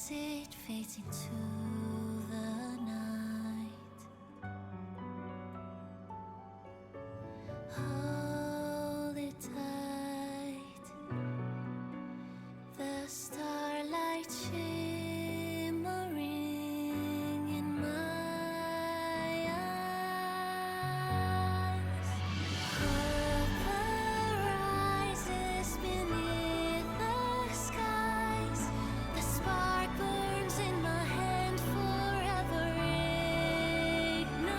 as it fades into the night. Hold it tight. The starlight shimmering in my eyes. Hope arises beneath the skies. The spark burns in my hand, forever ignite.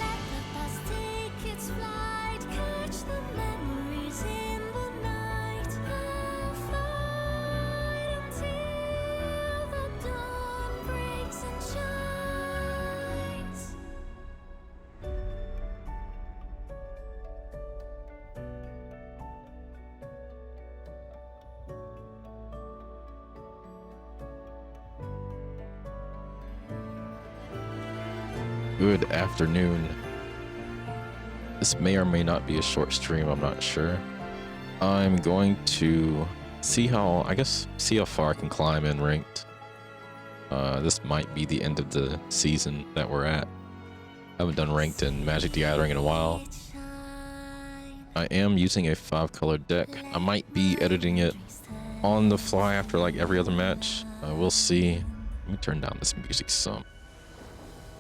Let the past take its flight, catch the memories in the night. I'll fight until the dawn breaks and shines. Good afternoon. This may or may not be a short stream, I'm not sure. I'm going to see how far I can climb in ranked. This might be the end of the season that we're at. I haven't done ranked in Magic the Gathering in a while. I am using a 5-color deck. I might be editing it on the fly after like every other match. We'll see. Let me turn down this music some.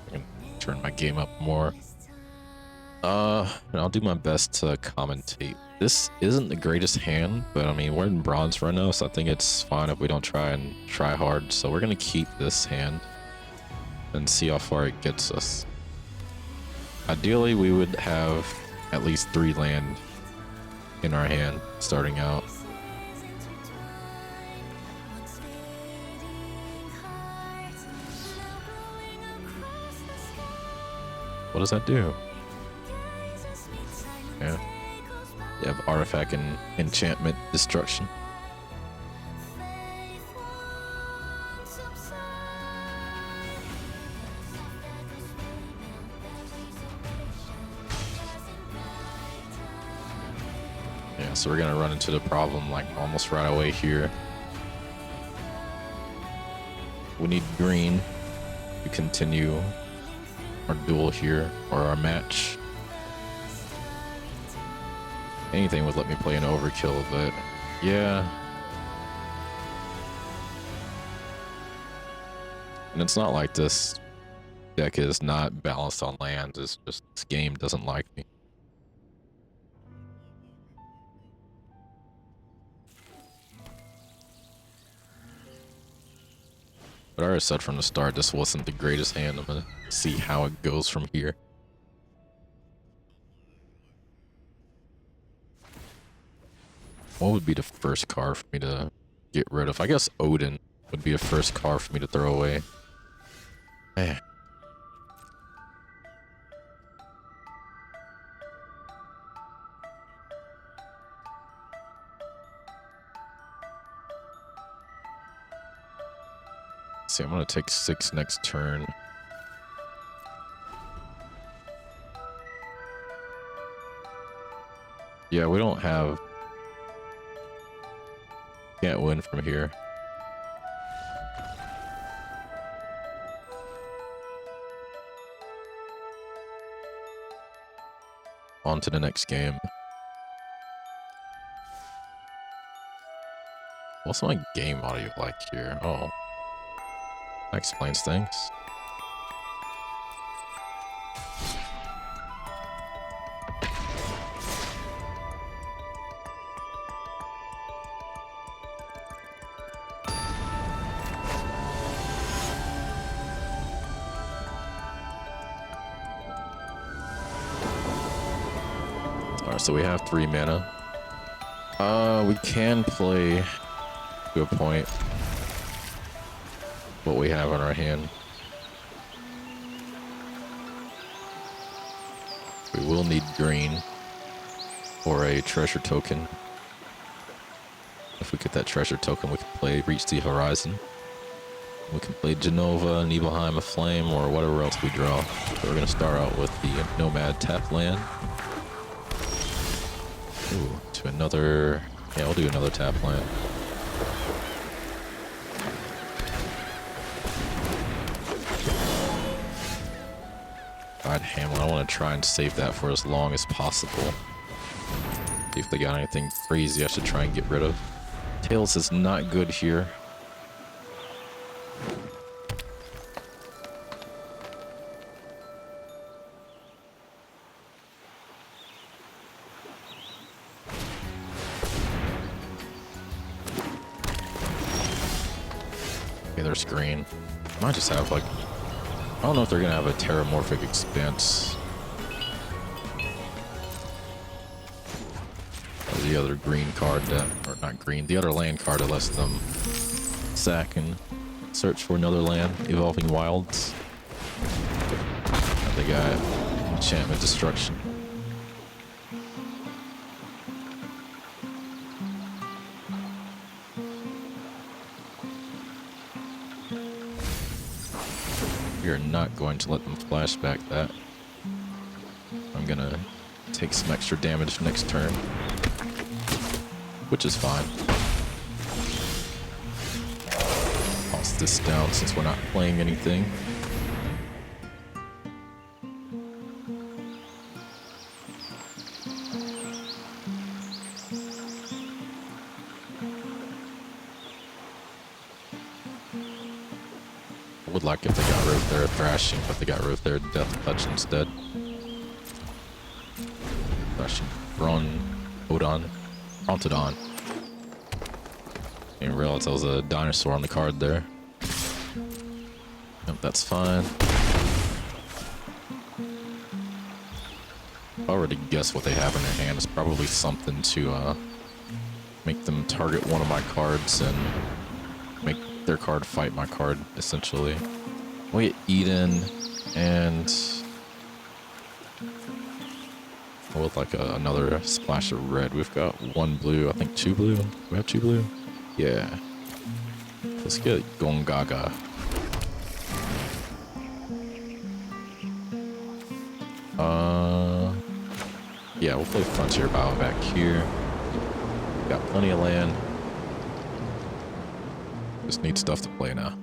I can turn my game up more. And I'll do my best to commentate. This isn't the greatest hand, but I mean, we're in bronze right now, so I think it's fine if we don't try hard. So we're gonna keep this hand and see how far it gets us. Ideally, we would have at least 3 land in our hand starting out. What does that do? Yeah. You have artifact and enchantment destruction. Yeah, so we're gonna run into the problem like almost right away here. We need green to continue our duel here, or our match. Anything would let me play an overkill, but yeah. And it's not like this deck is not balanced on lands, it's just this game doesn't like me. But I already said from the start, this wasn't the greatest hand. I'm gonna see how it goes from here. What would be the first card for me to get rid of? I guess Odin would be a first card for me to throw away. Man. See, I'm gonna take 6 next turn. Yeah, we don't have... Can't win from here. On to the next game. What's my game audio like here? Oh. That explains things. Alright, so we have 3 mana. We can play to a point what we have in our hand. We will need green or a treasure token. If we get that treasure token, we can play Reach the Horizon. We can play Genova, Nibelheim, a Flame, or whatever else we draw. So we're going to start out with the Nomad tap land. Ooh, to another... Yeah, we'll do another tap land. Petrified Hamlet. I want to try and save that for as long as possible. See if they got anything crazy I should try and get rid of. Tails is not good here. Okay, there's green. Might just have like, I don't know if they're gonna have a Terramorphic Expanse. Or the other green card that, or not green, the other land card that lets them sack and search for another land, Evolving Wilds. They got Enchantment Destruction. We are not going to let them flashback that. I'm gonna take some extra damage next turn, which is fine. Toss this down since we're not playing anything. Would like if they got rid of their Thrashing, but they got rid of their Death Touch instead. Thrashing, Brontodon. Didn't realize there was a dinosaur on the card there. Nope, that's fine. I already guess what they have in their hand. It's probably something to make them target one of my cards and make their card fight my card, essentially. We get Eden and with like another splash of red. We've got one blue, I think 2 blue. Do we have 2 blue? Yeah. Let's get Gongaga. Yeah, we'll play Frontier Bow back here. Got plenty of land. Just need stuff to play now.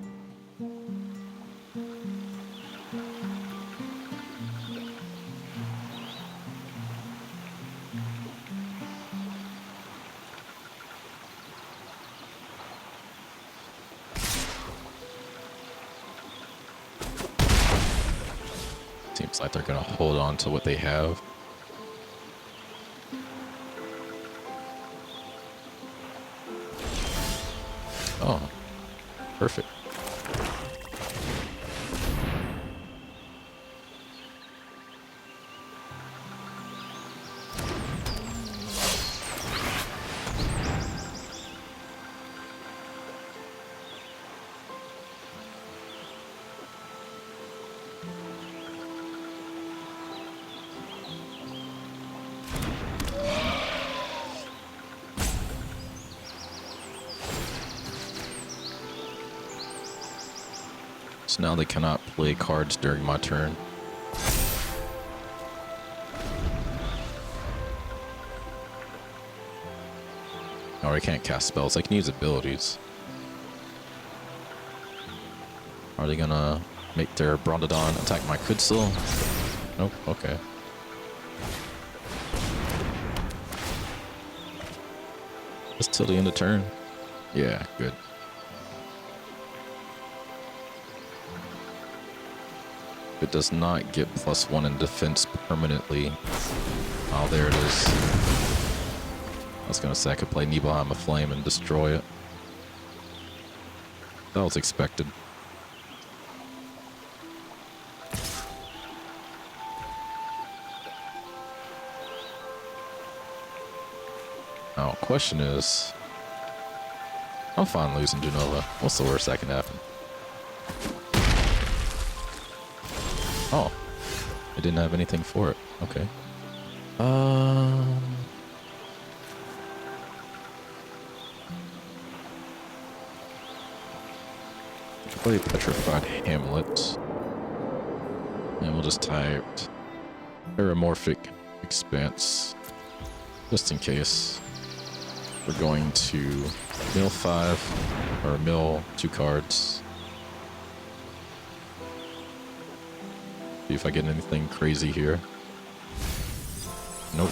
Seems like they're gonna hold on to what they have. Oh, perfect. So now they cannot play cards during my turn. Or I can't cast spells. I can use abilities. Are they gonna make their Brontodon attack my Kudzil? Nope, okay. Just till the end of turn. Yeah, good. It does not get +1 in defense permanently. Oh, there it is. I was gonna say I could play Nibelheim of Flame and destroy it. That was expected. Now, question is, I'm fine losing Jenova. What's the worst that can happen? Oh, I didn't have anything for it. Okay. Play Petrified Hamlet. And we'll just type Terramorphic Expanse. Just in case. We're going to mill 5, or mill 2 cards. See if I get anything crazy here. Nope.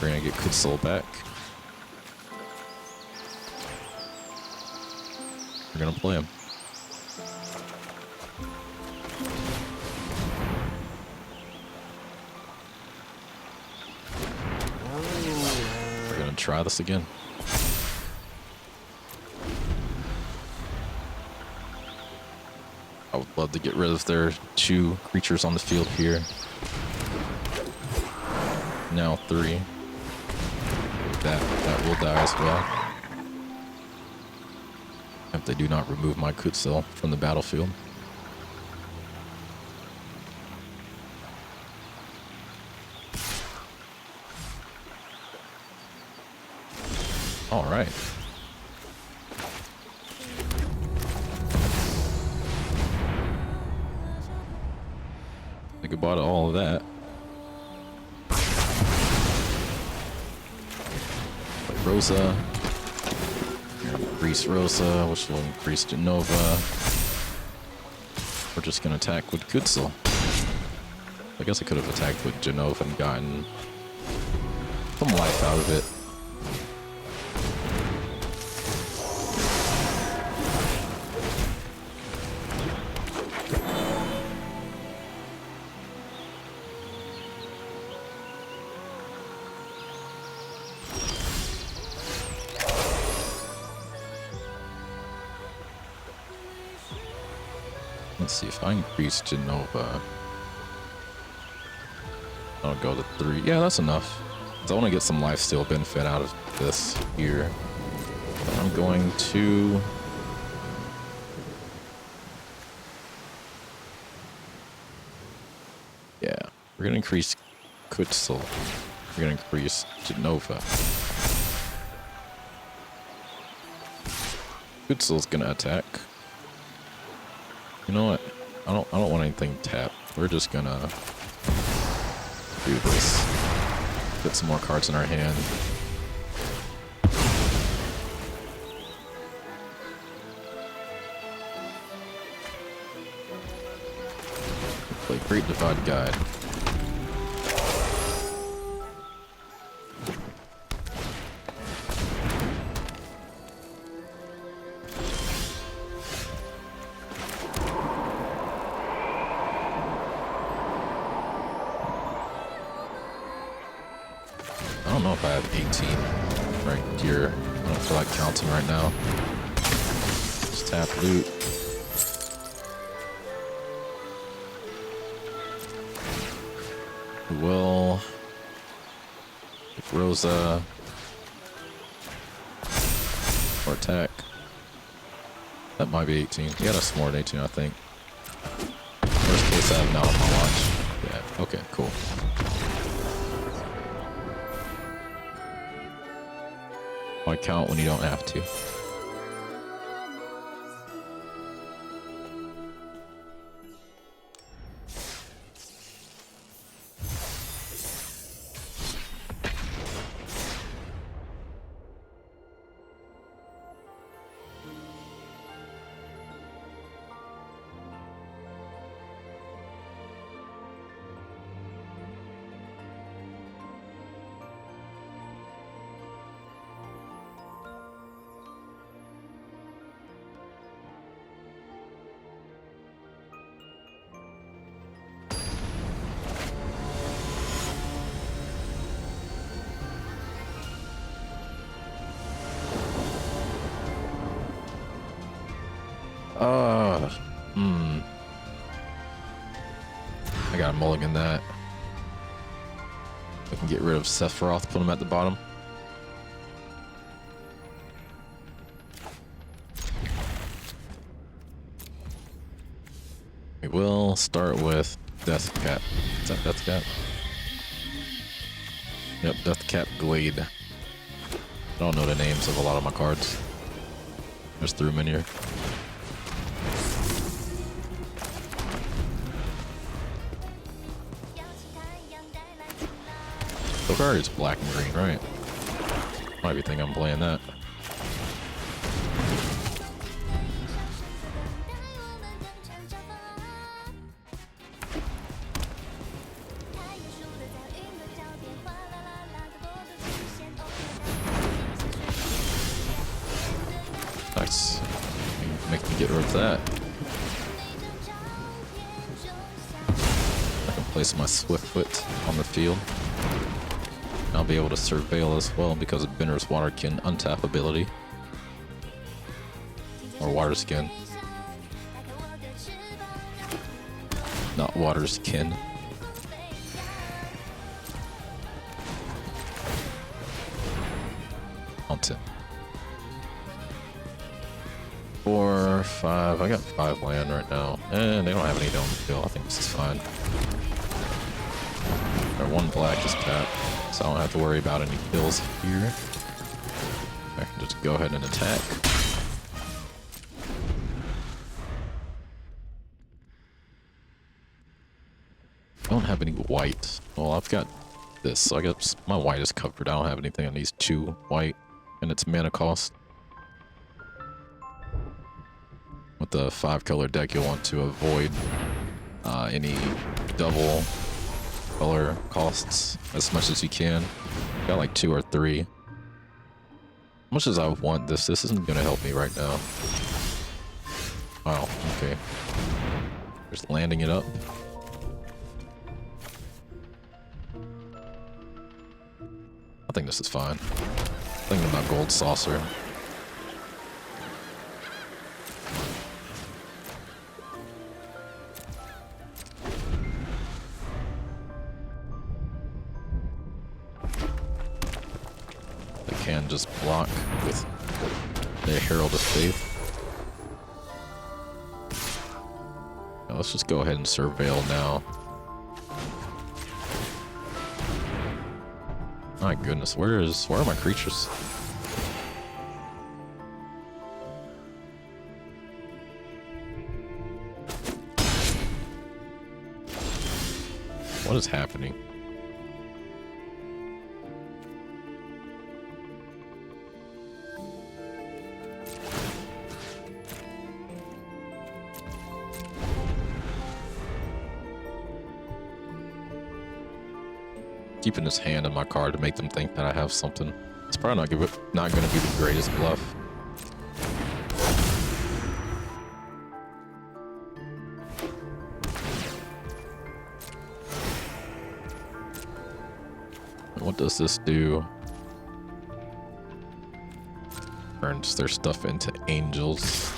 We're gonna get Kutzil back. We're gonna play him. We're gonna try this again. I would love to get rid of their 2 creatures on the field here. Now 3. That will die as well. If they do not remove my Kutzil from the battlefield. All right. Say goodbye to all of that. Rosa. Increase Rosa, which will increase Genova. We're just gonna attack with Kutzil. I guess I could have attacked with Genova and gotten some life out of it. Let's see if I increase Genova. I'll go to 3. Yeah, that's enough. I want to get some lifesteal benefit out of this here. But I'm going to... Yeah, we're going to increase Kutzil. We're going to increase Genova. Kutzil's going to attack. You know what? I don't want anything tapped. We're just gonna do this. Get some more cards in our hand. Play Great Divide Guide. I don't know if I have 18 right here. I don't feel like counting right now. Just tap loot. We will pick Rosa or attack. That might be 18. Yeah, that's more than 18, I think. Worst case, I have now on my watch. Yeah, okay, cool. Why count when you don't have to? I gotta mulligan that. I can get rid of Sephiroth, put him at the bottom. We will start with Deathcap. Is that Deathcap? Yep, Deathcap Glade. I don't know the names of a lot of my cards. Just threw them in here. The card is black and green, right? Might be thinking I'm playing that. artifacts. Make me get rid of that. I can place my Swiftfoot on the field. I'll be able to surveil as well because of Bender's Waterkin untap ability. Or Water Skin. Not Water Skin. Mountain. 4, 5. I got 5 land right now. And they don't have any dome kill. I think this is fine. Their 1 black is tapped, so I don't have to worry about any kills here. I can just go ahead and attack. I don't have any white. Well, I've got this, so I guess my white is covered. I don't have anything on these 2 white, and it's mana cost. With the 5-color deck, you'll want to avoid any double color costs as much as you can. Got like 2 or 3. As much as I want this, this isn't going to help me right now. Wow, okay. Just landing it up. I think this is fine. Thinking about Gold Saucer. They can just block with their Herald of Faith. Now let's just go ahead and surveil now. My goodness, where are my creatures? What is happening? Keeping his hand on my card to make them think that I have something. It's probably not going to be the greatest bluff. What does this do? Turns their stuff into angels.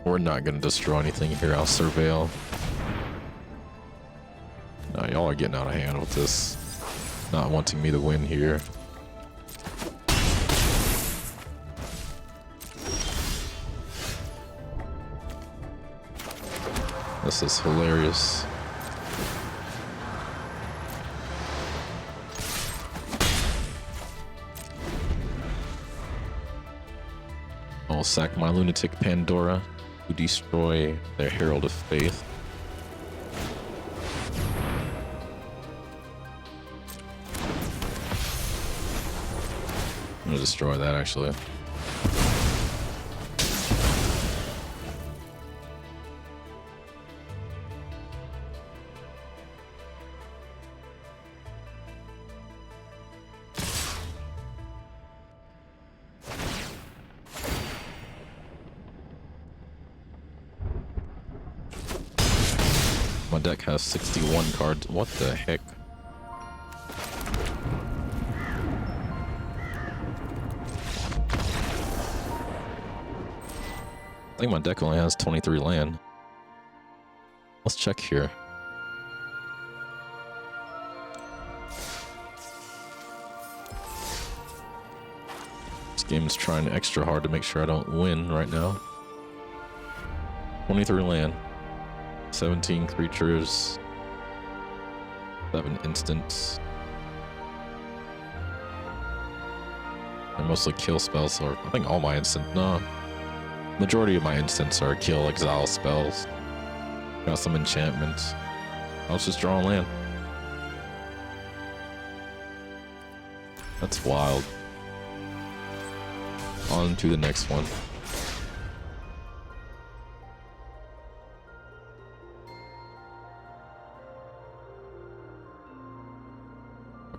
We're not going to destroy anything here. I'll surveil. No, y'all are getting out of hand with this. Not wanting me to win here. This is hilarious. I'll sack my Lunatic Pandora to destroy their Herald of Faith. I'm gonna destroy that actually. My deck has 61 cards. What the heck? I think my deck only has 23 land. Let's check here. This game is trying extra hard to make sure I don't win right now. 23 land. 17 creatures, 7 instants. I mostly kill spells, or I think all my majority of my instants are kill exile spells. Got some enchantments. I was just drawing land. That's wild. On to the next one.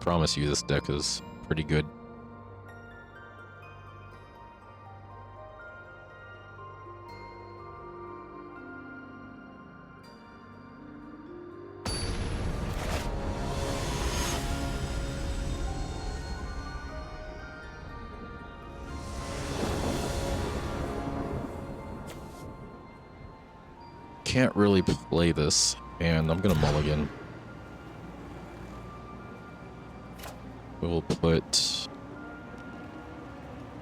promise you this deck is pretty good. Can't really play this, and I'm gonna mulligan. We'll put...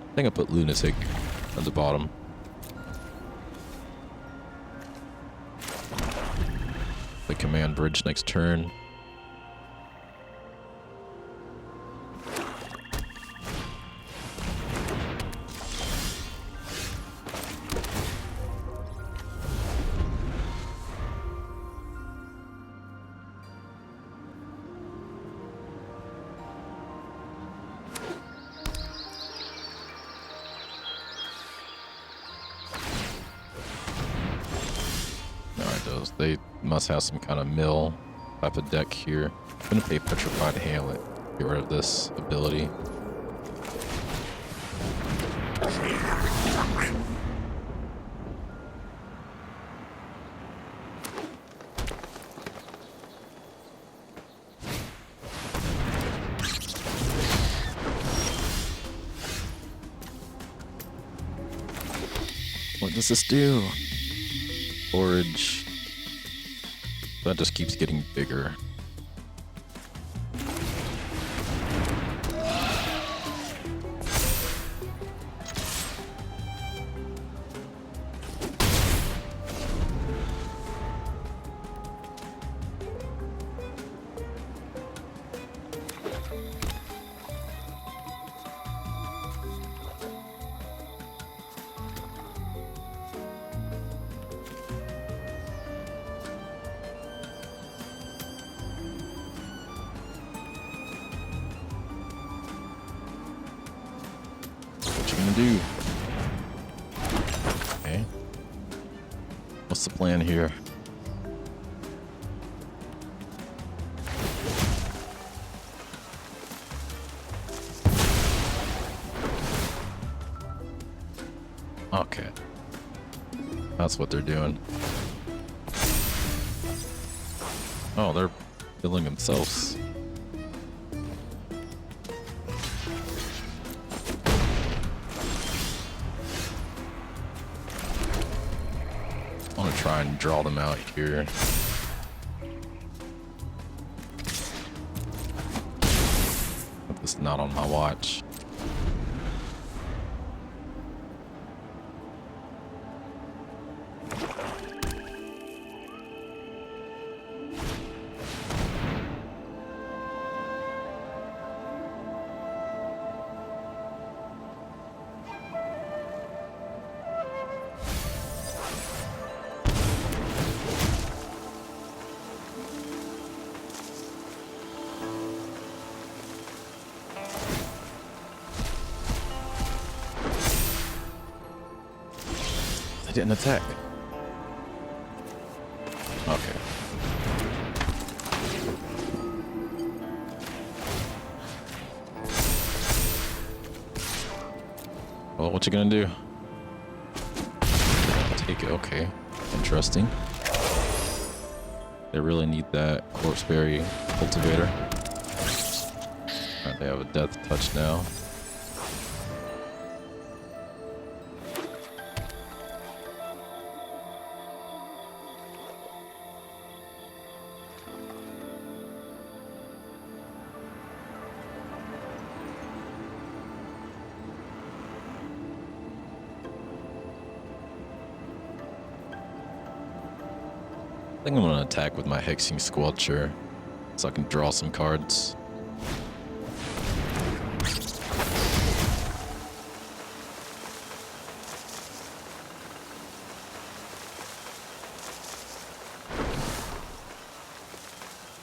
I think I'll put Lunatic at the bottom. The command bridge next turn. They must have some kind of mill type of deck here. I'm gonna pay Petrified Hamlet, get rid of this ability. What does this do? Forage. That just keeps getting bigger. Do. Okay. What's the plan here? Okay. That's what they're doing. Oh, they're killing themselves. Try and draw them out here. But this is not on my watch. Didn't attack. Okay. Well, what you gonna do? Take it. Okay. Interesting. They really need that Corpseberry Cultivator. Alright, they have a death touch now. I think I'm gonna attack with my Hexing Squelcher so I can draw some cards.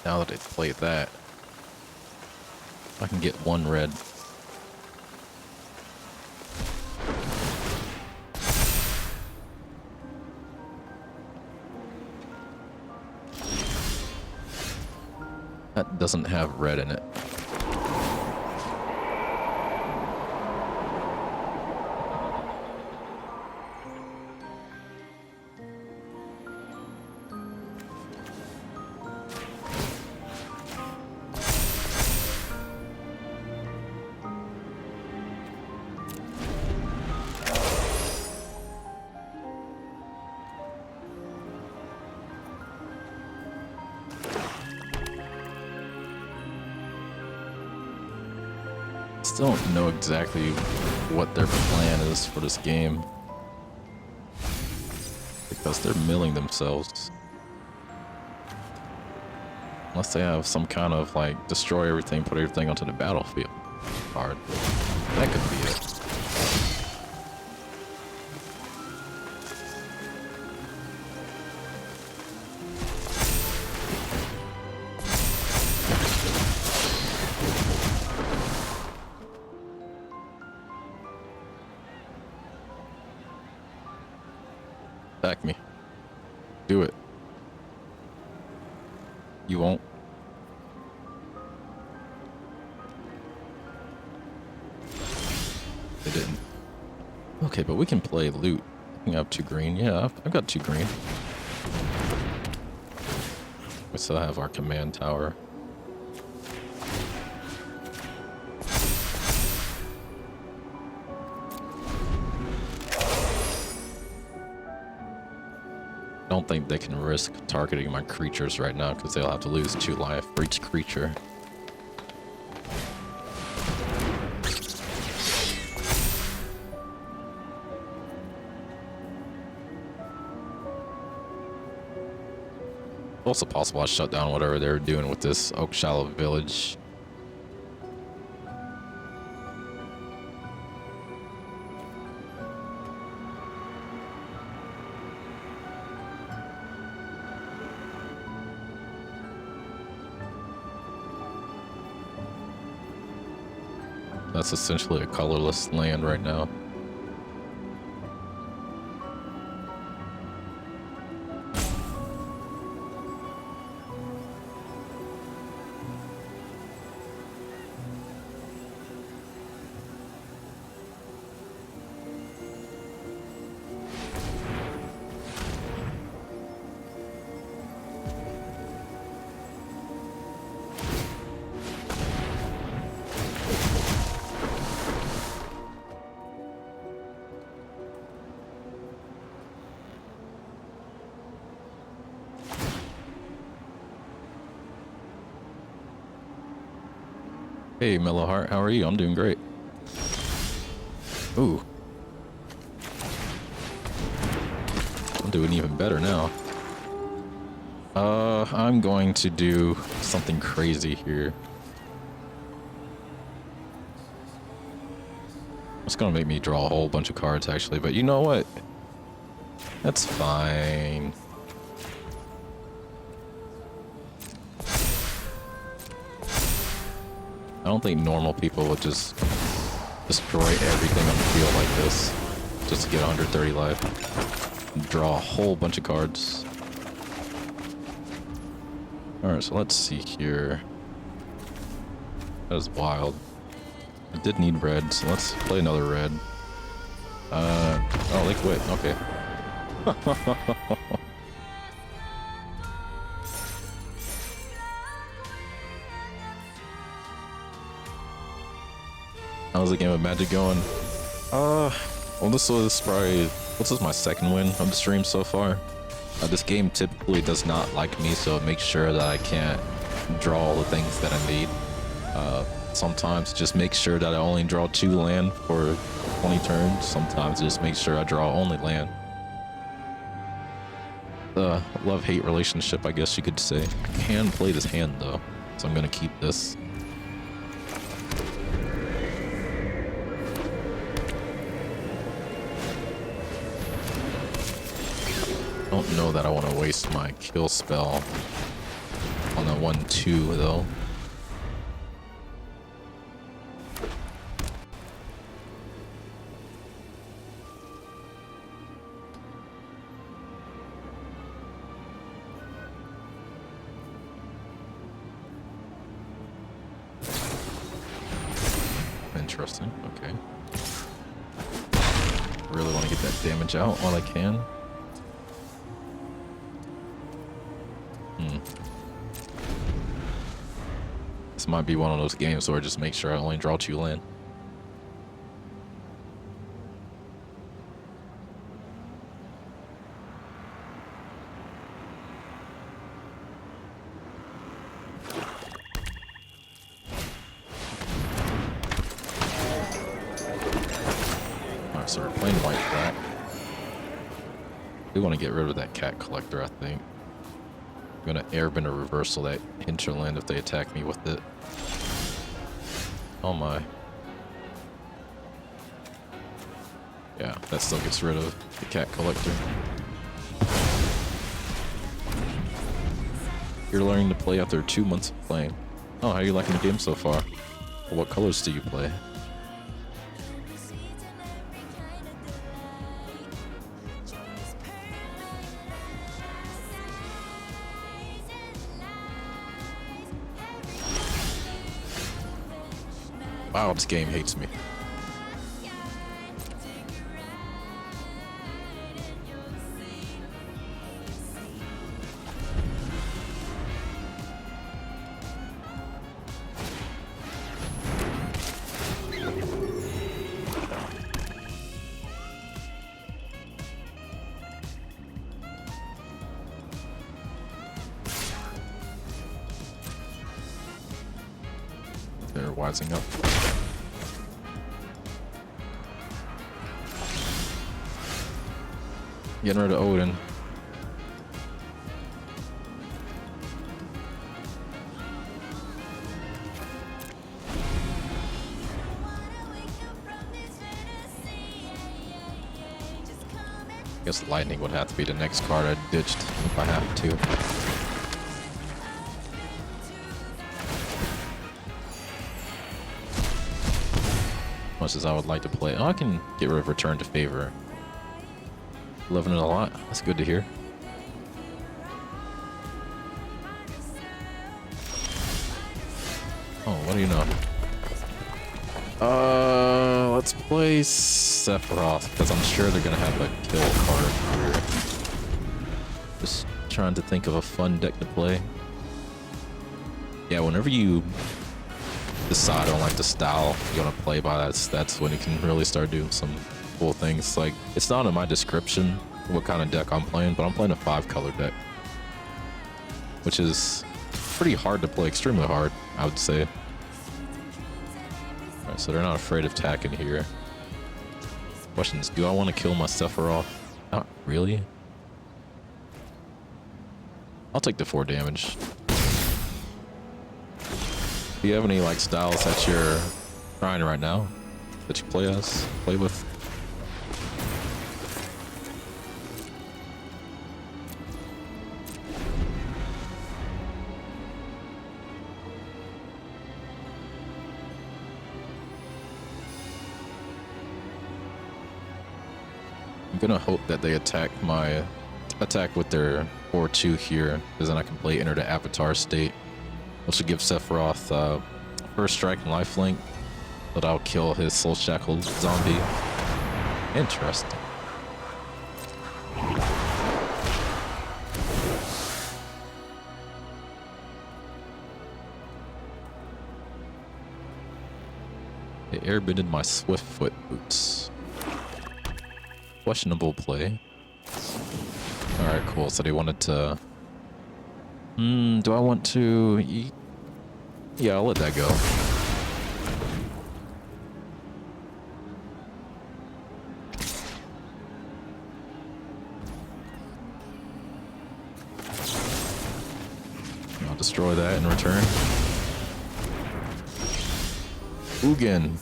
Now that they play that, I can get one red. That doesn't have red in it. still don't know exactly what their plan is for this game. Because they're milling themselves. Unless they have some kind of like destroy everything, put everything onto the battlefield card. That could be it. Attack me. Do it. You won't. They didn't. Okay, but we can play loot. I think I have 2 green. Yeah, I've got 2 green. We still have our command tower. I don't think they can risk targeting my creatures right now because they'll have to lose 2 life for each creature. Also possible I shut down whatever they're doing with this Oak Shallow village. That's essentially a colorless land right now. Hey, Mellow Heart, how are you? I'm doing great. Ooh. I'm doing even better now. I'm going to do something crazy here. It's gonna make me draw a whole bunch of cards, actually, but you know what? That's fine. I don't think normal people would just destroy everything on the field like this just to get 130 life. And draw a whole bunch of cards. Alright, so let's see here. That was wild. I did need red, so let's play another red. Oh, they quit. Okay. How's the game of Magic going? Well, this was probably, this is my 2nd win of the stream so far. This game typically does not like me, so it makes sure that I can't draw all the things that I need. Sometimes just make sure that I only draw 2 land for 20 turns. Sometimes just make sure I draw only land. Love-hate relationship, I guess you could say. I can play this hand though, so I'm gonna keep this. I don't know that I want to waste my kill spell on that 1/2 though. Interesting, okay. Really want to get that damage out while I can. This might be one of those games where I just make sure I only draw 2 land. We want to get rid of that cat collector, I think. I'm gonna airbend a reversal that hinterland if they attack me with it. Oh my. Yeah, that still gets rid of the cat collector. You're learning to play after 2 months of playing. Oh, how are you liking the game so far? What colors do you play? Wow, this game hates me. They're wising up. Getting rid of Odin. Guess lightning would have to be the next card I ditched if I have to. Much as I would like to play. Oh, I can get rid of Return to Favor. Loving it a lot. That's good to hear. Oh, what do you know? Let's play Sephiroth, because I'm sure they're gonna have a kill card here. Just trying to think of a fun deck to play. Yeah, whenever you decide on like the style you want to play by, that's when you can really start doing some cool things. Like, it's not in my description what kind of deck I'm playing, but I'm playing a 5-color deck, which is pretty hard to play, extremely hard, I would say. Alright, so they're not afraid of attacking here. Questions: do I want to kill my Sephiroth? Not really. I'll take the 4 damage. Do you have any like styles that you're trying right now that you play with? I'm gonna hope that they attack with their 4-2 here, because then I can play Enter the Avatar state, which will give Sephiroth first strike and lifelink, but I'll kill his Soul Shackle zombie. Interesting. They airbended my Swiftfoot boots. Questionable play. Alright, cool. So they wanted to... do I want to eat? Yeah, I'll let that go. I'll destroy that in return. Ugin.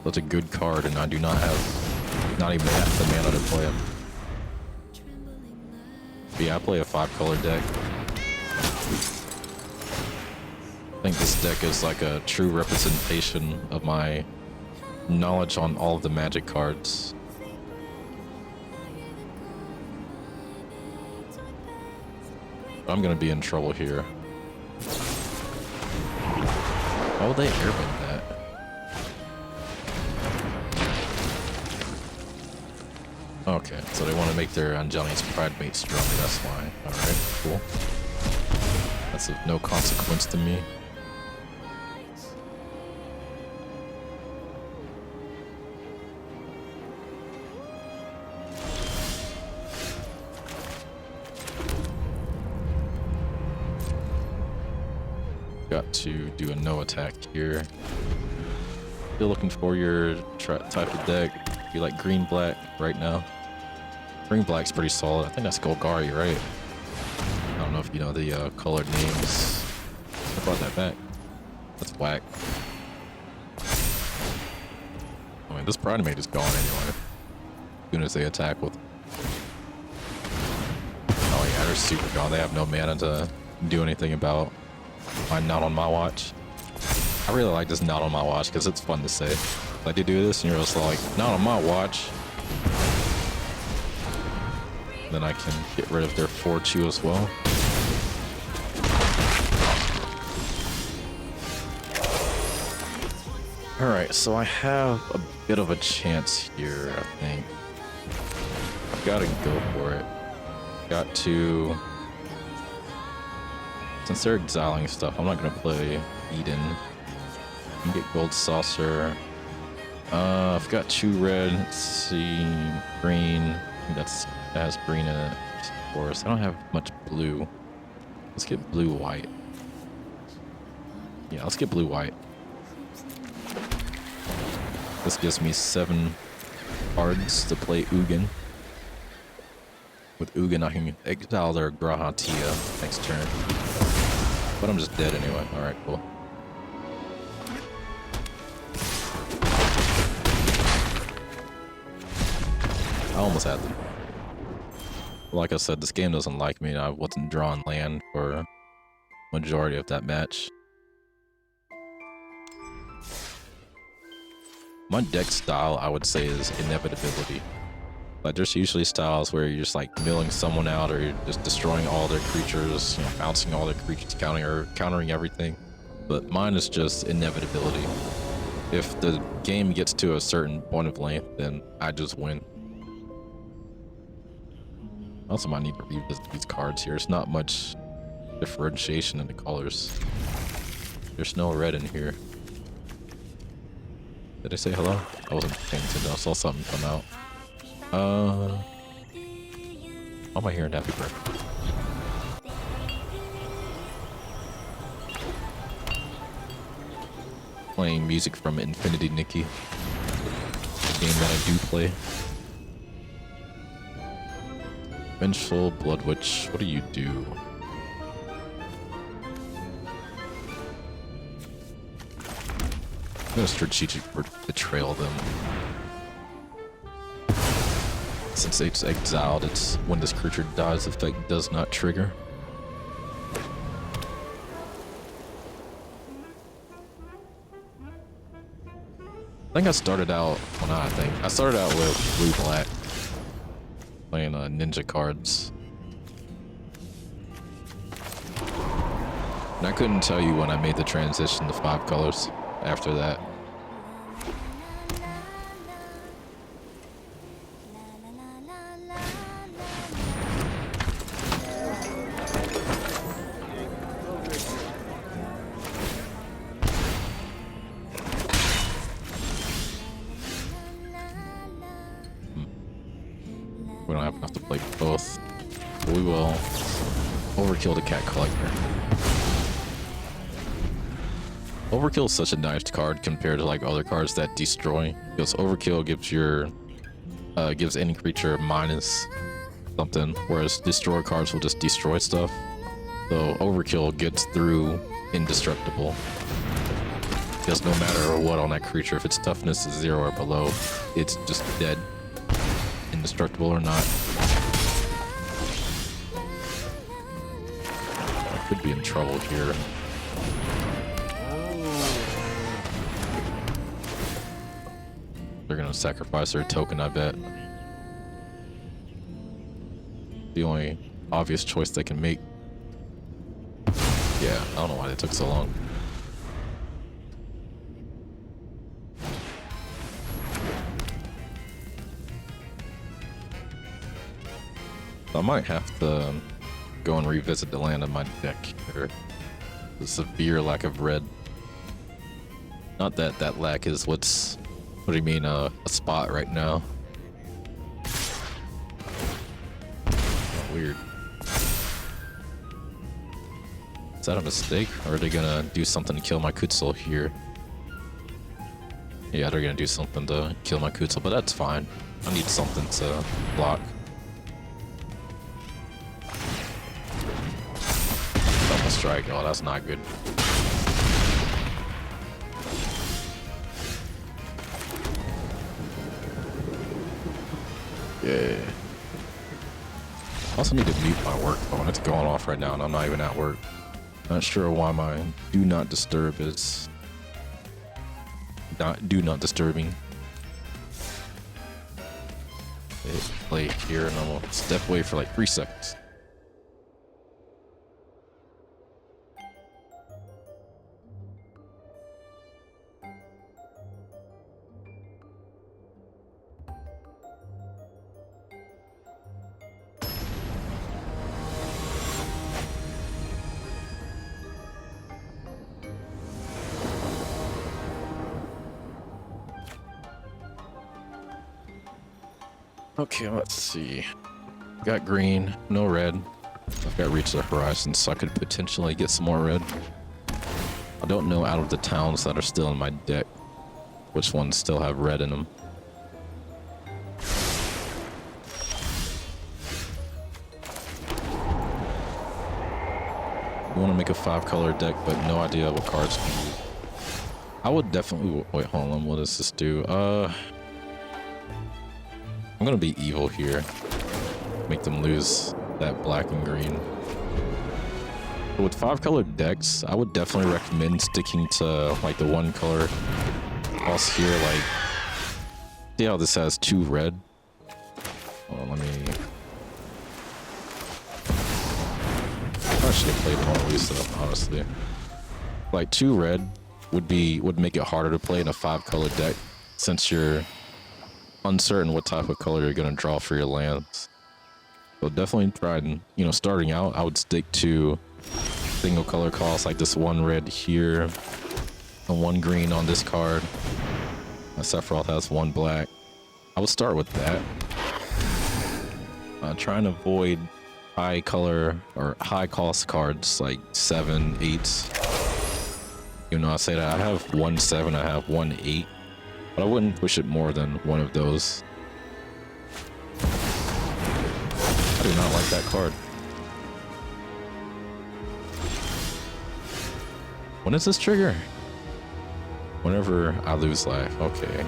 Such a good card, and I do not have not even half the mana to play him. But yeah, I play a 5-color deck. I think this deck is like a true representation of my knowledge on all of the Magic cards. I'm gonna be in trouble here. How would they airbend that? Okay, so they want to make their Angelian's Pridemate stronger, that's why. Alright, cool. That's of no consequence to me. Got to do a no attack here. Still looking for your type of deck. You like green black right now. Green black's pretty solid. I think that's Golgari, right? I don't know if you know the colored names. I brought that back. That's whack. I mean, this Pridemate is gone anyway. As soon as they attack with... Oh yeah, they're super gone. They have no mana to do anything about mine not on my watch. I really like this not on my watch because it's fun to say. Like, you do this and you're just like, not on my watch. Then I can get rid of their 4-2 as well. Alright, so I have a bit of a chance here, I think. I've got to go for it. Got to... Since they're exiling stuff, I'm not going to play Eden. I can get Gold Saucer. I've got 2 red, let's see, green. I think that has green in it, of course. I don't have much blue. Let's get blue-white. Yeah, let's get blue-white. This gives me 7 cards to play Ugin. With Ugin, I can exile their Grahatia next turn. But I'm just dead anyway. Alright, cool. I almost had them. Like I said, this game doesn't like me. I wasn't drawing land for majority of that match. My deck style, I would say, is inevitability. Like, there's usually styles where you're just like milling someone out, or you're just destroying all their creatures, you know, bouncing all their creatures, countering everything. But mine is just inevitability. If the game gets to a certain point of length, then I just win. I also might need to revisit these cards here. It's not much differentiation in the colors. There's no red in here. Did I say hello? I wasn't paying attention. I saw something come out. Why am I hearing Happy Birthday? Playing music from Infinity Nikki. A game that I do play. Vengeful Blood Witch, what do you do? I'm gonna strategic betrayal them. Since it's exiled, it's when this creature dies, the effect does not trigger. I think I started out, well not I think, I started out with blue-black. Playing ninja cards. And I couldn't tell you when I made the transition to 5 colors after that. We don't have enough to play both. But we will overkill the Cat Collector. Overkill is such a nice card compared to like other cards that destroy. Because Overkill gives your gives any creature minus something, whereas destroy cards will just destroy stuff. So Overkill gets through indestructible. Because no matter what on that creature, if its toughness is 0 or below, it's just dead. Indestructible or not. I could be in trouble here. They're gonna sacrifice their token, I bet. The only obvious choice they can make. Yeah, I don't know why they took so long. I might have to go and revisit the land of my deck here. The severe lack of red. Not that that lack is what's... What do you mean, a spot right now? Oh, weird. Is that a mistake? Or are they gonna do something to kill my Kutzil here? Yeah, they're gonna do something to kill my Kutzil, but that's fine. I need something to block. strike. Oh, that's not good. Yeah. I also need to mute my work phone. It's going off right now and I'm not even at work. Not sure why my do not disturb is not do not disturbing. Hit play here and I'm gonna step away for like 3 seconds. Okay, let's see. Got green, no red. I've got reach the horizon, so I could potentially get some more red. I don't know out of the towns that are still in my deck which ones still have red in them. You want to make a 5-color deck, but no idea what cards to use. I would definitely wait. Hold on, what does this do? I'm gonna be evil here. Make them lose that black and green. But with 5-colored decks, I would definitely recommend sticking to like the 1-color. Also here, like, see how this has 2 red? Hold on, let me. I should have played Mona Lisa, honestly. Like 2 red would make it harder to play in a 5-color deck since you're uncertain what type of color you're gonna draw for your lands. So definitely try and, you know, starting out, I would stick to single color costs like this 1 red here and 1 green on this card. Sephiroth has 1 black. I would start with that. Try and avoid high color or high cost cards like 7, 8s. You know, I say that I have 1 7, I have 1 8. But I wouldn't push it more than one of those. I do not like that card. When does this trigger? Whenever I lose life. Okay.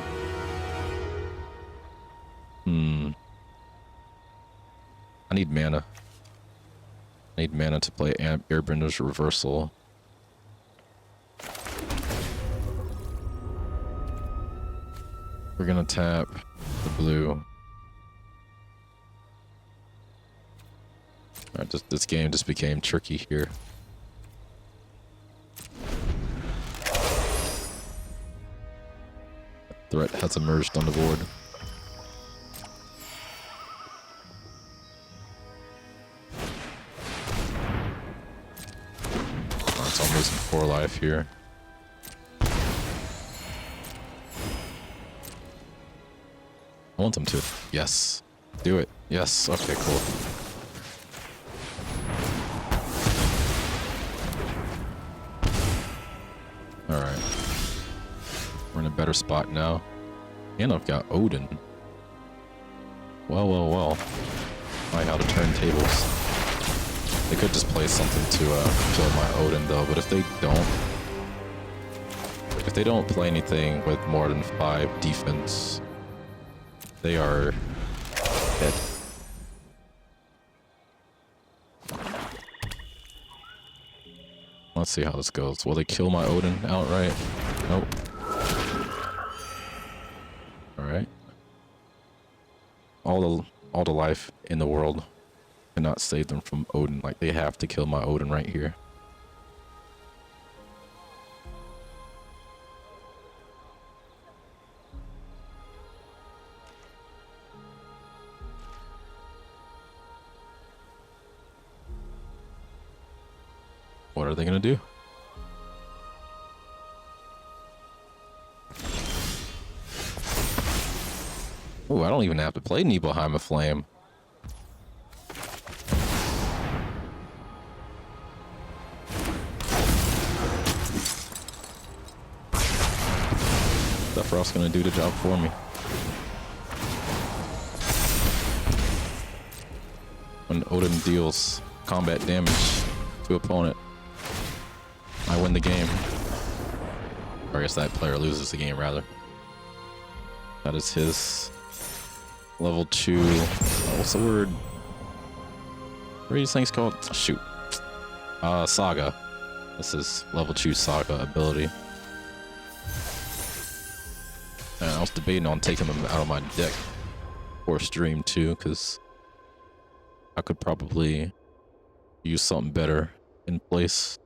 I need mana. I need mana to play Airbender's Reversal. We're gonna tap the blue. Alright, this game just became tricky here. Threat has emerged on the board. Oh, it's almost 4 life here. I want them to. Yes. Do it. Yes. Okay, cool. Alright. We're in a better spot now. And I've got Odin. Well, well, well. I know how to turn tables. They could just play something to kill my Odin though, but if they don't play anything with more than 5 defense, they are dead. Let's see how this goes. Will they kill my Odin outright? Nope. Alright. All the life in the world cannot save them from Odin. Like, they have to kill my Odin right here. What are they gonna do? Oh, I don't even have to play Nibelheim of Flame. Sephiroth's gonna do the job for me. When Odin deals combat damage to opponent, I win the game. Or I guess that player loses the game, rather. That is his level 2. What's the word? What are these things called? Shoot. Saga. This is level 2 Saga ability. And I was debating on taking them out of my deck for stream too, because I could probably use something better in place.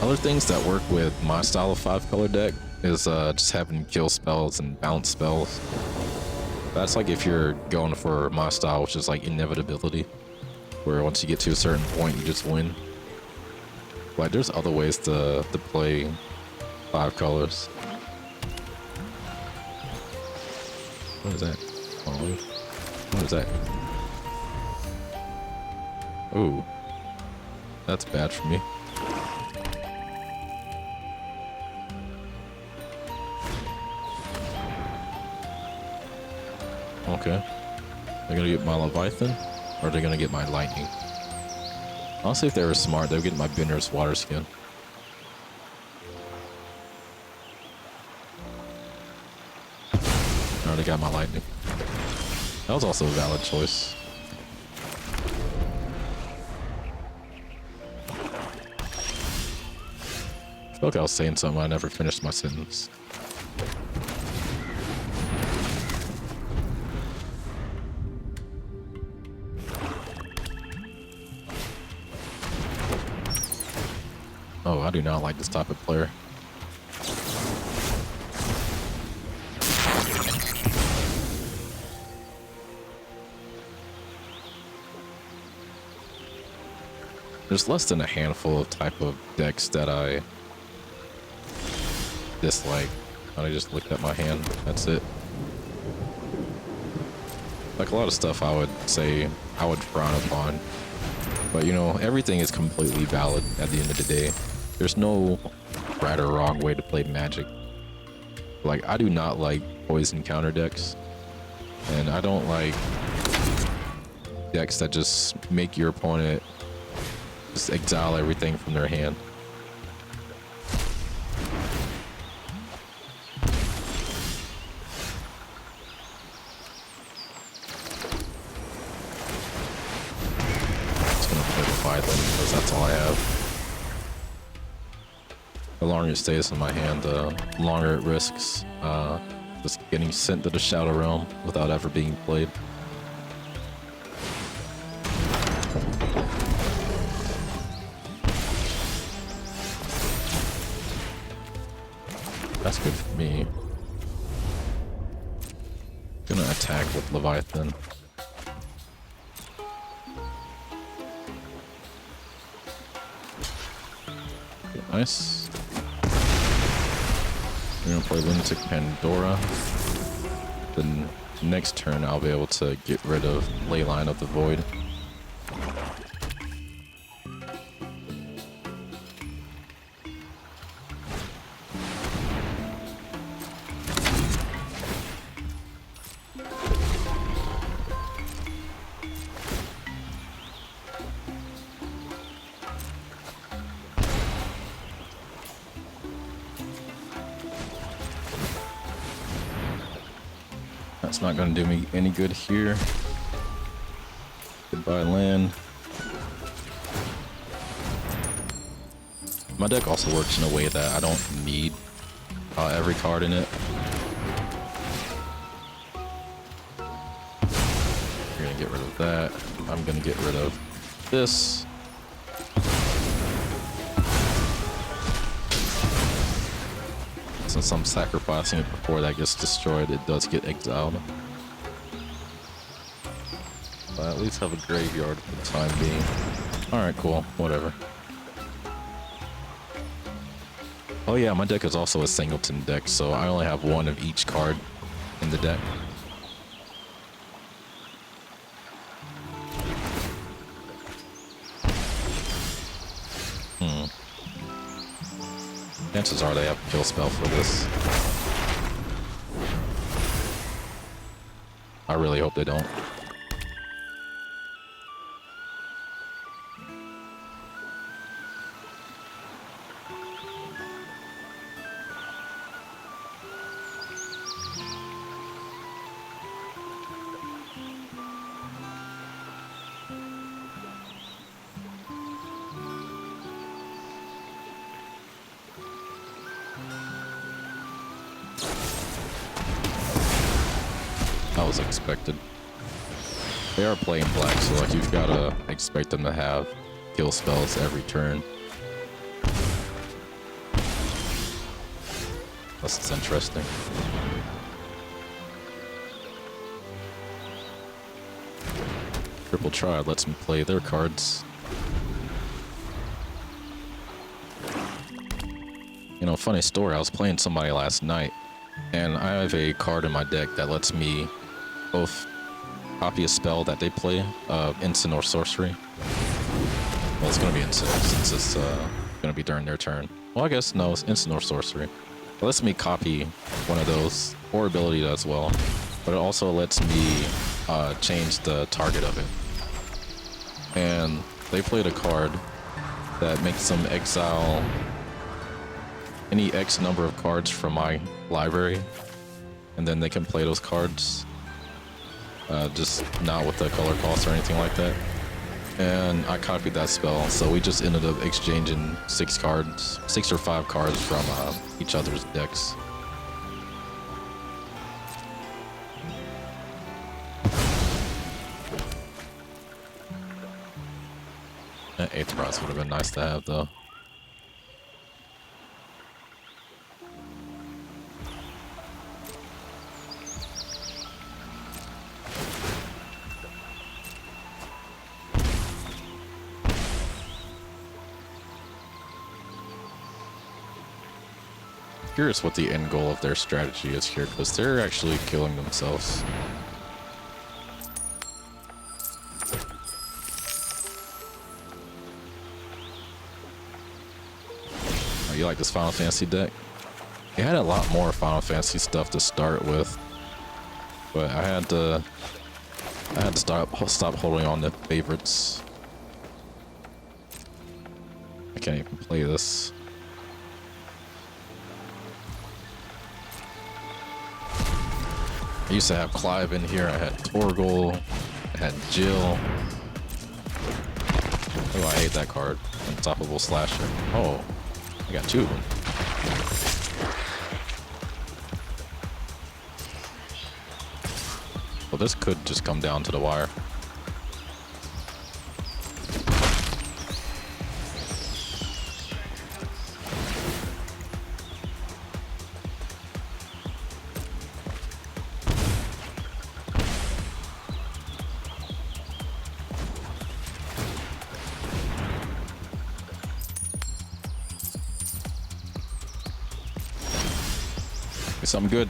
Other things that work with my style of 5-color deck is just having kill spells and bounce spells. That's like if you're going for my style, which is like inevitability, where once you get to a certain point, you just win. Like there's other ways to play 5 colors. What is that? What is that? Ooh. That's bad for me. Okay. They're gonna get my Leviathan? Or are they gonna get my Lightning? Honestly, if they were smart, they would get my Bender's Water Skin. I already got my Lightning. That was also a valid choice. I feel like I was saying something, I never finished my sentence. Oh, I do not like this type of player. There's less than a handful of type of decks that I dislike. I just looked at my hand. That's it. Like a lot of stuff I would say I would frown upon. But you know, everything is completely valid at the end of the day. There's no right or wrong way to play Magic. Like, I do not like poison counter decks. And I don't like decks that just make your opponent just exile everything from their hand. Just gonna play Leviathan because that's all I have. The longer it stays in my hand, the longer it risks just getting sent to the Shadow Realm without ever being played. That's good for me. Gonna attack with Leviathan. Nice. We're gonna play Lunatic Pandora. Then next turn I'll be able to get rid of Leyline of the Void. That's not going to do me any good here. Goodbye, land. My deck also works in a way that I don't need every card in it. We're going to get rid of that. I'm going to get rid of this. Since I'm sacrificing it before that gets destroyed, it does get exiled. But I at least have a graveyard for the time being. Alright, cool. Whatever. Oh yeah, my deck is also a singleton deck, so I only have one of each card in the deck. Chances are they have a kill spell for this. I really hope they don't. was expected. They are playing black, so like you've gotta expect them to have kill spells every turn. That's interesting. Triple Triad lets me play their cards. You know, funny story, I was playing somebody last night, and I have a card in my deck that lets me both copy a spell that they play, instant or sorcery. Well, it's gonna be instant since it's gonna be during their turn. Well, I guess no, it's instant or sorcery. It lets me copy one of those, or ability as well, but it also lets me change the target of it. And they played a card that makes them exile any X number of cards from my library, and then they can play those cards, just not with the color cost or anything like that. And I copied that spell, so we just ended up exchanging 6 or 5 cards from each other's decks. That 8th Bronze would have been nice to have, though. Curious what the end goal of their strategy is here, because they're actually killing themselves. Oh, you like this Final Fantasy deck? It had a lot more Final Fantasy stuff to start with, but I had to stop holding on to favorites. I can't even play this. I used to have Clive in here, I had Torgal, I had Jill. Oh, I hate that card. Unstoppable Slasher. Oh, I got 2 of them. Well, this could just come down to the wire. Something good.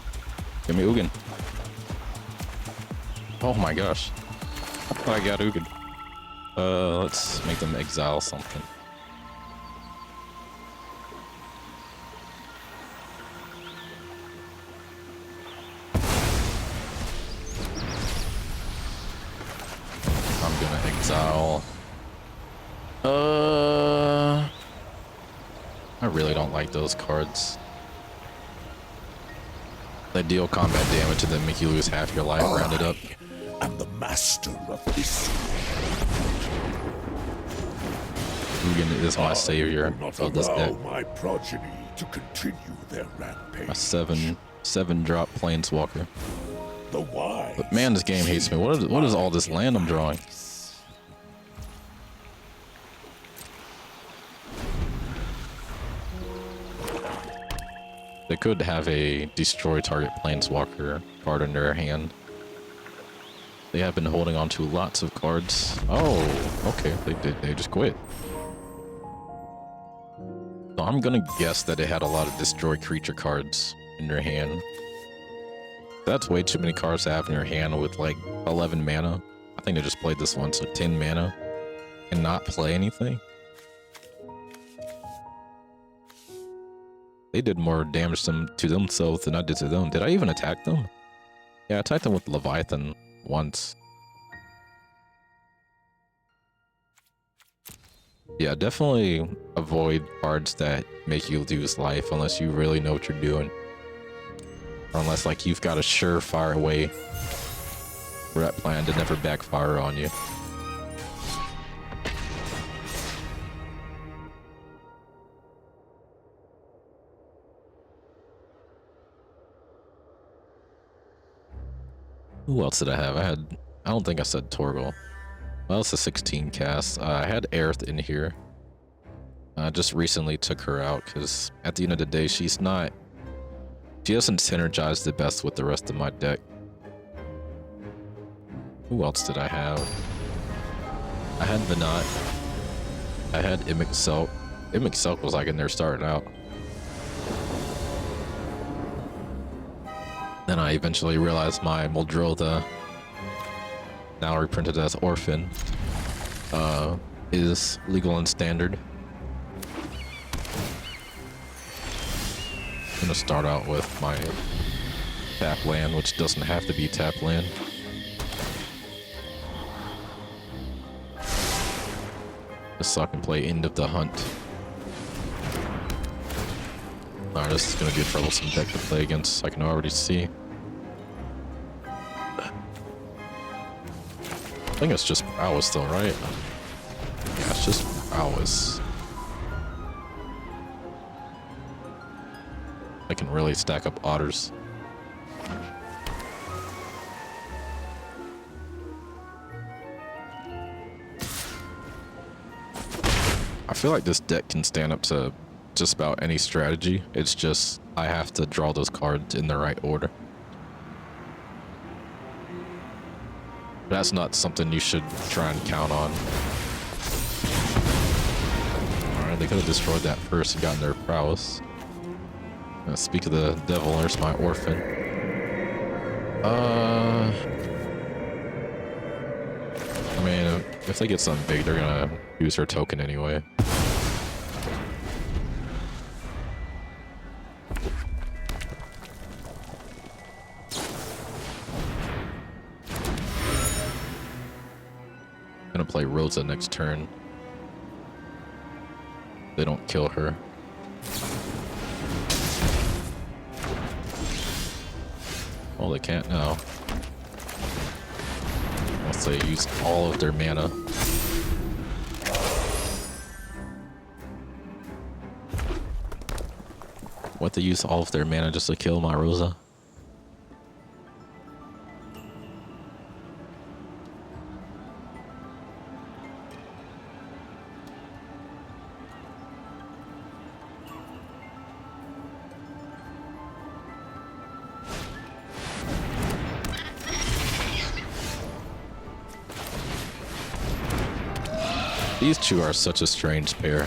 Give me Ugin. Oh my gosh. I got Ugin. Let's make them exile something. I'm gonna exile. I really don't like those cards. They deal combat damage and then make you lose half your life rounded up. I'm the master of this. Ugin is my savior Not of this deck. allow my progeny to continue their rampage. A 7-drop planeswalker. The wise. But man, this game hates me. What is all this land I'm drawing? They could have a destroy target planeswalker card in their hand. They have been holding on to lots of cards. Oh, okay. They just quit. So I'm gonna guess that they had a lot of destroy creature cards in their hand. That's way too many cards to have in your hand with like 11 mana. I think they just played this one, so 10 mana and not play anything. They did more damage to themselves than I did to them. Did I even attack them? Yeah, I attacked them with Leviathan once. Yeah, definitely avoid cards that make you lose life unless you really know what you're doing. Or unless like you've got a surefire way for that plan to never backfire on you. Who else did I have? I don't think I said Torgal. Well, it's a 16 cast. I had Aerith in here. I just recently took her out because at the end of the day, she doesn't synergize the best with the rest of my deck. Who else did I have? I had Venat. I had Immic Selk. Immic Selk was like in there starting out. Then I eventually realized my Muldrotha, now reprinted as Orphan, is legal and standard. I'm gonna start out with my tap land, which doesn't have to be tap land. Just so I can play End of the Hunt. Alright, this is gonna be a troublesome deck to play against, I can already see. I think it's just prowess though, right? Yeah, it's just prowess. I can really stack up otters. I feel like this deck can stand up to just about any strategy. It's just I have to draw those cards in the right order. That's not something you should try and count on. Alright, they could have destroyed that first and gotten their prowess. Speak of the devil, there's my Orphan. I mean, if they get something big, they're gonna use her token anyway. Gonna play Rosa next turn. They don't kill her. Oh, they can't now. Unless they use all of their mana. What, they use all of their mana just to kill my Rosa? These two are such a strange pair.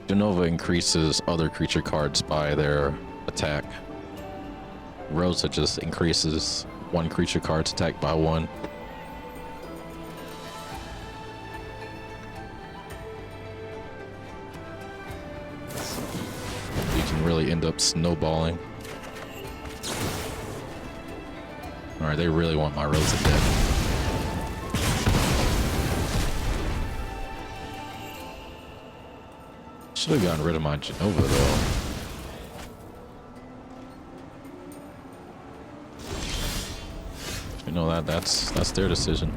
Genova increases other creature cards by their attack. Rosa just increases one creature card's attack by one. Really end up snowballing. Alright, they really want my Rosa dead. Should have gotten rid of my Genova though. You know that's their decision.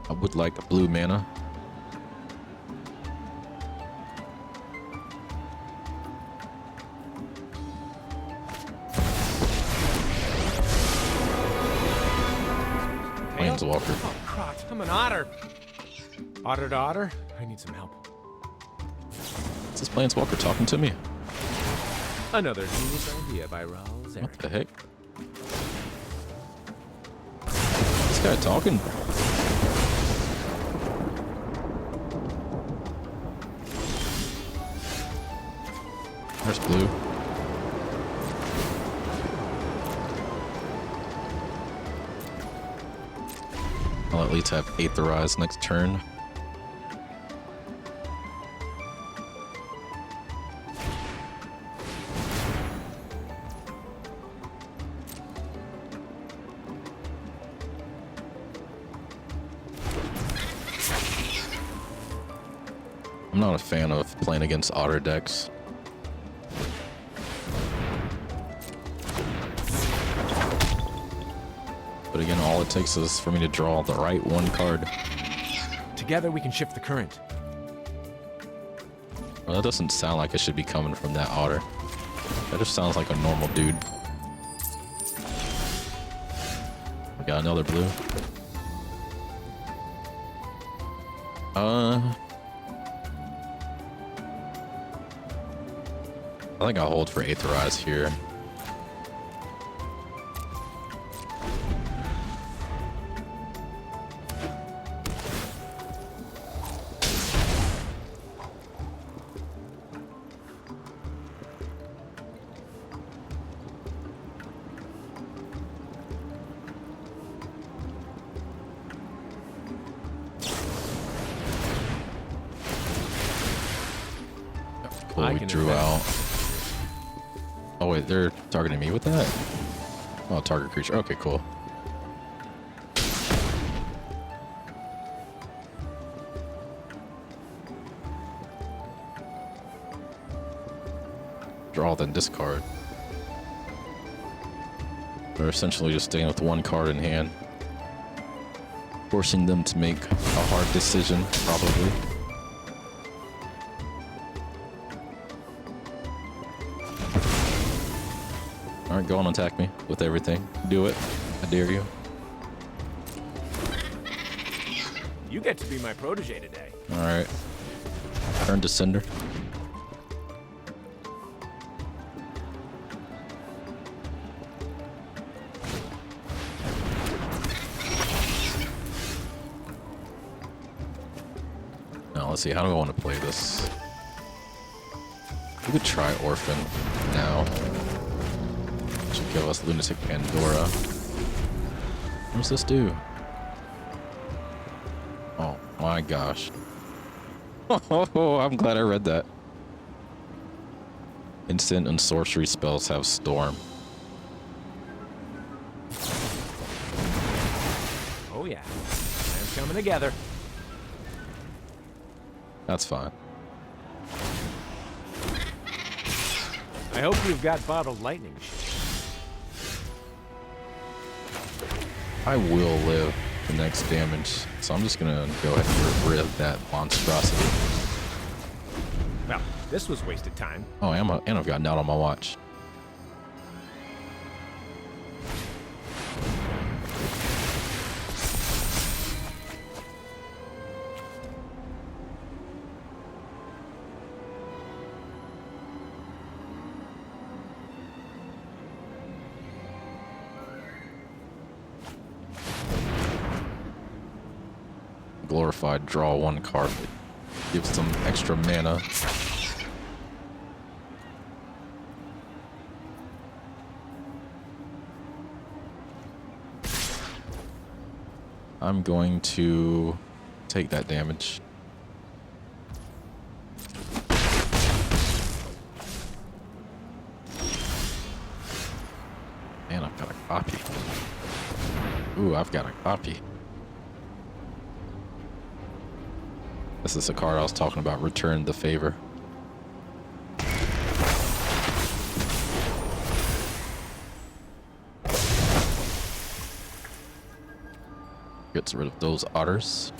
I would like a blue mana. Planeswalker. Oh, crot, I'm an otter. Otter to otter, I need some help. Is this Planeswalker talking to me? Another genius idea by Raul Zarek. What the heck? This guy talking? There's blue. I'll at least have Aetherize next turn. I'm not a fan of playing against otter decks. But again, all it takes is for me to draw the right one card. Together we can shift the current. Well, that doesn't sound like it should be coming from that otter. That just sounds like a normal dude. We got another blue. I think I'll hold for Aetherize here. Cool, I we can drew advance. out. Oh wait, they're targeting me with that? Oh, target creature. Okay, cool. Draw, then discard. They're essentially just staying with one card in hand. Forcing them to make a hard decision, probably. Alright, go on, attack me with everything. Do it. I dare you. You get to be my protege today. Alright. Turn to Cinder. Now, let's see. How do I want to play this? We could try Orphan now. Should give us Lunatic Pandora. What does this do? Oh my gosh. Oh, I'm glad I read that. Instant and sorcery spells have Storm. Oh yeah. Plans coming together. That's fine. I hope you've got bottled lightning shit. I will live the next damage, so I'm just gonna go ahead and get rid of that monstrosity. Well, this was wasted time. Oh, and I've gotten out on my watch. Glorified, draw one card. Gives some extra mana. I'm going to take that damage. Man, I've got a copy. Ooh, I've got a copy. This is the card I was talking about. Return the favor. Gets rid of those otters.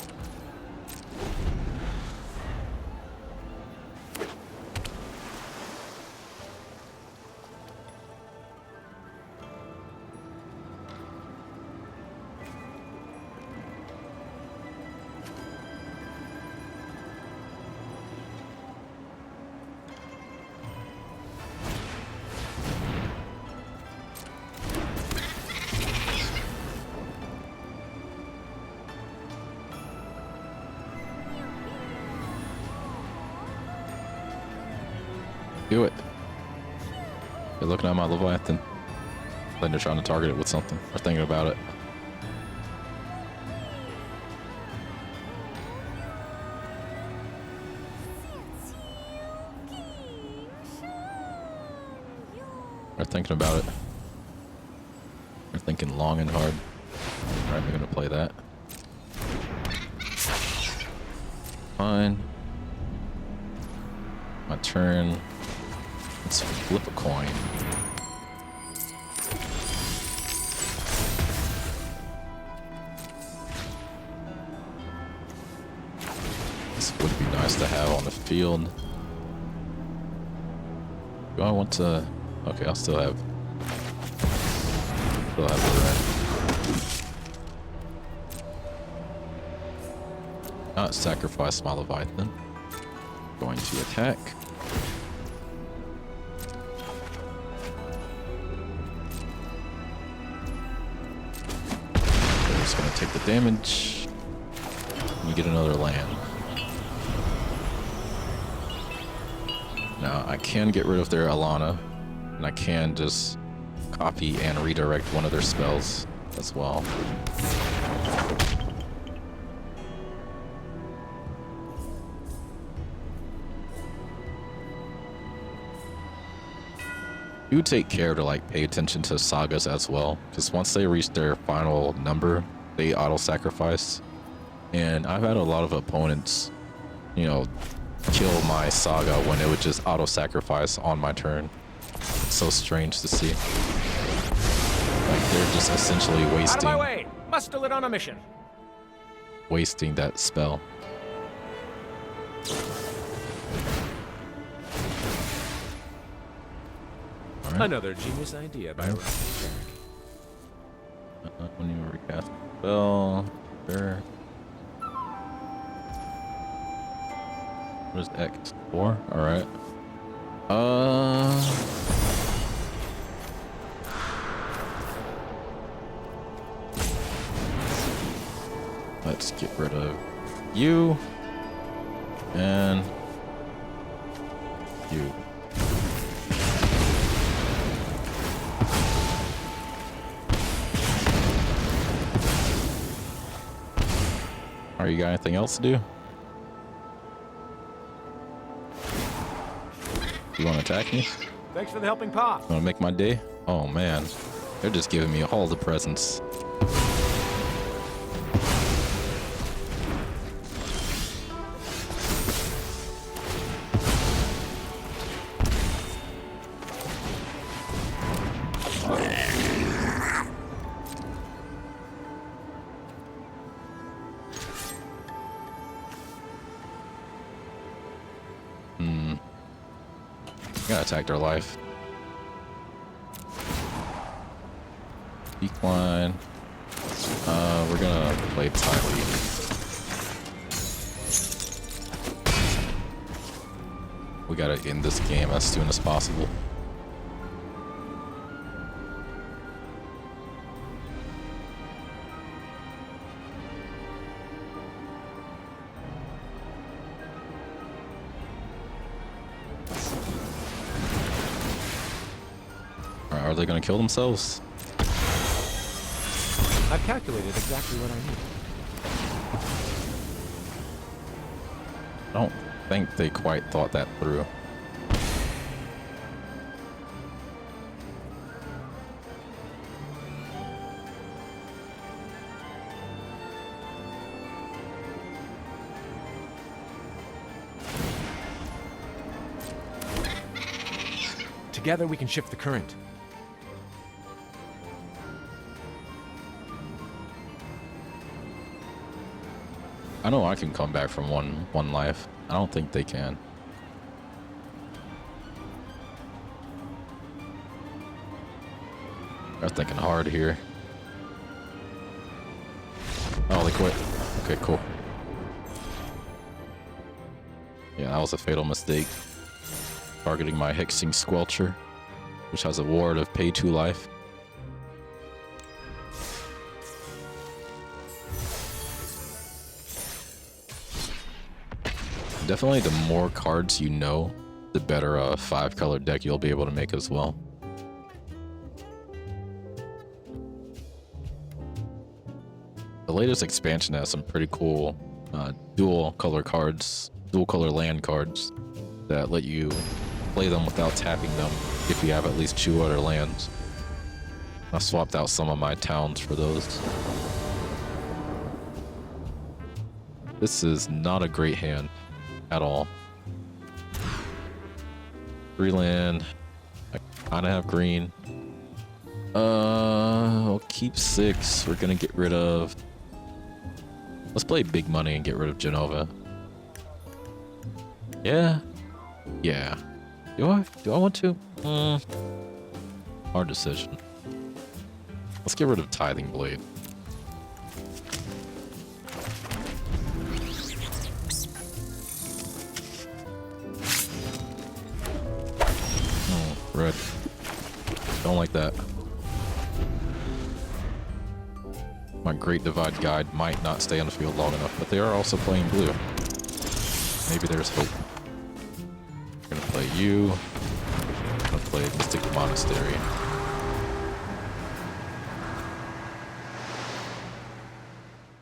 Do it. You're looking at my Leviathan. Then they're trying to target it with something. Or thinking about it. They're thinking about it. They're thinking long and hard. Alright, we're gonna play that. Fine. My turn. Let's flip a coin. This would be nice to have on the field. Do I want to? Okay, I'll still have the red. Not sacrifice my Leviathan. Going to attack. They're just gonna take the damage. And you get another land. Now I can get rid of their Alana, and I can just copy and redirect one of their spells as well. Do take care to like pay attention to sagas as well, because once they reach their final number, they auto-sacrifice. And I've had a lot of opponents, you know, kill my saga when it would just auto-sacrifice on my turn. It's so strange to see. Like they're just essentially Out of wasting my way! Mustelid on a mission. that spell. All right. Another genius idea by Ryan. When you recast spell, sure. What is X? 4? Alright. Let's get rid of you. And you. Alright, you got anything else to do? You want to attack me? Thanks for the helping paw. Want to make my day? Oh man, they're just giving me all the presents. Gotta attack their life. Decline. We're gonna play Tylee. We gotta end this game as soon as possible. Are they gonna kill themselves? I've calculated exactly what I need. I don't think they quite thought that through. Together we can shift the current. I know I can come back from one life. I don't think they can. They're thinking hard here. Oh, they quit. Okay, cool. Yeah, that was a fatal mistake. Targeting my Hexing Squelcher, which has a ward of pay 2 life. Definitely the more cards you know, the better 5-color deck you'll be able to make as well. The latest expansion has some pretty cool dual color cards, dual color land cards that let you play them without tapping them if you have at least 2 other lands. I swapped out some of my towns for those. This is not a great hand at all. 3 land. I kind of have green. We'll keep 6. We're gonna get rid of. Let's play big money and get rid of Genova. Yeah. Yeah. Do I want to? Hard decision. Let's get rid of Tithing Blade. Red. Don't like that. My Great Divide Guide might not stay on the field long enough, but they are also playing blue. Maybe there's hope. I'm gonna play you. I'm gonna play Mystic Monastery.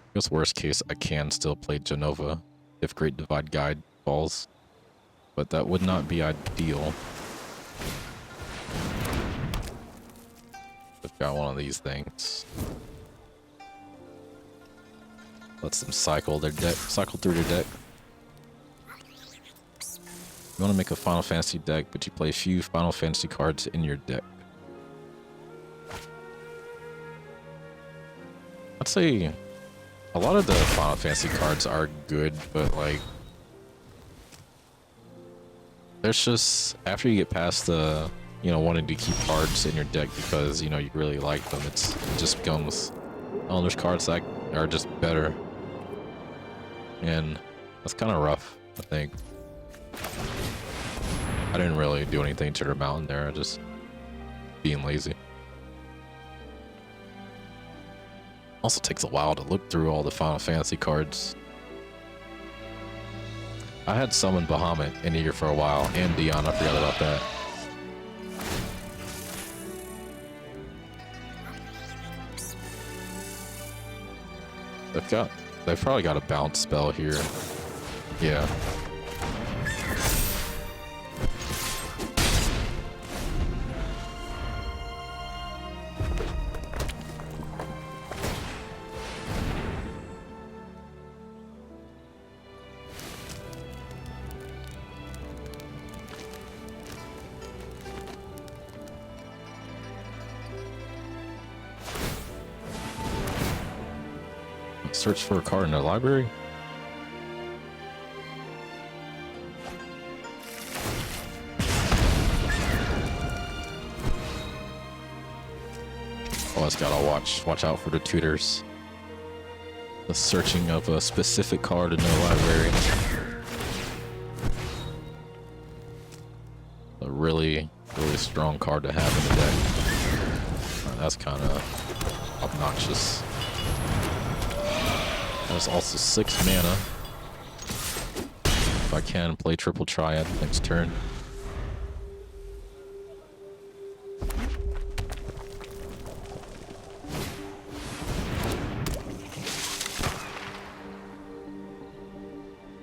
I guess worst case, I can still play Genova if Great Divide Guide falls, but that would not be ideal. I've got one of these things. Lets them cycle their deck, cycle through their deck. You want to make a Final Fantasy deck, but you play a few Final Fantasy cards in your deck. I'd say a lot of the Final Fantasy cards are good, but like, there's just, after you get past the, you know, wanting to keep cards in your deck because, you know, you really like them, it just becomes, oh, there's cards that are just better. And that's kind of rough, I think. I didn't really do anything to their mountain there, I just being lazy. Also takes a while to look through all the Final Fantasy cards. I had summoned Bahamut in here for a while, and Dion, I forgot about that. They've probably got a bounce spell here. Yeah. Search for a card in the library. Oh, it's gotta watch out for the tutors. The searching of a specific card in the library. A really strong card to have in the deck. That's kind of obnoxious. There's also 6 mana. If I can play triple triad next turn.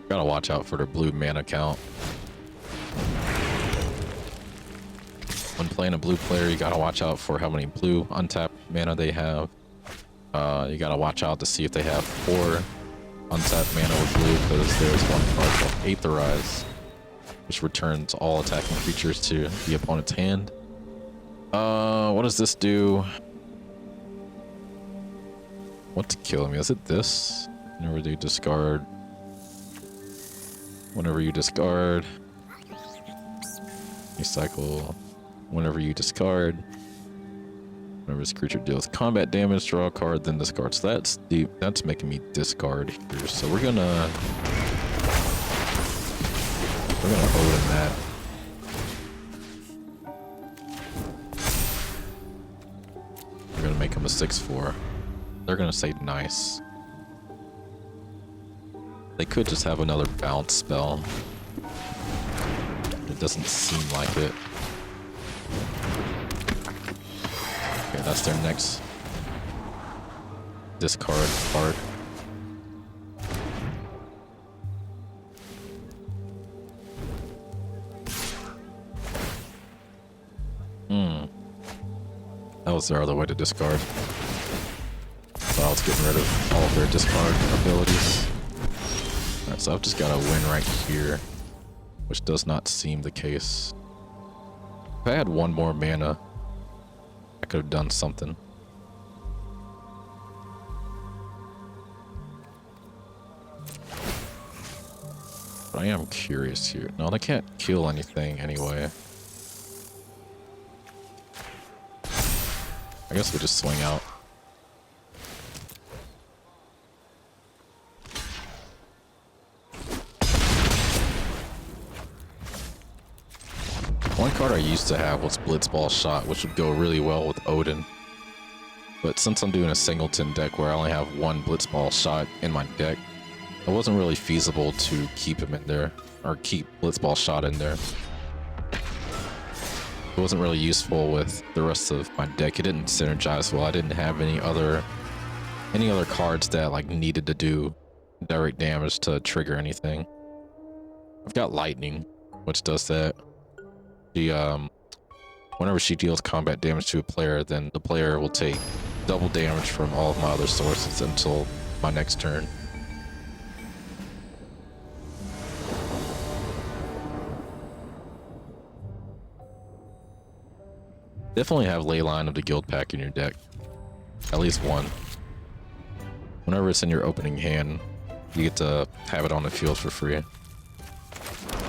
Gotta watch out for their blue mana count. When playing a blue player, you gotta watch out for how many blue untapped mana they have. You gotta watch out to see if they have 4 untapped mana with blue, because there's one card called Aetherize, which returns all attacking creatures to the opponent's hand. What does this do? What to kill me? Is it this? Whenever you discard. Whenever you discard. You cycle. Whenever you discard. Whenever this creature deals combat damage, draw a card, then discard. So that's deep. That's making me discard here. So we're gonna Odin that. We're gonna make him a 6/4. They're gonna say nice. They could just have another bounce spell. It doesn't seem like it. Okay, that's their next discard card. That was their other way to discard. So I was getting rid of all of their discard abilities. Alright, so I've just got to win right here, which does not seem the case. If I had one more mana, I could have done something. But I am curious here. No, they can't kill anything anyway. I guess we just swing out. One card I used to have was Blitzball Shot, which would go really well with Odin. But since I'm doing a singleton deck where I only have one Blitzball Shot in my deck, it wasn't really feasible to keep him in there, or keep Blitzball Shot in there. It wasn't really useful with the rest of my deck. It didn't synergize well. I didn't have any other cards that like needed to do direct damage to trigger anything. I've got Lightning, which does that. Whenever she deals combat damage to a player, then the player will take double damage from all of my other sources until my next turn. Definitely have Leyline of the Guild Pack in your deck. At least one. Whenever it's in your opening hand, you get to have it on the field for free.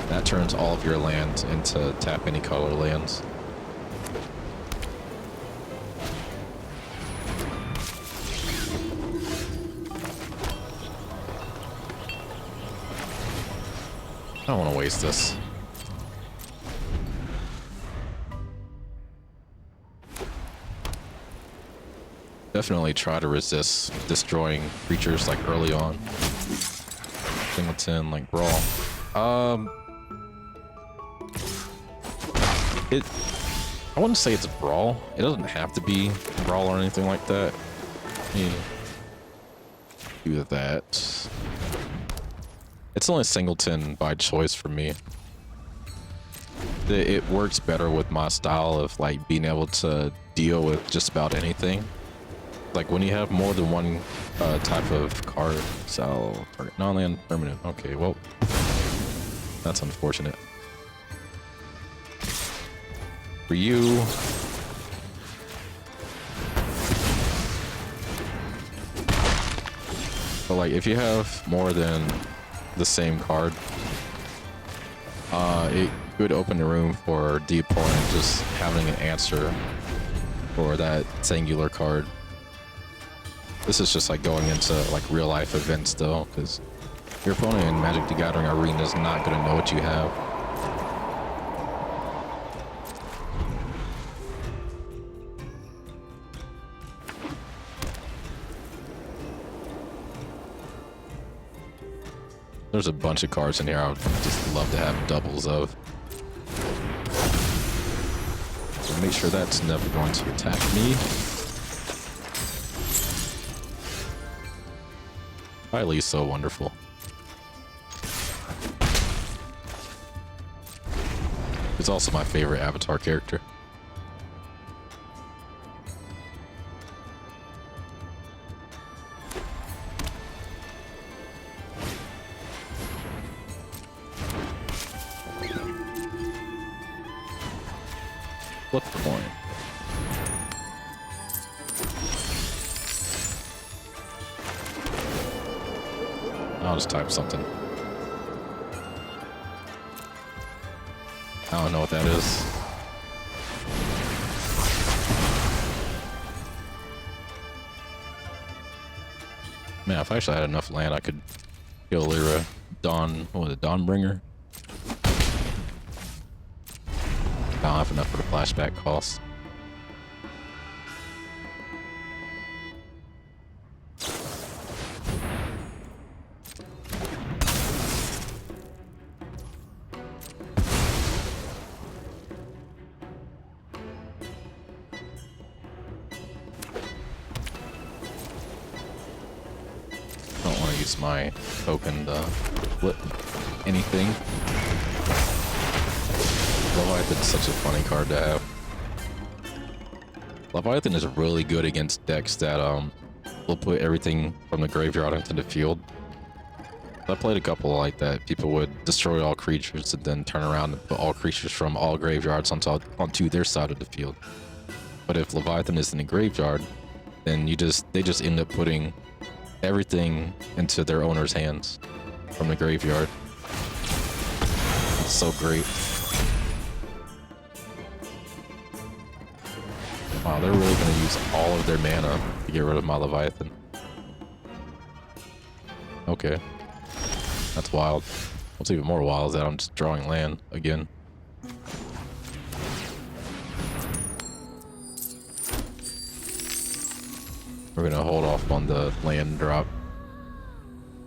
That turns all of your lands into tap any color lands. I don't want to waste this. Definitely try to resist destroying creatures like early on. Singleton, like Brawl. I wouldn't say it's Brawl. It doesn't have to be Brawl or anything like that. Do that. It's only Singleton by choice for me. It works better with my style of like being able to deal with just about anything. Like when you have more than one type of card, so non-land permanent. Okay, well, that's unfortunate. For you, but like if you have more than the same card, it could open the room for the opponent just having an answer for that singular card. This is just like going into like real life events though, because your opponent in Magic the Gathering Arena is not going to know what you have. There's a bunch of cards in here I would just love to have doubles of. So make sure that's never going to attack me. Riley's so wonderful. He's also my favorite Avatar character. Flip the coin. I'll just type something. I don't know what that is. Man, if I actually had enough land, I could kill Lyra. Dawn, what was it, Dawnbringer? I don't have enough for the flashback cost. Don't want to use my token to flip anything. Leviathan's such a funny card to have. Leviathan is really good against decks that will put everything from the graveyard into the field. I played a couple like that. People would destroy all creatures and then turn around and put all creatures from all graveyards onto their side of the field. But if Leviathan is in the graveyard, then they just end up putting everything into their owner's hands from the graveyard. It's so great. Wow, they're really gonna use all of their mana to get rid of my Leviathan. Okay. That's wild. What's even more wild is that I'm just drawing land again. We're gonna hold off on the land drop.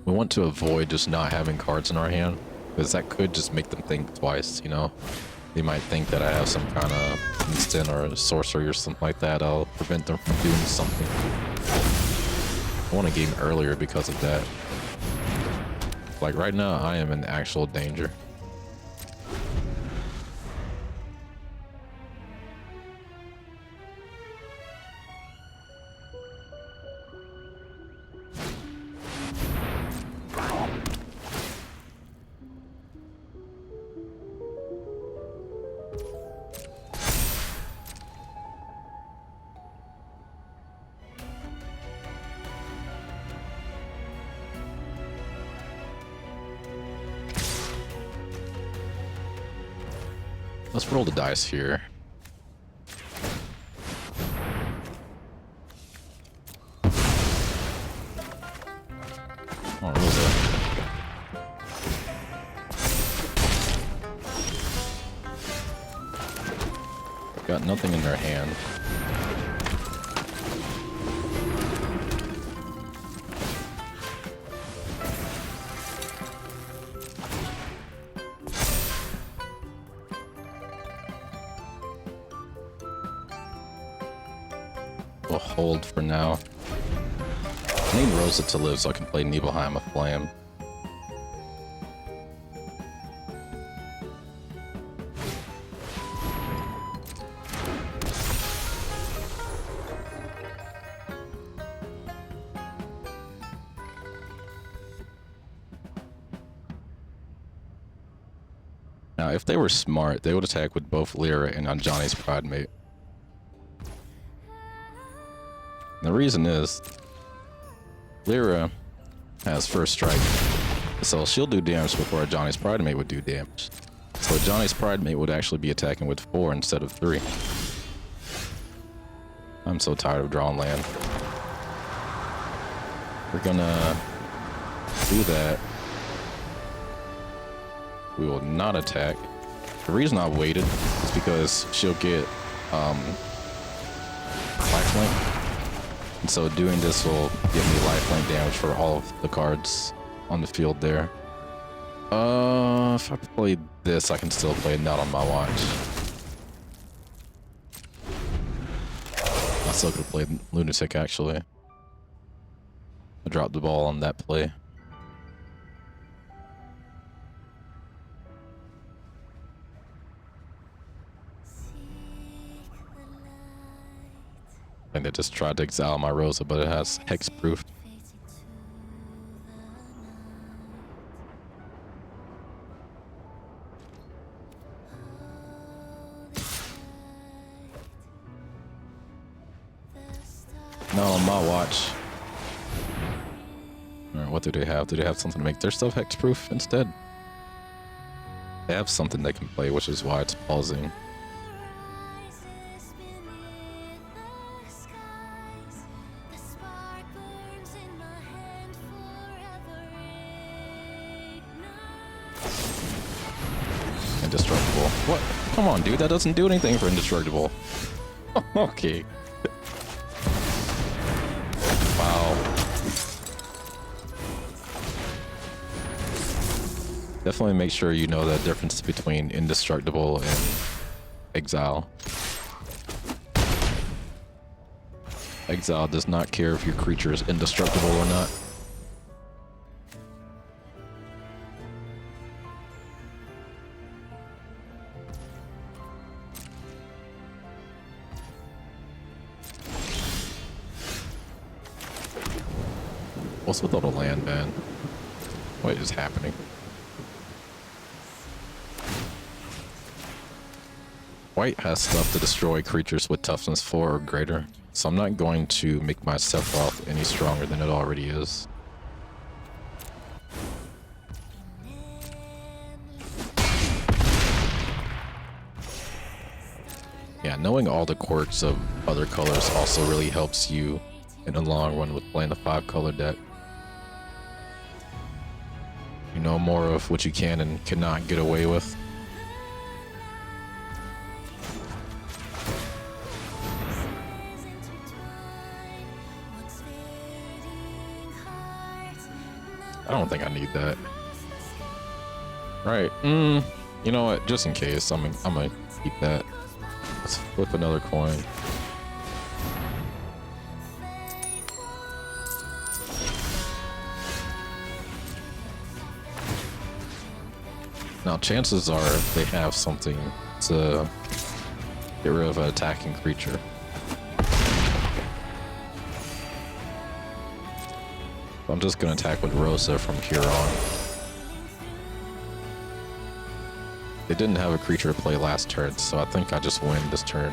We want to avoid just not having cards in our hand, because that could just make them think twice, you know? They might think that I have some kind of instant or sorcery or something like that. I'll prevent them from doing something. I want to game earlier because of that. Like right now, I am in actual danger. Let's roll the dice here. Oh, Rosa. Got nothing in their hand. We'll hold for now. I need Rosa to live so I can play Nibelheim of Flame. Now, if they were smart, they would attack with both Lyra and Anjani's Pridemate. The reason is, Lyra has first strike, so she'll do damage before Johnny's Pridemate would do damage. So Johnny's Pridemate would actually be attacking with 4 instead of 3. I'm so tired of drawing land. We're gonna do that. We will not attack. The reason I waited is because she'll get lifelink. And so doing this will give me lifelink damage for all of the cards on the field there. If I play this, I can still play Not on my watch. I still could have played Lunatic, actually. I dropped the ball on that play. I think they just tried to exile my Rosa, but it has hexproof. No, on my watch. Alright, what do they have? Do they have something to make their stuff hexproof instead? They have something they can play, which is why it's pausing. Indestructible. What? Come on, dude. That doesn't do anything for indestructible. Okay. Wow. Definitely make sure you know the difference between indestructible and exile. Exile does not care if your creature is indestructible or not. What's with all the land, man? What is happening? White has stuff to destroy creatures with toughness 4 or greater, so I'm not going to make my Sephiroth any stronger than it already is. Yeah, knowing all the quirks of other colors also really helps you in the long run with playing the 5-color deck. You know more of what you can and cannot get away with. I don't think I need that. Right. You know what? Just in case, I'm gonna keep that. Let's flip another coin. Now, chances are they have something to get rid of an attacking creature. I'm just gonna attack with Rosa from here on. They didn't have a creature to play last turn, so I think I just win this turn.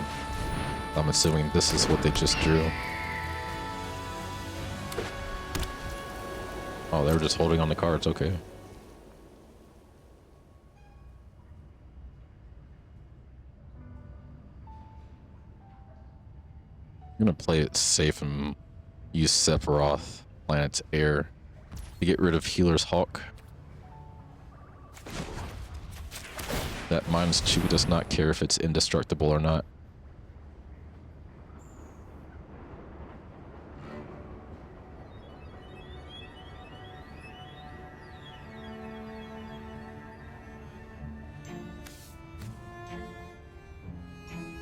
I'm assuming this is what they just drew. Oh, they were just holding on the cards, okay. I'm gonna play it safe and use Sephiroth, Planet's Heir, to get rid of Healer's Hawk. That -2 does not care if it's indestructible or not.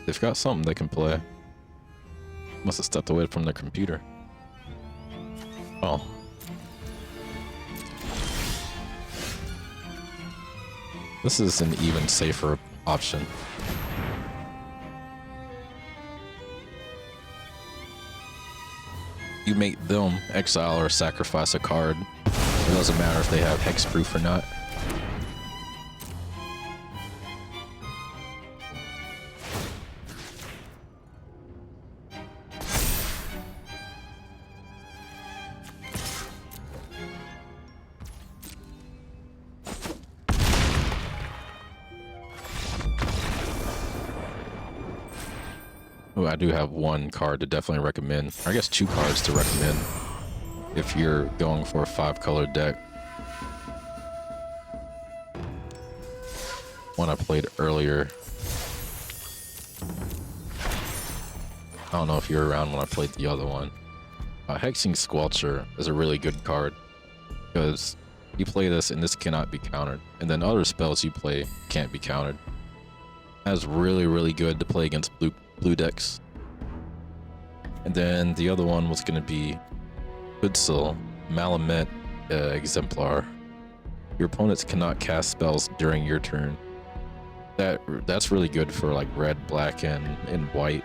They've got something they can play. Must have stepped away from their computer. Oh. This is an even safer option. You make them exile or sacrifice a card. It doesn't matter if they have hexproof or not. Oh, I do have one card to definitely recommend. I guess 2 cards to recommend if you're going for a 5-color deck. One I played earlier. I don't know if you were around when I played the other one. Hexing Squelcher is a really good card because you play this and this cannot be countered, and then other spells you play can't be countered. That's really, really good to play against blue decks. And then the other one was going to be Hoodsil, Malamet Exemplar. Your opponents cannot cast spells during your turn. That's really good for like red, black, and white.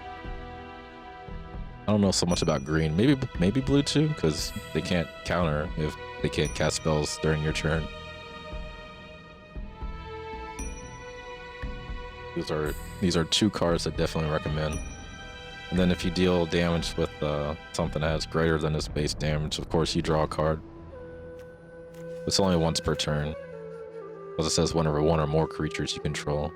I don't know so much about green. Maybe blue too, because they can't counter if they can't cast spells during your turn. These are 2 cards I definitely recommend. And then if you deal damage with something that has greater than its base damage, of course you draw a card. It's only once per turn, because it says whenever 1 or more creatures you control.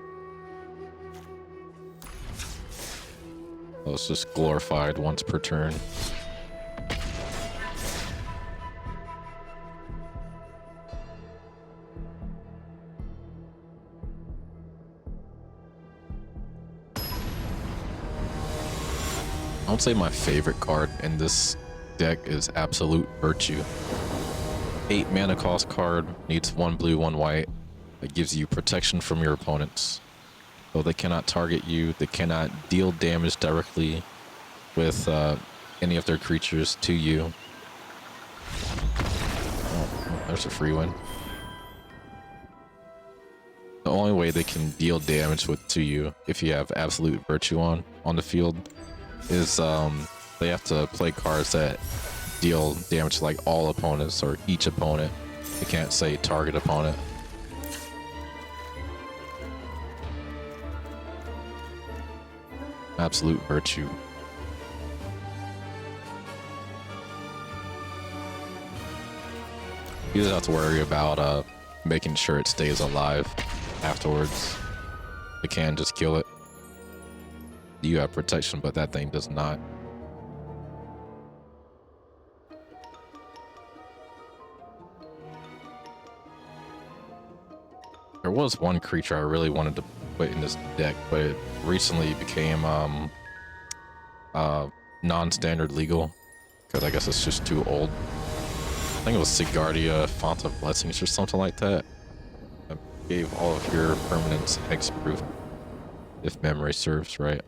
So it's just glorified once per turn. I would say my favorite card in this deck is Absolute Virtue. 8 mana cost card, needs 1 blue, 1 white. It gives you protection from your opponents. So they cannot target you, they cannot deal damage directly with any of their creatures to you. Oh, there's a free win. The only way they can deal damage to you if you have Absolute Virtue on the field is they have to play cards that deal damage to like all opponents or each opponent You can't say target opponent. Absolute virtue. You just have to worry about making sure it stays alive afterwards. It can just kill it. You have protection, but that thing does not. There was one creature I really wanted to put in this deck, but it recently became non-standard legal because I guess it's just too old. I think it was Sigardia, Font of Blessings or something like that. It gave all of your permanents hexproof, if memory serves right.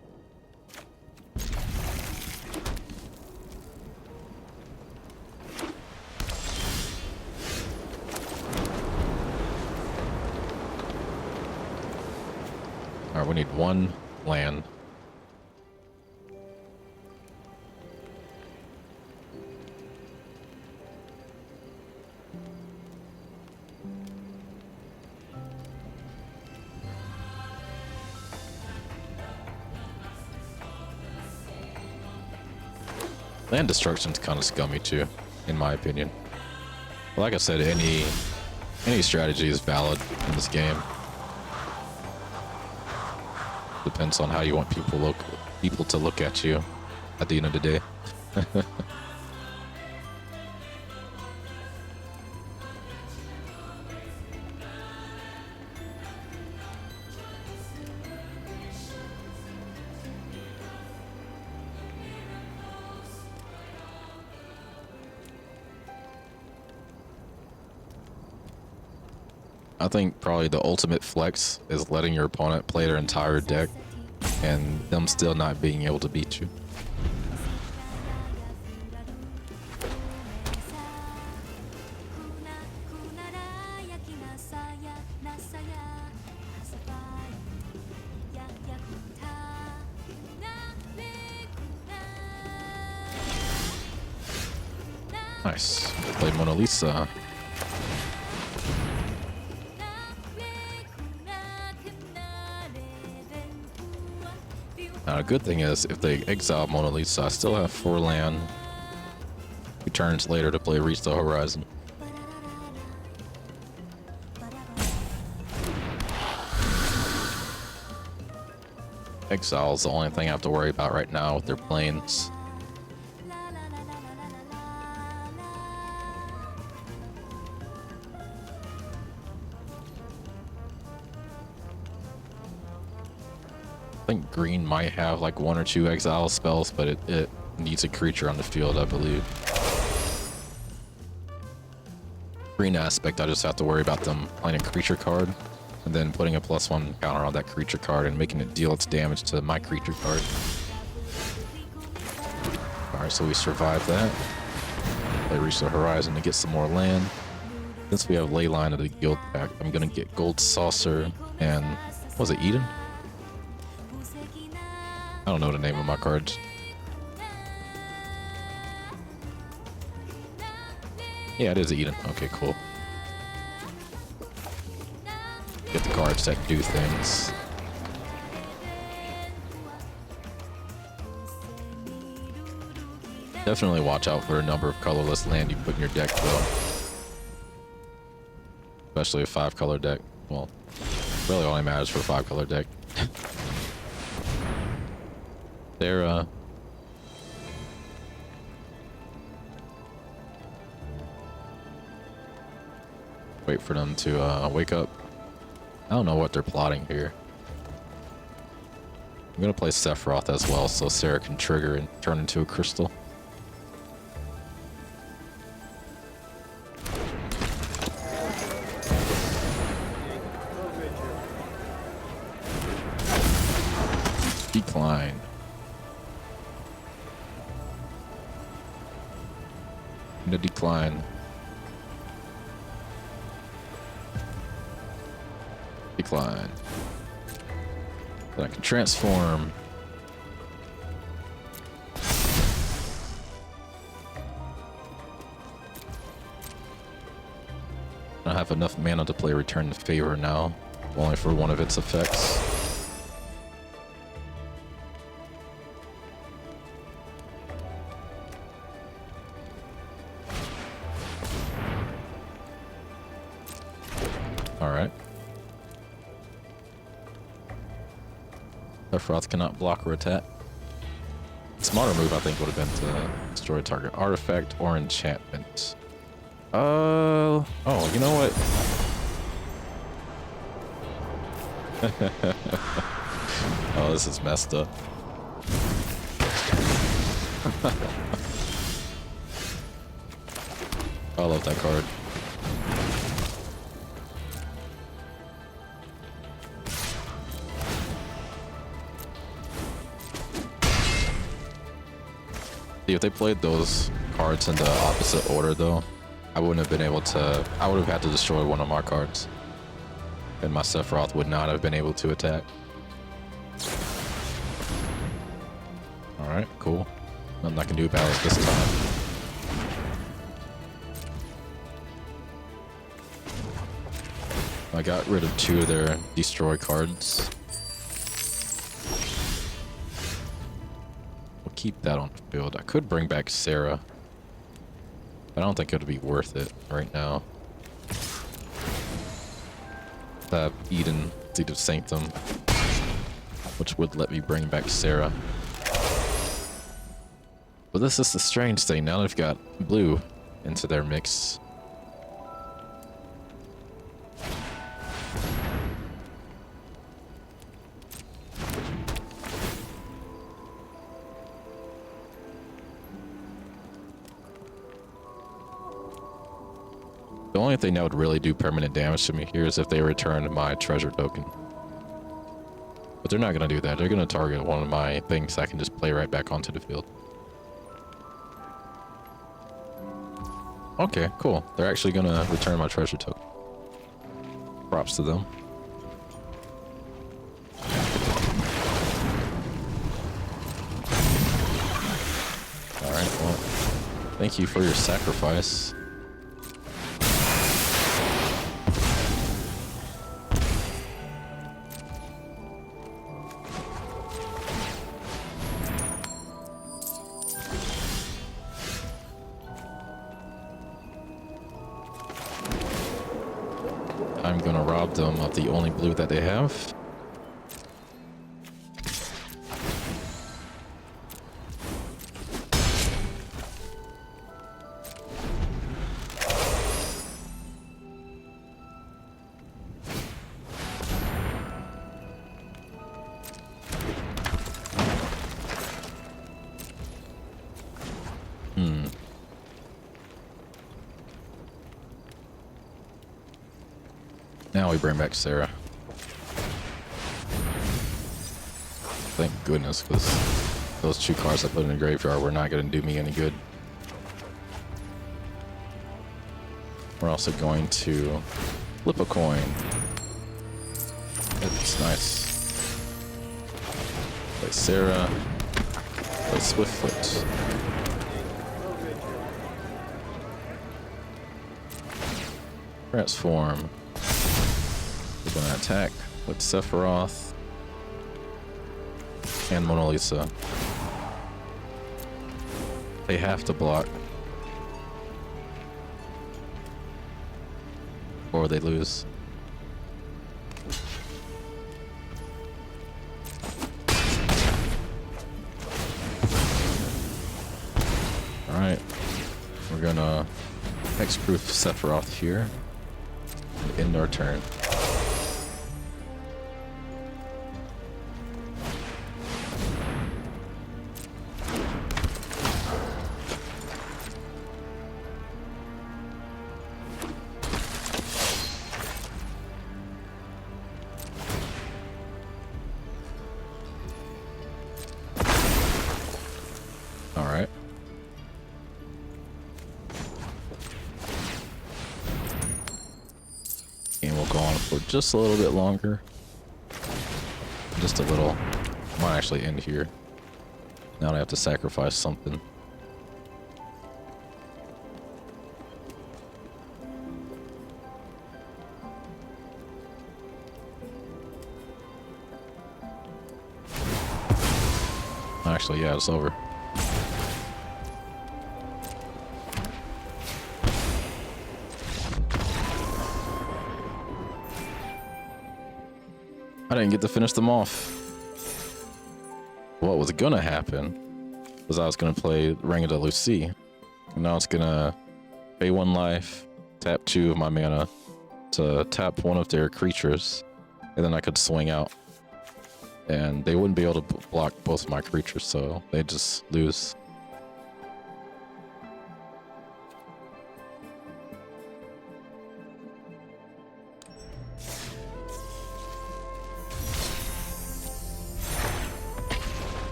Alright, we need one land. Land destruction's kind of scummy too, in my opinion. But like I said, any strategy is valid in this game. Depends on how you want people to look at you at the end of the day. I think probably the ultimate flex is letting your opponent play their entire deck and them still not being able to beat you. Nice. Play Mona Lisa. Now, the good thing is, if they exile Mona Lisa, I still have 4 land. 2 turns later to play Reach the Horizon. Exile's the only thing I have to worry about right now with their planes. I think green might have like 1 or 2 exile spells, but it needs a creature on the field, I believe. Green aspect, I just have to worry about them playing a creature card and then putting a +1 counter on that creature card and making it deal its damage to my creature card. Alright, so we survived that. They reach the horizon to get some more land. Since we have Leyline of the Guild Pack, I'm gonna get Gold Saucer and, what was it, Eden? I don't know the name of my cards. Yeah, it is Eden. Okay, cool. Get the cards that do things. Definitely watch out for the number of colorless land you put in your deck, though. Especially a 5-color deck. Well, really only matters for a 5-color deck. They're, wait for them to, wake up. I don't know what they're plotting here. I'm gonna play Sephiroth as well, so Sarah can trigger and turn into a crystal. Decline. No decline. Decline. Then I can transform. have enough mana to play Return the Favor now, only for one of its effects. Alright. Sephiroth cannot block or attack. Smarter move, I think, would have been to destroy target artifact or enchantment. Oh, you know what? Oh, this is messed up. I love that card. See, if they played those cards in the opposite order, though, I wouldn't have been able to. I would have had to destroy one of my cards, and my Sephiroth would not have been able to attack. All right, cool. Nothing I can do about it this time. I got rid of 2 of their destroy cards. Keep that on the field. I could bring back Sarah, but I don't think it would be worth it right now. Eden, Seed of Sanctum, which would let me bring back Sarah. But this is the strange thing. Now they've got blue into their mix. The only thing that would really do permanent damage to me here is if they returned my treasure token. But they're not going to do that. They're going to target one of my things I can just play right back onto the field. Okay, cool. They're actually going to return my treasure token. Props to them. Alright, well, thank you for your sacrifice. I'm gonna rob them of the only blue that they have. Now we bring back Sarah. Thank goodness, because those 2 cards I put in the graveyard were not going to do me any good. We're also going to flip a coin. It's nice. Play Sarah. Play Swiftfoot. Transform. We're gonna attack with Sephiroth and Mona Lisa. They have to block, or they lose. Alright, we're gonna hexproof Sephiroth here and end our turn. Alright. And we'll go on for just a little bit longer. Just a little. Might actually end here. Now I have to sacrifice something. Actually, yeah, it's over. I didn't get to finish them off. What was gonna happen was I was gonna play Ring of the Lucy. And now it's gonna pay 1 life, tap 2 of my mana to tap 1 of their creatures, and then I could swing out. And they wouldn't be able to block both of my creatures, so they just lose.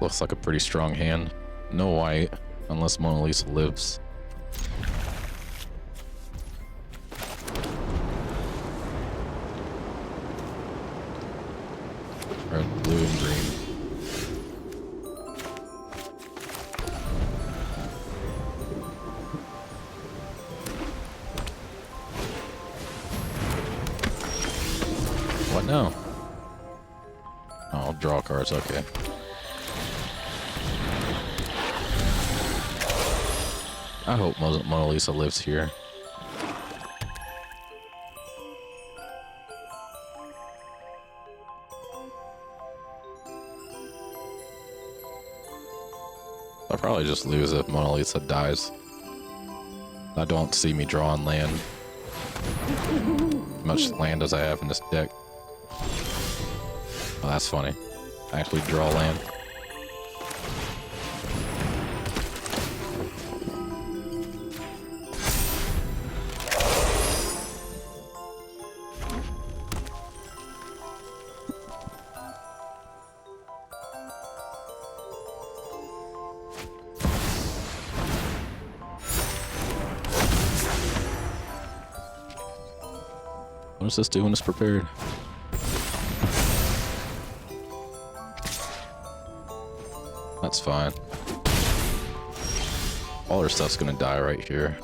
Looks like a pretty strong hand. No white, unless Mona Lisa lives. Red, blue, and green. What now? Oh, draw cards, okay. I hope Mona Lisa lives here. I'll probably just lose if Mona Lisa dies. I don't see me drawing land. How much land does I have in this deck? Oh, that's funny. I actually draw land. What does this do when it's prepared? That's fine. All their stuff's gonna die right here.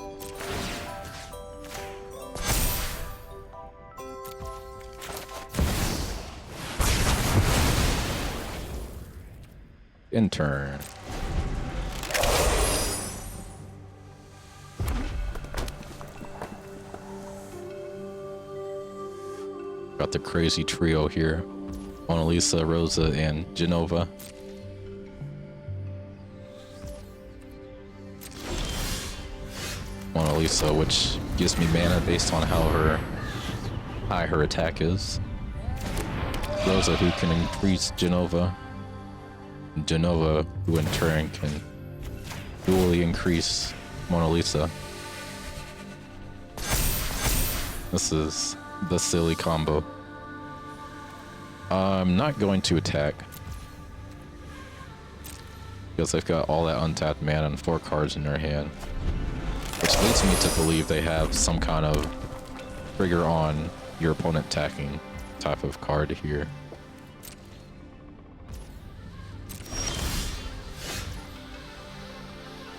In turn. Got the crazy trio here. Mona Lisa, Rosa, and Genova. Mona Lisa, which gives me mana based on how high her attack is. Rosa, who can increase Genova. And Genova, who in turn can dually increase Mona Lisa. This is the silly combo. I'm not going to attack because they've got all that untapped mana and 4 cards in their hand, which leads me to believe they have some kind of trigger on your opponent attacking type of card here.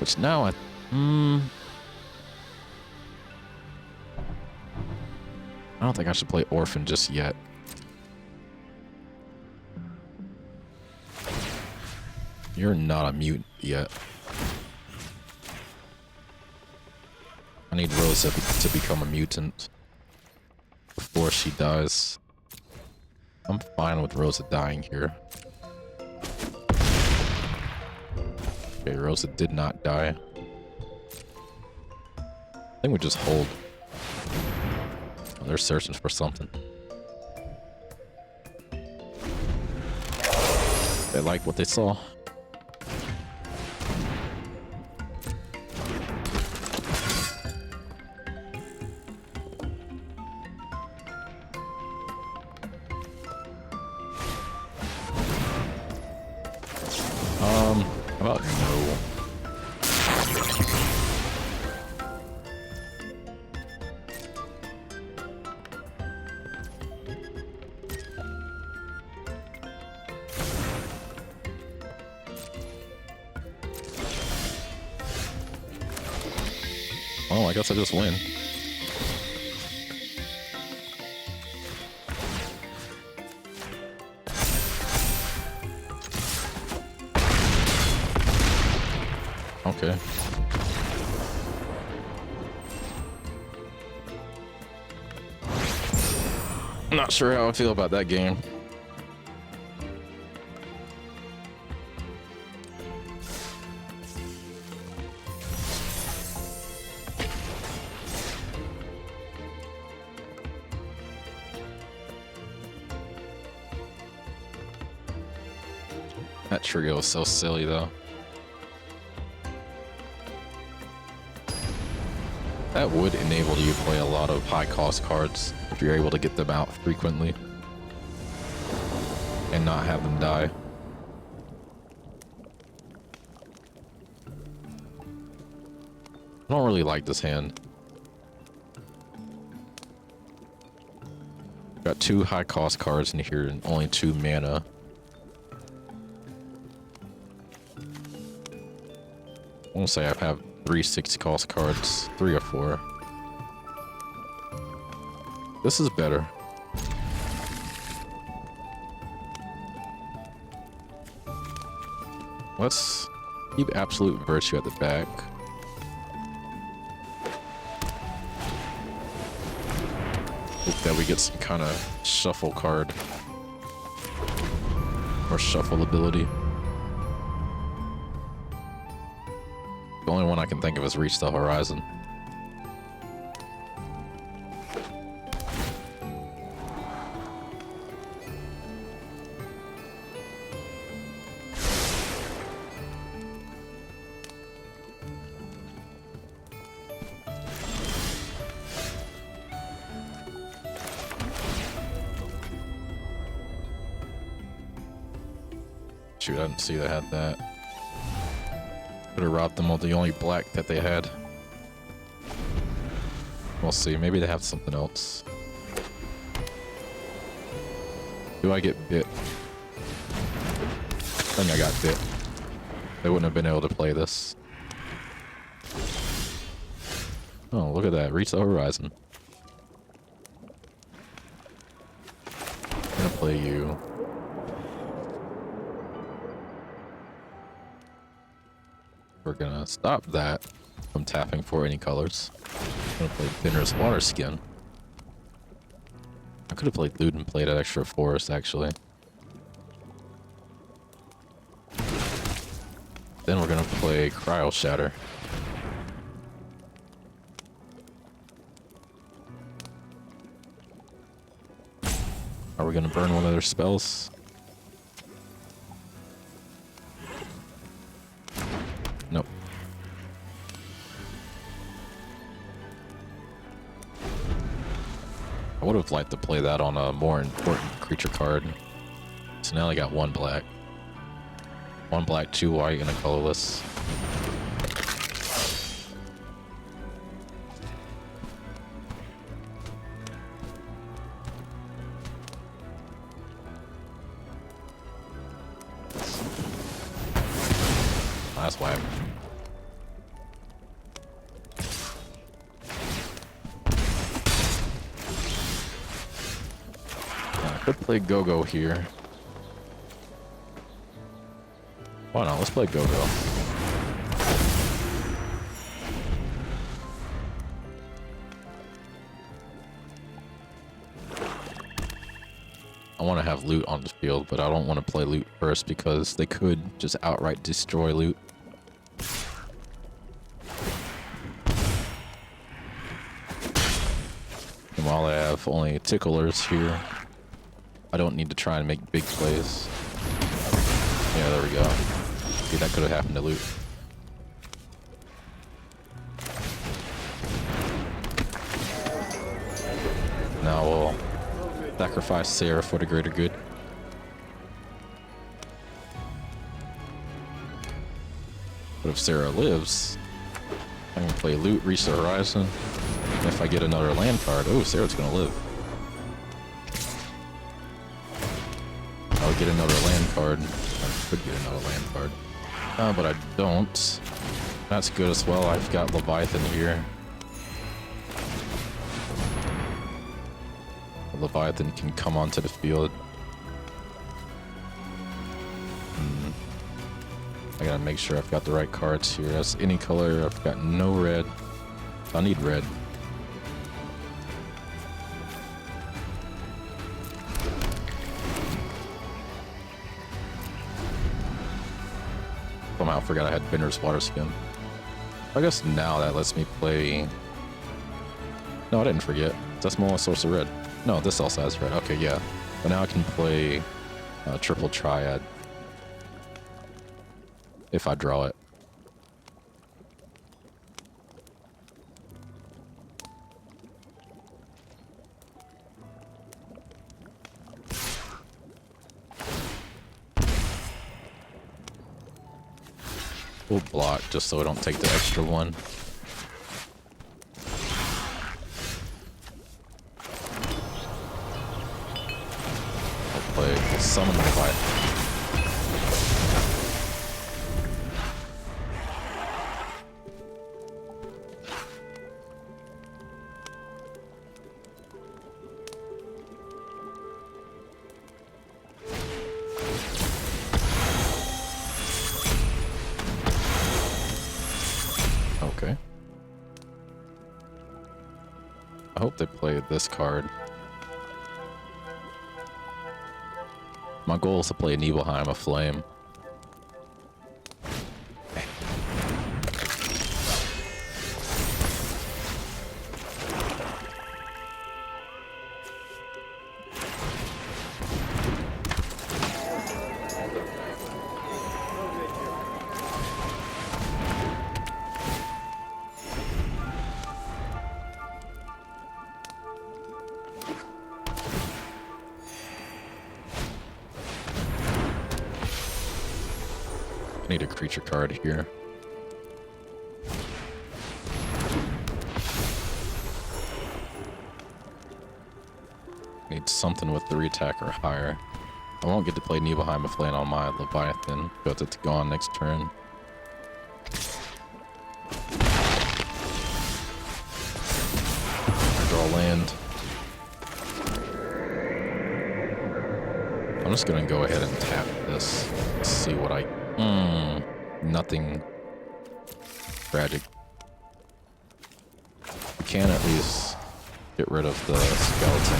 Which now I don't think I should play Orphan just yet. You're not a mutant yet. I need Rosa to become a mutant before she dies. I'm fine with Rosa dying here. Okay, Rosa did not die. I think we just hold. Oh, they're searching for something. They like what they saw. How about no? Well, I guess I just win. Okay. I'm not sure how I feel about that game. That trio is so silly though. That would enable you to play a lot of high cost cards if you're able to get them out frequently and not have them die. I don't really like this hand. Got 2 high cost cards in here and only 2 mana. I won't say I have 3 60 cost cards, 3 or 4. This is better. Let's keep Absolute Virtue at the back. Hope that we get some kind of shuffle card or shuffle ability. The only one I can think of is Reach the Horizon. Shoot, I didn't see they had that. Could have robbed them of the only black that they had. We'll see. Maybe they have something else. Do I get bit? I think I got bit. They wouldn't have been able to play this. Oh, look at that. Reach the Horizon. I'm gonna play you. We're gonna stop that from tapping for any colors. I'm gonna play Binner's Water Skin. I could have played Loot and played an extra forest, actually. Then we're gonna play Cryo Shatter. Are we gonna burn one of their spells? Nope. I would have liked to play that on a more important creature card. So now I got 1 black. 1 black, 2 white, and a colorless. That's why I could play Go-Go here. Why not? Let's play Go-Go. I want to have Loot on the field, but I don't want to play Loot first because they could just outright destroy Loot. And while I have only Ticklers here, I don't need to try and make big plays. Yeah, there we go. See, that could have happened to Loot. Now we'll sacrifice Sarah for the greater good. But if Sarah lives, I can play Loot, Reach the Horizon. And if I get another land card, oh, Sarah's gonna live. I'll get another land card. I could get another land card. But I don't. That's good as well. I've got Leviathan here. Leviathan can come onto the field. I gotta make sure I've got the right cards here. That's any color. I've got no red. I need red. Somehow I forgot I had Bender's Water Skin. I guess now that lets me play... No, I didn't forget. That's my only source of red. No, this also has red. Okay, yeah. But now I can play Triple Triad. If I draw it. We'll block just so I don't take the extra one. I'll play Summon the Leviathan. Okay. I hope they play this card. My goal is to play Nibelheim of Flame. I need a creature card here. Need something with 3 attack or higher. I won't get to play Nibelheim of Flame on my Leviathan. Got it to go on next turn. Draw land. I'm just gonna go ahead and tap this. Let's see what I... nothing tragic. We can at least get rid of the skeleton.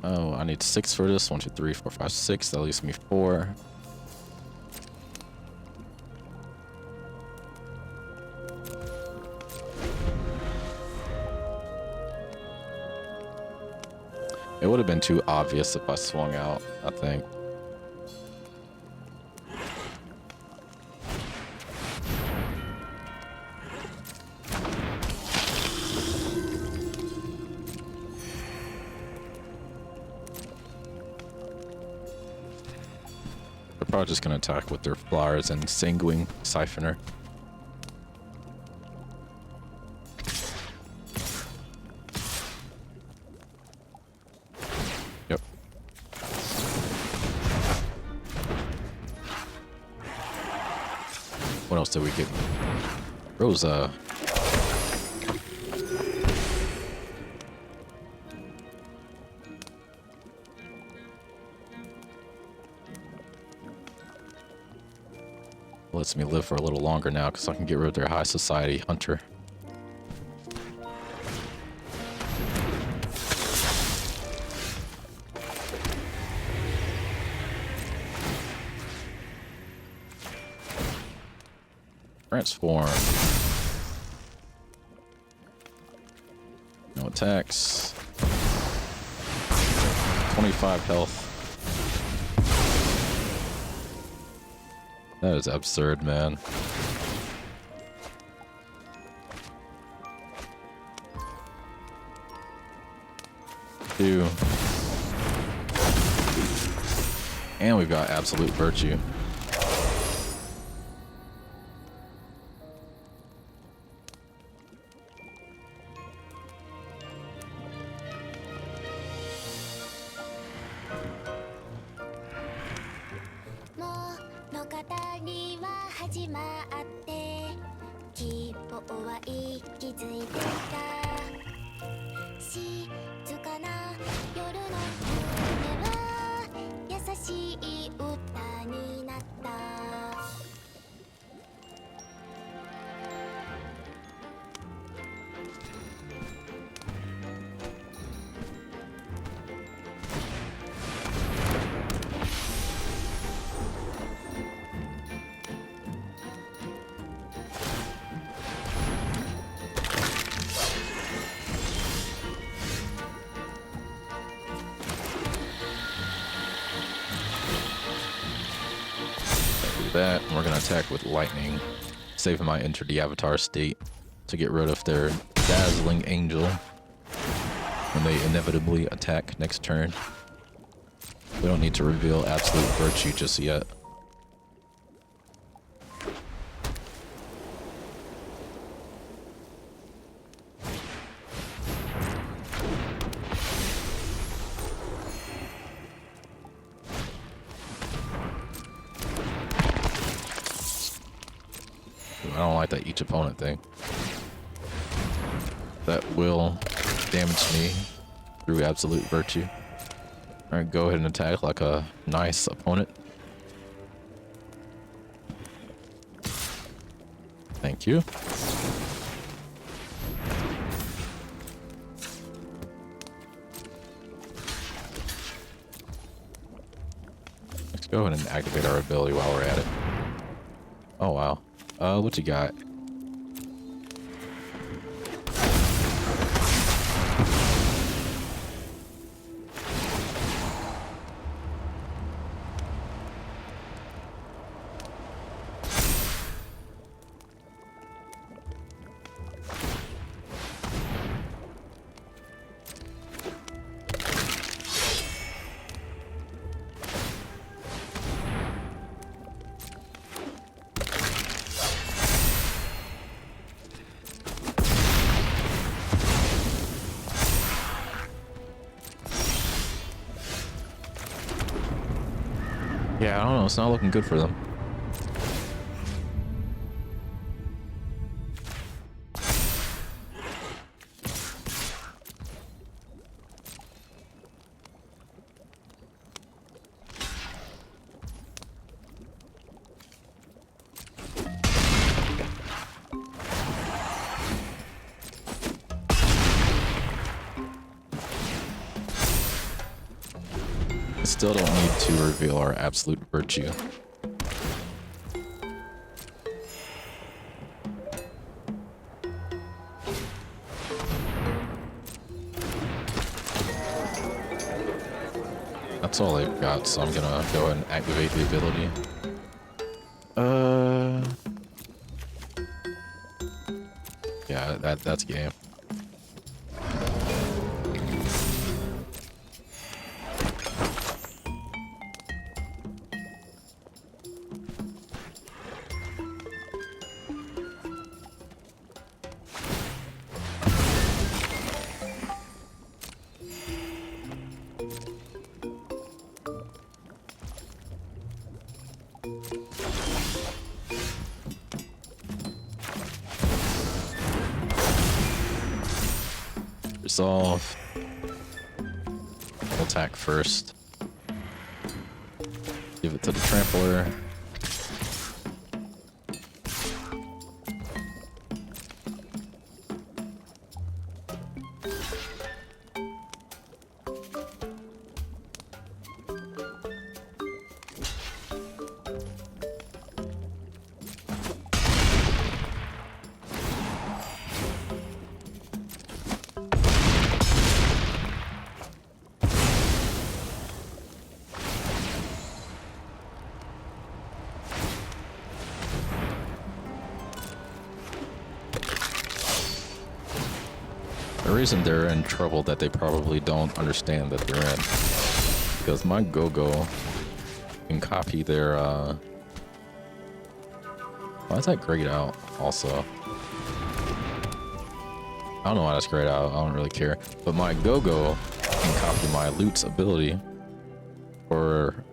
Oh, I need 6 for this. 1, 2, 3, 4, 5, 6. That leaves me 4. It would have been too obvious if I swung out, I think. Probably just gonna attack with their flowers and Sanguine Siphoner. Yep. What else did we get? Rosa. Lets me live for a little longer now because I can get rid of their high society hunter. Transform. No attacks. 25 health. That is absurd, man. Two. And we've got absolute virtue. That, and we're gonna attack with lightning, saving my enter the avatar state to get rid of their dazzling angel when they inevitably attack next turn. We don't need to reveal absolute virtue just yet. I don't like that each opponent thing. That will damage me through absolute virtue. Alright, go ahead and attack like a nice opponent. Thank you. Let's go ahead and activate our ability while we're at it. Oh wow. What you got? Yeah, I don't know. It's not looking good for them. Still don't need to reveal our absolute virtue. That's all they've got, so I'm gonna go ahead and activate the ability. Yeah, that's game. Resolve. We'll attack first. Give it to the trampler. reason they're in trouble that they probably don't understand that they're in. Because my Go-Go can copy their, why is that grayed out also? I don't know why that's grayed out. I don't really care. But my Go-Go can copy my loot's ability for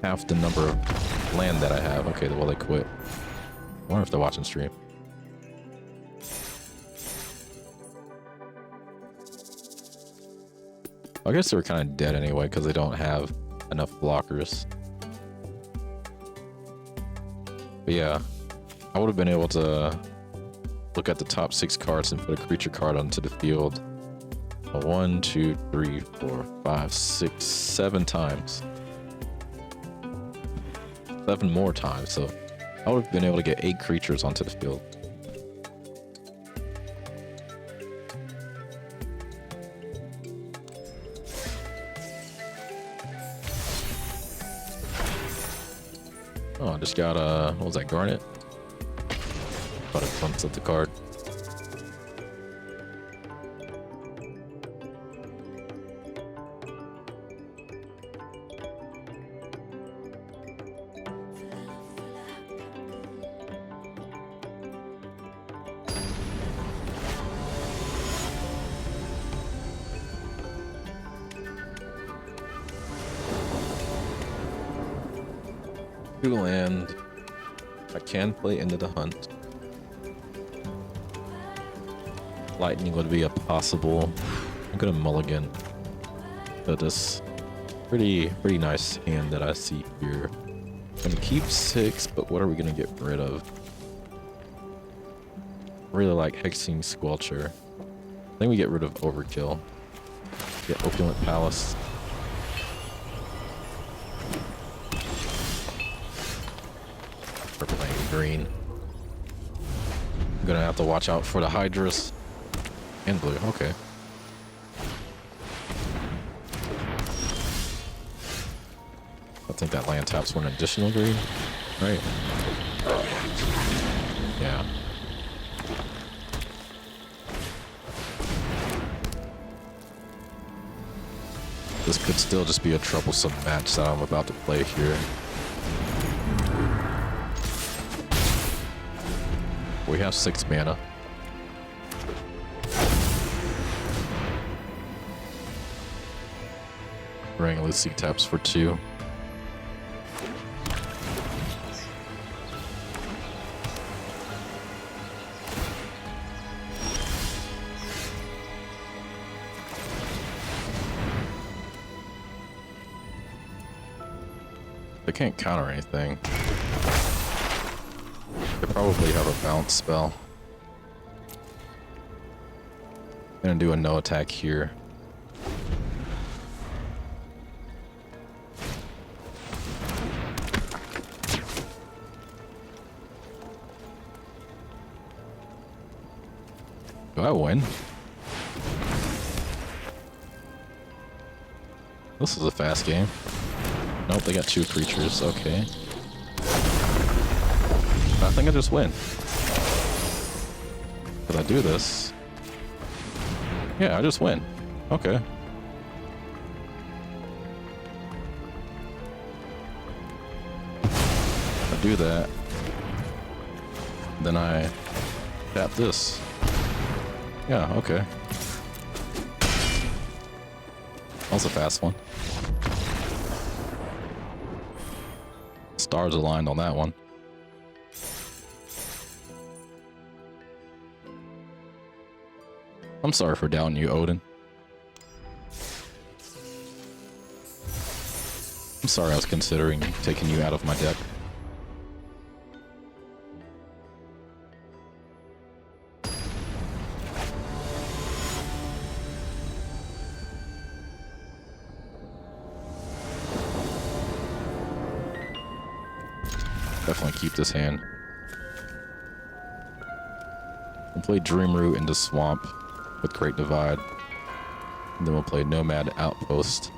half the number of land that I have. Okay, well, they quit. I wonder if they're watching stream. I guess they were kind of dead anyway because they don't have enough blockers. But yeah, I would have been able to look at the top 6 cards and put a creature card onto the field 1, 2, 3, 4, 5, 6, 7 times. 7 more times, so I would have been able to get 8 creatures onto the field. Oh, I just got what was that, Garnet? Thought it bumps up the card. Land. I can play Into the Hunt. Lightning would be a possible. I'm gonna mulligan. But this pretty nice hand that I see here. I'm gonna keep 6, but what are we gonna get rid of? Really like Hexing Squelcher. I think we get rid of Overkill. Get Opulent Palace. Green. I'm gonna have to watch out for the Hydras and blue. Okay. I think that land taps for an additional green, right? Yeah. This could still just be a troublesome match that I'm about to play here. We have 6 mana. Ring Lucy taps for 2. They can't counter anything. They probably have a bounce spell. Gonna do a no attack here. Do I win? This is a fast game. Nope, they got 2 creatures. Okay. I think I just win. Could I do this? Yeah, I just win. Okay. I do that. Then I tap this. Yeah, okay. That was a fast one. Stars aligned on that one. I'm sorry for doubting you, Odin. I'm sorry I was considering taking you out of my deck. Definitely keep this hand. We'll play Dreamroot into Swamp with Great Divide. And then we'll play Nomad Outpost.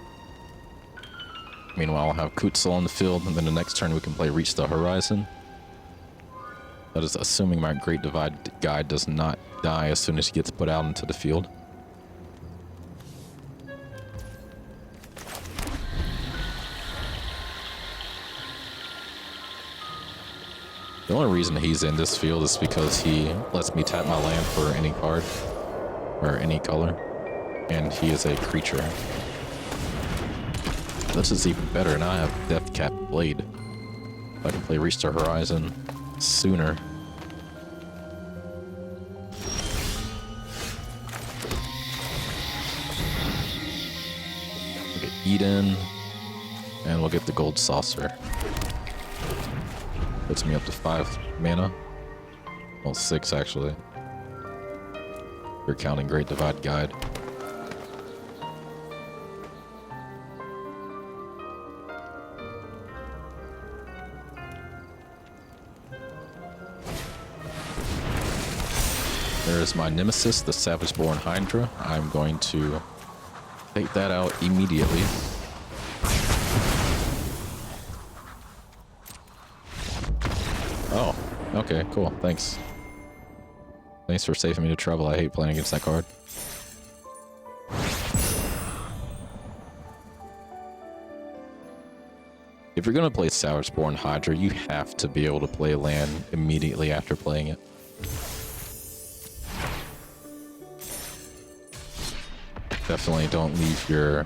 Meanwhile, I'll have Kutzil on the field, and then the next turn we can play Reach the Horizon. That is assuming my Great Divide guy does not die as soon as he gets put out into the field. The only reason he's in this field is because he lets me tap my land for any card or any color, and he is a creature. This is even better, and I have Deathcap Blade. I can play Reach the Horizon sooner. We'll get Eden, and we'll get the Gold Saucer. Puts me up to 5 mana. Well, 6 actually. You're counting Great Divide Guide. There's my nemesis, the Savage-Born Hydra. I'm going to take that out immediately. Oh, okay, cool. Thanks. Thanks for saving me the trouble. I hate playing against that card. If you're gonna play Savage-Born Hydra, you have to be able to play land immediately after playing it. Definitely don't leave your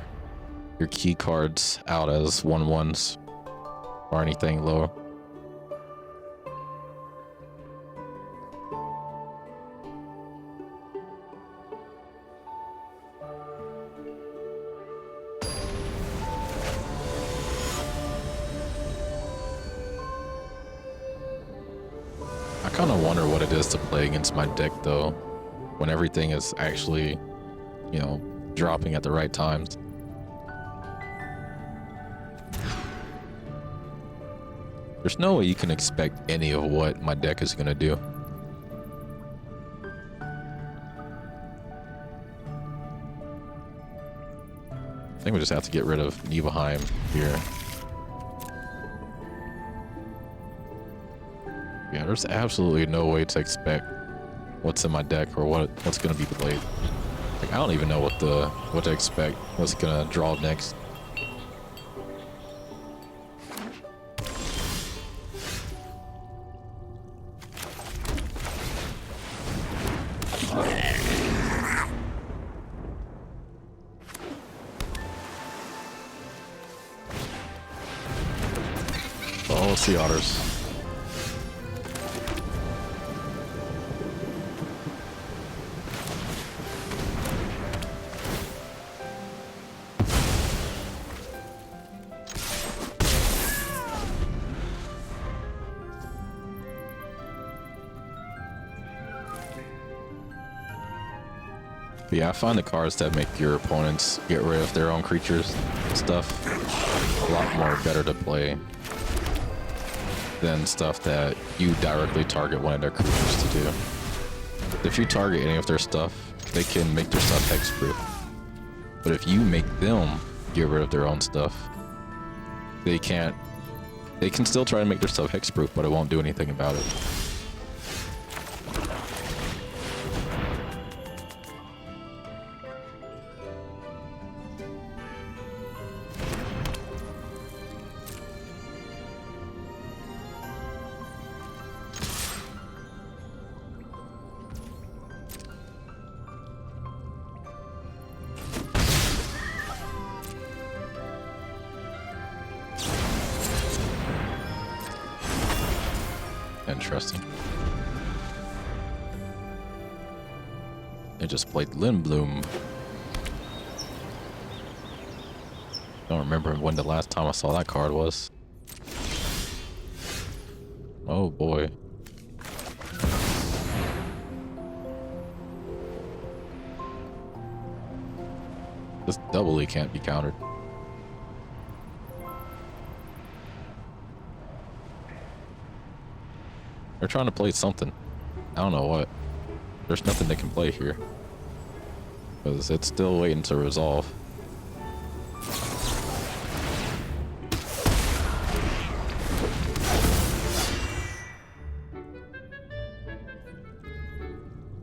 key cards out as 1/1s or anything low. I kind of wonder what it is to play against my deck though, when everything is actually, you know, dropping at the right times. There's no way you can expect any of what my deck is gonna do. I think we just have to get rid of Nibelheim here. Yeah, there's absolutely no way to expect what's in my deck or what's gonna be played. Like, I don't even know what to expect, what's gonna draw next. Oh, let's see otters. But yeah, I find the cards that make your opponents get rid of their own creatures and stuff a lot more better to play than stuff that you directly target one of their creatures to do. If you target any of their stuff, they can make their stuff hexproof. But if you make them get rid of their own stuff, they can't. They can still try to make their stuff hexproof, but it won't do anything about it. Interesting. They just played Lindblum. Don't remember when the last time I saw that card was. Oh boy. This doubly can't be countered. They're trying to play something. I don't know what. There's nothing they can play here. Because it's still waiting to resolve.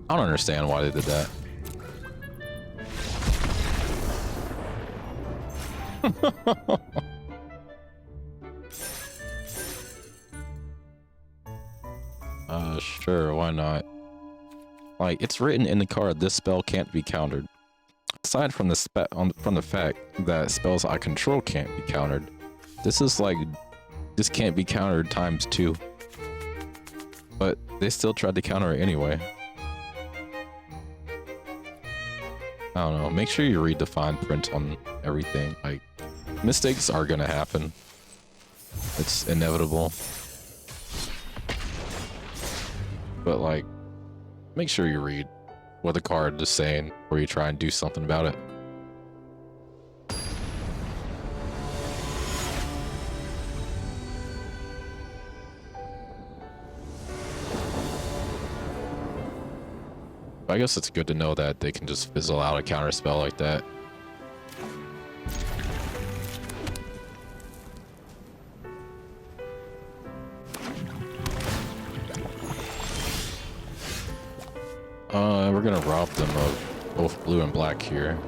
I don't understand why they did that. Sure, why not? Like, it's written in the card, this spell can't be countered. Aside from from the fact that spells I control can't be countered, this is like, this can't be countered times 2. But they still tried to counter it anyway. I don't know, make sure you read the fine print on everything. Like, mistakes are gonna happen. It's inevitable. But like, make sure you read what the card is saying before you try and do something about it. I guess it's good to know that they can just fizzle out a counter spell like that. We're gonna rob them of both blue and black here.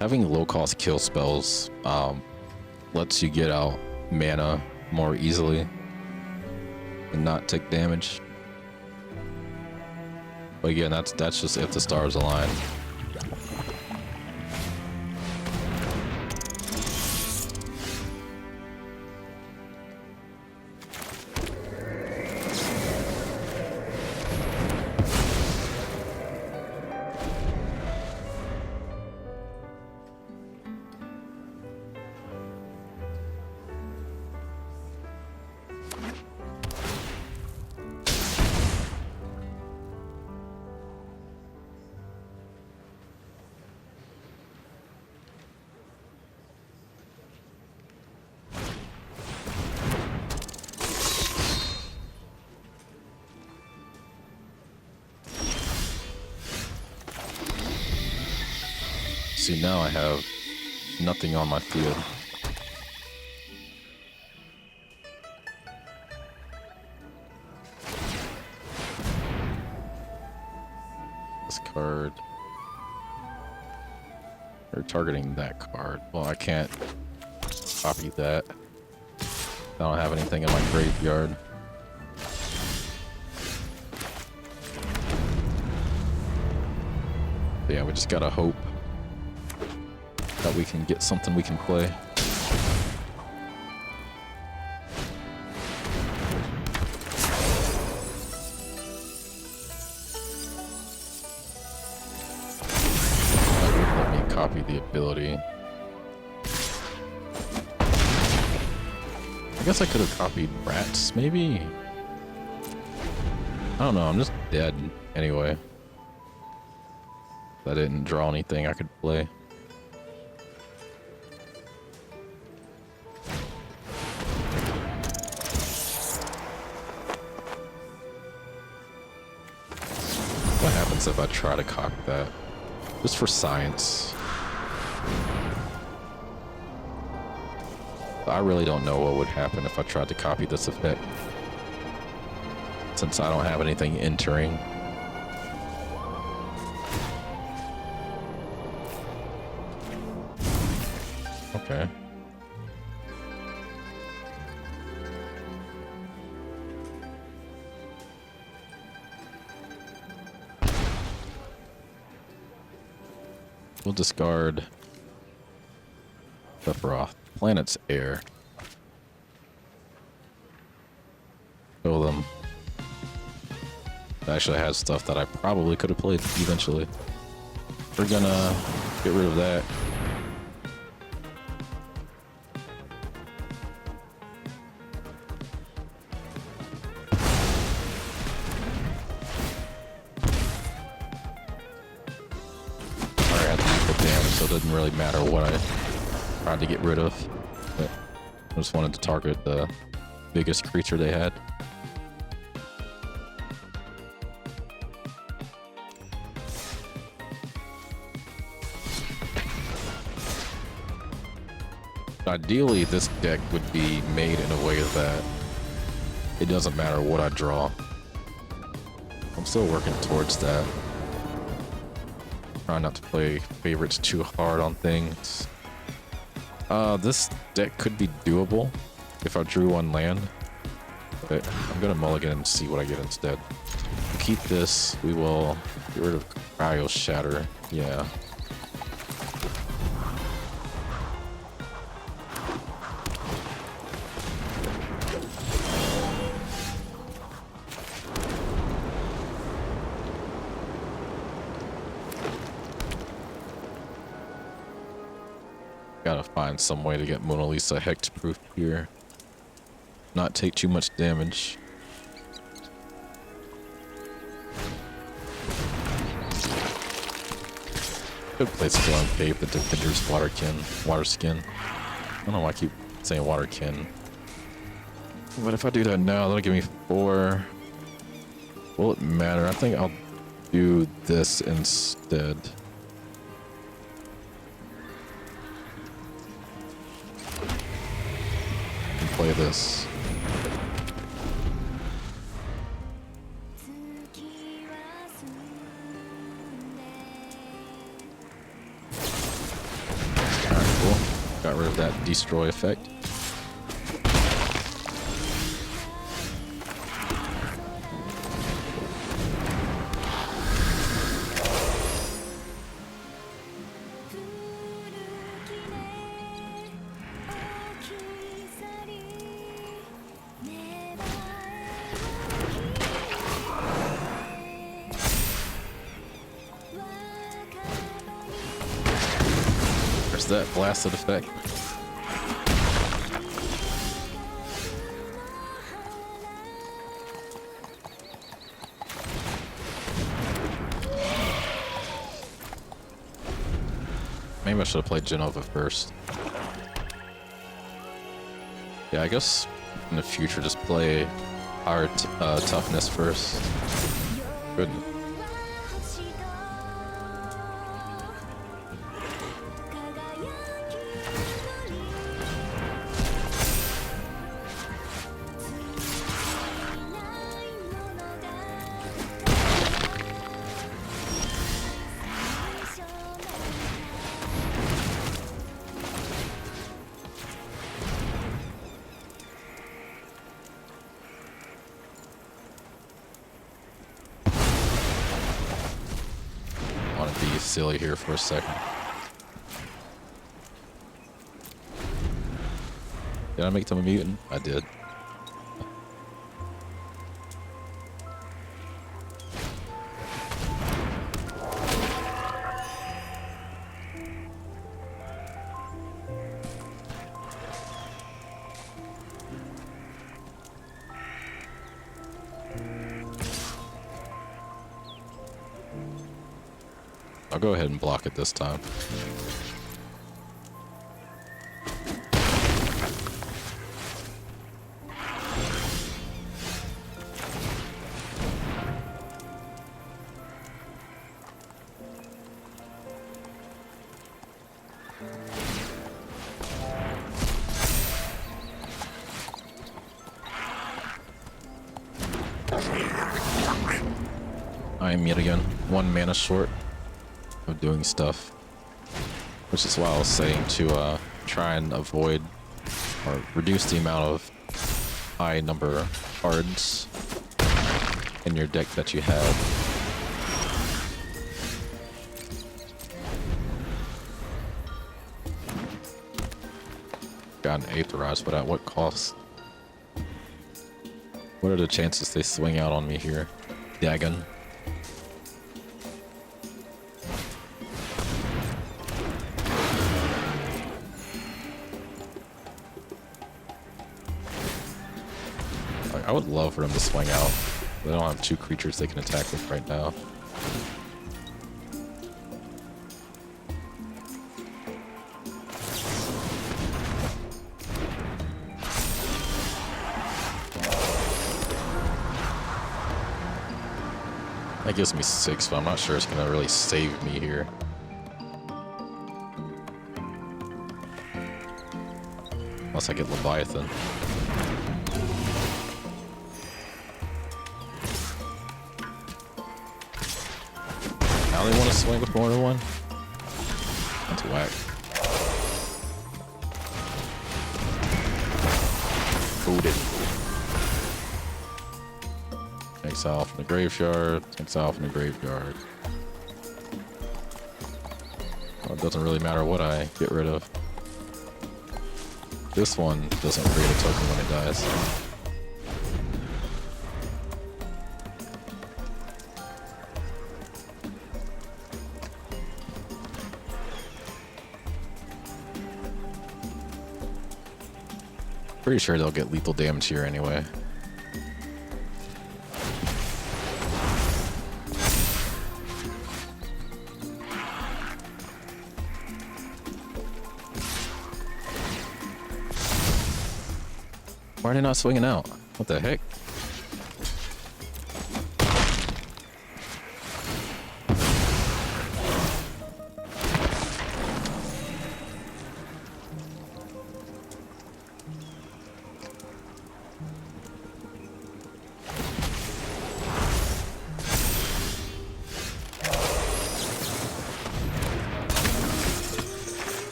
Having low-cost kill spells lets you get out mana more easily and not take damage. But again, that's just if the stars align. See, now I have nothing on my field. This card. Or targeting that card. Well, I can't copy that. I don't have anything in my graveyard. But yeah, we just gotta hope that we can get something we can play. That would let me copy the ability. I guess I could have copied rats, maybe? I don't know, I'm just dead anyway. I didn't draw anything I could play. What happens if I try to copy that? Just for science. I really don't know what would happen if I tried to copy this effect, since I don't have anything entering. Okay. We'll discard Sephiroth, Planet's Heir. Show them. It actually has stuff that I probably could have played eventually. We're gonna get rid of that. So it doesn't really matter what I tried to get rid of. But I just wanted to target the biggest creature they had. ideally this deck would be made in a way that it doesn't matter what I draw. I'm still working towards that. Trying not to play favorites too hard on things. This deck could be doable if I drew one land, but I'm gonna mulligan and see what I get instead. Keep this. We will get rid of Cryo Shatter. Yeah. Gotta find some way to get Mona Lisa hex proof here. Not take too much damage. Good place to go on Cape, the Defender's water skin. I don't know why I keep saying waterkin. But if I do that now, that'll give me 4. Will it matter? I think I'll do this instead. And play this. Alright, cool. Got rid of that destroy effect. There's that blasted effect. Maybe I should have played Genova first. Yeah, I guess in the future just play our toughness first. Good. Want to be silly here for a second. Did I make them a mutant? I did. I'll go ahead and block it this time. I am yet again 1 mana short of doing stuff, which is why I was saying to try and avoid or reduce the amount of high number cards in your deck that you have. Got an Aetherized, but at what cost? What are the chances they swing out on me here? Dagon. I would love for them to swing out. They don't have 2 creatures they can attack with right now. That gives me 6, but I'm not sure it's gonna really save me here. unless I get Leviathan. Now they want to swing with more than one? That's whack. Booted. Exile from the graveyard. Exile from the graveyard. Well, it doesn't really matter what I get rid of. This one doesn't create a token when it dies. Pretty sure they'll get lethal damage here anyway. Why are they not swinging out? What the heck?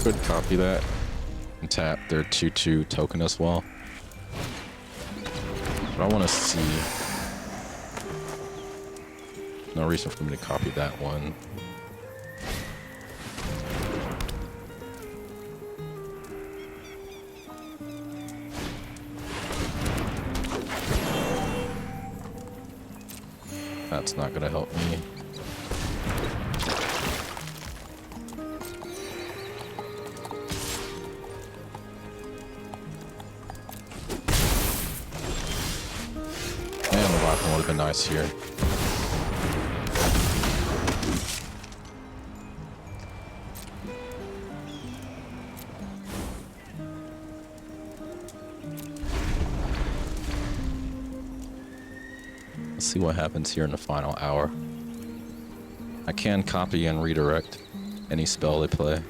Could copy that and tap their 2/2 token as well. But I want to see. No reason for me to copy that one. That's not going to help me. Would have been nice here. Let's see what happens here in the final hour. I can copy and redirect any spell they play.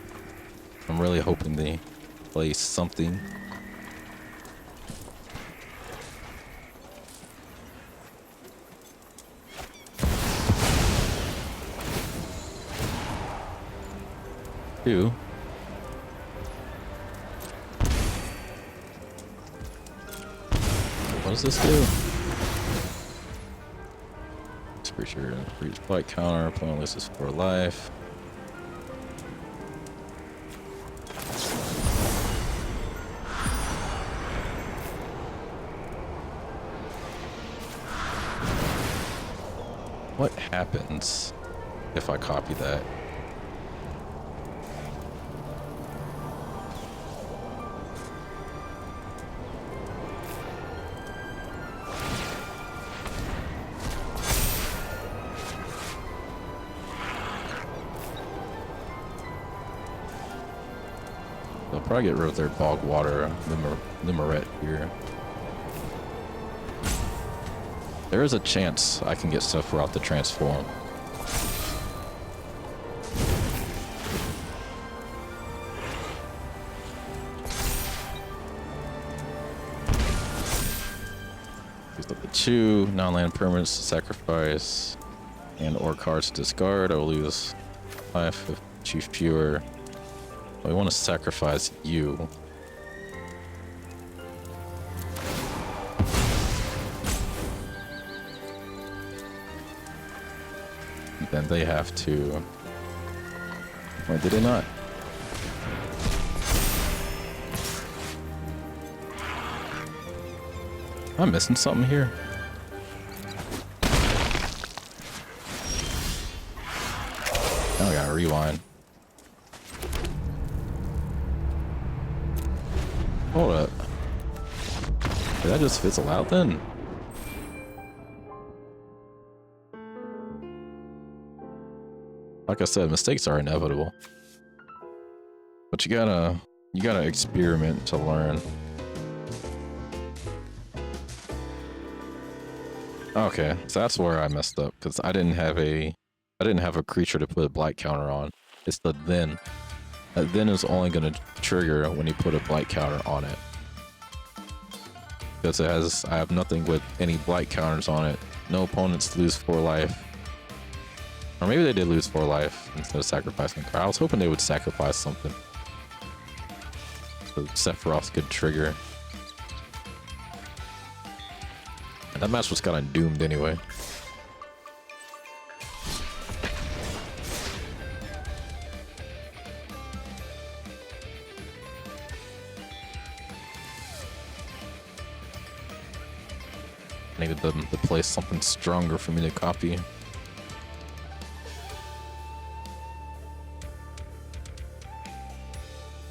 I'm really hoping they play something. What does this do? Creature reach flight counter, opponent loses 4 life. What happens if I copy that? They'll probably get rid of their bog water Limmeret here. There is a chance I can get Sephiroth to transform. Use up the 2 non-land permanents to sacrifice and or cards to discard. I will lose life if Chief Pure. We want to sacrifice you. Then they have to... Wait, did they not? Am I missing something here? Now I gotta rewind. Hold up. Did that just fizzle out then? Like I said, mistakes are inevitable. But you gotta experiment to learn. Okay, so that's where I messed up because I didn't have a creature to put a blight counter on. It's the then. That then is only going to trigger when you put a blight counter on it. Because I have nothing with any blight counters on it. No opponents lose 4 life. Or maybe they did lose 4 life instead of sacrificing a card. I was hoping they would sacrifice something. So Sephiroth's good trigger. And that match was kind of doomed anyway. I needed them to play something stronger for me to copy.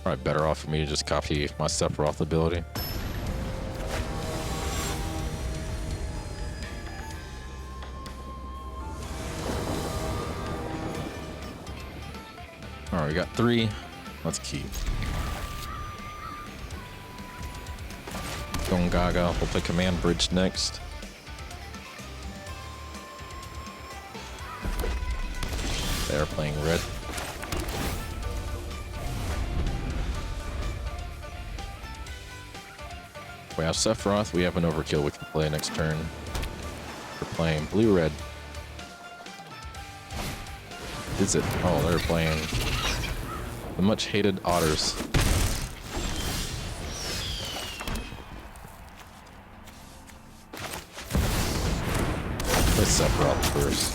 Probably better off for me to just copy my Sephiroth ability. Alright, we got 3. Let's keep. Gongaga. We'll play Command Bridge next. They're playing red. We have Sephiroth. We have an overkill we can play next turn. We're playing blue-red. Is it? Oh, they're playing the much-hated Otters. Play Sephiroth first.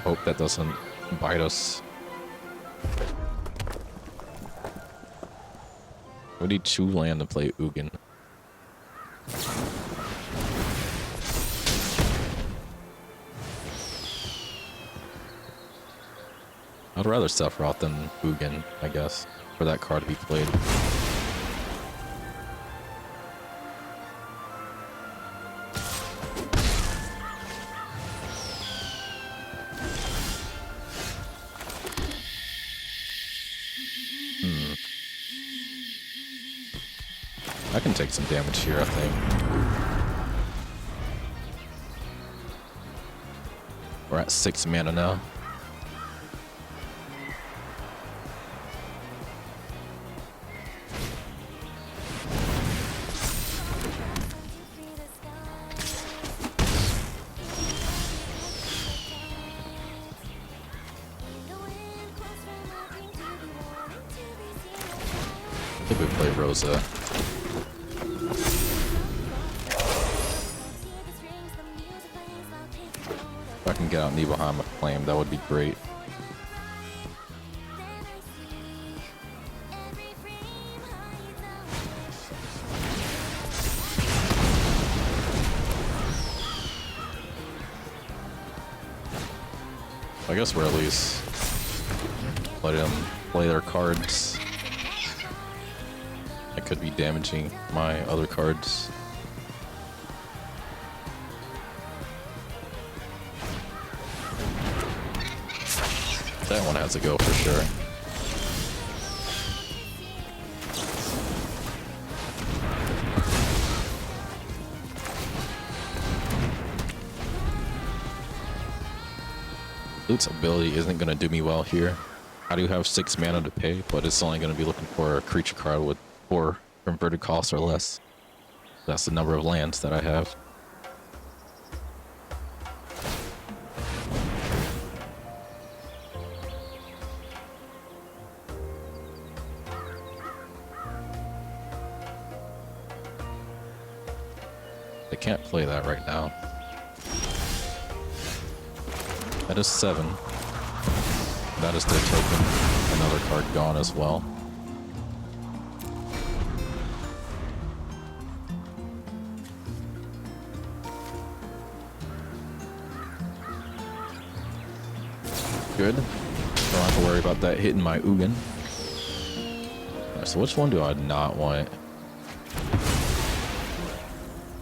Hope that doesn't bite us. We need 2 land to play Ugin. I'd rather Sephiroth than Ugin, I guess, for that card to be played. I can take some damage here, I think. We're at 6 mana now. I think we play Rosa. If I can get out Nibelheim with Flame, that would be great. I guess we're at least let them play their cards. I could be damaging my other cards. That one has to go for sure. Lute's ability isn't going to do me well here. I do have 6 mana to pay, but it's only going to be looking for a creature card with 4 converted costs or less. That's the number of lands that I have. They can't play that right now. That is 7. That is their token. Another card gone as well. Good. Don't have to worry about that hitting my Ugin. Alright, so which one do I not want?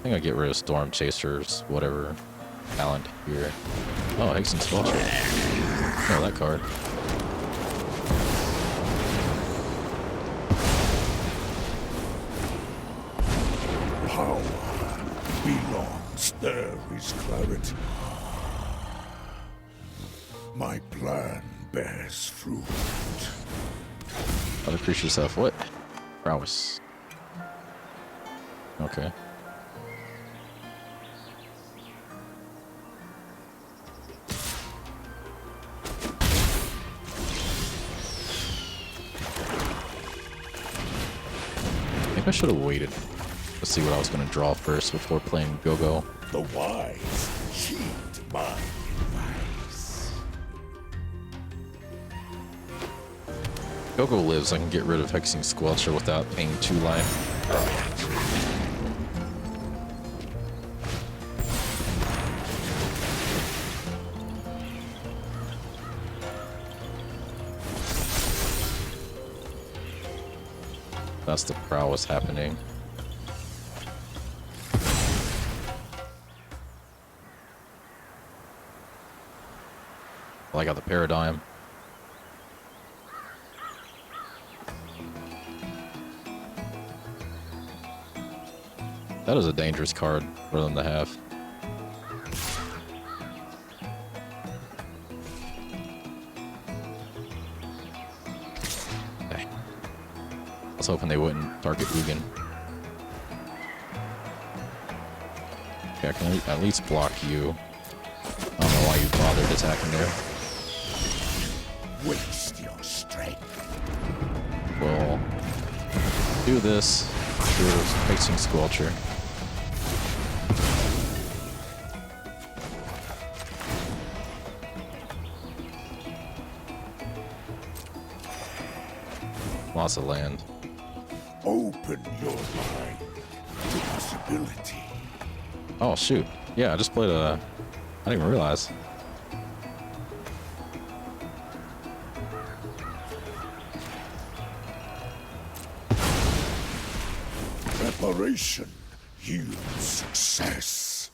I think I get rid of Storm Chasers, whatever talent here. Oh, Hexen's Vulture. Oh, that card. Power There is clarity. My plan bears fruit. Other creatures have what? Prowess. Okay. Maybe I should have waited to see what I was going to draw first before playing Go-Go. The wise heed my advice. Go-Go lives, I can get rid of Hexing Squelcher without paying 2 life. That's the prowess happening. Well, I got the paradigm. That is a dangerous card for them to have. Okay. I was hoping they wouldn't target Ugin. Okay, I can at least block you. I don't know why you bothered attacking there. Waste your strength. We'll do this. Get rid of Hexing Squelcher. Lots of land. Open your mind to possibility. Oh shoot. Yeah, I just played a... I didn't even realize. Preparation yields success.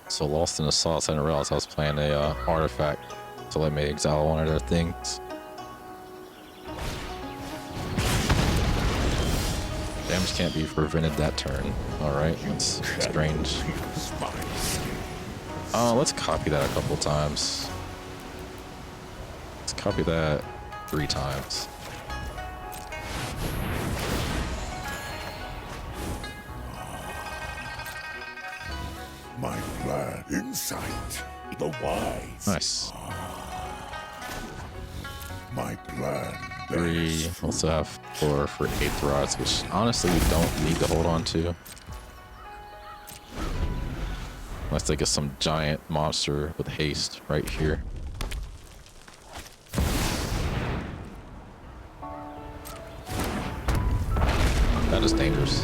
So Lost in the Sauce, I didn't realize I was playing a artifact to let me exile one of their things. Damage can't be prevented that turn. Alright, that's strange. Let's copy that a couple times. Let's copy that 3 times. My plan, insight, the wise. Nice. My plan 3. bears fruit. Also have 4 for 8th rods, which honestly we don't need to hold on to. Unless they get some giant monster with haste right here. That is dangerous.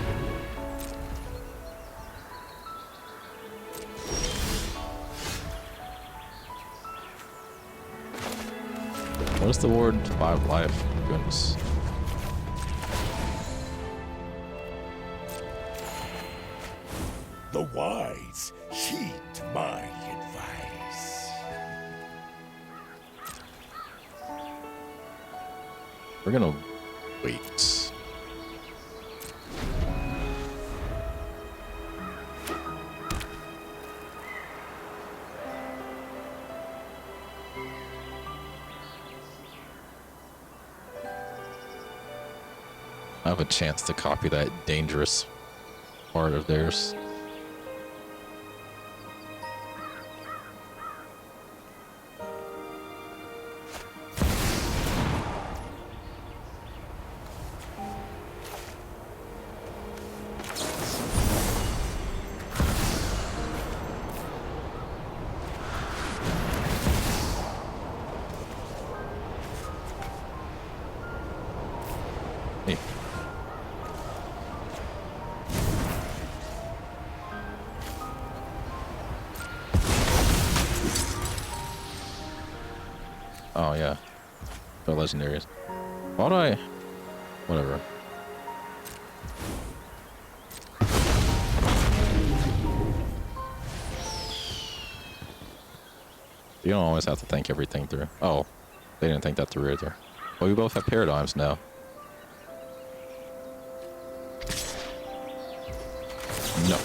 What is the ward? 5 life. Goodness. The wise heed my advice. We're gonna wait. I have a chance to copy that dangerous part of theirs. Hey. Oh yeah, the legendaries. Why would I? Whatever. You don't always have to think everything through. Oh, they didn't think that through either. Well, we both have paradigms now. No.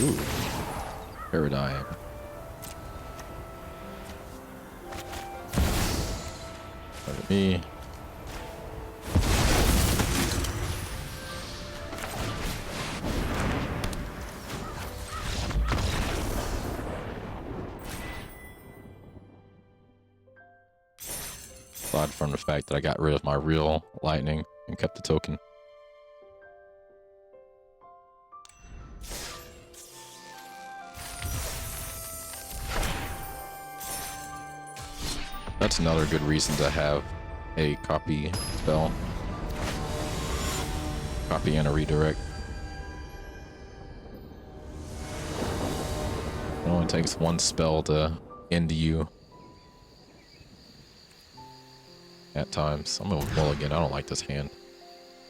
Ooh. Paradigm. Pardon me. Aside from the fact that I got rid of my real lightning and kept the token. That's another good reason to have a copy spell. Copy and a redirect. It only takes one spell to end you. At times. I'm gonna mulligan. I don't like this hand.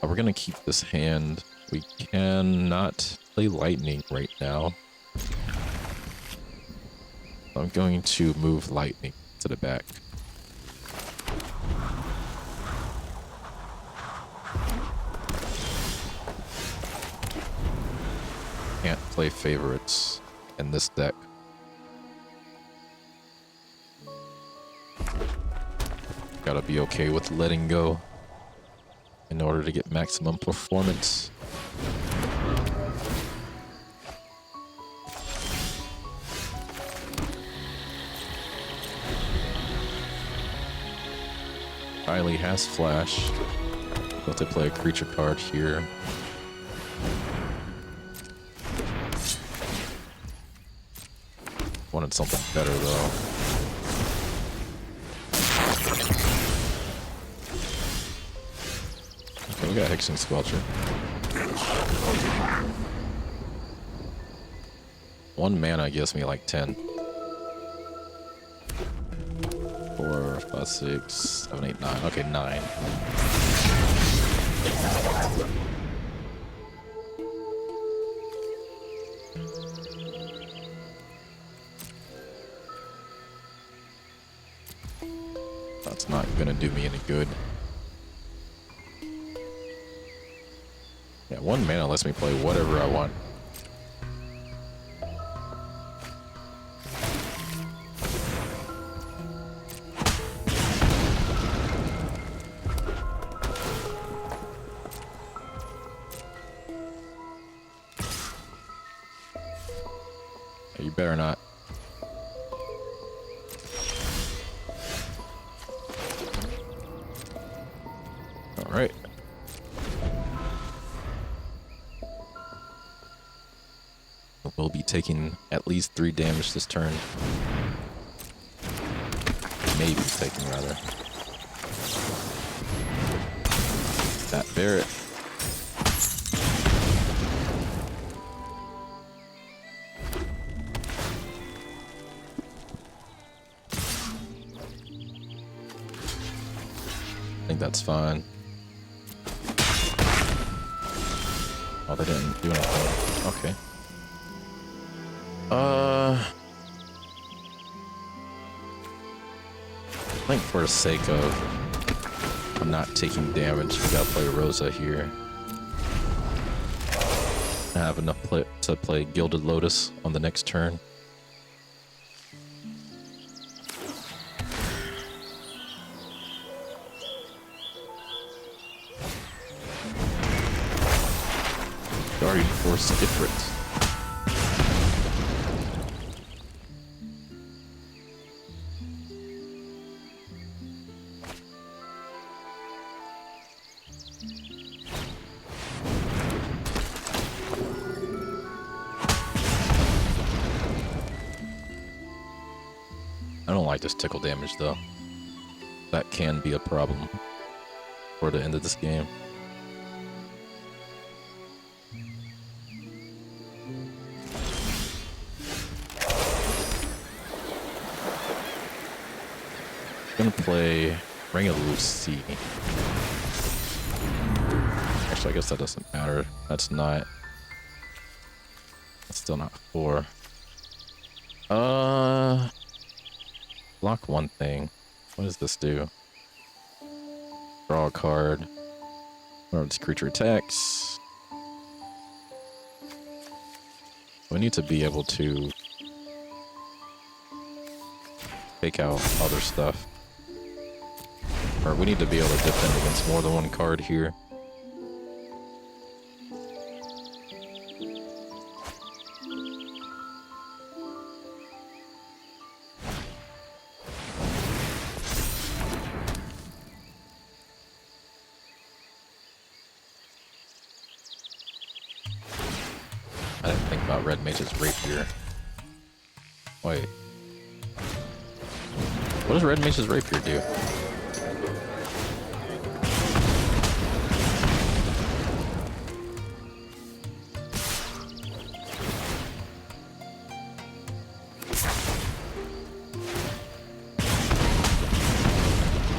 We're gonna keep this hand. We cannot play lightning right now. I'm going to move lightning to the back. Can't play favorites in this deck. Gotta be okay with letting go in order to get maximum performance. Kylie has flash. Got to play a creature card here. Wanted something better though. Okay, we got Hexing Squelcher. One mana gives me like 10. 4, 5, 6, 7, 8, 9. Okay, 9. That's not gonna do me any good. Yeah, 1 mana lets me play whatever I want. You better not. All right. We'll be taking at least 3 damage this turn. Maybe taking, rather. That Barret. I think that's fine. Oh, they didn't do anything. Okay. I think for the sake of not taking damage, we gotta play Rosa here. I have enough to play Gilded Lotus on the next turn. Guardian Force Ifrit. I don't like this tickle damage though. That can be a problem for the end of this game. gonna play Ring of Lucy. Actually, I guess that doesn't matter. That's still not 4. Block one thing. What does this do? Draw a card. Whenever this creature attacks. We need to be able to take out other stuff. Or we need to be able to defend against more than one card here. I didn't think about Red Mage's Rapier. Wait. What does Red Mage's Rapier do?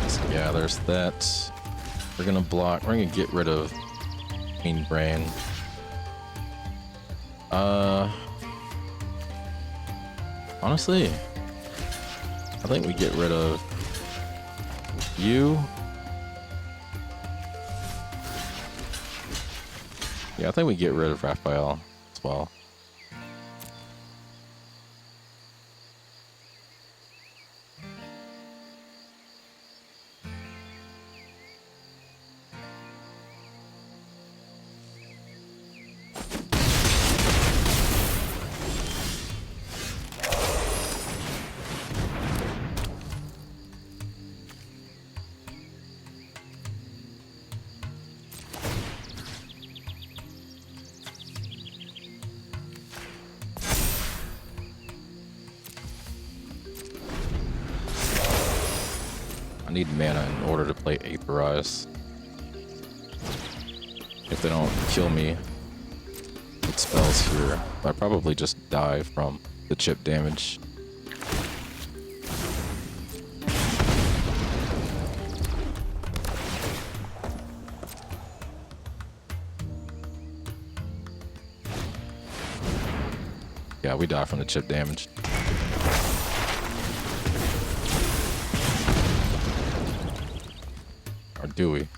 So yeah, there's that. We're gonna block. We're gonna get rid of Queen Brain. Honestly, I think we get rid of you. Yeah, I think we get rid of Raphael as well. I need mana in order to play Aetherize. If they don't kill me with spells here, I probably just die from the chip damage. Yeah, we die from the chip damage. Or do we?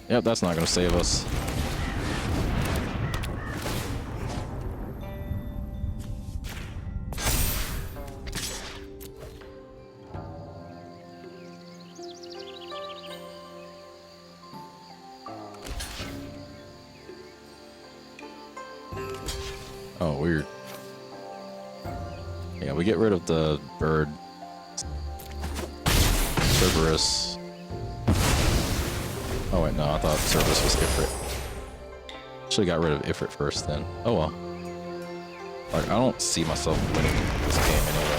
Yep, that's not gonna save us. Oh, weird. Yeah, we get rid of the bird. Cerberus. Oh wait, no, I thought Cerberus was Ifrit. Should've got rid of Ifrit first then. Oh well. Like, I don't see myself winning this game anyway.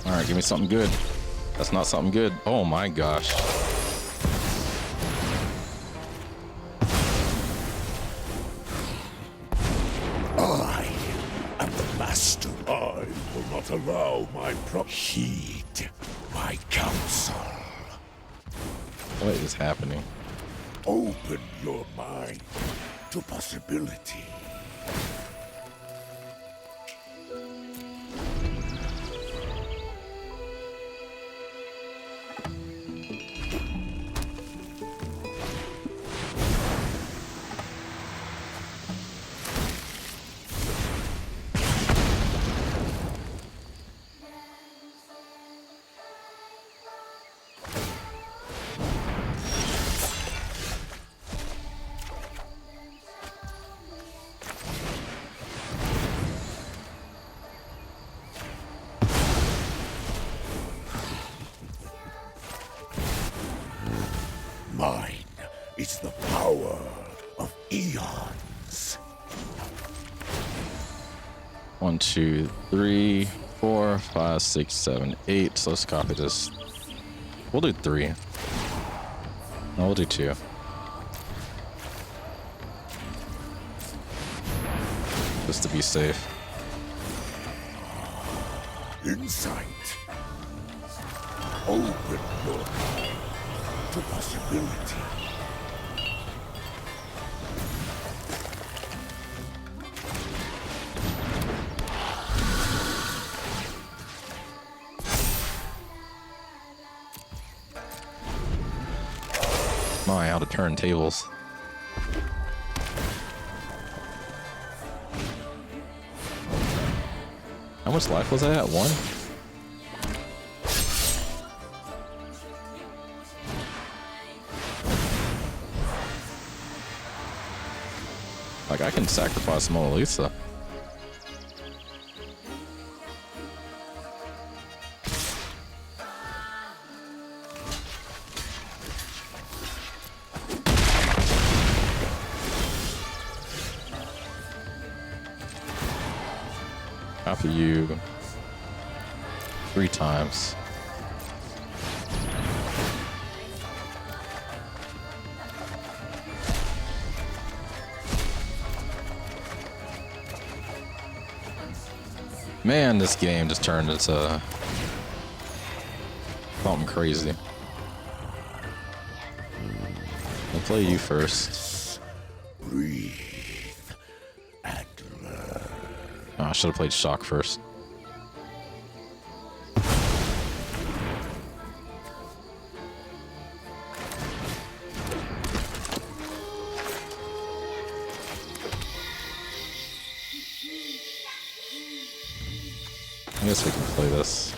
Alright, give me something good. That's not something good. Oh my gosh. I am the master. I will not allow my heed my counsel. What is happening? Open your mind to possibility. Mine is the power of eons. 1, 2, 3, 4, 5, 6, 7, 8. So let's copy this. We'll do 3. No, we'll do 2. Just to be safe. Insight. Open your mind to possibility. My, how to turn tables. How much life was I at? 1? Like, I can sacrifice Mona Lisa. Copy you 3 times. Man, this game just turned into something crazy. I'll play you first. Breathe and learn. Oh, I should have played Shock first. I guess we can play this.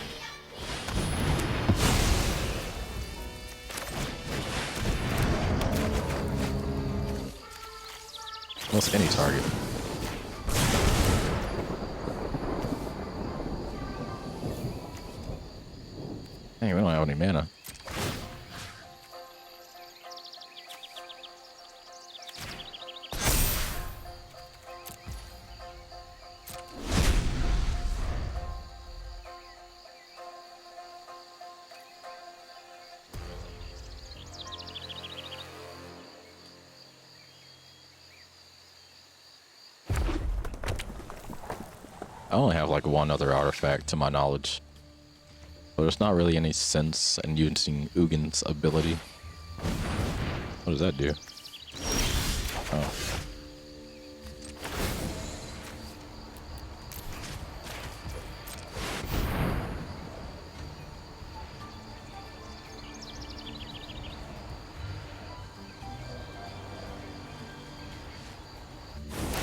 Almost any target. Hey, we don't have any mana. I only have like 1 other artifact to my knowledge. So there's not really any sense in using Ugin's ability. What does that do? Oh.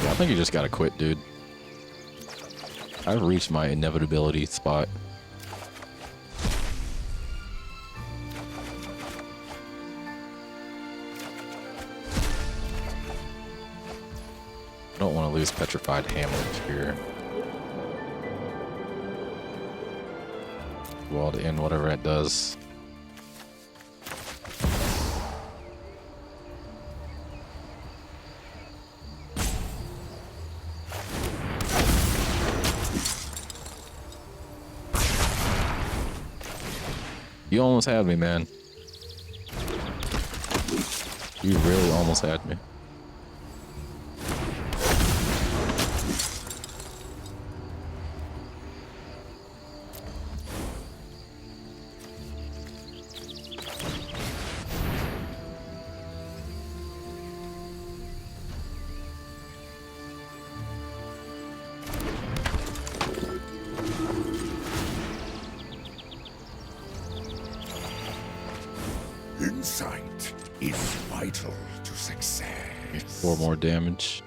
Yeah, I think you just gotta quit, dude. I've reached my inevitability spot. I don't want to lose Petrified Hamlet here. Well, to end whatever it does. You almost had me, man. You really almost had me. Insight is vital to success. 4 more damage.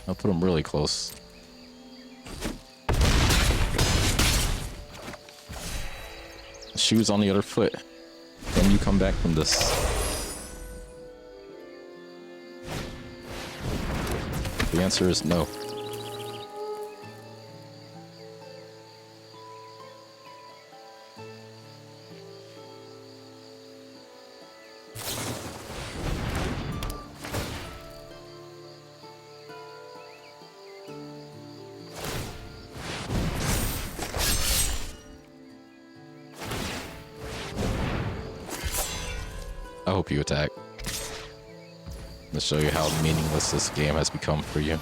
I'll put him really close. Shoes on the other foot. Then you come back from this. The answer is no. I hope you attack. To show you how meaningless this game has become for you.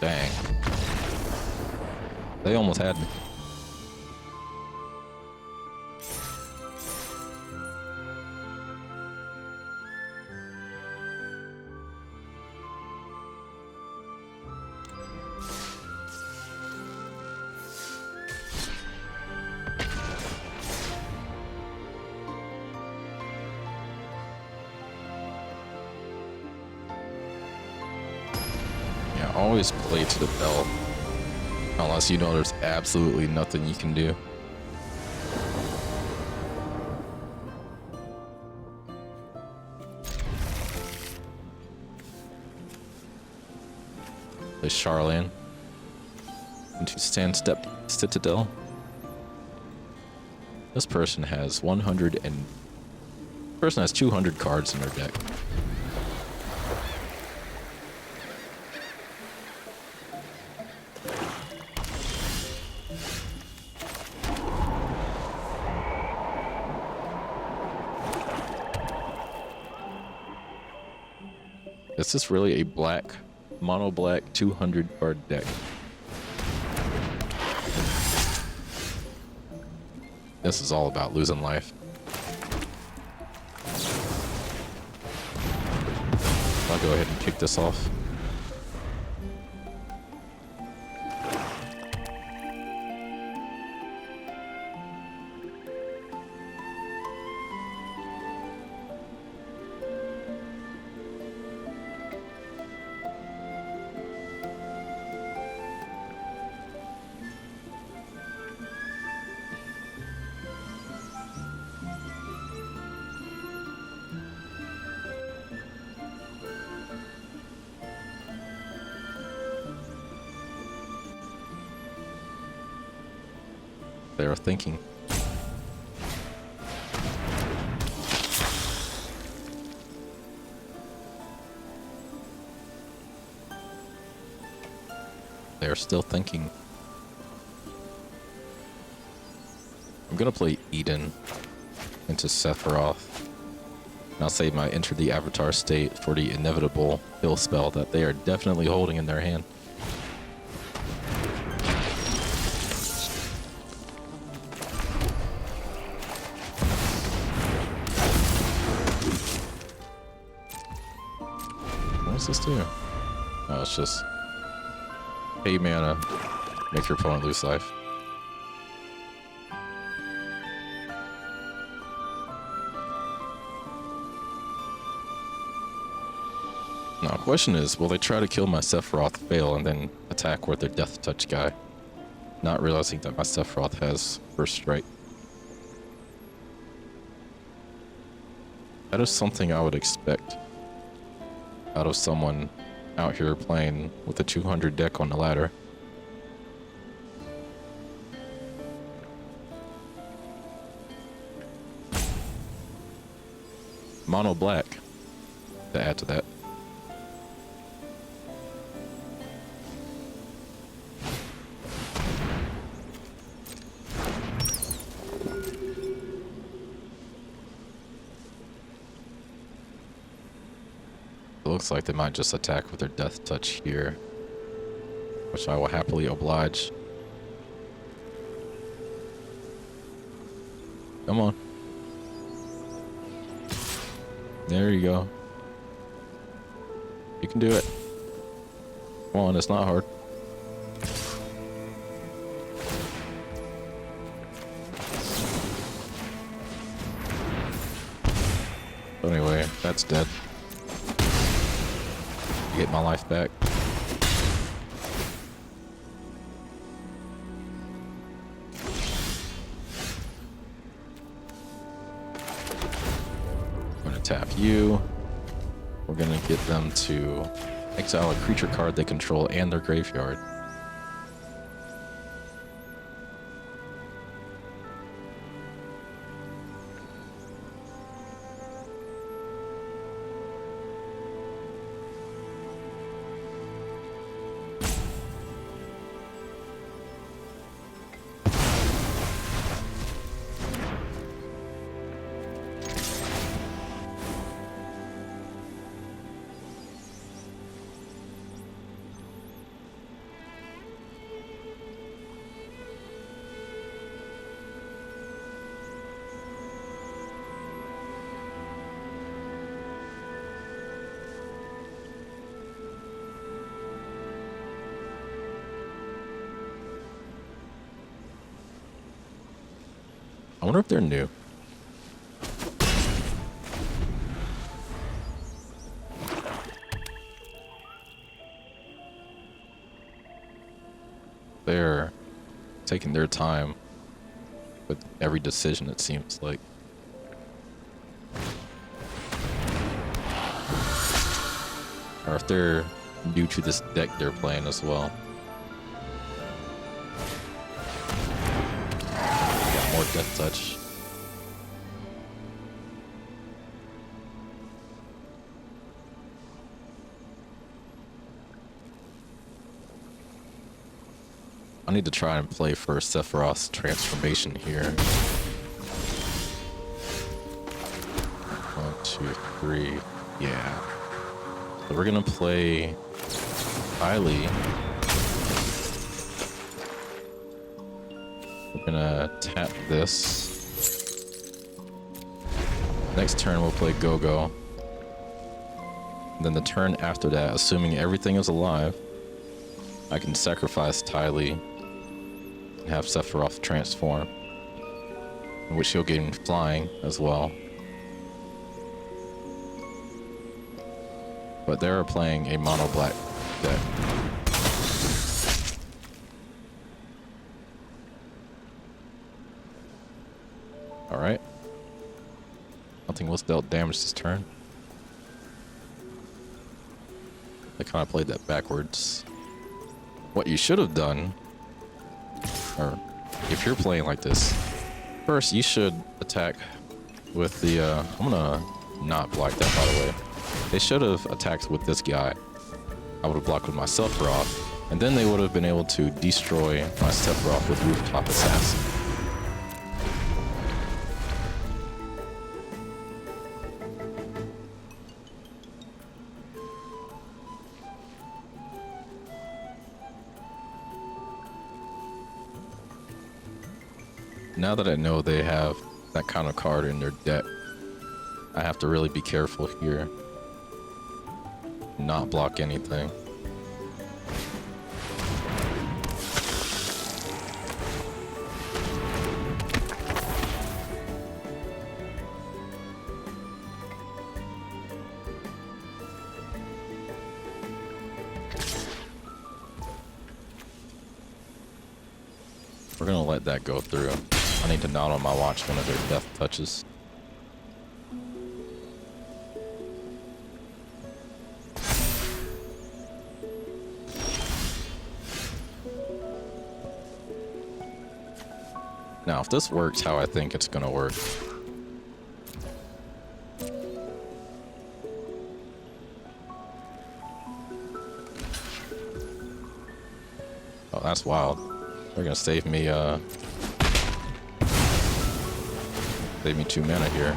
Dang. They almost had me. Yeah, always play to the bell. Unless you know there's absolutely nothing you can do. Play Charlene into Sandstep Citadel. This person has 200 cards in their deck. Is this really a mono black 200 card deck? This is all about losing life. I'll go ahead and kick this off. They are thinking. They are still thinking. I'm gonna play Eden into Sephiroth. And I'll save my Enter the Avatar state for the inevitable kill spell that they are definitely holding in their hand. What's this do? Oh, it's just pay mana, make your opponent lose life. Now, the question is, will they try to kill my Sephiroth, fail, and then attack with their Death Touch guy? Not realizing that my Sephiroth has First Strike. That is something I would expect out of someone out here playing with a 200 deck on the ladder. mono black to add to that. It looks like they might just attack with their death touch here, which I will happily oblige. Come on. There you go. You can do it. Come on, it's not hard. But anyway, that's dead. Get my life back. I'm gonna tap you. We're gonna get them to exile a creature card they control and their graveyard. I wonder if they're new. They're taking their time with every decision, it seems like. Or if they're new to this deck they're playing as well. More death touch. I need to try and play for Sephiroth's transformation here. 1, 2, 3. Yeah. So we're gonna play Hylie. We're gonna tap this. Next turn we'll play Go-Go. Then the turn after that, assuming everything is alive, I can sacrifice Hylie and have Sephiroth transform, in which he'll gain flying as well. But they're playing a mono black deck. Alright. Nothing was dealt damage this turn. They kind of played that backwards. What you should have done, or if you're playing like this, first you should attack with the, I'm gonna not block that, by the way. They should have attacked with this guy. I would have blocked with my Sephiroth, and then they would have been able to destroy my Sephiroth with Rooftop Assassin. Now that I know they have that kind of card in their deck, I have to really be careful here. Not block anything. We're gonna let that go through. I need to nod on my watch one of their death touches. Now, if this works how I think it's gonna work, that's wild. They're gonna save me 2 mana here.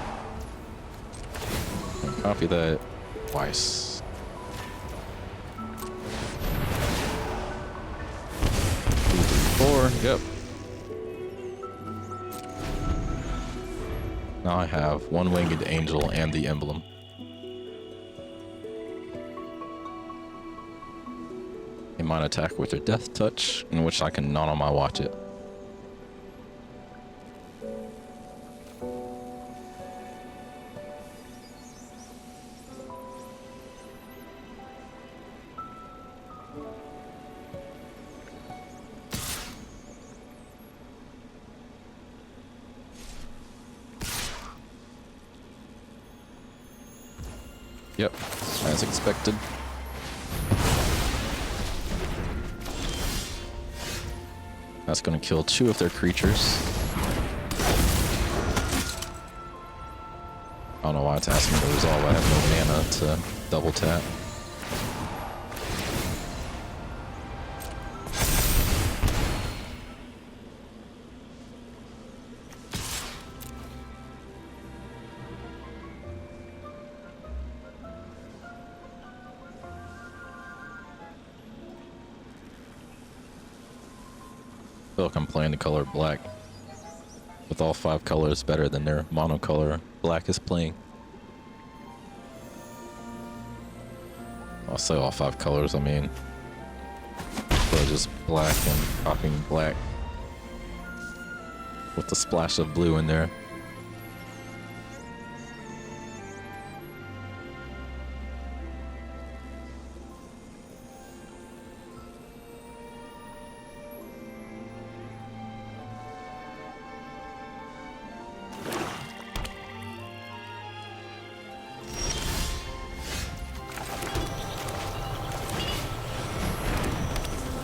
And copy that twice. Two, three, four. Yep. Now I have one winged angel and the emblem. They might attack with their death touch, in which I can not on my watch it. Yep, as expected. That's going to kill 2 of their creatures. I don't know why it's asking me to resolve. I have no mana to double tap. I feel like I'm playing the color black with all 5 colors better than their monocolor black is playing. I'll say all 5 colors, I mean, so just black and copying black with a splash of blue in there.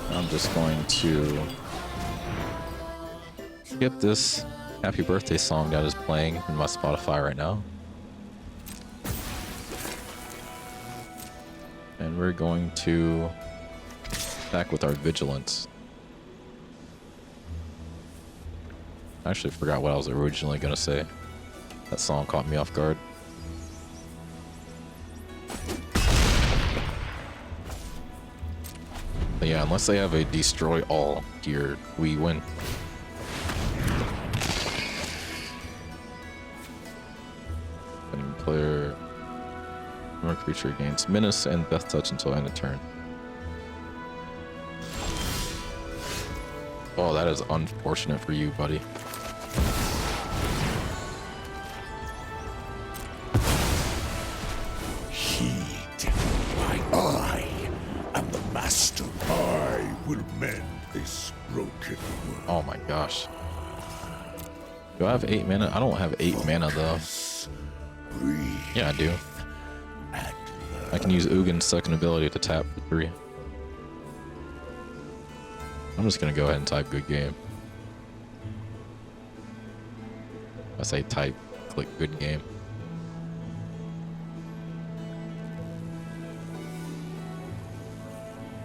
I'm just going to skip this happy birthday song that is playing in my Spotify right now. And we're going to back with our vigilance. I actually forgot what I was originally going to say. That song caught me off guard. But yeah, unless they have a destroy all gear, we win. And player, more creature gains menace and death touch until end of turn. Oh, that is unfortunate for you, buddy. Heed my eye. I'm the master. I will mend this broken world. Oh my gosh. Do I have 8 mana? I don't have 8 mana though. Breathe Yeah, I do. and I can use Ugin's second ability to tap for 3. I'm just gonna go ahead and type good game. I say type, click good game.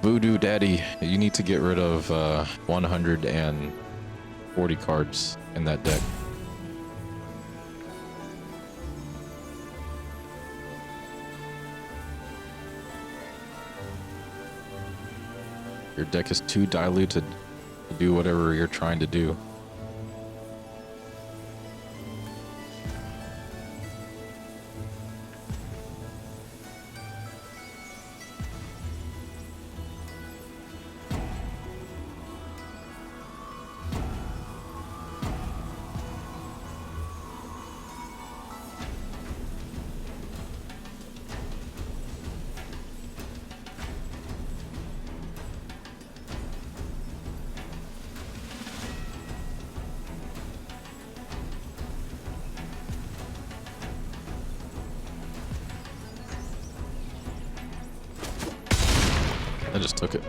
Voodoo Daddy, you need to get rid of 140 cards in that deck. Your deck is too diluted to do whatever you're trying to do. I just took it.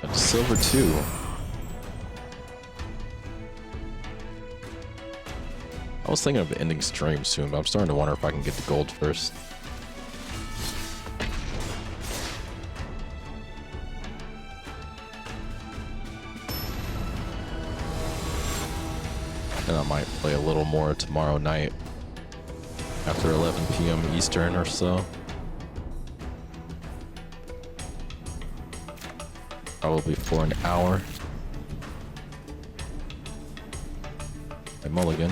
That's silver 2. I was thinking of ending stream soon, but I'm starting to wonder if I can get the gold first. And I might play a little more tomorrow night after 11 p.m. Eastern or so. Probably for an hour. A mulligan.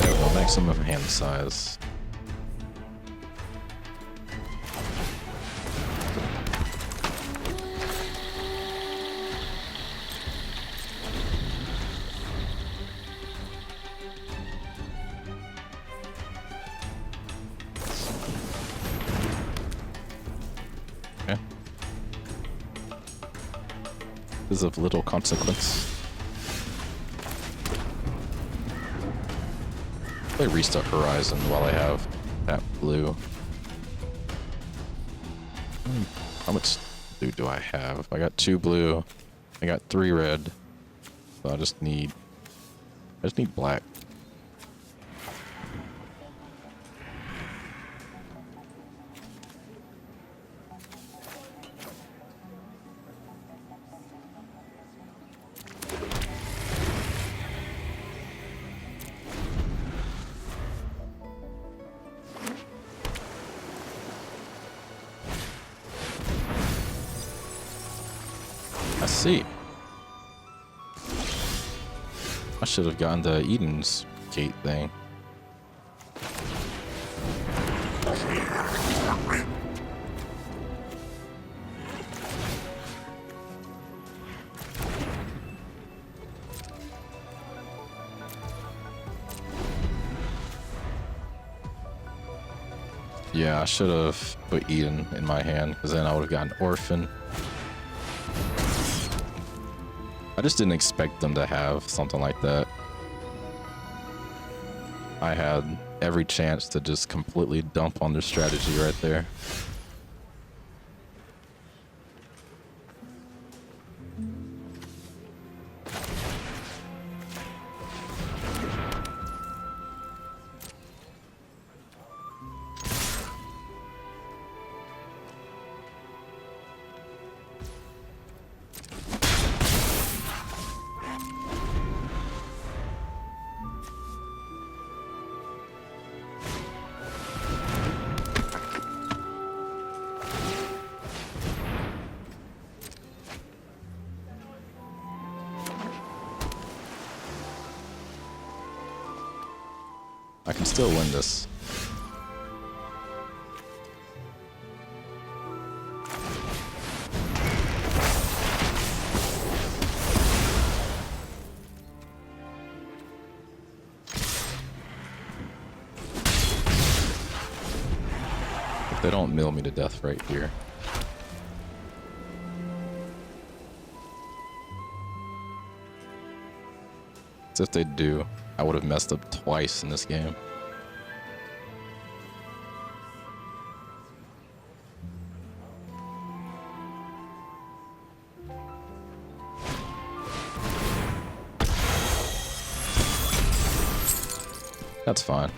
There we go, maximum hand size. Is of little consequence. Play Restart Horizon while I have that blue. How much blue do I have? I got 2 blue. I got 3 red. So I just need black. I see. I should have gotten the Eden's Gate thing. Yeah, I should have put Eden in my hand, because then I would have gotten Orphan. I just didn't expect them to have something like that. I had every chance to just completely dump on their strategy right there. I can still win this. If they don't mill me to death right here. As if they do, I would have messed up twice in this game. That's fine.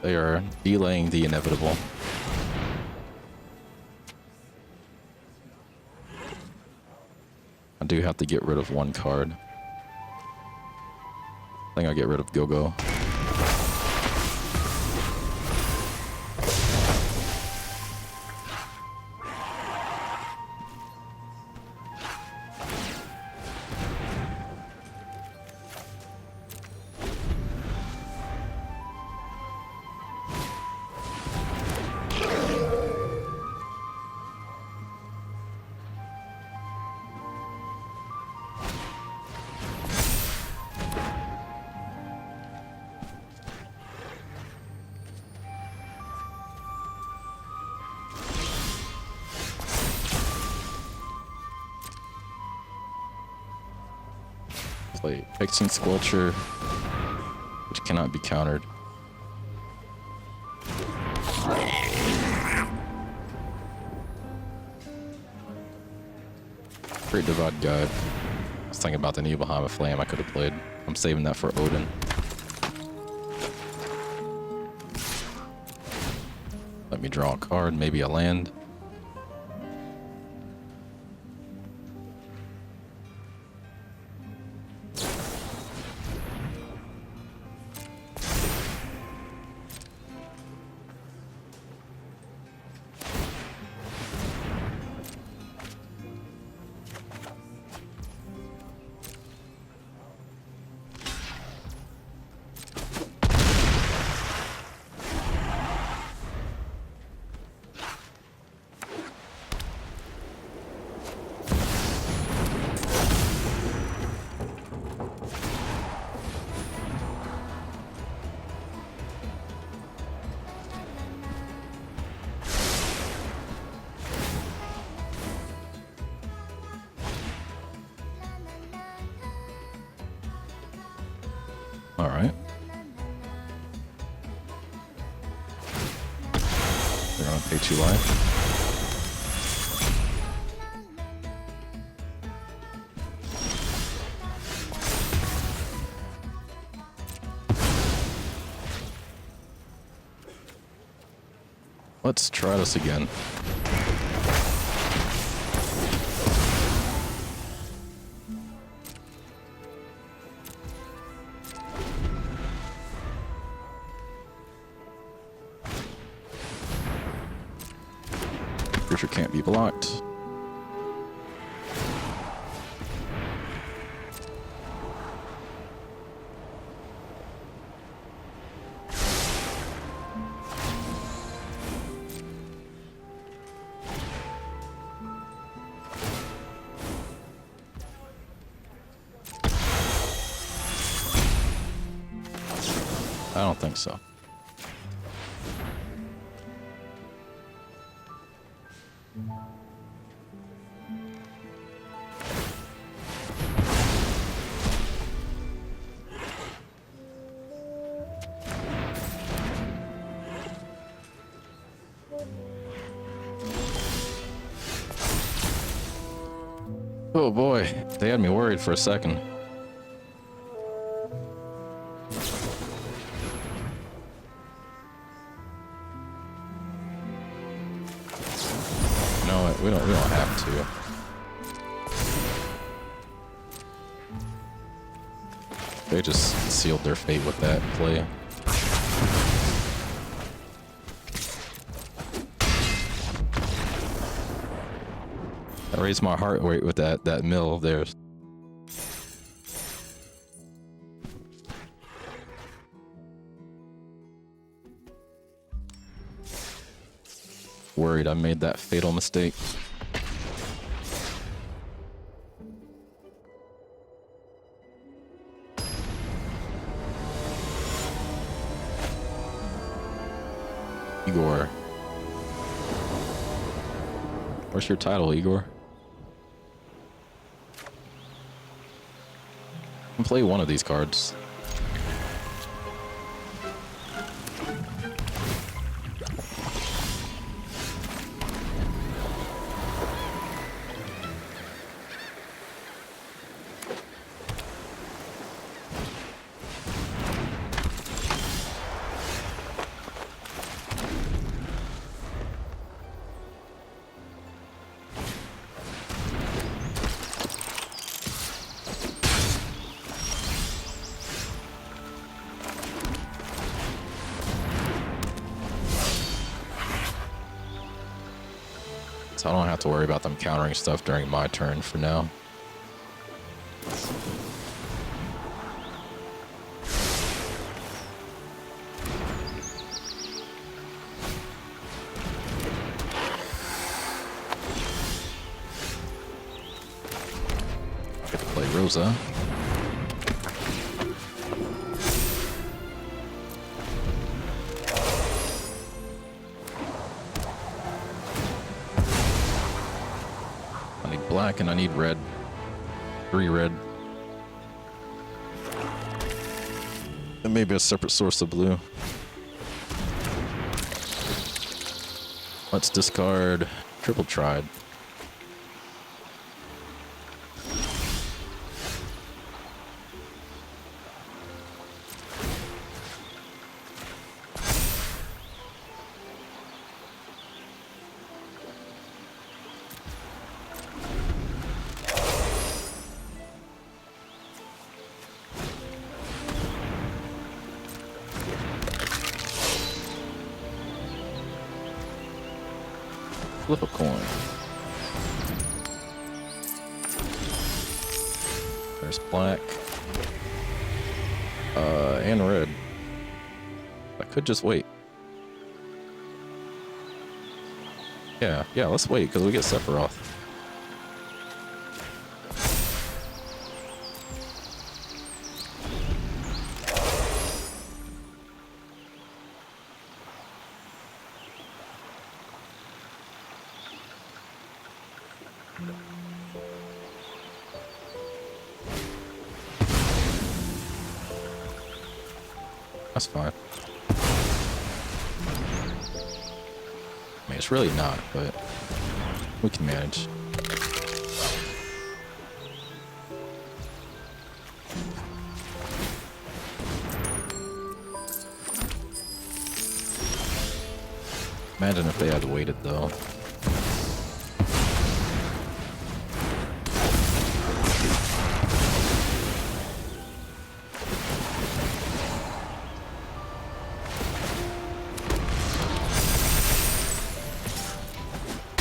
They are delaying the inevitable. I do have to get rid of one card. I think I'll get rid of Go-Go. play Fixing Squelcher, which cannot be countered. Great Divide Guide. I was thinking about the Nibelheim Flame I could have played. I'm saving that for Odin. Let me draw a card, maybe a land. All right. They're gonna pay 2 life. Let's try this again. Creature can't be blocked. I don't think so. Oh boy, they had me worried for a second. You know what? We don't have to. They just sealed their fate with that play. I raised my heart rate with that mill of theirs. Worried I made that fatal mistake. Igor. What's your title, Igor? I can play one of these cards. So I don't have to worry about them countering stuff during my turn for now. I get to play Rosa. Black and I need red. 3 red. And maybe a separate source of blue. Let's discard Triple Tried. Flip a coin. There's black. And red. I could just wait. Yeah, let's wait, because we get Sephiroth. That's fine. I mean, it's really not, but we can manage. Imagine if they had waited, though.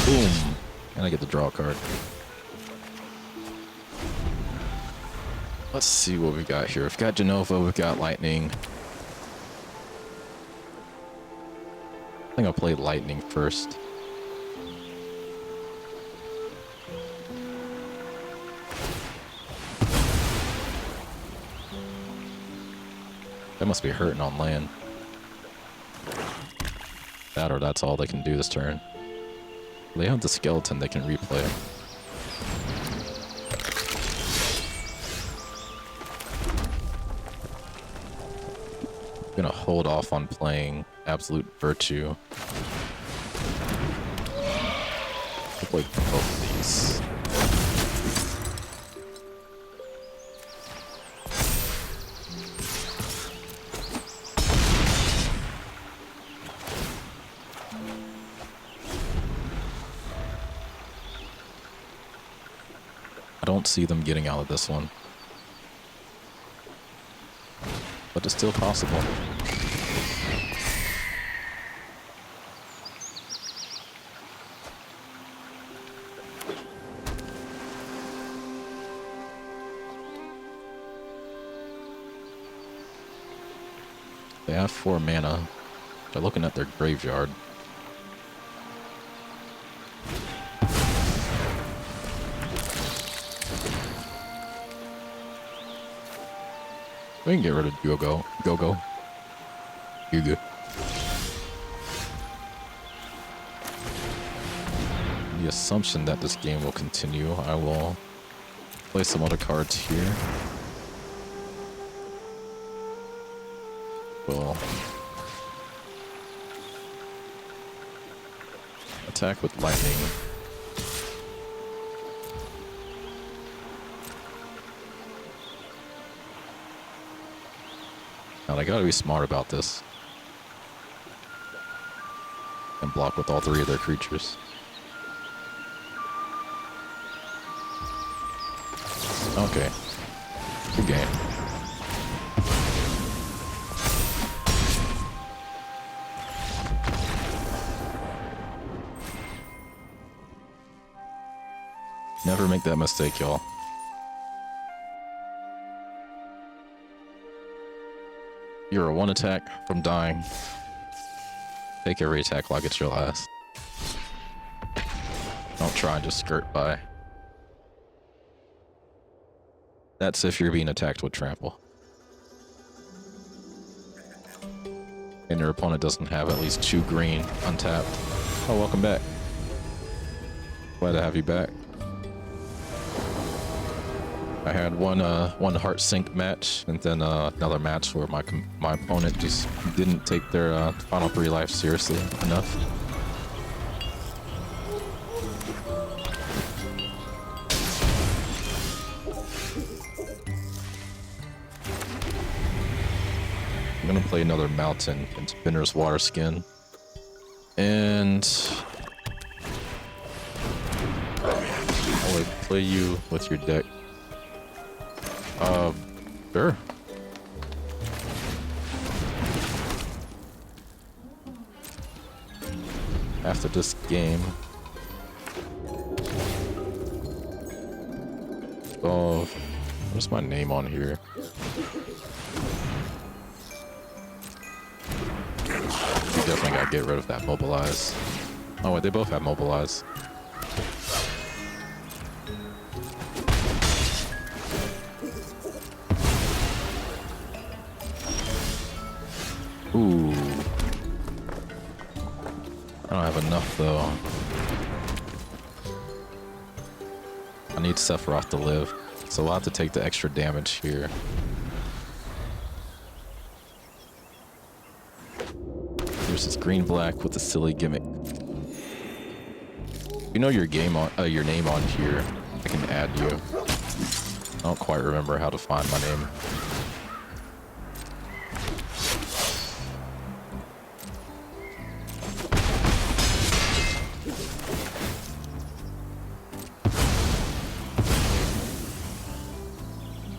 Boom. And I get to draw a card. Let's see what we got here. We've got Jenova, we've got Lightning. I think I'll play Lightning first. That must be hurting on land. That or that's all they can do this turn. They have the skeleton they can replay. I'm gonna hold off on playing Absolute Virtue. I'll play both of these. I don't see them getting out of this one. But it's still possible. They have 4 mana. They're looking at their graveyard. We can get rid of Go-Go. Go-Go. Yugu. The assumption that this game will continue, I will play some other cards here. We'll attack with lightning. Now I gotta be smart about this. And block with all 3 of their creatures. Okay. Good game. Never make that mistake, y'all. You're a 1 attack from dying. Take every attack like it's your last. Don't try and just skirt by. That's if you're being attacked with trample. And your opponent doesn't have at least 2 green untapped. Oh, welcome back. Glad to have you back. I had one heart sync match, and then another match where my opponent just didn't take their final 3 lives seriously enough. I'm gonna play another mountain into Bender's water skin, and I would play you with your deck. Sure. After this game, oh, what's my name on here? Definitely gotta get rid of that mobilize. Oh wait, they both have mobilize. Ooh. I don't have enough though. I need Sephiroth to live, so we'll have to take the extra damage here. Here's this green-black with a silly gimmick. You know your name on here, I can add you. I don't quite remember how to find my name.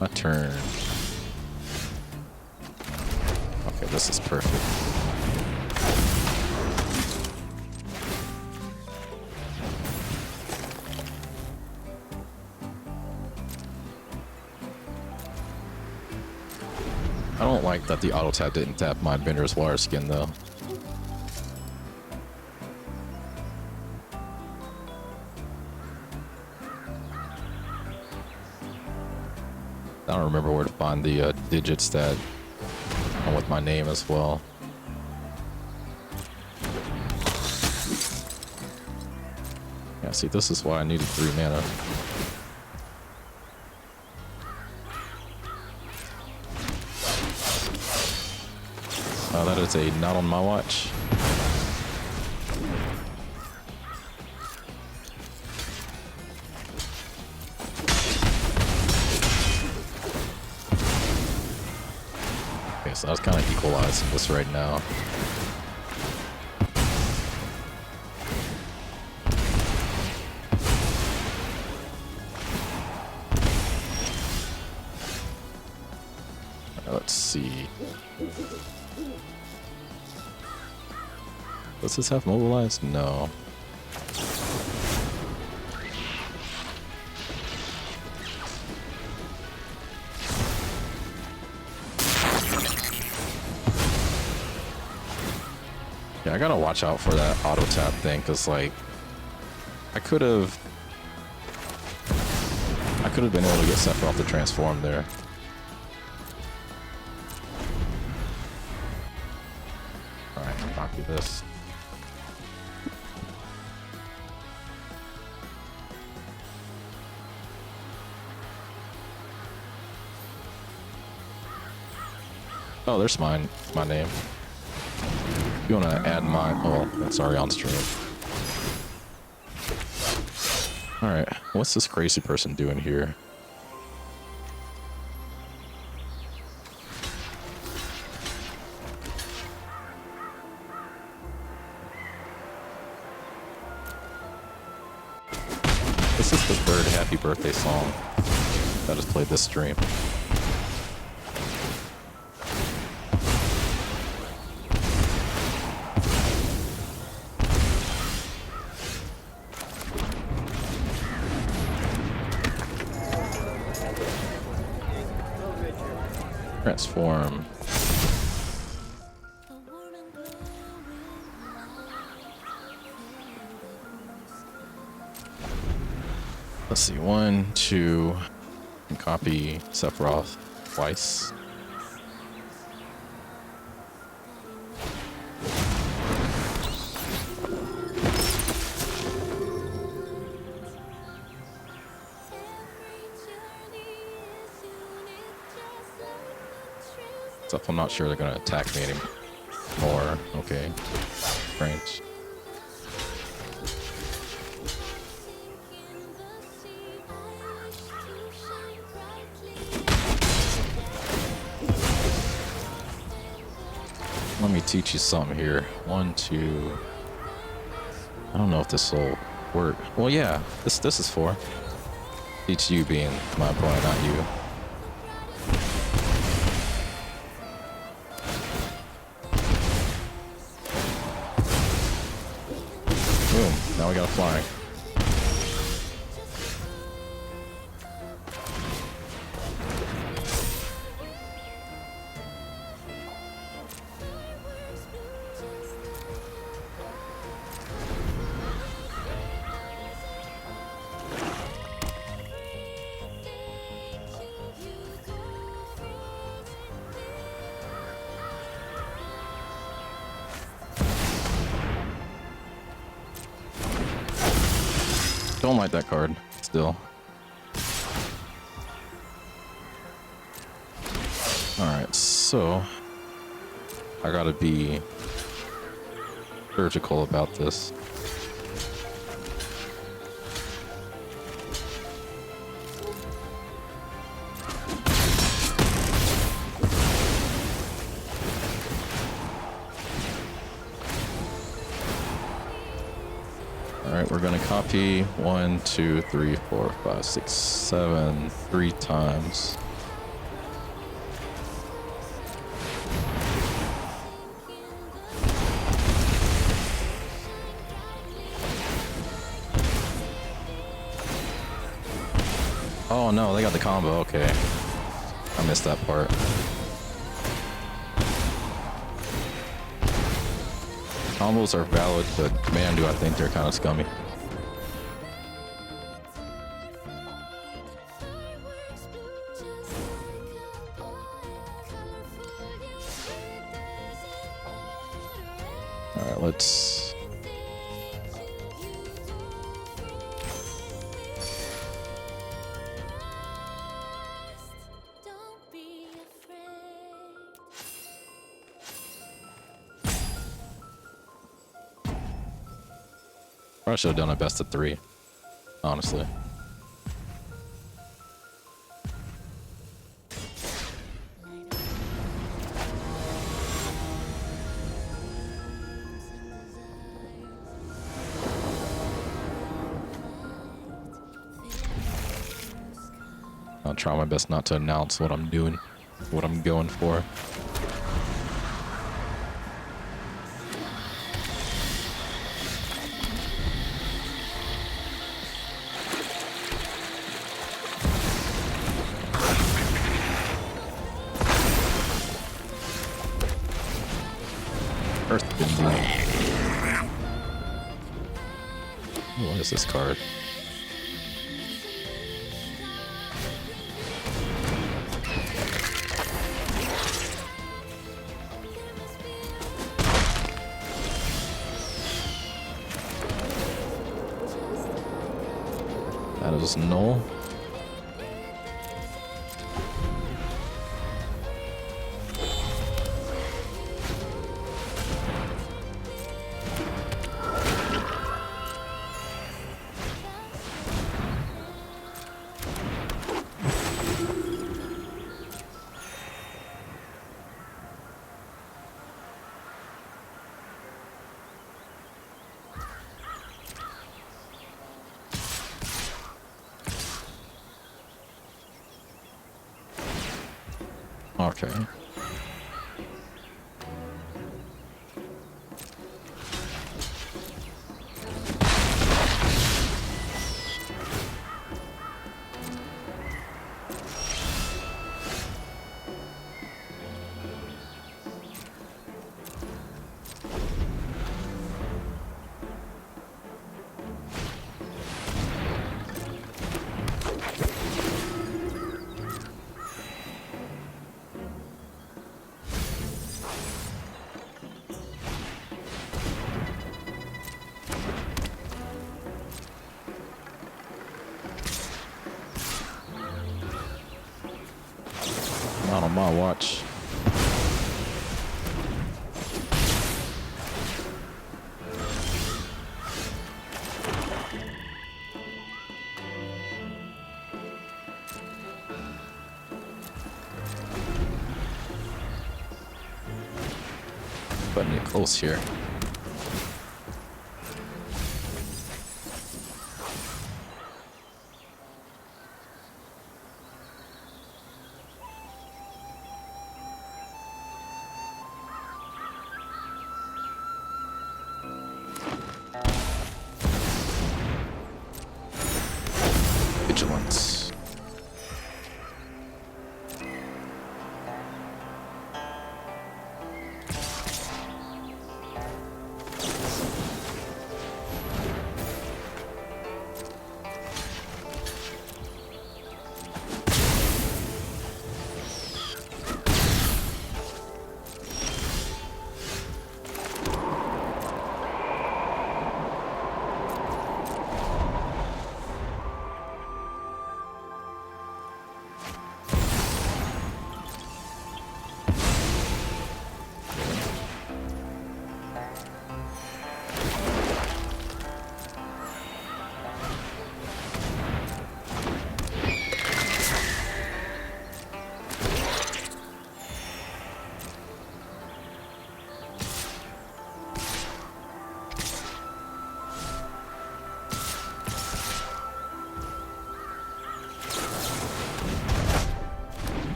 My turn. Okay, this is perfect. I don't like that the auto tap didn't tap my Bender's water skin though. I don't remember where to find the digits that come with my name as well. Yeah, see, this is why I needed 3 mana. Oh, that is a not on my watch. Okay, so I was kind of equalizing this right now. Let's see. Does this have mobilized? No. Yeah, I gotta watch out for that auto tap thing, because like I could have been able to get Sephiroth to transform there. Alright, copy this. Oh, there's my name. If you want to add mine, oh, that's already on stream. Alright, what's this crazy person doing here? This is the 3rd happy birthday song that is played this stream. Transform. The warm and glowing light. Let's see, 1, 2, and copy Sephiroth twice. Every journey Stuff I'm not sure they're gonna attack me anymore. Okay. Strange. Let me teach you something here. 1, 2. I don't know if this will work. Well, yeah, this is for. Teach you being my opponent, not you. Boom. Now we got a flying. Don't like that card, still. Alright, so I gotta be surgical about this. Alright, we're gonna copy 1, 2, 3, 4, 5, 6, 7, 3 times. Oh no, they got the combo, okay. I missed that part. Combos are valid, but man, do I think they're kind of scummy. Alright, let's... Don't be afraid. Probably should have done a best of 3, honestly. I'll try my best not to announce what I'm doing, what I'm going for. Earth Bending. What is this card? That is null. Okay. Not on my watch. Button it close here. Vigilance.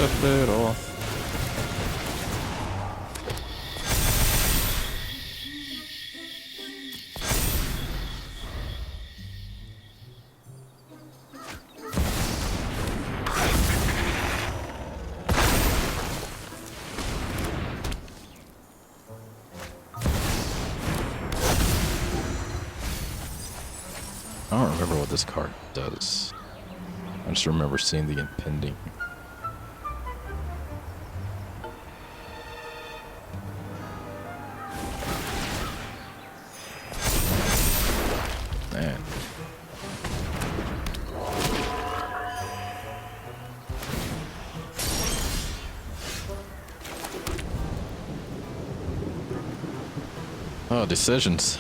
Step it off. I don't remember what this card does. I just remember seeing the impending. Man. Oh, decisions.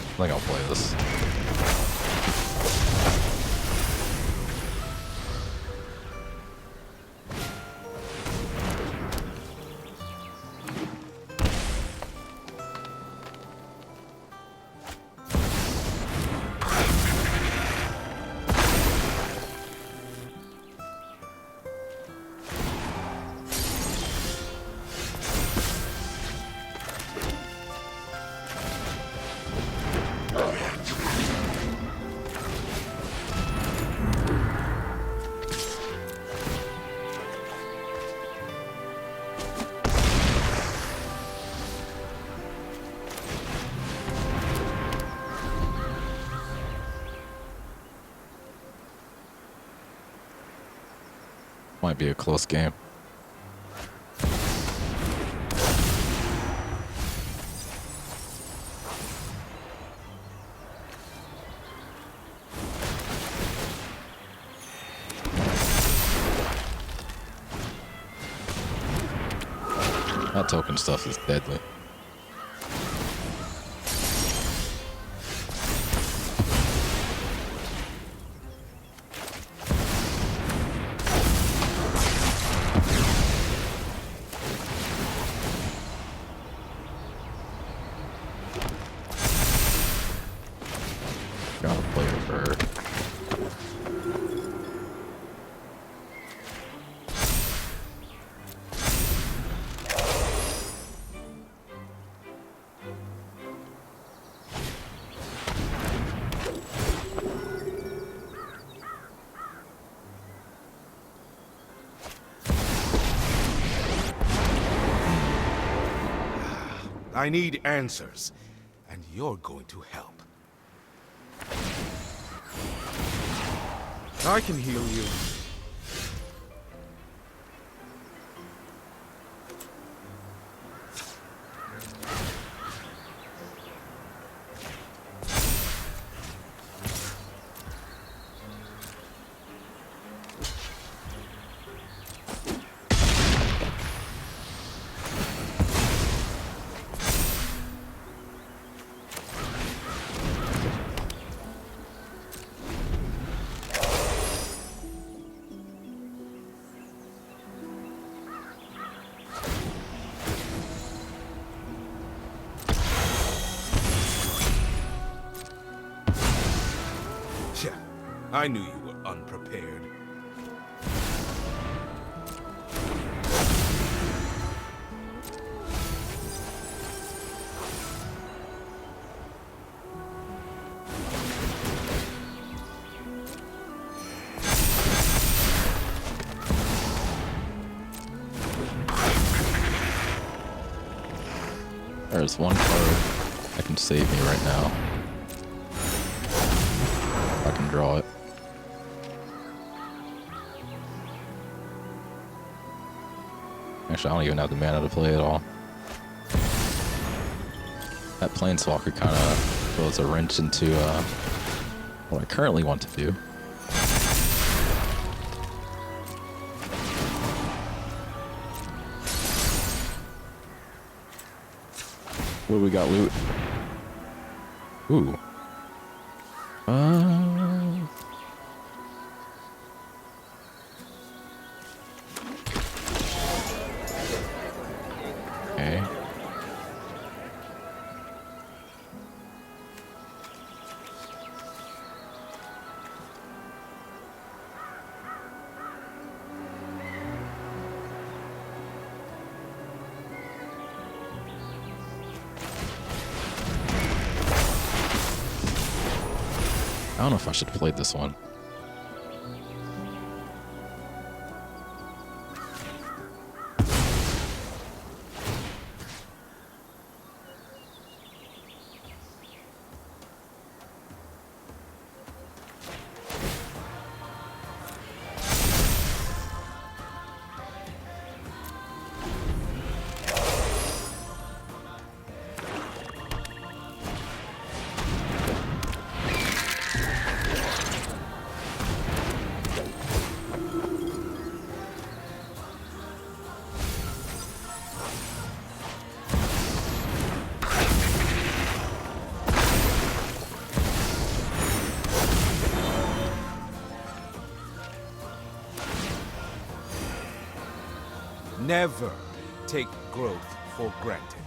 I think I'll play this. Might be a close game. That token stuff is deadly. Gotta play with her. I need answers, and you're going to help. I can heal you. I knew you were unprepared. There's one card that can save me right now. I can draw it. Actually, I don't even have the mana to play at all. That Planeswalker kind of throws a wrench into what I currently want to do. What do we got, loot? Ooh. Okay. I don't know if I should play this one. Never take growth for granted.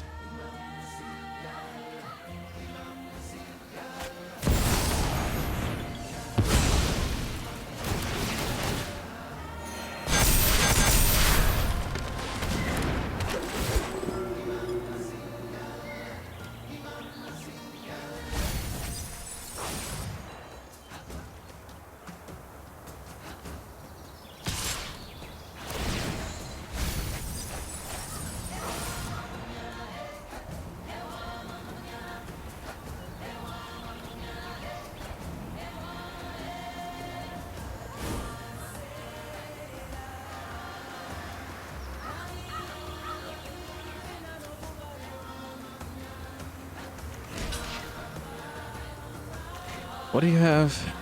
What do you have?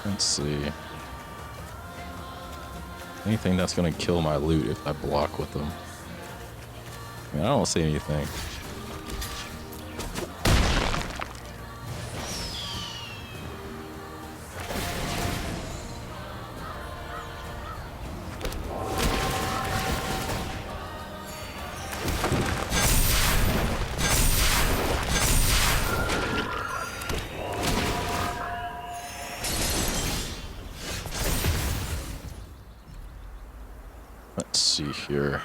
Let's see. Anything that's gonna kill my loot if I block with them. I mean, I don't see anything. Let's see here.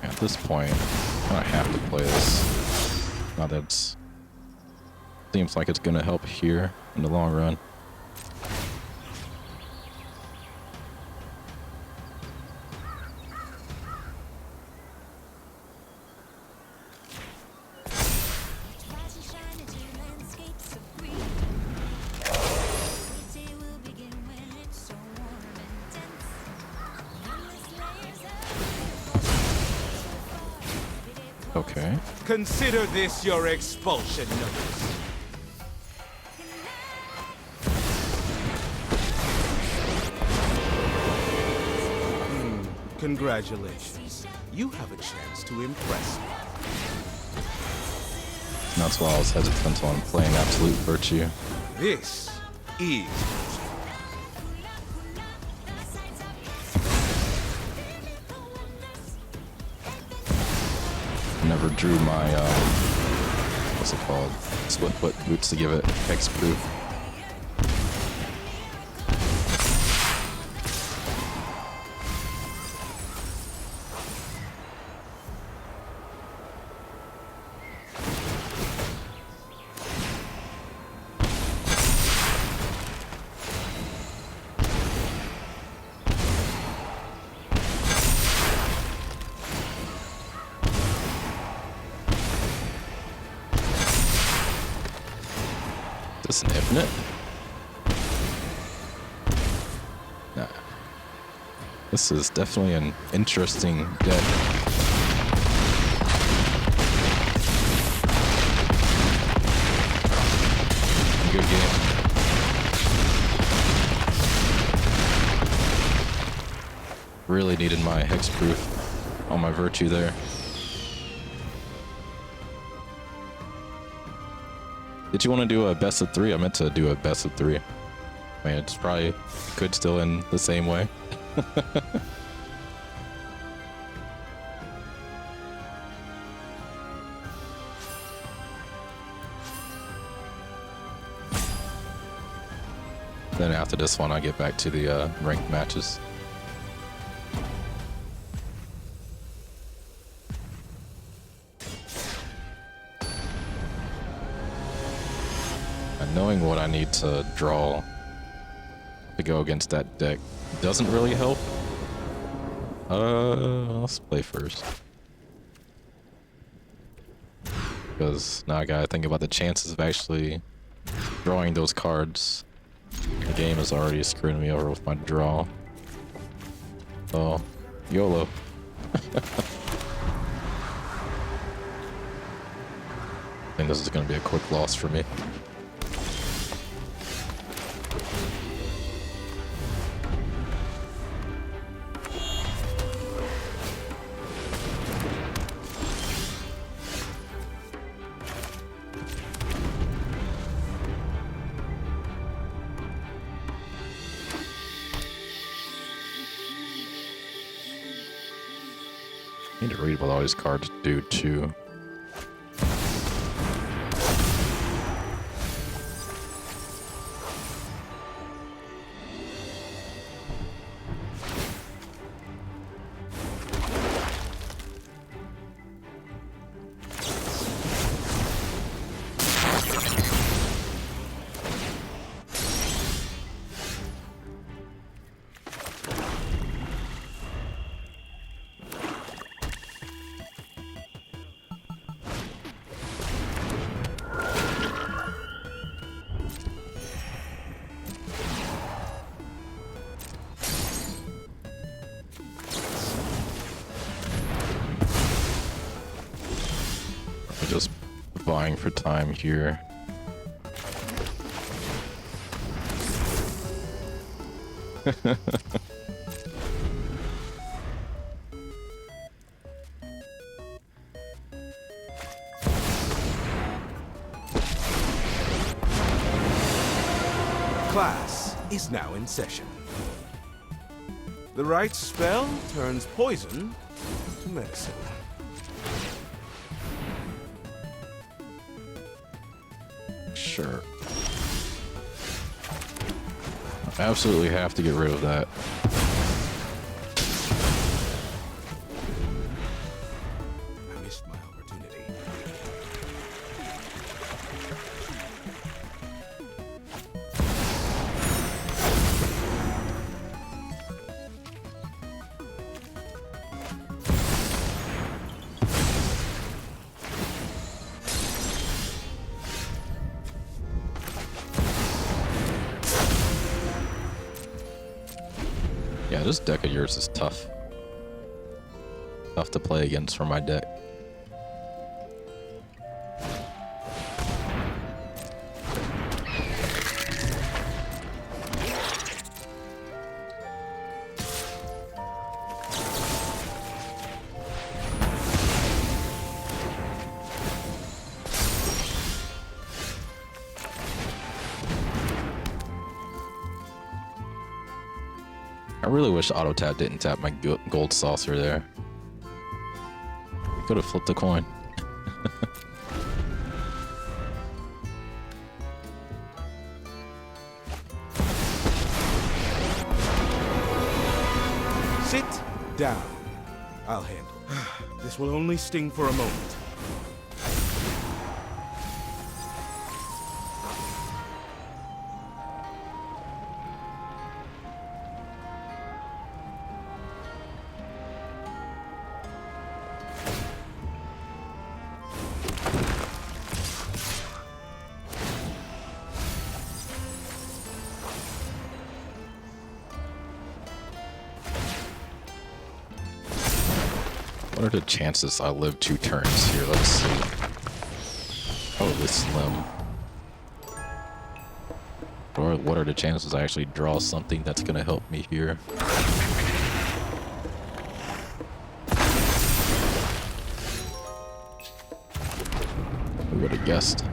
At this point, I have to play this. Now that's seems like it's gonna help here in the long run. Rise and shine into landscapes of green. Each day will begin when it's so warm and dense. Endless layers of Okay. Consider this your expulsion notice. Congratulations. You have a chance to impress me. That's why I was hesitant on playing Absolute Virtue. This is Never drew my what's it called? Split foot boots to give it hexproof. Is this an infinite? Nah. This is definitely an interesting deck. Good game. Really needed my hexproof on my virtue there. Did you want to do a best of 3? I meant to do a best of 3. I mean, it's probably could still end the same way. Then after this one, I get back to the ranked matches. Knowing what I need to draw to go against that deck doesn't really help. Let's play first. Because now I gotta think about the chances of actually drawing those cards. The game is already screwing me over with my draw. Oh, YOLO. I think this is gonna be a quick loss for me. I need to read what all these cards do too. Just buying for time here. Class is now in session. The right spell turns poison to medicine. Sure. I absolutely have to get rid of that. I missed my opportunity. Yeah, this deck of yours is tough. Tough to play against for my deck. I really wish auto tap didn't tap my gold saucer there. Could have flipped a coin. Sit down. I'll handle it. This will only sting for a moment. What are the chances I live 2 turns here? Let's see. Probably slim. Or what are the chances I actually draw something that's gonna help me here? Who would have guessed?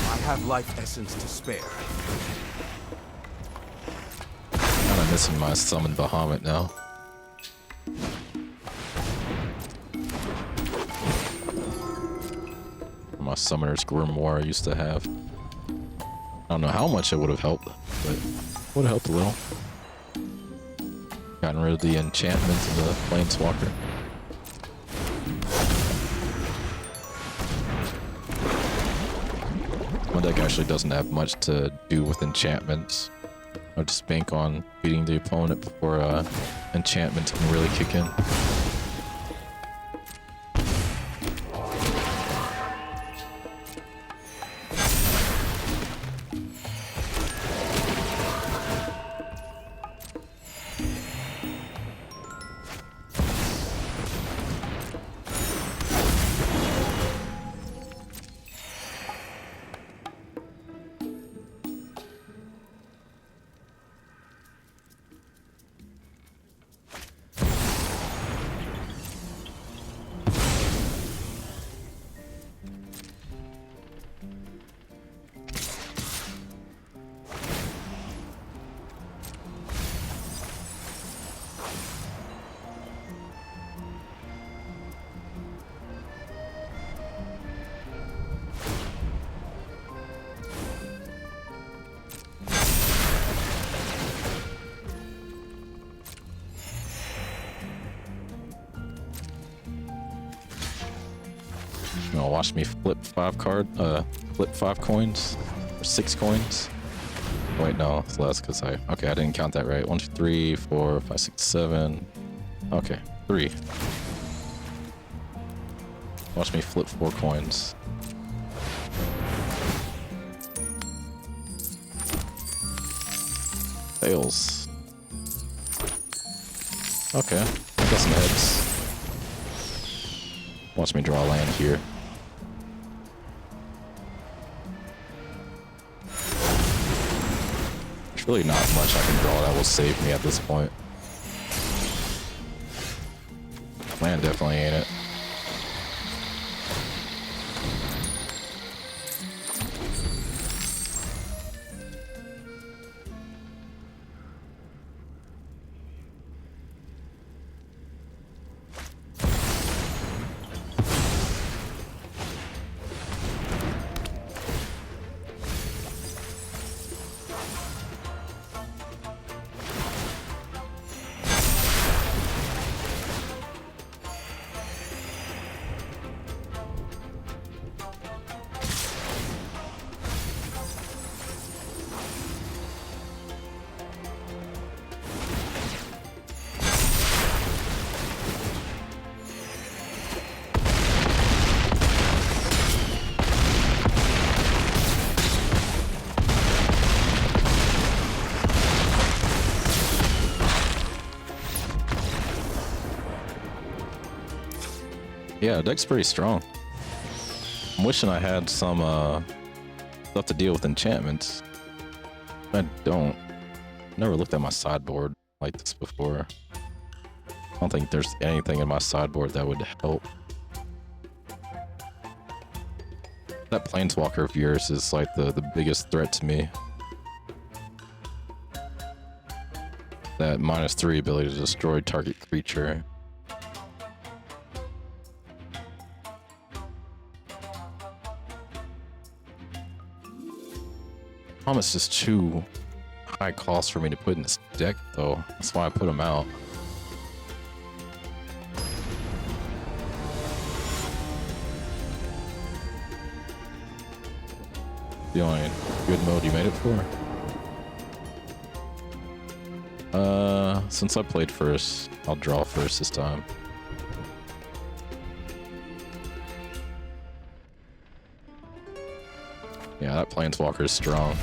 I have life essence to spare. Kinda missing my summon Bahamut now. My Summoner's Grimoire I used to have. I don't know how much it would have helped, but would have helped a little. Gotten rid of the enchantments of the Planeswalker. My deck actually doesn't have much to do with enchantments. I just bank on beating the opponent before enchantments can really kick in. You know, watch me flip 5 coins or 6 coins. Wait, no, it's less because okay, I didn't count that right. 1, 2, 3, 4, 5, 6, 7. Okay, 3. Watch me flip 4 coins. Fails. Okay, I got some heads. Watch me draw land here. There's really not much I can draw that will save me at this point. Land definitely ain't it. Yeah, deck's pretty strong. I'm wishing I had some stuff to deal with enchantments. I don't. Never looked at my sideboard like this before. I don't think there's anything in my sideboard that would help. That Planeswalker of yours is like the biggest threat to me. that -3 ability to destroy target creature. Thomas is too high cost for me to put in this deck, though. That's why I put him out. The only good mode you made it for? Since I played first, I'll draw first this time. Yeah, that Planeswalker is strong.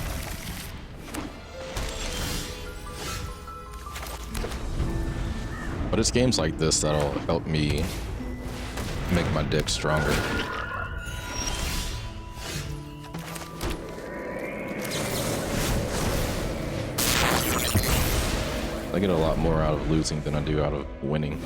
But it's games like this that'll help me make my deck stronger. I get a lot more out of losing than I do out of winning.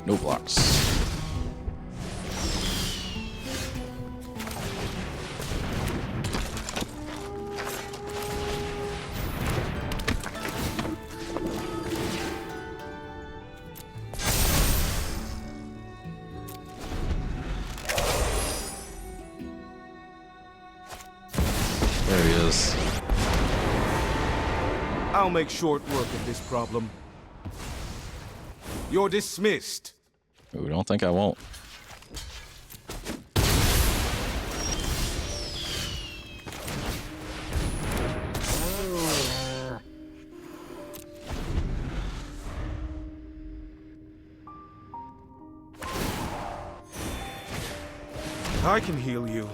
No blocks. There he is. I'll make short work of this problem. You're dismissed. Ooh, don't think I won't. I can heal you.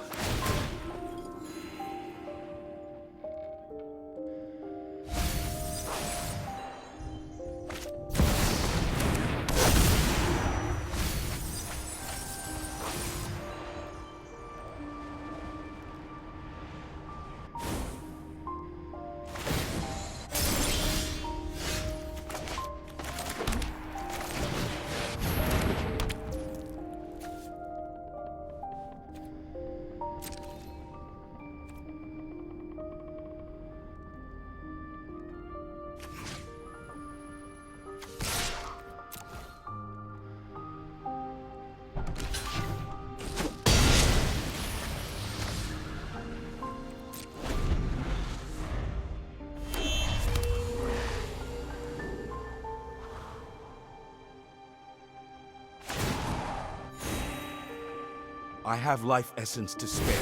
I have life essence to spare.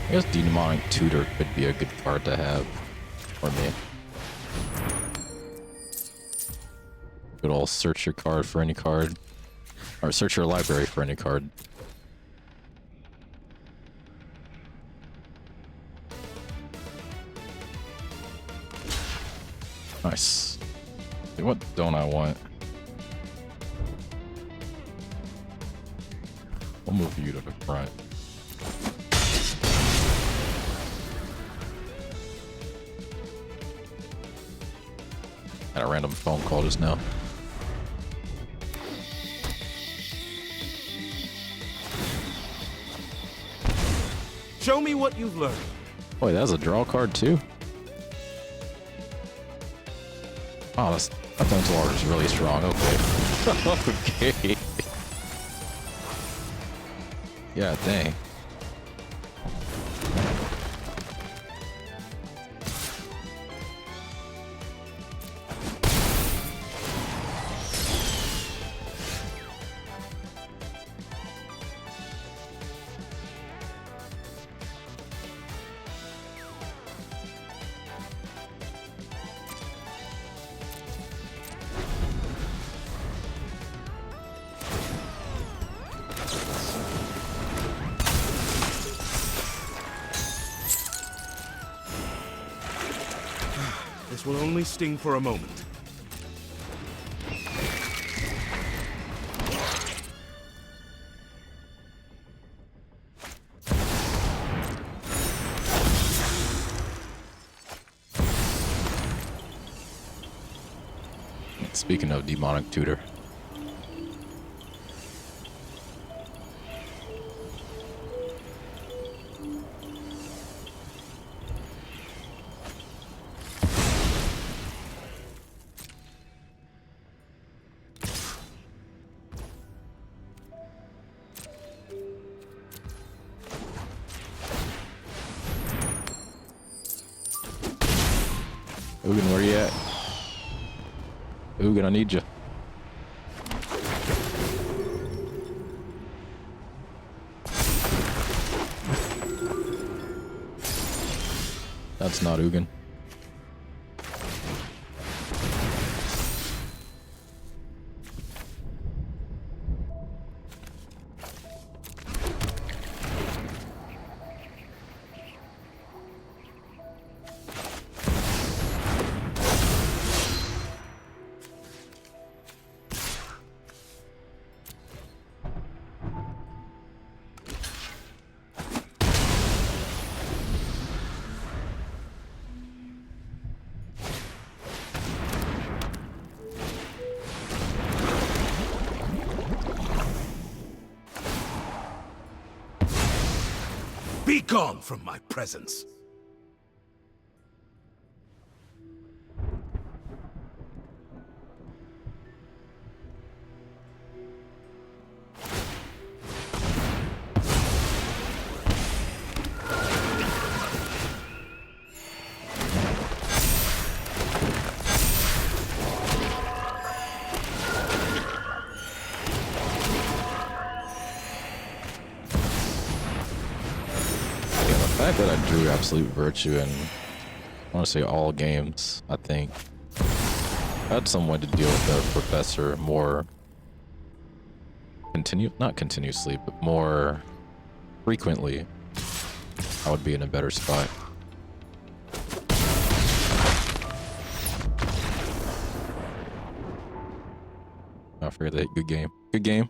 I guess Demonic Tutor could be a good card to have for me. Good old search your card for any card. Or search your library for any card. Nice. What don't I want? I'll move you to the front. Had a random phone call just now. Show me what you've learned. Wait, that's a draw card too? Oh, that Planeswalker is really strong. Okay. Okay. Yeah, dang. This will only sting for a moment. Speaking of demonic tutor. Ugin, where you at? Ugin, I need you. That's not Ugin. Be gone from my presence! The fact that I drew Absolute Virtue in, I want to say all games, I think, I had some way to deal with the professor more not continuously, but more frequently, I would be in a better spot. I forget that. Good game. Good game.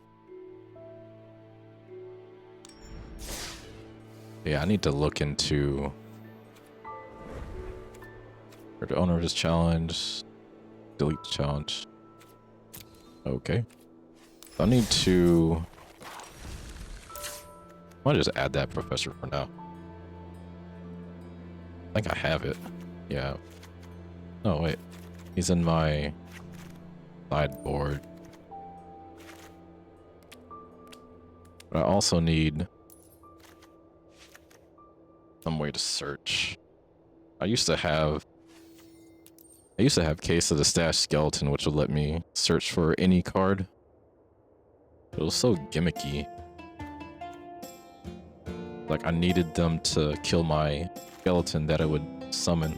Yeah, I need to look into the owner of this challenge. Delete the challenge. Okay. I need to. I might just add that professor for now. I think I have it. Yeah. Oh wait, he's in my sideboard. But I also need some way to search. I used to have Case of the Stash Skeleton, which would let me search for any card. It was so gimmicky. Like I needed them to kill my skeleton that it would summon.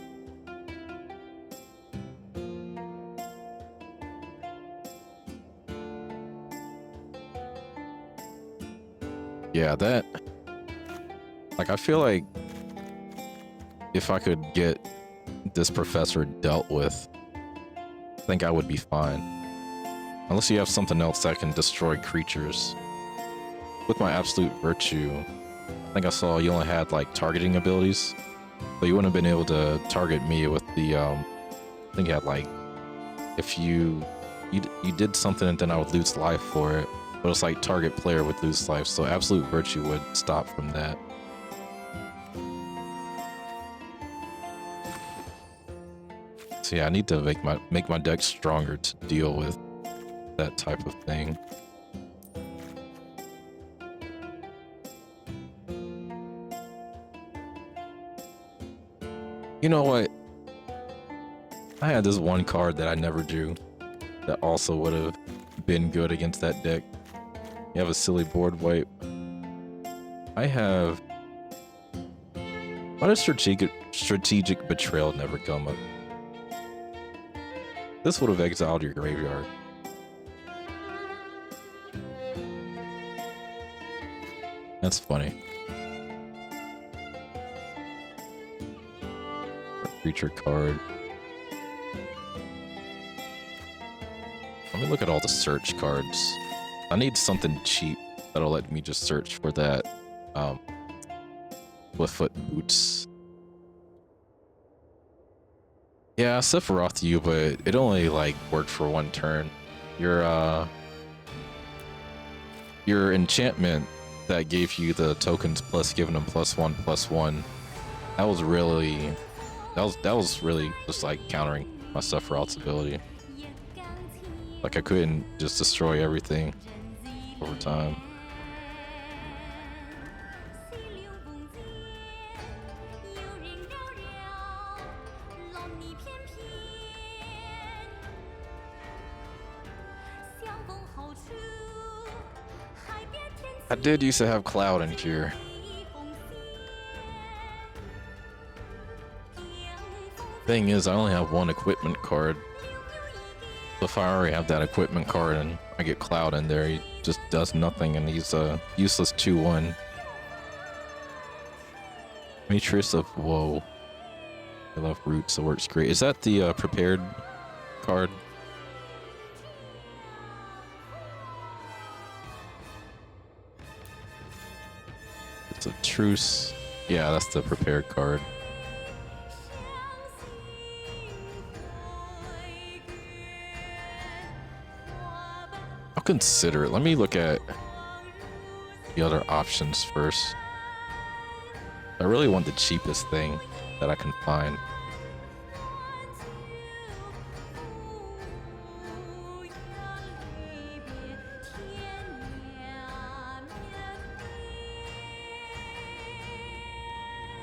Yeah, that. Like I feel like if I could get this professor dealt with, I think I would be fine. Unless you have something else that can destroy creatures. With my Absolute Virtue, I think I saw you only had like targeting abilities. So you wouldn't have been able to target me with the, I think you had like, if you did something and then I would lose life for it. But it's like target player would lose life, so Absolute Virtue would stop from that. So yeah, I need to make my deck stronger to deal with that type of thing. You know what? I had this one card that I never drew that also would have been good against that deck. You have a silly board wipe. I have. Why does strategic betrayal never come up? This would have exiled your graveyard. That's funny. Creature card. Let me look at all the search cards. I need something cheap that'll let me just search for that Swiftfoot boots. Yeah, Sephiroth you, but it only like worked for one turn. Your enchantment that gave you the tokens plus giving them +1/+1. That was really just like countering my Sephiroth's ability. Like I couldn't just destroy everything over time. I did used to have Cloud in here. Thing is, I only have one equipment card. If I already have that equipment card and I get Cloud in there, he just does nothing and he's a useless 2/1. Matrix of Woe. I love Roots, it works great. Is that the prepared card? It's a truce. Yeah, that's the prepared card. I'll consider it. Let me look at the other options first. I really want the cheapest thing that I can find.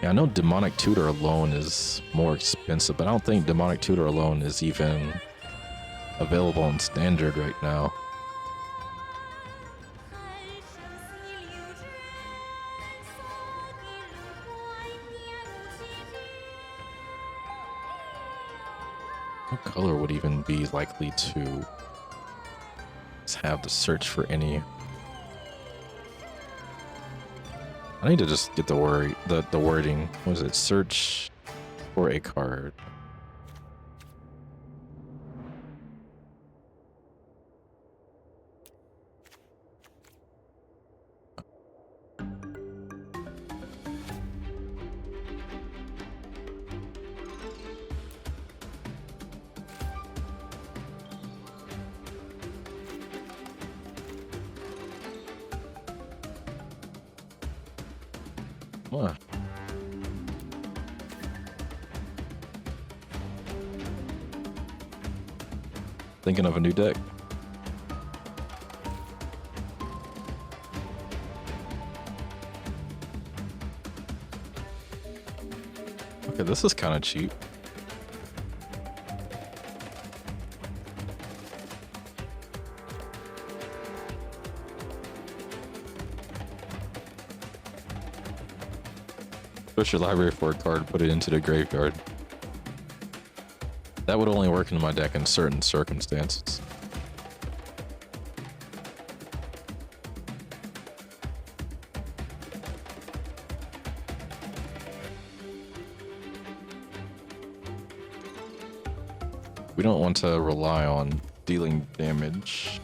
Yeah, I know Demonic Tutor alone is more expensive, but I don't think Demonic Tutor alone is even available in standard right now. What color would even be likely to have to search for any? I need to just get the wording. Was it search for a card? What? Thinking of a new deck. Okay, this is kind of cheap. Push your library for a card, put it into the graveyard. That would only work in my deck in certain circumstances. We don't want to rely on dealing damage.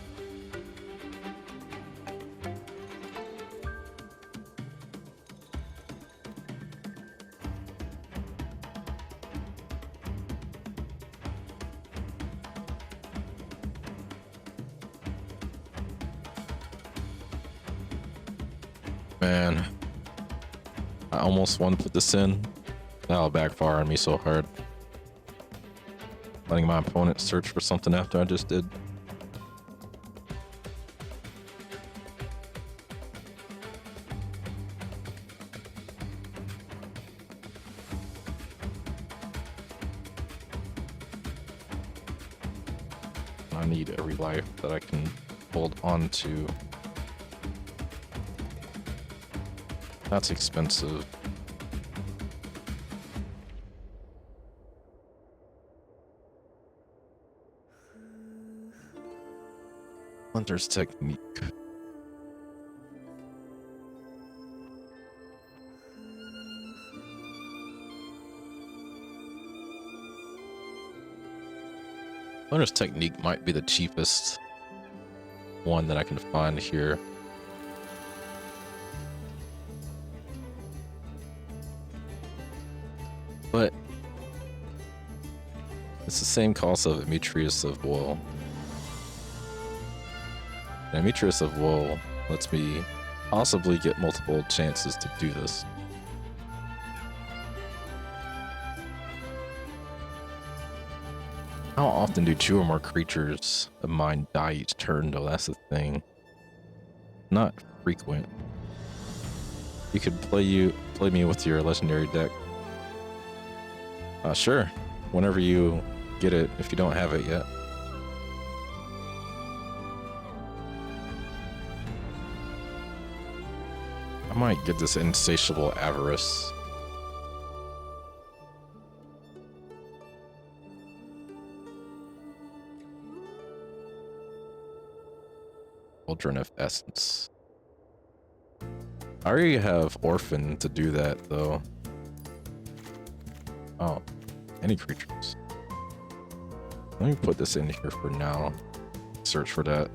Man, I almost want to put this in. That'll backfire on me so hard. Letting my opponent search for something after I just did. I need every life that I can hold on to. That's expensive. Hunter's Technique. Owner's Technique might be the cheapest one that I can find here. But it's the same cost of Ametreus of Woe. And Ametreus of Woe lets me possibly get multiple chances to do this. How often do 2 or more creatures of mine die each turn, though? That's the thing. Not frequent. You could play me with your legendary deck. Sure. Whenever you get it, if you don't have it yet. I might get this Insatiable Avarice. Children of Essence. I already have Orphan to do that, though. Oh, any creatures. Let me put this in here for now. Search for that.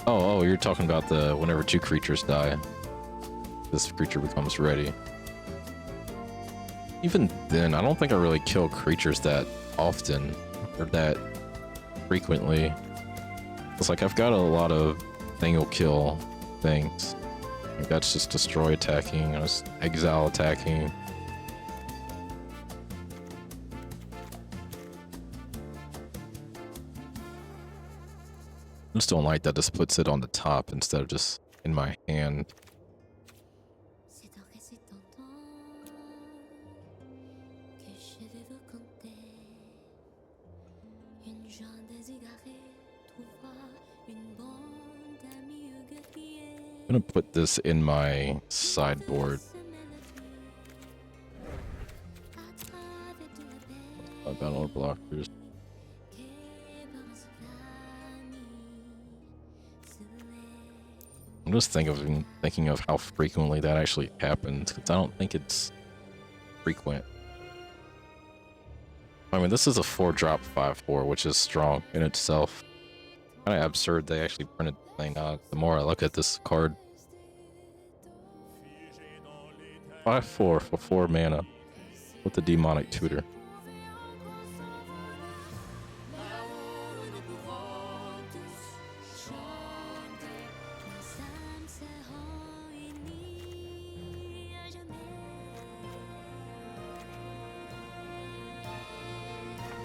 Oh, you're talking about the whenever 2 creatures die, this creature becomes ready. Even then, I don't think I really kill creatures that often or that frequently. It's like I've got a lot of thing will kill things. Like that's just destroy attacking, or exile attacking. I just don't like that this puts it on the top instead of just in my hand. C'est en récitant que je vais vous conter une jeune désirée trouva une bande d'amis guerriers. I'm gonna put this in my sideboard. My battle blockers. I'm just thinking of how frequently that actually happens, because I don't think it's frequent. I mean, this is a 4-drop 5/4, which is strong in itself. Kind of absurd they actually printed the thing out. The more I look at this card, 5/4 for 4 mana with the Demonic Tutor.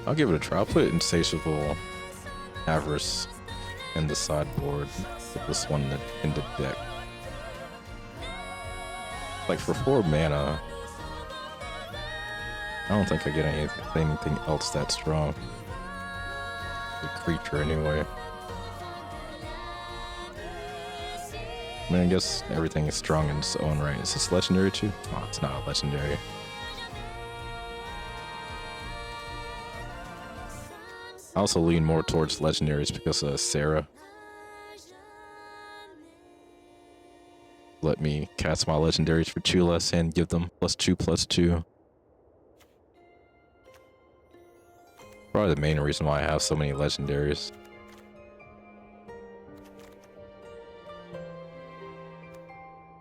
I'll give it a try. I'll put Insatiable Avarice in the sideboard. Put this one in the deck. Like for 4 mana, I don't think I get anything else that strong. The creature anyway. I mean, I guess everything is strong in its own right. Is this legendary too? Oh, it's not a legendary. I also lean more towards legendaries because of Sarah. Let me cast my legendaries for 2 less and give them +2/+2. Probably the main reason why I have so many legendaries.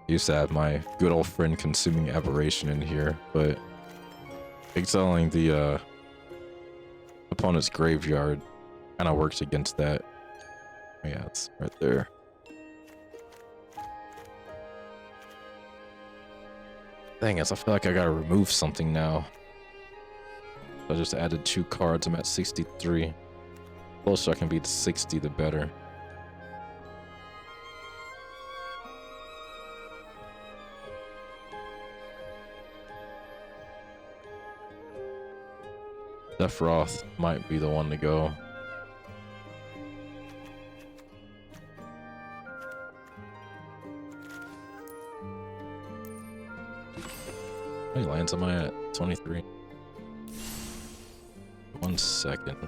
I used to have my good old friend Consuming Aberration in here, but exiling the opponent's graveyard kind of works against that. Yeah, it's right there. Thing is, I feel like I gotta remove something now. I just added 2 cards. I'm at 63. The closer I can be to 60, the better. Sephiroth might be the one to go. How many lands am I at? 23. 1 second.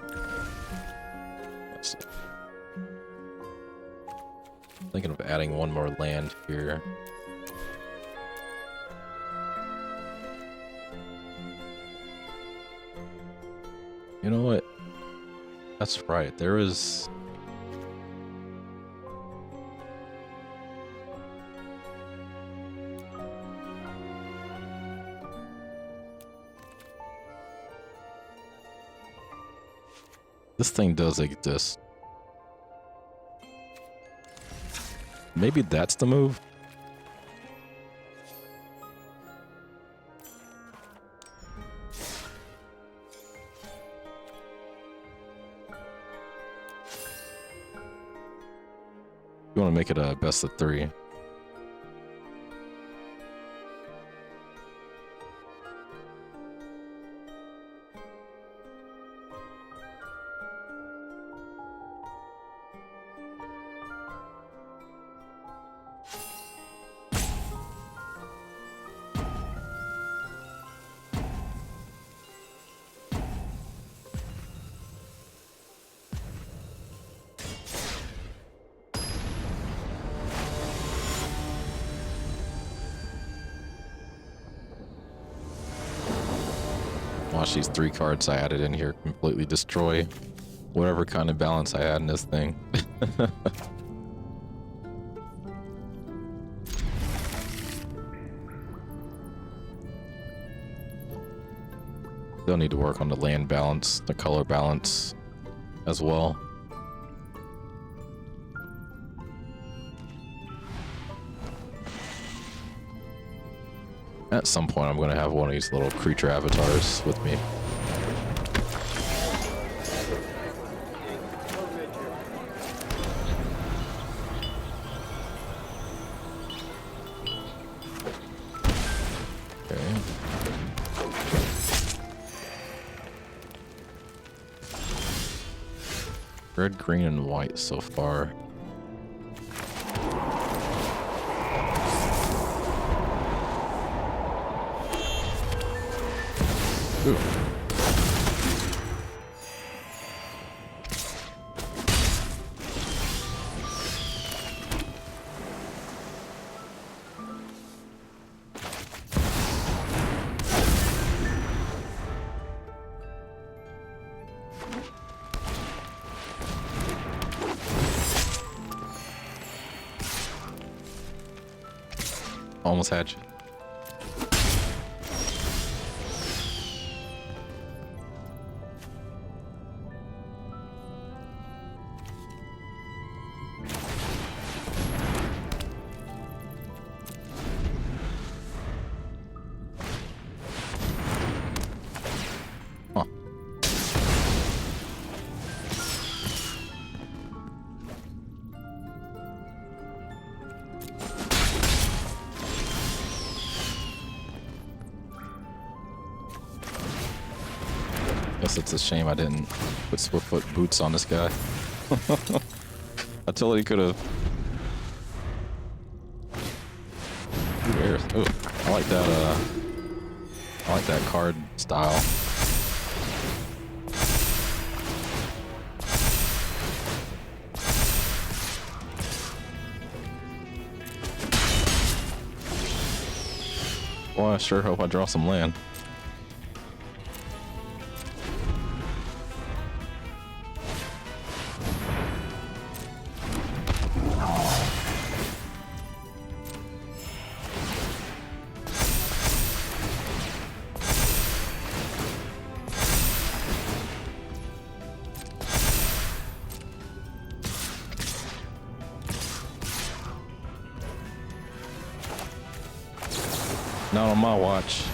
Let's see. Thinking of adding one more land here. You know what? That's right. There is. This thing does exist. Maybe that's the move? You want to make it a best of 3. Watch these 3 cards I added in here completely destroy whatever kind of balance I had in this thing. Still need to work on the land balance, the color balance as well. At some point, I'm going to have one of these little creature avatars with me. Okay. Red, green, and white so far. Ooh. Almost had you. Guess it's a shame I didn't put Swiftfoot boots on this guy. I totally could have. Ooh, I like that. I like that card style. Boy, I sure hope I draw some land. Not on my watch.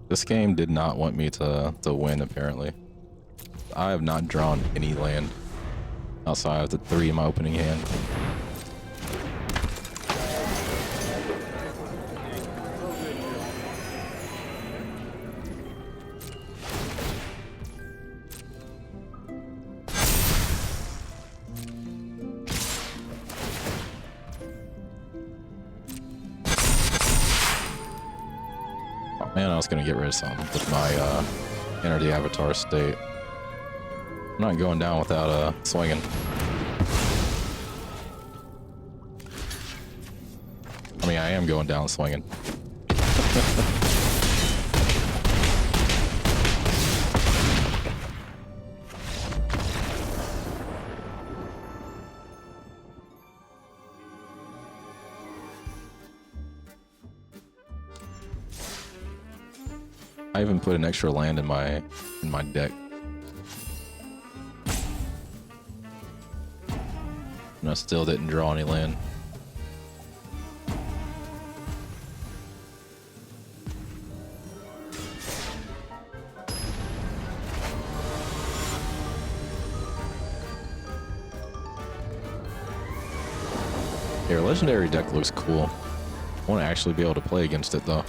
This game did not want me to win, apparently. I have not drawn any land outside of the 3 in my opening hand. Oh man, I was gonna get rid of something with my enter the avatar state. I'm not going down without swinging. I mean, I am going down swinging. I even put an extra land in my deck. And I still didn't draw any land. Your legendary deck looks cool. I want to actually be able to play against it though.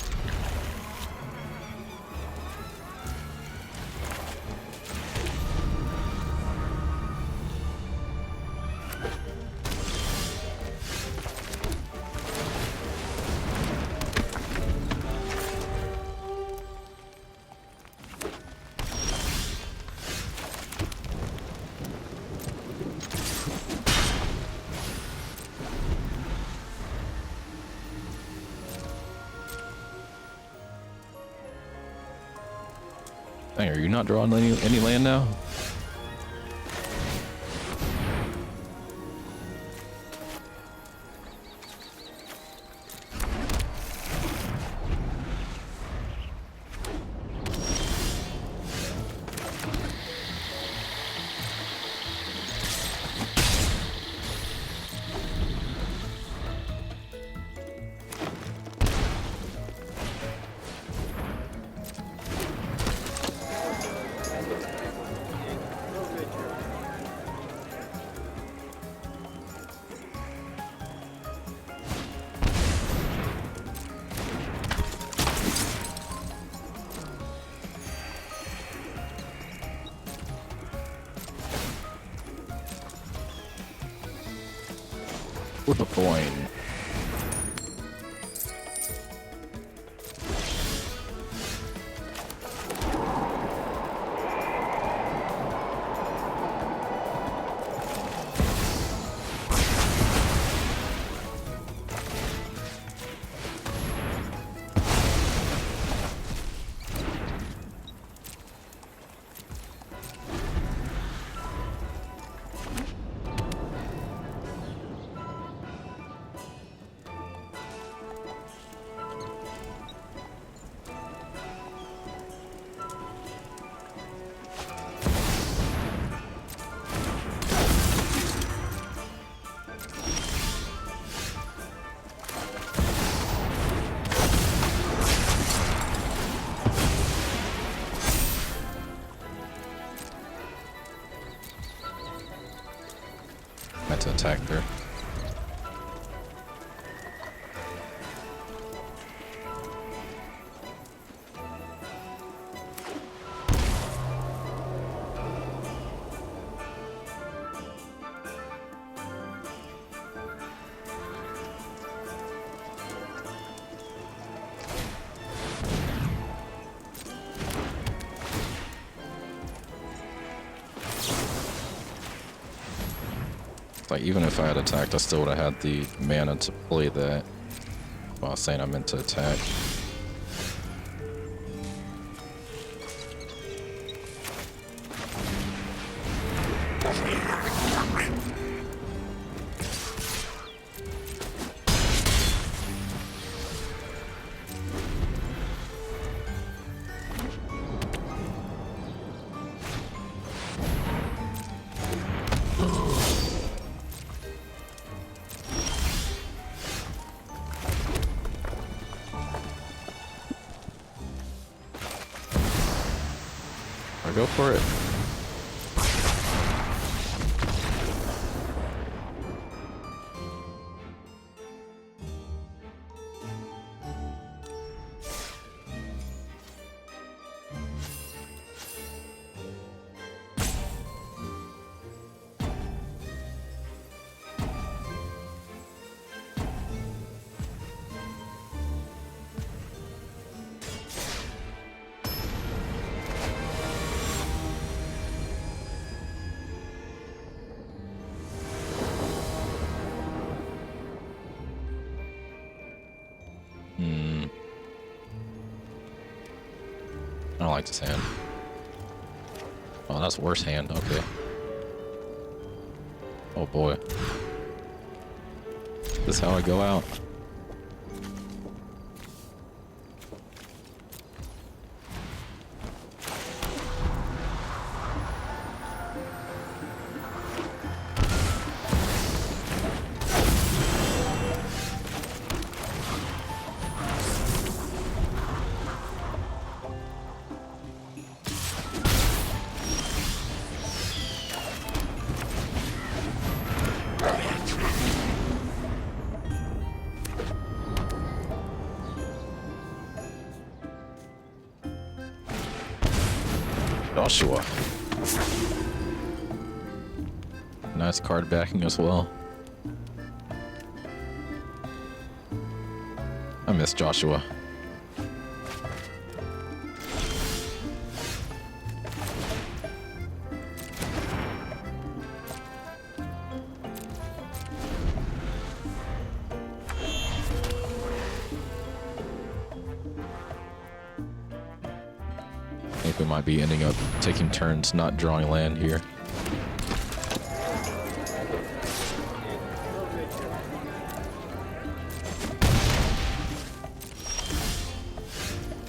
Dang, are you not drawing any land now? Flip a coin. Meant to attack there. Like, even if I had attacked, I still would have had the mana to play that. While saying I meant to attack. Go for it. I don't like this hand. Oh, that's worse hand. Okay. Oh boy. This is how I go out. Joshua. Nice card backing as well. I miss Joshua. I think we might be ending up taking turns not drawing land here.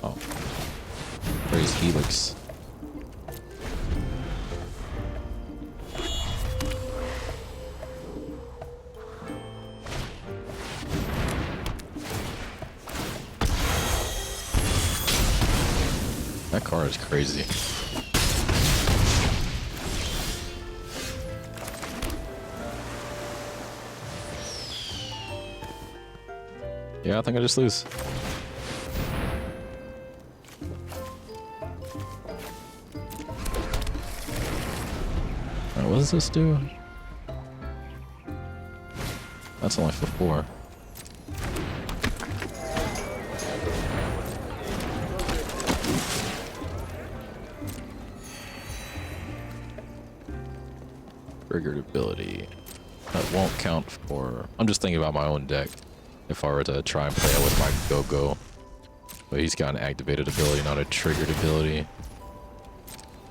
Oh. Praise Helix. That card is crazy. Yeah, I think I just lose. Alright, what does this do? That's only for 4. Triggered ability. That won't count for... I'm just thinking about my own deck. If I were to try and play it with my Go-Go. But he's got an activated ability, not a triggered ability.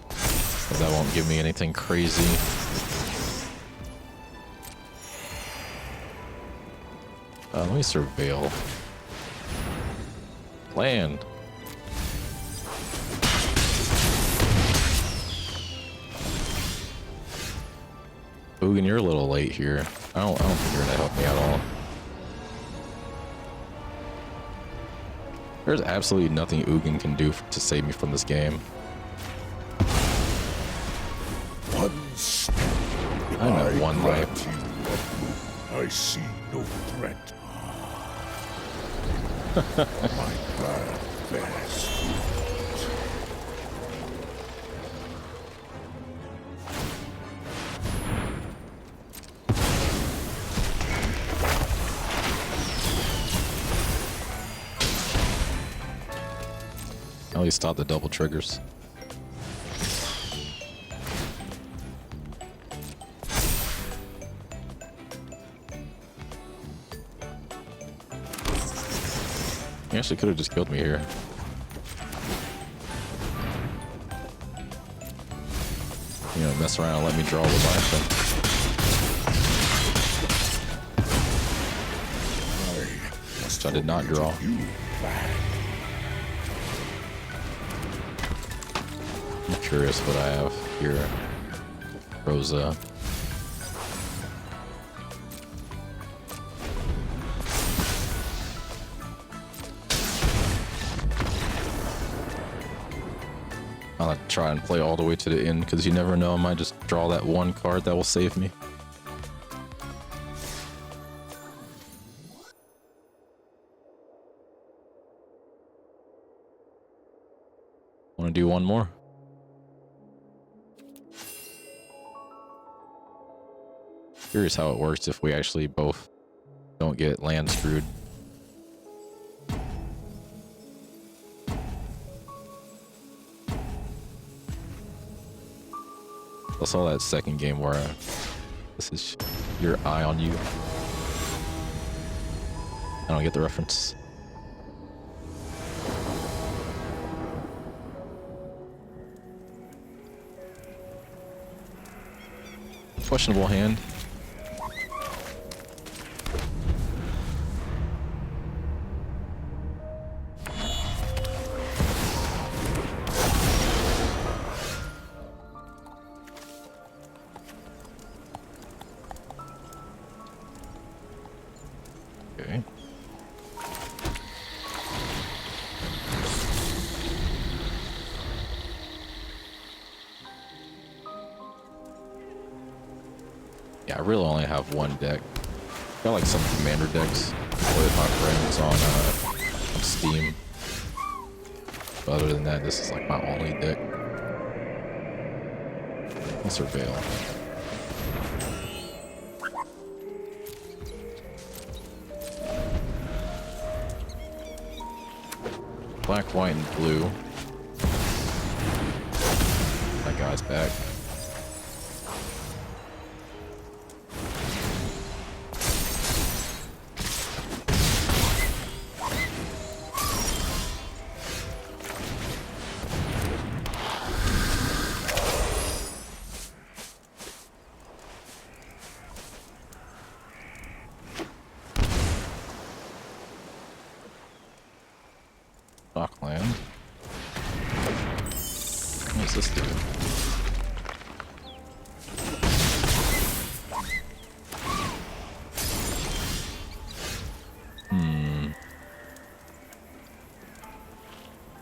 So that won't give me anything crazy. Let me surveil. Land. Ugin, you're a little late here. I don't think you're gonna help me at all. There's absolutely nothing Ugin can do to save me from this game. One step. I know one grant life. you, I see no threat. My plan bears fruit. At least stop the double triggers. He actually could have just killed me here. You know, mess around and let me draw with Leviathan. Which I did not draw. You back. I'm curious what I have here. Rosa. I'll try and play all the way to the end because you never know. I might just draw that one card that will save me. Want to do one more? Curious how it works if we actually both don't get land screwed. I saw that second game where this is your eye on you. I don't get the reference. Questionable hand. Okay. Yeah, I really only have one deck. Got like some commander decks with my friends on Steam. But other than that, this is like my only deck. Let's surveil. Black, white, and blue. That guy's back. Dockland. What does this do?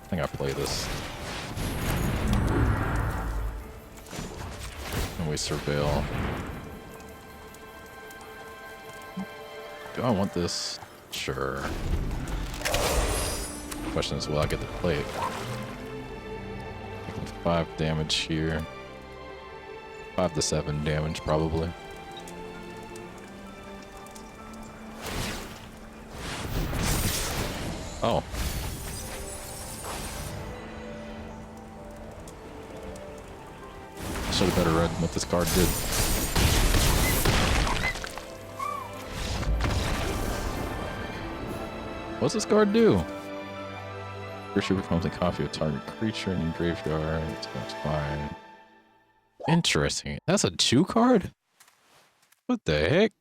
I think I play this. And we surveil. Do I want this? Sure. Question is, will I get to play it? 5 damage here. 5 to 7 damage, probably. Oh. I should have better read what this card did. What's this card do? Creature becomes a copy of target creature in your graveyard. That's fine. Interesting. That's a 2 card? What the heck?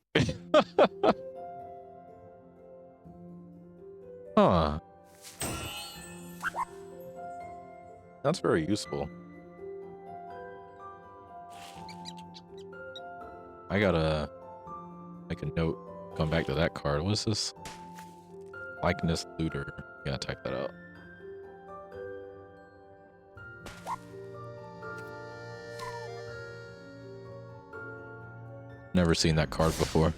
Huh. That's very useful. I gotta make a note going back to that card. What is this? Likeness Looter. Yeah, type that out. Never seen that card before.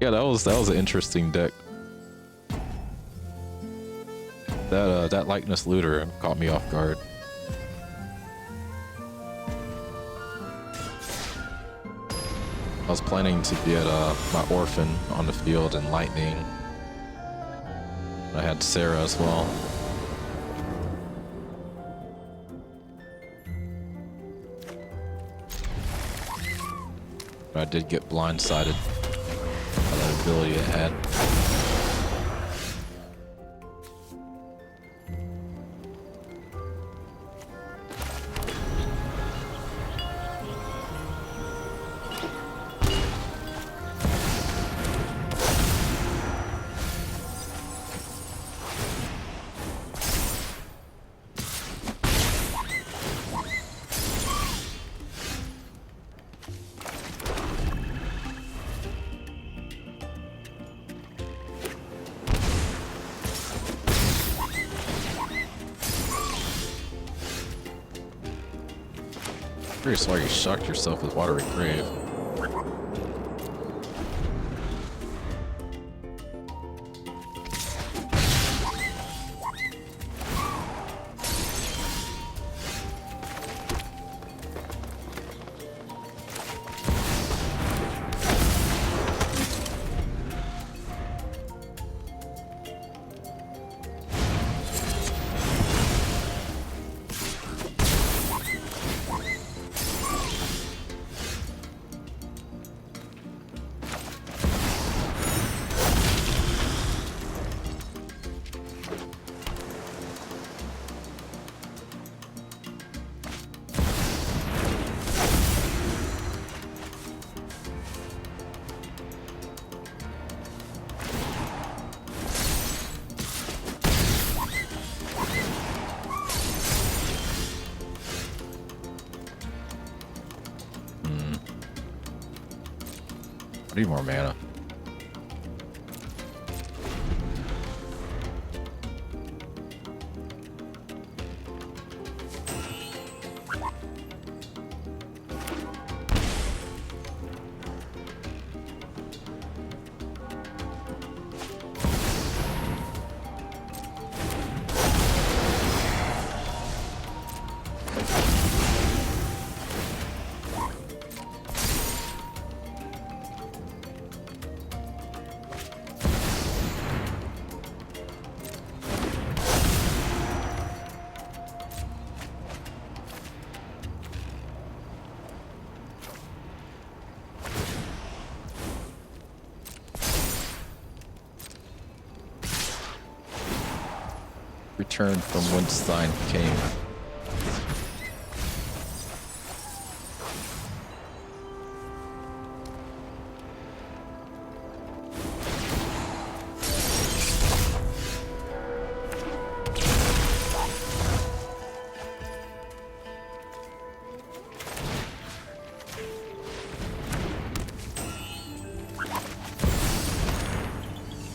Yeah, that was an interesting deck. That Likeness Looter caught me off guard. I was planning to get my Orphan on the field and Lightning. I had Sarah as well. But I did get blindsided by that ability it had. Curious why you shocked yourself with Watery Grave. I need more mana. Returned from whence thine came.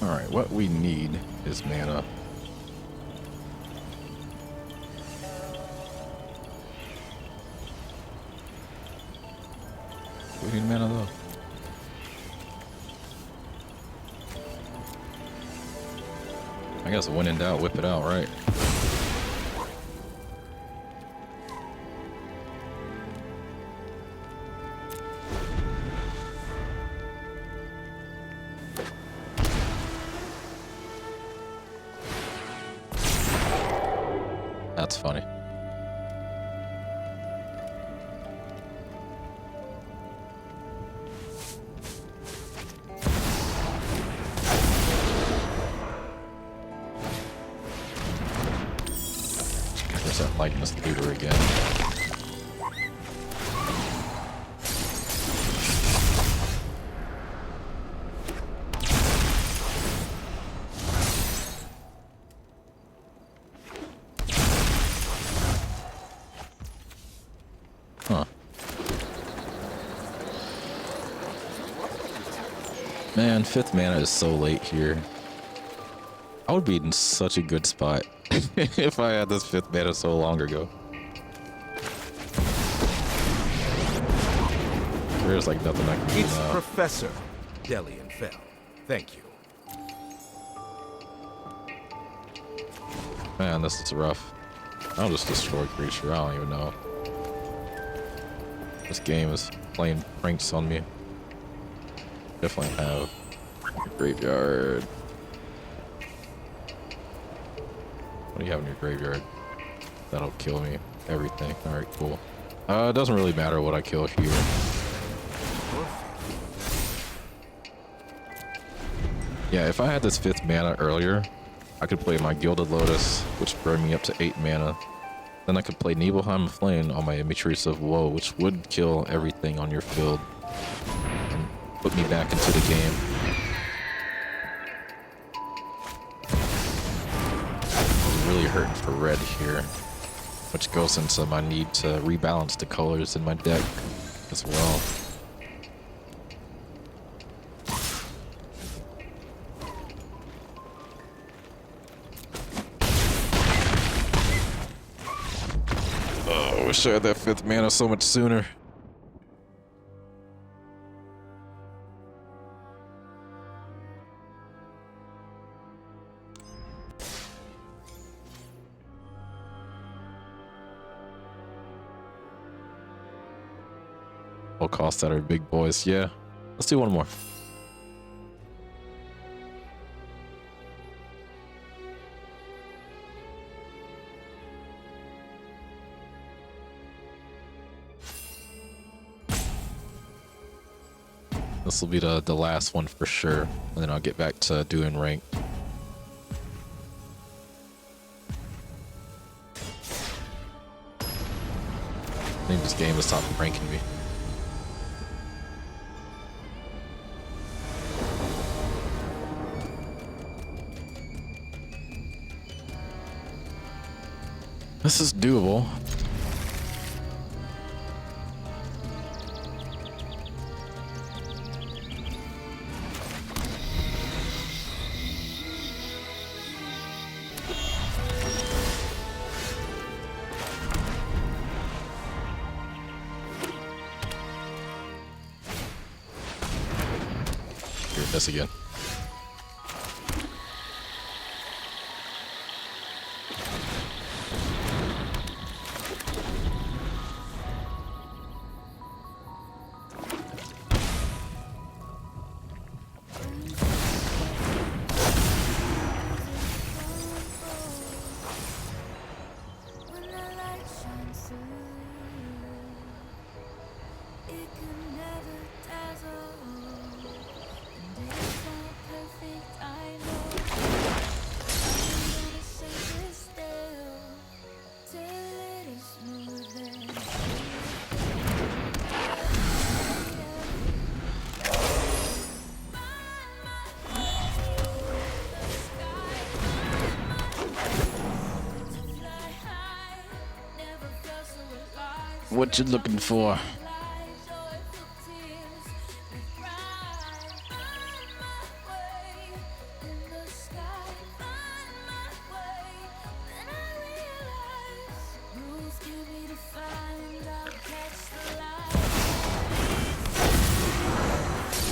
Alright, what we need is mana. We need mana though. I guess when in doubt, whip it out, right? That's funny. There's that likeness looter again. Huh. Man, 5th mana is so late here. I would be in such a good spot if I had this 5th mana so long ago. There's like nothing I can do It's now. Professor Delian Fell. Thank you. Man, this is rough. I'll just destroy creature. I don't even know. This game is playing pranks on me. Definitely have a graveyard. What do you have in your graveyard? That'll kill me. Everything. Alright, cool. It doesn't really matter what I kill here. Yeah, if I had this 5th mana earlier, I could play my Gilded Lotus, which bring me up to 8 mana. Then I could play Nibelheim Flame on my Ametris of Woe, which would kill everything on your field and put me back into the game. I'm really hurting for red here, which goes into my need to rebalance the colors in my deck as well. wish I had that 5th mana so much sooner. We'll cost that our big boys. Yeah, let's do one more. This will be the last one for sure, and then I'll get back to doing rank. I think this game is stopped ranking me. This is doable. Here, this again. When the light shines through, it can never dazzle. And it's not perfect, I know. I'm gonna shake it still till it is more than What you looking for?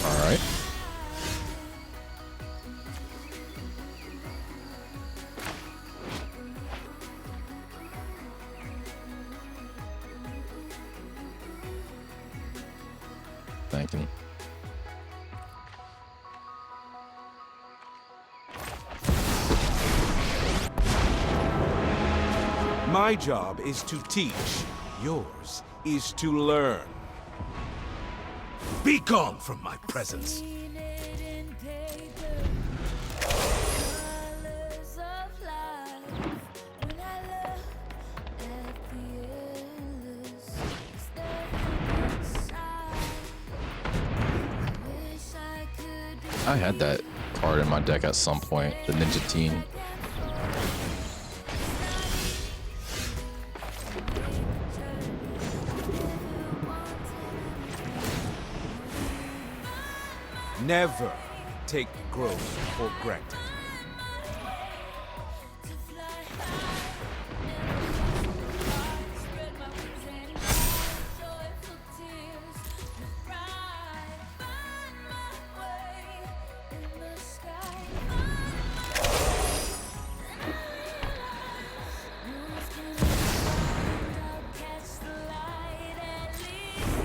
All right. Thank you. My job is to teach. Yours is to learn. Be gone from my presence. I had that card in my deck at some point, the Ninja Teen. Never take growth for granted.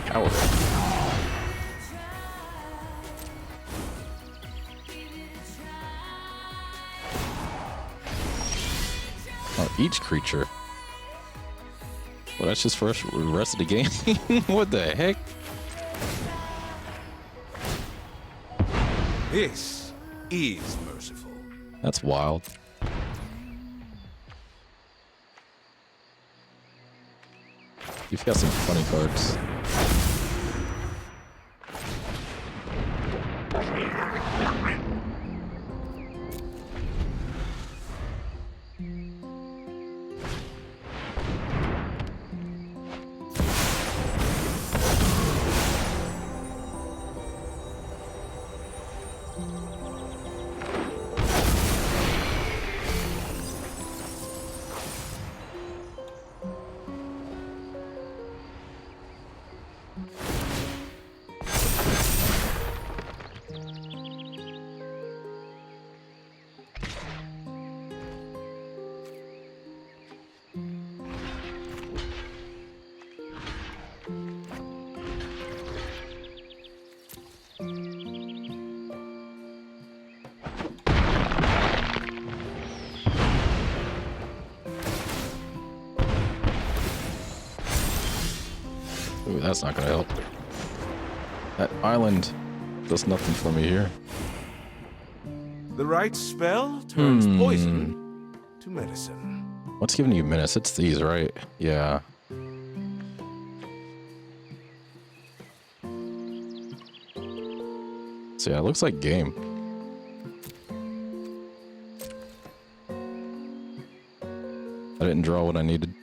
Coward. Oh, each creature. Well, that's just for the rest of the game. What the heck? This is merciful. That's wild. You've got some funny cards. Ooh, that's not gonna help. That island does nothing for me here. The right spell turns poison to medicine. What's giving you minutes? It's these, right? Yeah. So yeah, it looks like game. I didn't draw what I needed.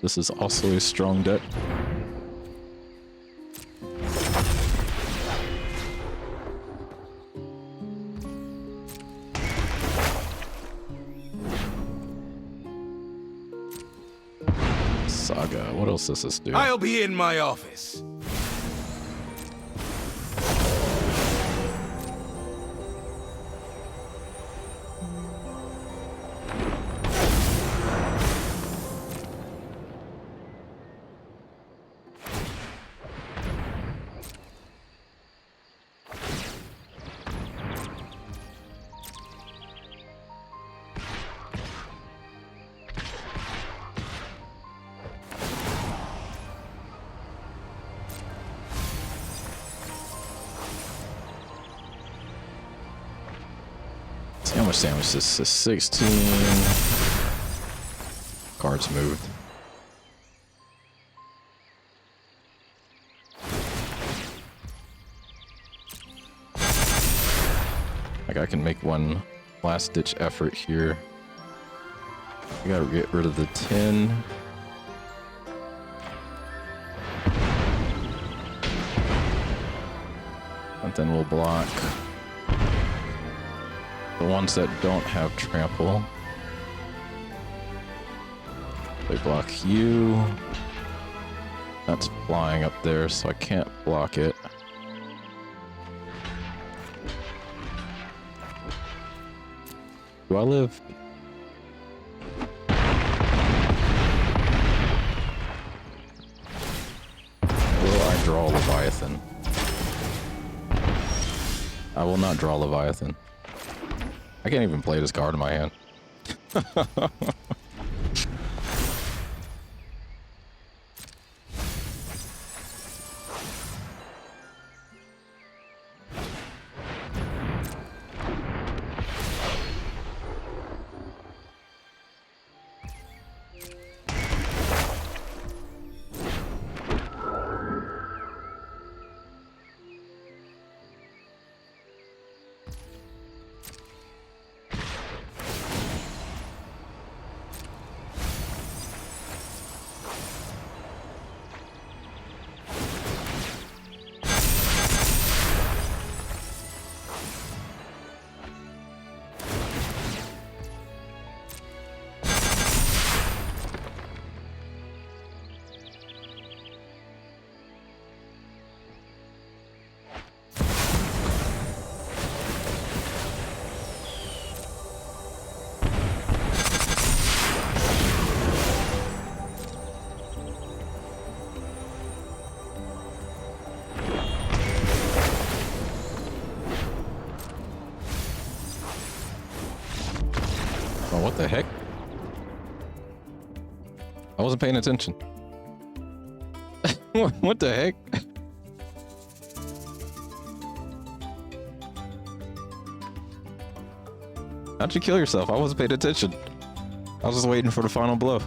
This is also a strong deck. Saga, what else does this do? I'll be in my office. See how much damage this is? 16. Cards moved. Like I can make one last ditch effort here. I gotta get rid of the 10. And then we'll block the ones that don't have trample. They block you. That's flying up there, so I can't block it. Do I live? Will I draw Leviathan? I will not draw Leviathan. I can't even play this card in my hand. Oh, what the heck? I wasn't paying attention. What the heck? How'd you kill yourself? I wasn't paying attention. I was just waiting for the final blow.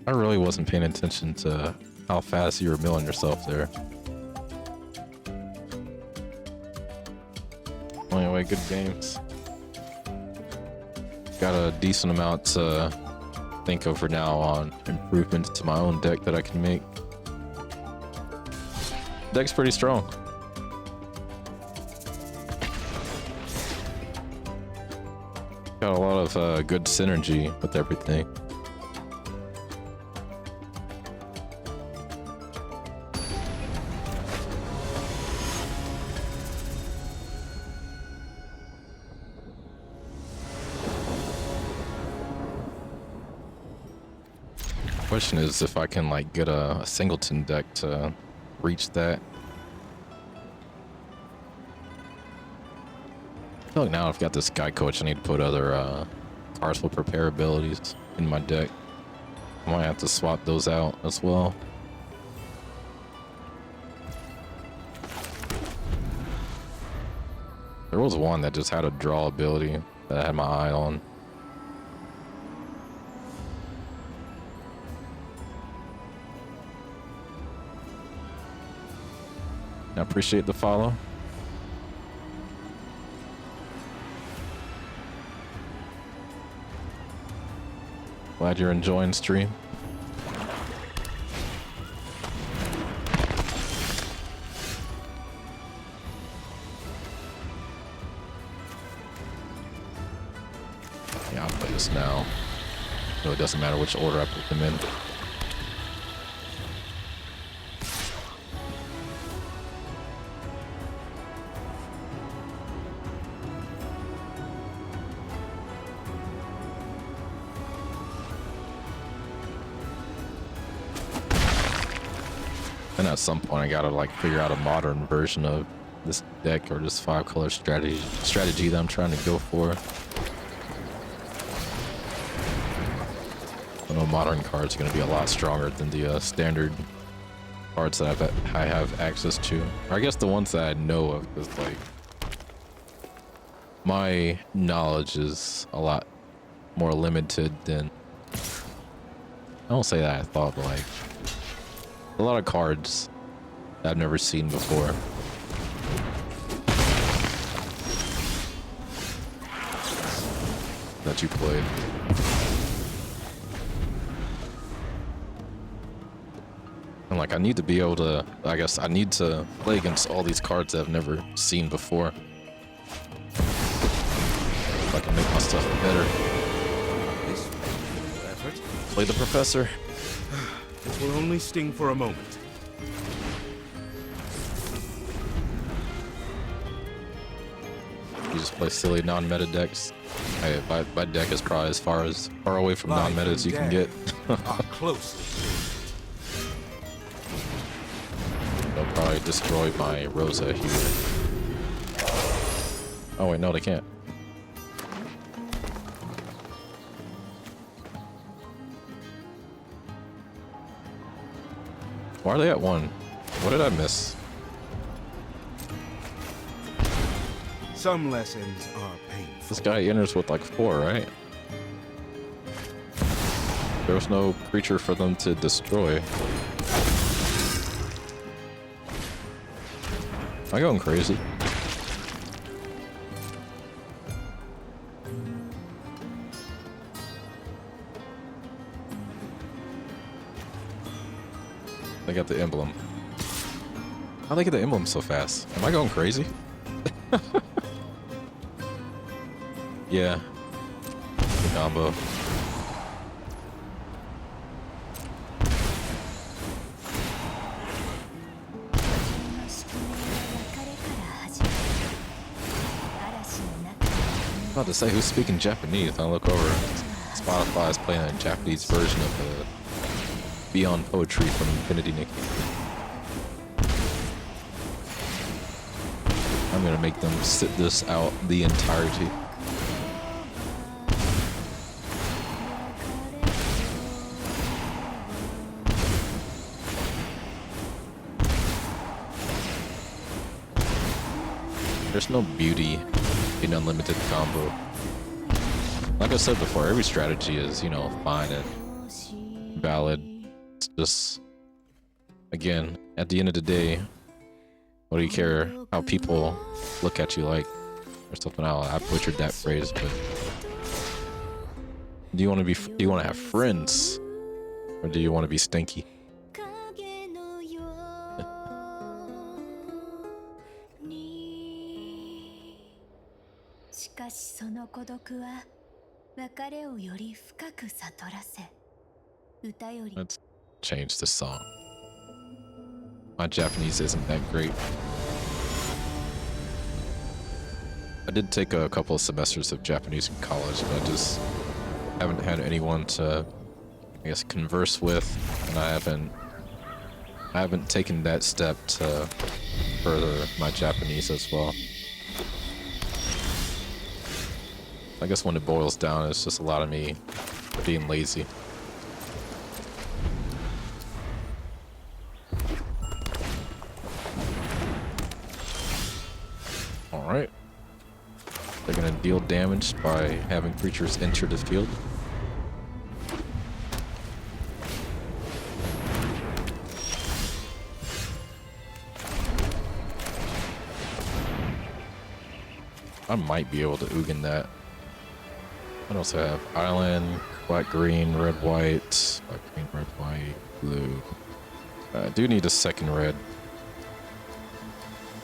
I really wasn't paying attention to how fast you were milling yourself there. Anyway, good games. Got a decent amount to think of for now on improvements to my own deck that I can make. Deck's pretty strong. got a lot of good synergy with everything. Question is if I can like get a singleton deck to reach that. I feel like now I've got this guy coach, I need to put other cards with prepare abilities in my deck. I might have to swap those out as well. There was one that just had a draw ability that I had my eye on. I appreciate the follow. Glad you're enjoying stream. Yeah, I'll play this now. So it doesn't matter which order I put them in. And at some point I gotta like figure out a modern version of this deck or this 5-color strategy that I'm trying to go for. I know modern cards are gonna be a lot stronger than the standard cards that I have access to. Or I guess the ones that I know of, because like my knowledge is a lot more limited than, I don't say that I thought, but like a lot of cards that I've never seen before. That you played. And like I need to be able to, I guess I need to play against all these cards that I've never seen before. If I can make my stuff better. This effort. Play the professor. It will only sting for a moment. You just play silly non-meta decks. Hey, my deck is probably as far away from non-meta as you can get. Are closely. They'll probably destroy my Rosa here. Oh wait, no, they can't. Why are they at 1? What did I miss? Some lessons are painful. This guy enters with like 4, right? There was no creature for them to destroy. Am I going crazy? They got the emblem. How'd they get the emblem so fast? Am I going crazy? Yeah. The combo. I'm about to say, who's speaking Japanese? I look over. Spotify is playing a Japanese version of the Beyond Poetry from Infinity Nikki. I'm gonna make them sit this out the entirety. There's no beauty in unlimited combo. Like I said before, every strategy is, you know, fine and valid. It's just, again, at the end of the day, what do you care how people look at you like? Or something. I butchered that phrase, but do you want to have friends, or do you want to be stinky? 影のようにしかしその孤独は別れをより深く悟らせ歌より Let's change the song. My Japanese isn't that great. I did take a couple of semesters of Japanese in college, but I just haven't had anyone to, I guess, converse with, and I haven't taken that step to further my Japanese as well. I guess when it boils down, it's just a lot of me being lazy. Alright. They're gonna deal damage by having creatures enter the field. I might be able to Ugin that. What else do I have? Island, black, green, red, white. Black, green, red, white, blue. I do need a second red.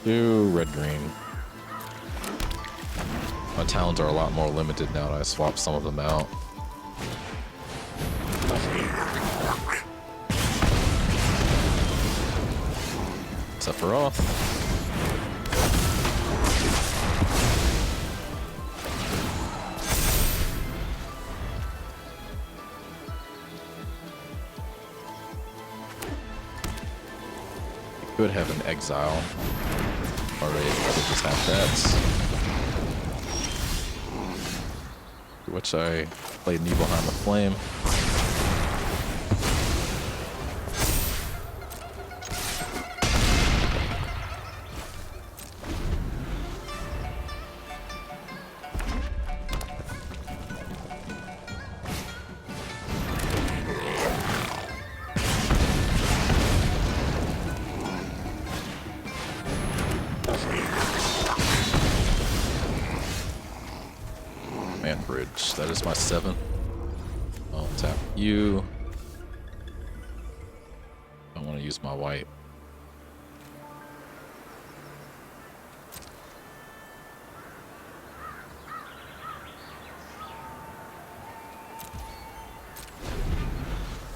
Do red, green. My talents are a lot more limited now that I swapped some of them out. Sephiroth. Could have an exile already. Probably just have that. Which I played Nibelheim the Flame. Bridge. That is my 7. I'll tap you. I want to use my white.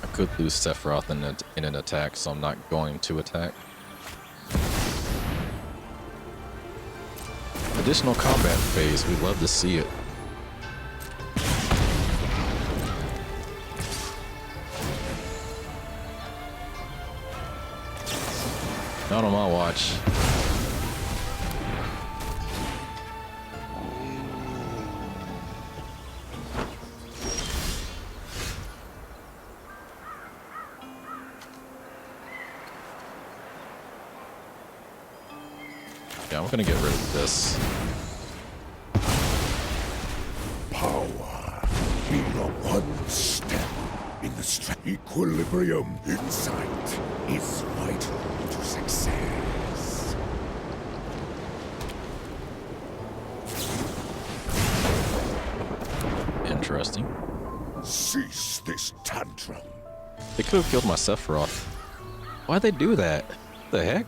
I could lose Sephiroth in an attack, so I'm not going to attack. Additional combat phase, we'd love to see it. Not on my watch. Yeah, I'm gonna get rid of this. Power. Be the one step in the equilibrium. Insight is vital to success. Interesting. Cease this tantrum. They could have killed my Sephiroth. Why'd they do that? What the heck?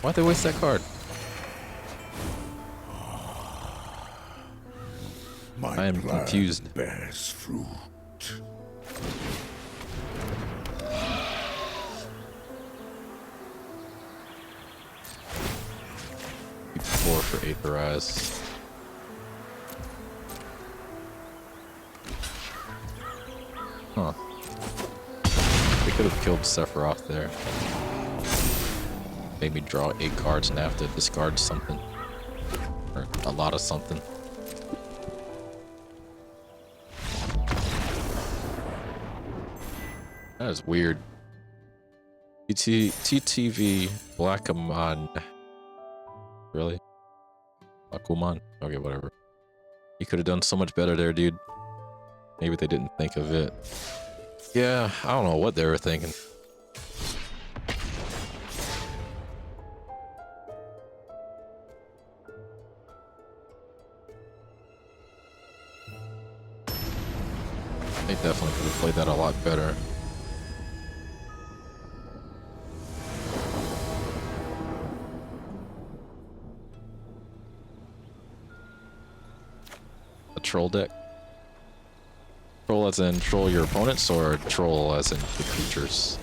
Why'd they waste that card? I am confused. Bears fruit. 4 for Aetherize. Huh. They could have killed Sephiroth there. Made me draw 8 cards and have to discard something. Or a lot of something. That is weird. TTV Blackaman. Really? Akuman? Okay, whatever. You could have done so much better there, dude. Maybe they didn't think of it. Yeah, I don't know what they were thinking. They definitely could have played that a lot better. troll deck? Troll as in troll your opponents, or troll as in the creatures?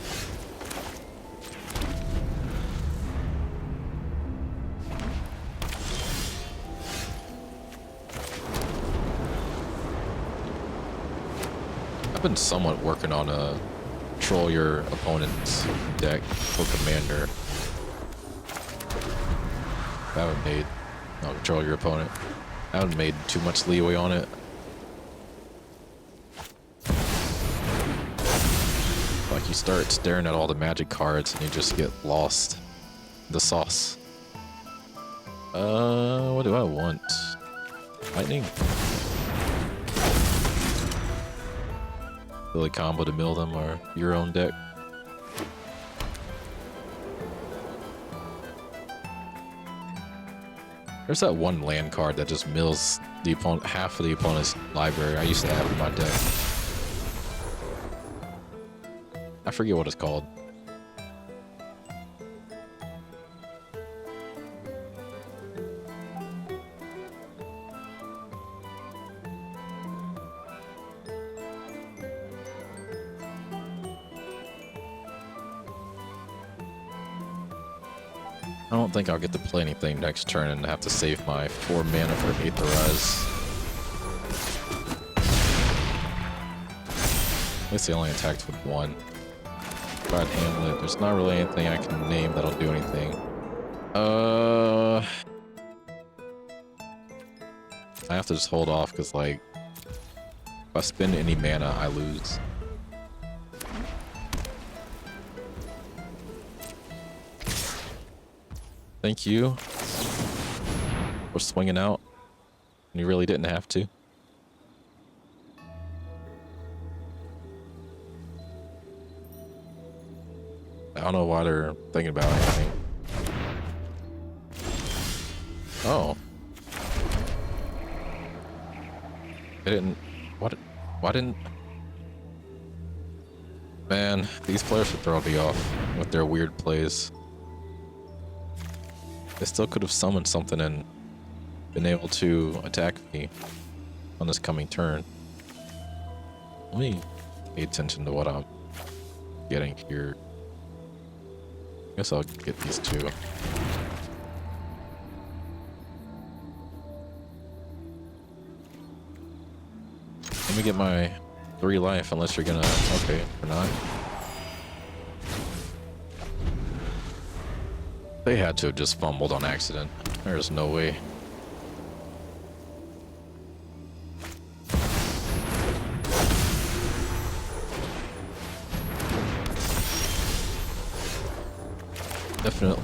I've been somewhat working on a troll your opponent's deck for commander. I haven't made, no, control your opponent. I haven't made too much leeway on it. Like you start staring at all the magic cards and you just get lost in the sauce. What do I want? Lightning? Really combo to mill them or your own deck. There's that one land card that just mills the opponent, half of the opponent's library. I used to have it in my deck. I forget what it's called. I don't think I'll get to play anything next turn and have to save my 4 mana for Aetherize. At least they only attacked with 1. Tried Hamlet. There's not really anything I can name that'll do anything. I have to just hold off because, like, if I spend any mana, I lose. Thank you for swinging out. You really didn't have to. I don't know why they're thinking about anything. Oh. They didn't... What? Why didn't... Man, these players are throwing me off with their weird plays. They still could have summoned something and been able to attack me on this coming turn. Let me pay attention to what I'm getting here. Guess I'll get these 2. Let me get my 3 life, unless you're gonna... Okay, or not. They had to have just fumbled on accident. There's no way. Definitely.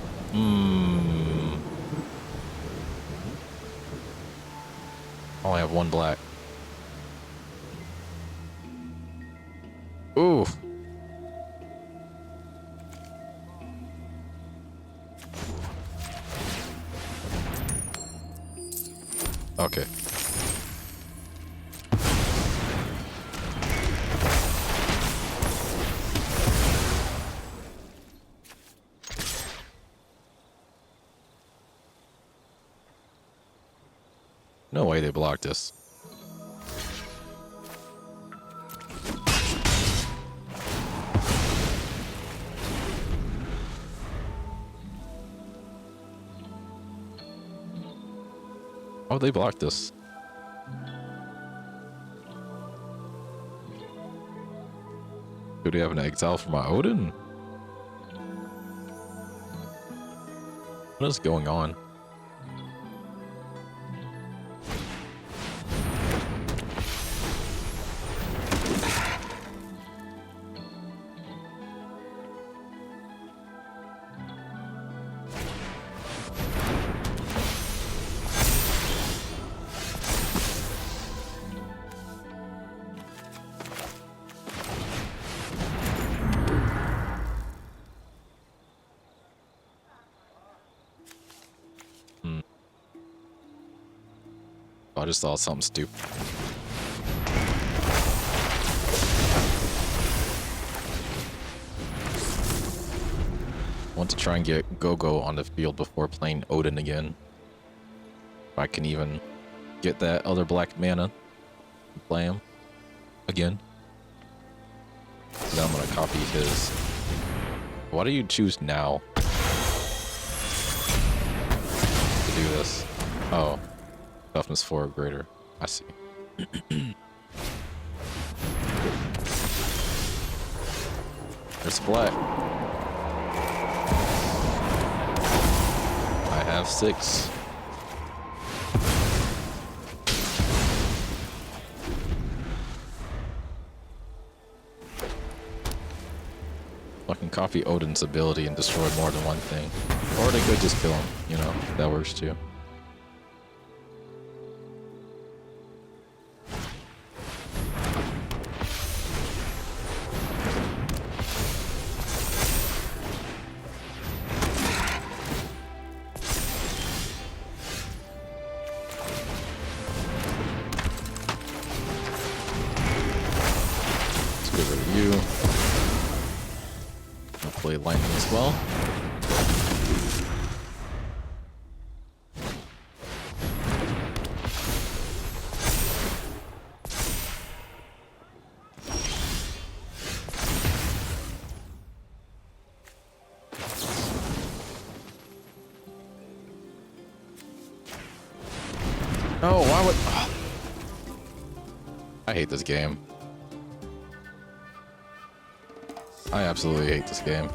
I only have 1 black. Ooh. Okay. No way they blocked this. Oh, they blocked this. Do they have an exile for my Odin? What is going on? I just thought something stupid. I want to try and get Go-Go on the field before playing Odin again. If I can even get that other black mana. play him again. Then I'm gonna copy his. Why do you choose now to do this? Oh, toughness 4 or greater. I see. There's black. I have 6. I can copy Odin's ability and destroy more than one thing. Or they could just kill him, you know, that works too. Let's get rid of you. I'll play lightning as well. Oh, why would... Oh. I hate this game. I absolutely hate this game.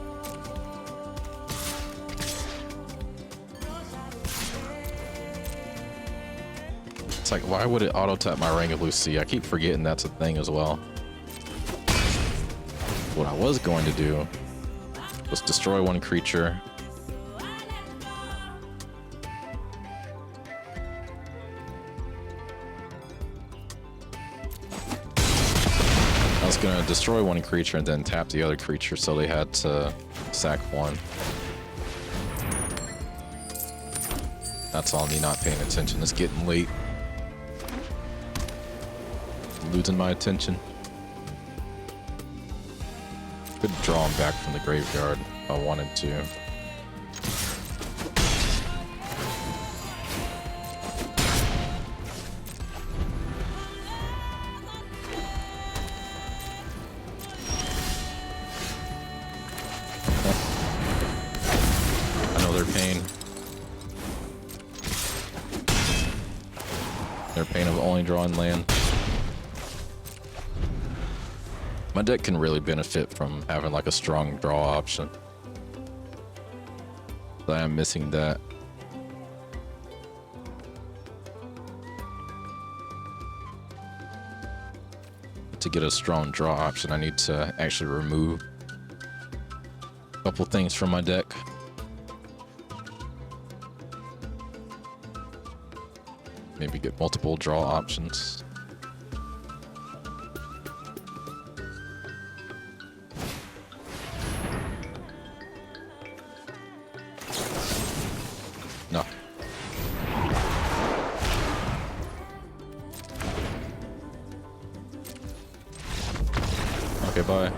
It's like, why would it auto-tap my Ring of Lucy? I keep forgetting that's a thing as well. What I was going to do was destroy one creature. I was gonna destroy one creature and then tap the other creature, so they had to sack one. That's all me not paying attention. It's getting late. Losing my attention. Could draw him back from the graveyard if I wanted to. I know their pain. Their pain of only drawing land. My deck can really benefit from having like a strong draw option. But I am missing that. To get a strong draw option, I need to actually remove a couple things from my deck. Maybe get multiple draw options. No. Okay, bye.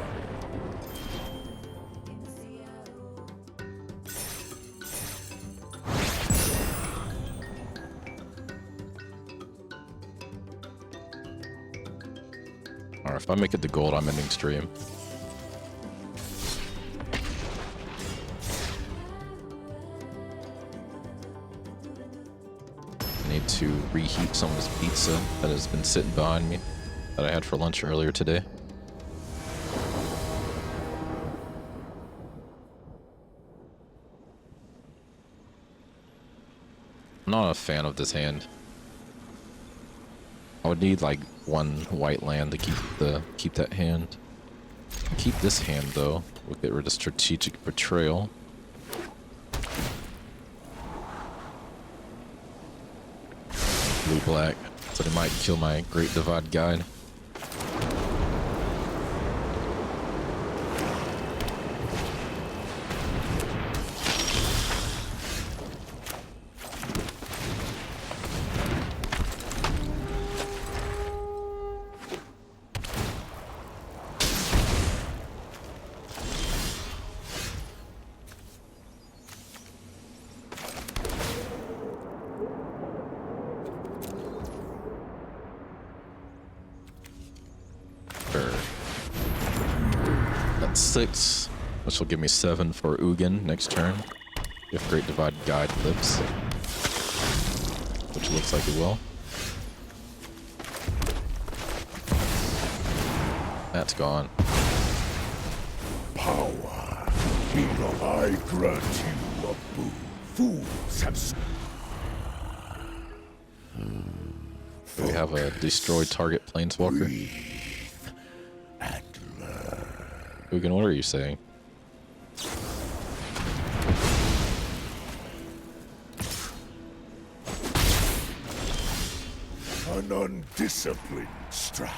Alright, if I make it to gold, I'm ending stream. I need to reheat some of this pizza that has been sitting behind me that I had for lunch earlier today. I'm not a fan of this hand. I would need like one white land to keep that hand. Keep this hand though. We'll get rid of Strategic Betrayal. Blue black, so they might kill my Great Divide Guide. 6, which will give me 7 for Ugin next turn. If Great Divide Guide lives. Which looks like it will. That's gone. Power. Belong. I grant you a boon. Fools have. We have a destroyed target planeswalker. Breathe and learn. Ugin, what are you saying? An undisciplined strike.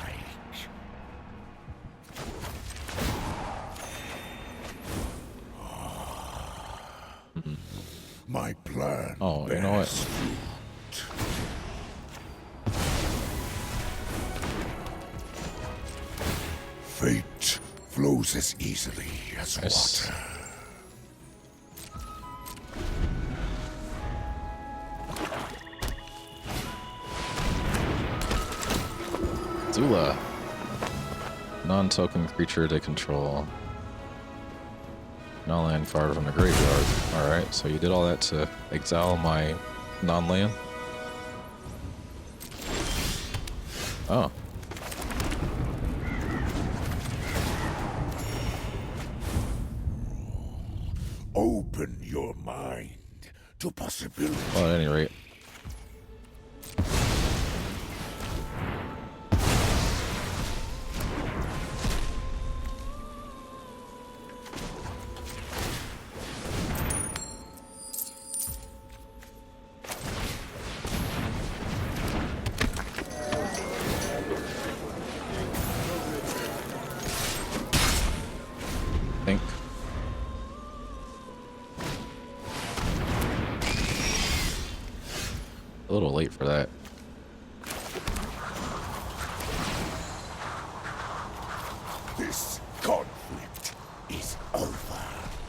My plan. Oh, you know what? bears fruit. Fate flows as easily as Nice. water. Zula. Non-token creature they control. Non-land card from the graveyard. Alright, so you did all that to exile my non-land? Oh. Open your mind to possibility. Well, at any rate. Think. A little late for that. This conflict is over.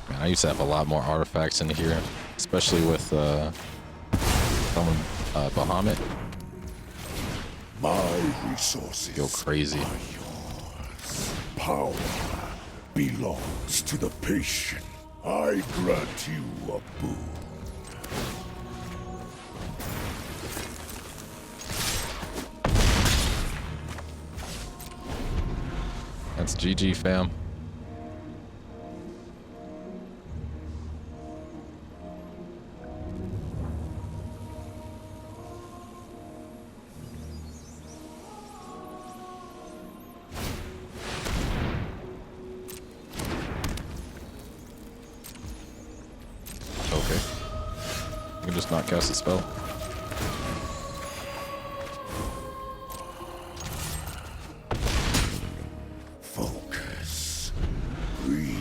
Man, I used to have a lot more artifacts in here, especially with someone Bahamut. My resources Go crazy. are yours. Power belongs to the patient. I grant you a boon. That's GG, fam. Okay. You can just not cast a spell. Focus. Breathe.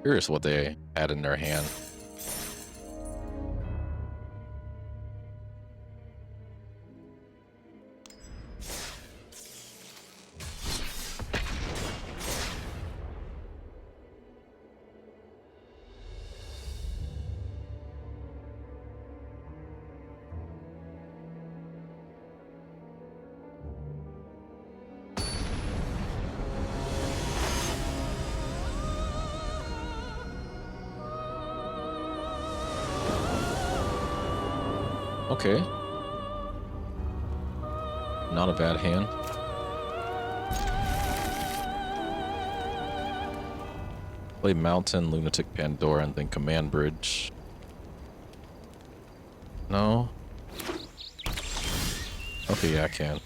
Curious what they had in their hand. Okay. Not a bad hand. Play Mountain, Lunatic Pandora, and then Command Bridge. No? Okay, yeah, I can.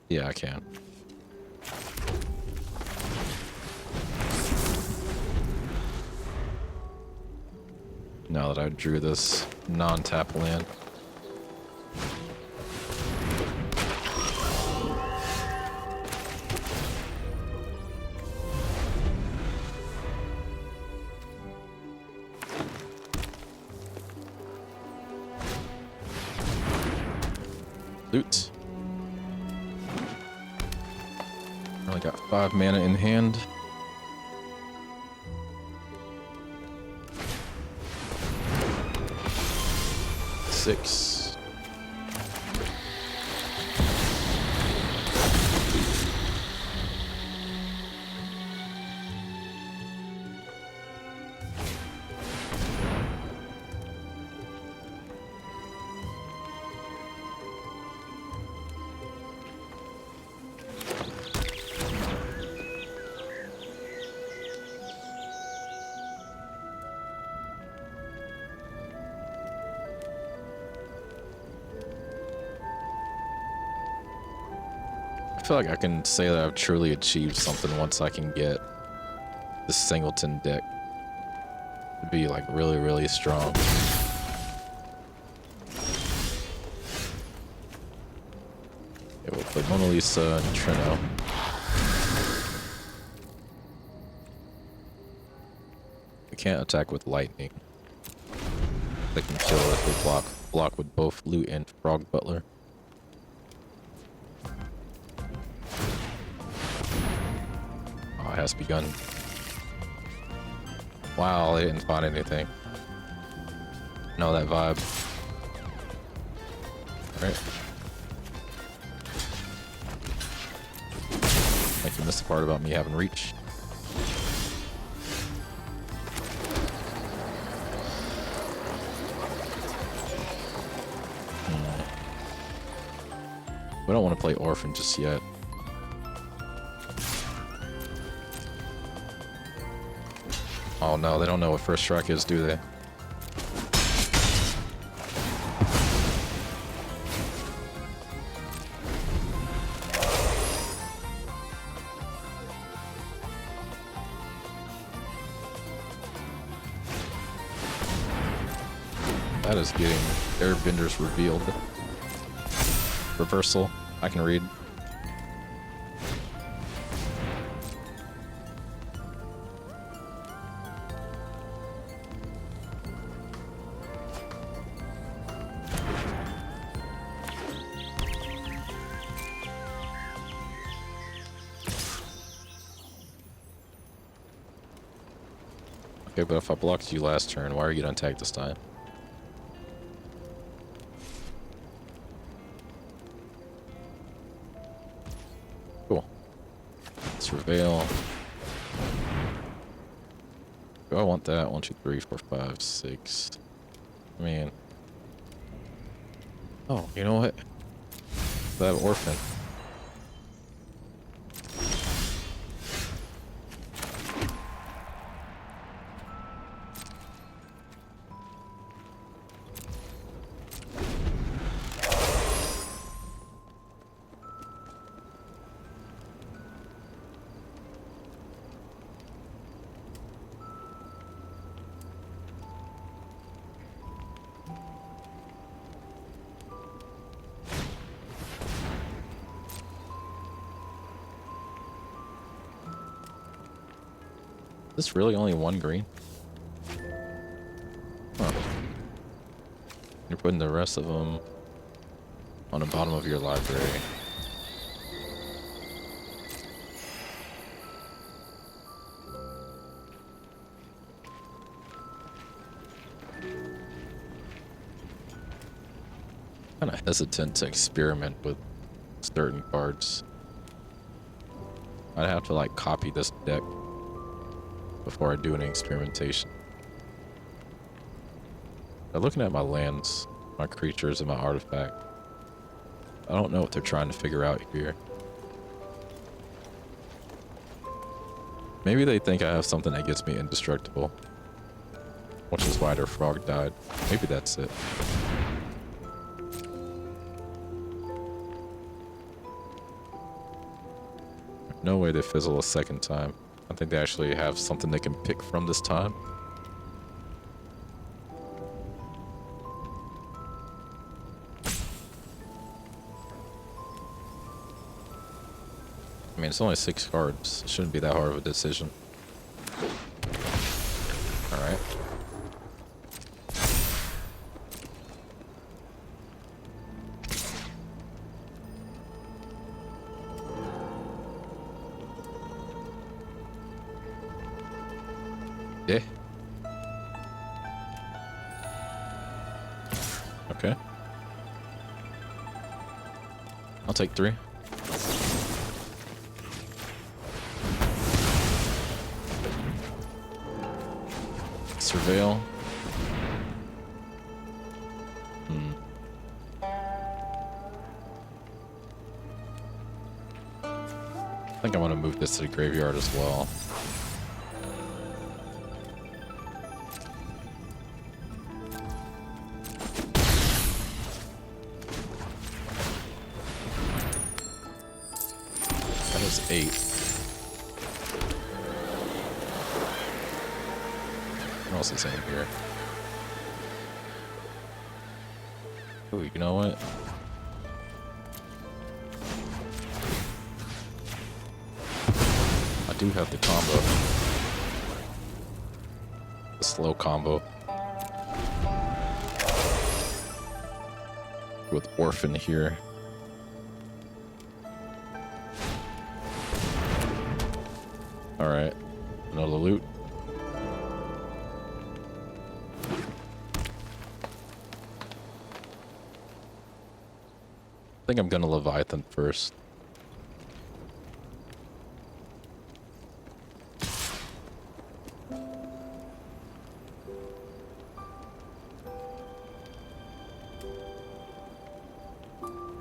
Yeah, I can. Now that I drew this non-tap land. Loot. Only got 5 mana in hand. 6. I feel like I can say that I've truly achieved something once I can get the Singleton deck to be like really, really strong. Okay, we'll play Mona Lisa and Trino. We can't attack with lightning. They can kill if we block with both Loot and Frog Butler. Oh, it has begun. Wow, they didn't find anything. Know that vibe. Alright. Like you missed the part about me having reach. We don't want to play Orphan just yet. Oh no, they don't know what first strike is, do they? That is getting Airbenders revealed. Reversal, I can read. Okay, but if I blocked you last turn, why are you gonna attack this time? Cool. Let's Reveal. Do I want that? 1, 2, 3, 4, 5, 6. I mean. Oh, you know what? I have Orphan. Is this really only 1 green? Huh. You're putting the rest of them on the bottom of your library. Kind of hesitant to experiment with certain cards. I'd have to like copy this deck before I do any experimentation. I'm looking at my lands, my creatures, and my artifact. I don't know what they're trying to figure out here. Maybe they think I have something that gets me indestructible, which is why their frog died. Maybe that's it. No way they fizzle a second time. I think they actually have something they can pick from this time. I mean, it's only 6 cards. It shouldn't be that hard of a decision. Alright. Yeah. Okay. I'll take 3. Surveil. I think I want to move this to the graveyard as well. That is 8. What else is in here? Oh, you know what? I do have the combo. The slow combo. With Orphan here. Alright. Another loot. I think I'm gonna Leviathan first.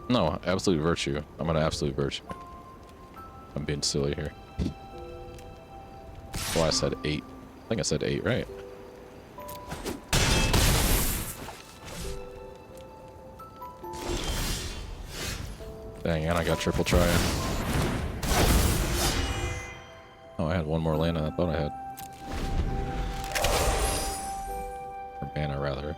No, Absolute Virtue. I'm gonna Absolute Virtue. I'm being silly here. Well, I said 8. I think I said 8, right? Dang, and I got triple try. Oh, I had one more land than I thought I had. Or mana, rather.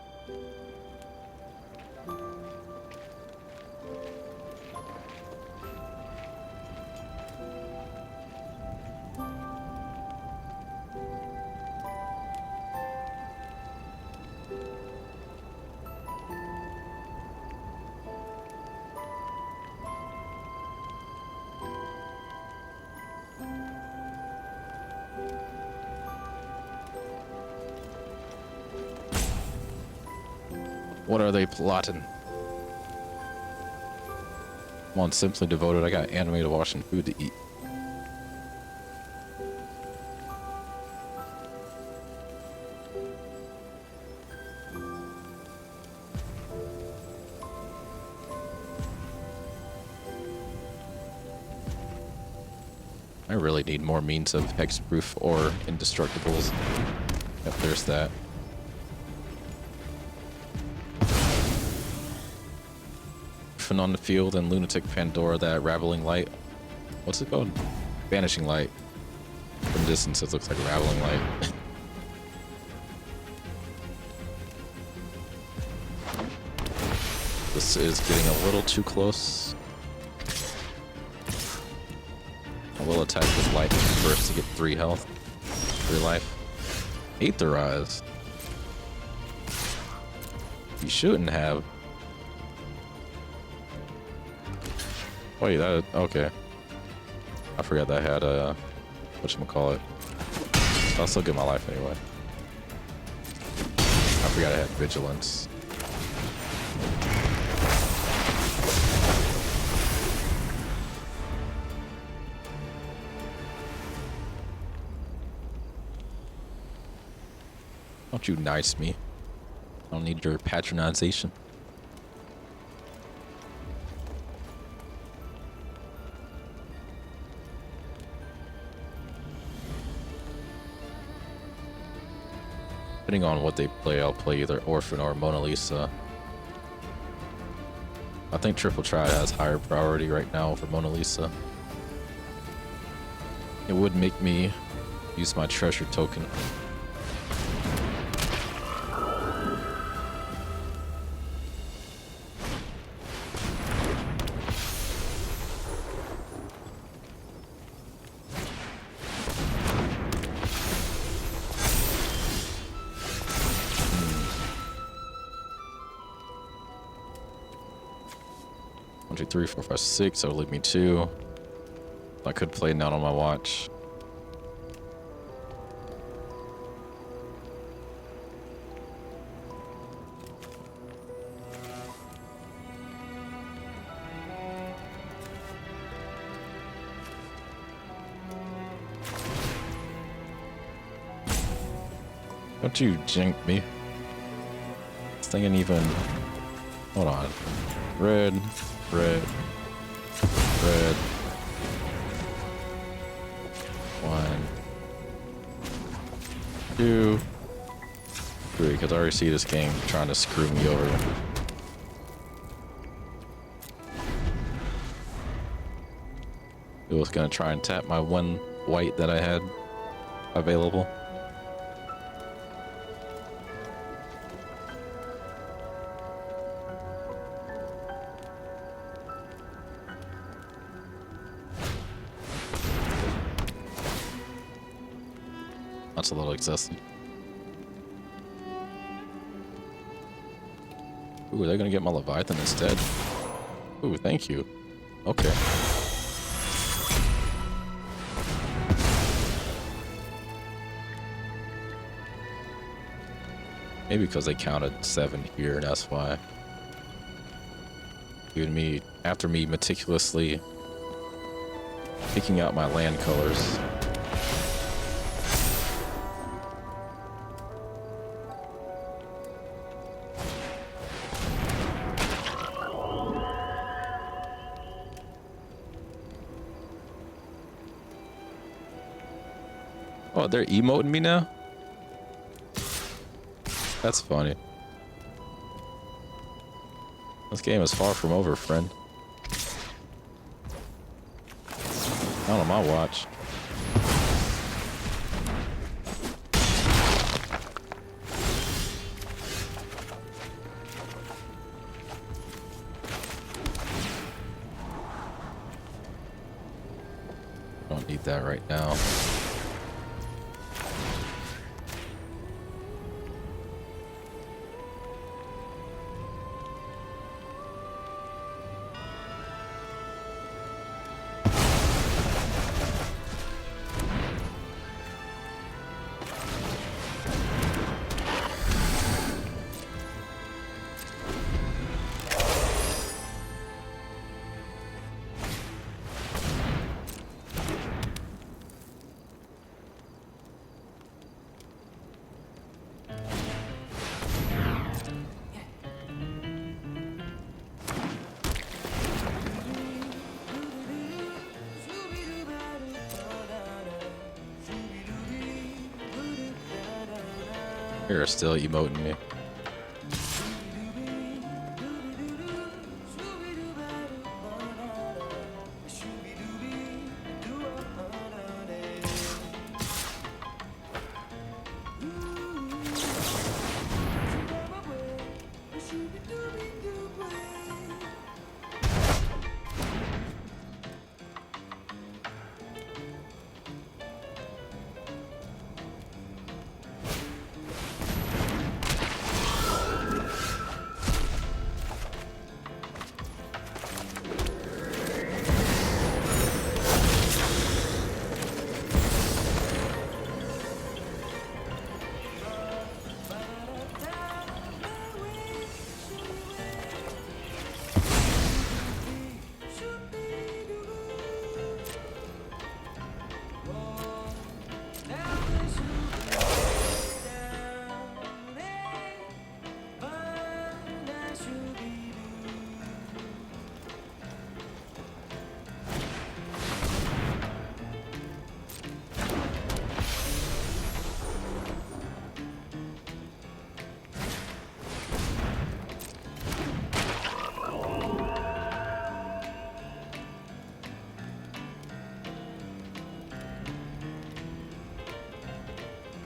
What are they plotting? I'm on Simply Devoted. I got animated watching food to eat. I really need more means of hexproof or indestructibles. Yep, there's that. On the field and Lunatic Pandora, that Raveling Light. What's it called? Vanishing Light. From distance, it looks like Raveling Light. This is getting a little too close. I will attack with Light first to get 3 health. 3 life. Aetherize. You shouldn't have. Wait, that, okay. I forgot that had a, whatchamacallit. I'll still get my life anyway. I forgot I had vigilance. Don't you nice me. I don't need your patronization. Depending on what they play, I'll play either Orphan or Mona Lisa. I think Triple Triad has higher priority right now for Mona Lisa. It would make me use my treasure token. One, two, three, 4, 5, 6. That would leave me 2. I could play Not on my watch. Don't you jink me. This thing ain't even... Hold on. Red, red, red. 1, 2, 3, because I already see this game trying to screw me over. It was gonna try and tap my one white that I had available. That's a little excessive. Ooh, they're gonna get my Leviathan instead. Ooh, thank you. Okay. Maybe because they counted 7 here, that's why. Giving me, after me meticulously picking out my land colors. Oh, they're emoting me now? That's funny. This game is far from over, friend. Not on my watch. Don't need that right now. You're still emoting me.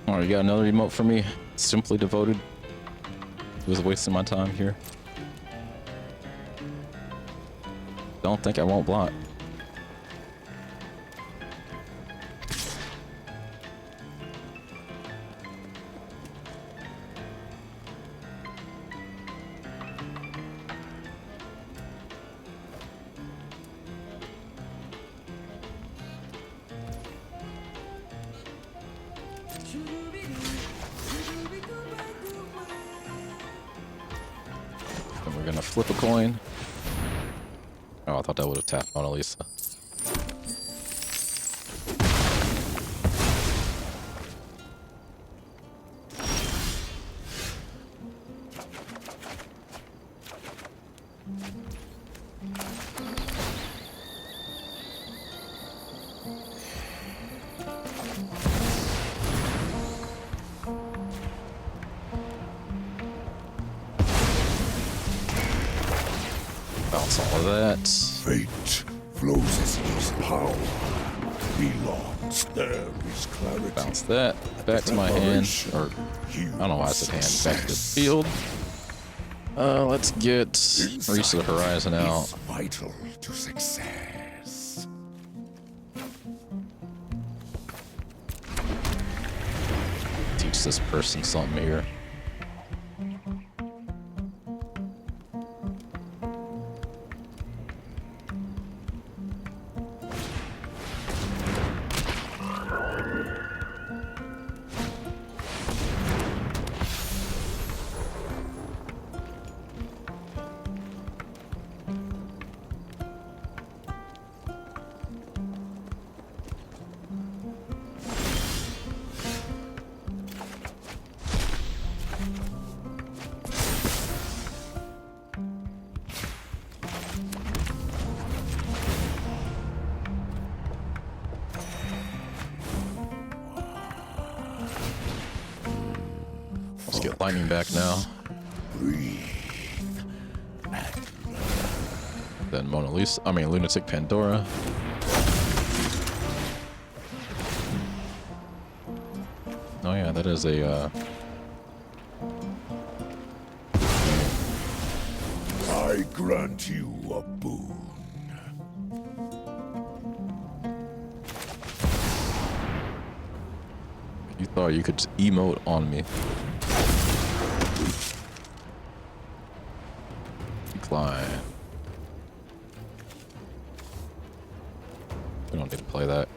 Oh, you got another emote for me? Simply devoted. It was wasting my time here. Don't think I won't block. And we're gonna flip a coin. Oh, I thought that would have tapped Mona Lisa. of that. Fate flows as his power belongs. There is clarity. Bounce that back to my hand, or I don't know why I said hand, back to the field. Let's get Reach of the Horizon out. Is vital to success. Teach this person something here. Let's get lightning back now. Breathe. Then Mona Lisa, I mean Lunatic Pandora. Oh yeah, that is a I grant you a boon. you thought you could just emote on me. Decline. We don't need to play that.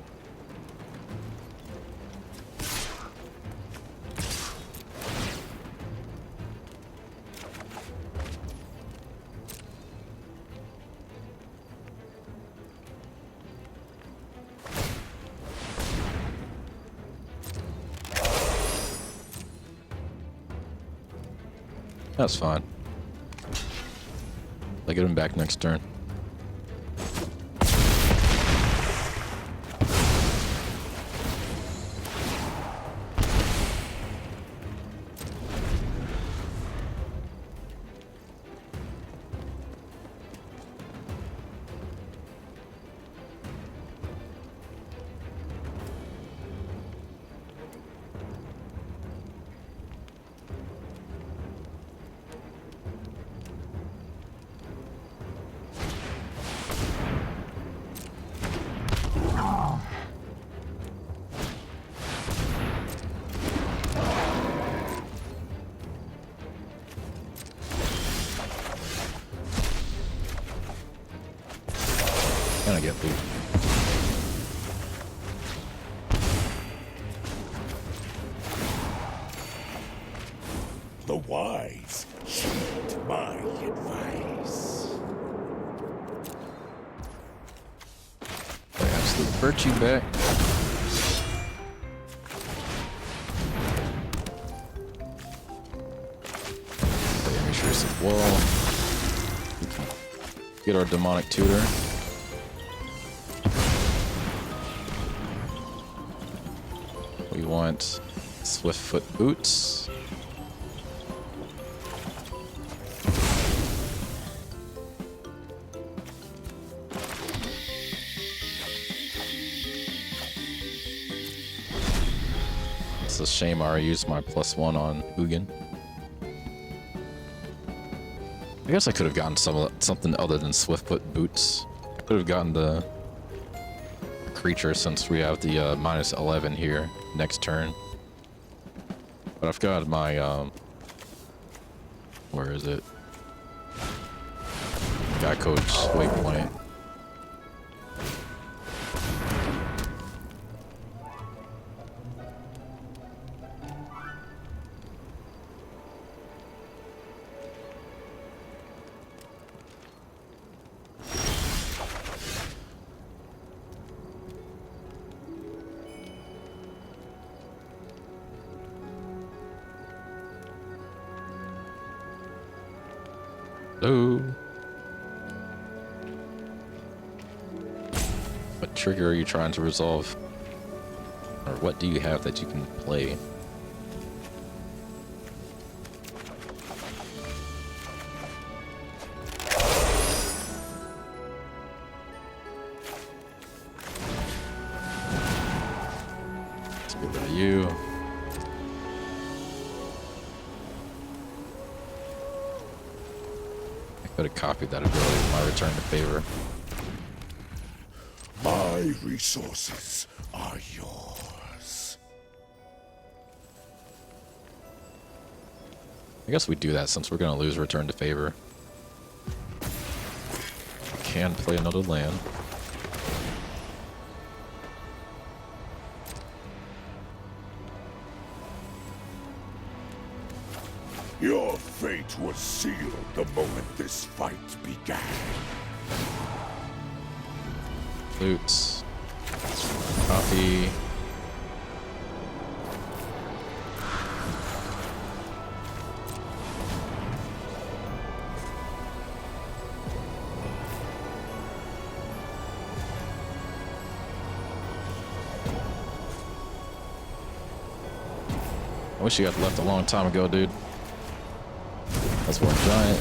That's fine. I'll get him back next turn. Gonna get loot. The wise heed my advice. Play Absolute Virtue back. Play Intrusive Wall. We can get our Demonic Tutor. We want Swiftfoot Boots. It's a shame I already used my +1 on Ugin. I guess I could have gotten something other than Swiftfoot Boots. Could have gotten the creature since we have the -11 here next turn. But I've got my where is it? Guy Coach Waypoint. Hello. What trigger are you trying to resolve? Or what do you have that you can play? Get rid of you. I could have copied that ability with my return to favor. My resources are yours. I guess we do that since we're going to lose return to favor. Can play another land. Your fate was sealed the moment this fight began. Loots. Copy. I wish you had left a long time ago, dude. That's one giant.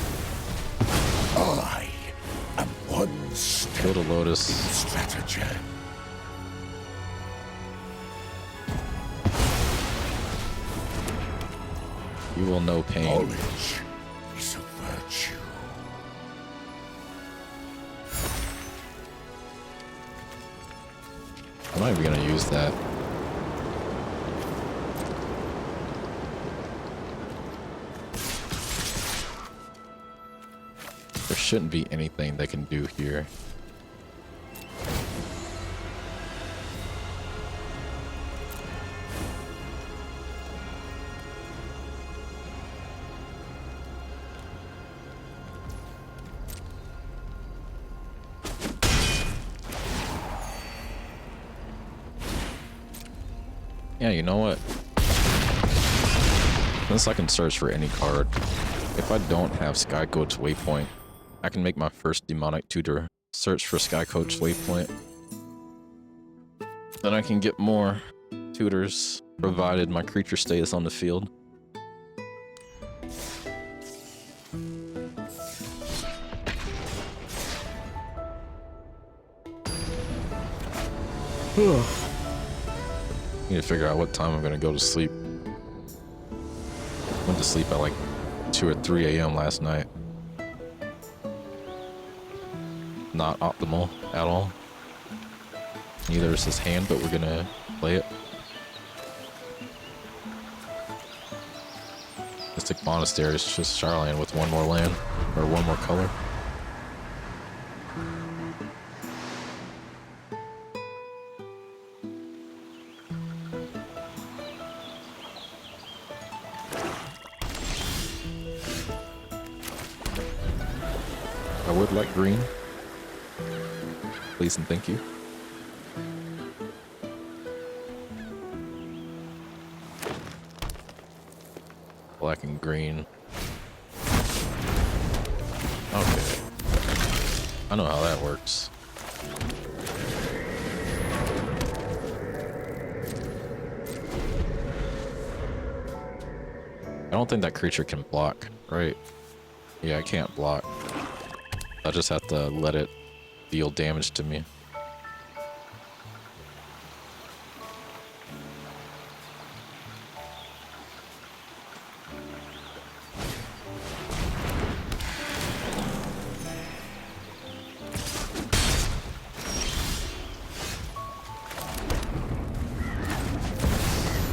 I am one step Kill the Lotus. strategy. You will know pain. Knowledge is a virtue. I'm not even gonna use that. There shouldn't be anything they can do here. Yeah, you know what? Since I can search for any card, if I don't have Skycoach Waypoint, I can make my first demonic tutor search for Skycoach Waypoint. Then I can get more tutors, provided my creature stays on the field. Need to figure out what time I'm gonna go to sleep. Went to sleep at like 2 or 3 a.m. last night. Not optimal at all. Neither is his hand, but we're gonna play it. Mystic Monastery is just Charlatan with one more land, or one more color. I would like green. Please and thank you. Black and green. Okay. I know how that works. I don't think that creature can block, right? Yeah, I can't block. I just have to let it deal damage to me.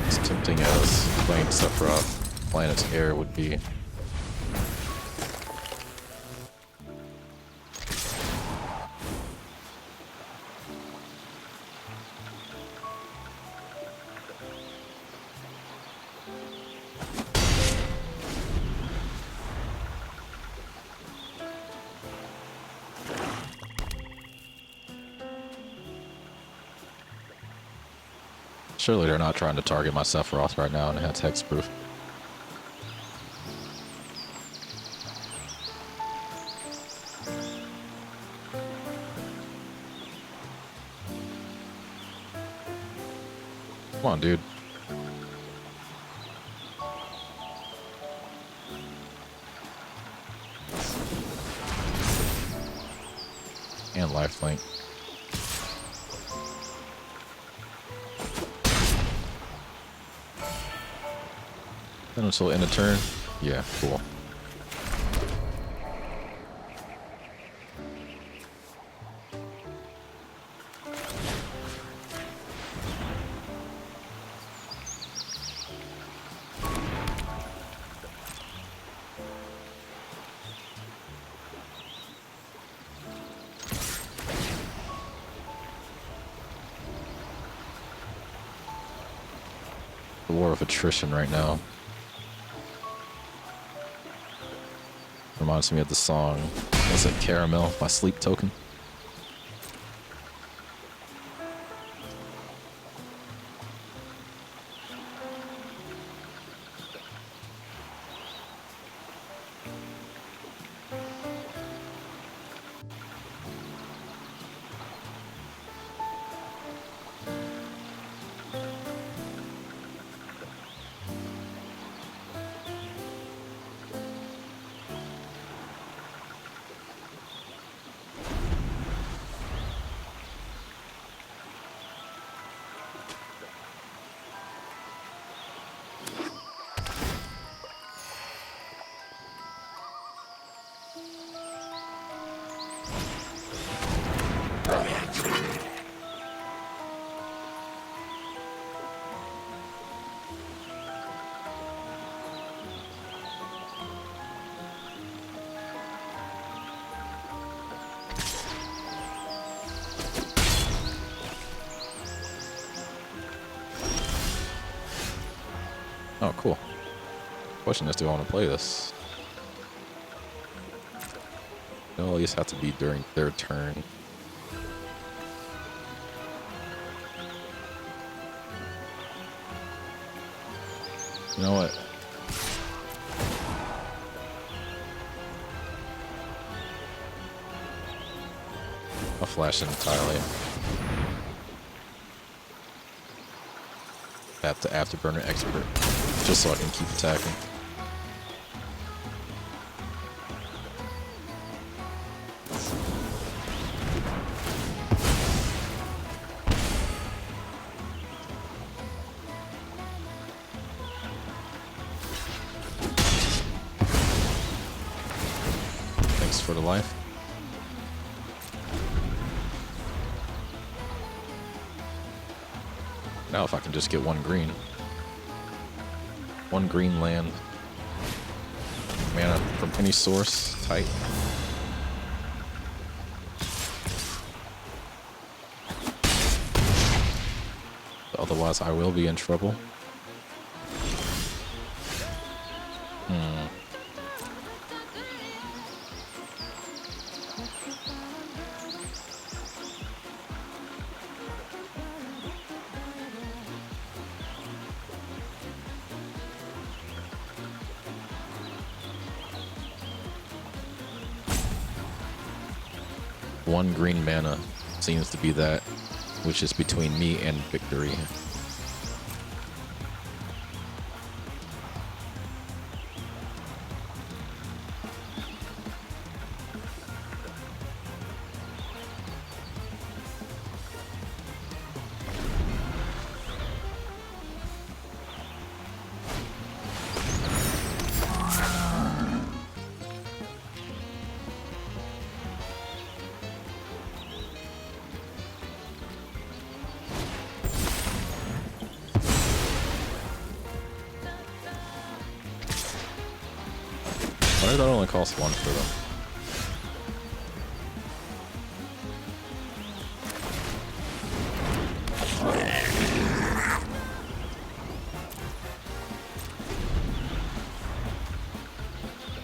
As tempting as playing Sephiroth, Planet's Heir would be. Surely they're not trying to target my Sephiroth right now and it's hexproof. Come on, dude. And lifelink. And until end of turn. Yeah, cool. The war of attrition right now. Reminds me of the song, what's it, Caramel by Sleep Token? Oh, cool. Question is, do I want to play this? No, at least have to be during their turn. You know what? I'll flash it entirely. Tap the Afterburner Expert, just so I can keep attacking. Thanks for the life. Now if I can just get one green. One green land. Mana from any source, tight. Otherwise I will be in trouble. One green mana seems to be that, which is between me and victory. Why did that only cost one for them?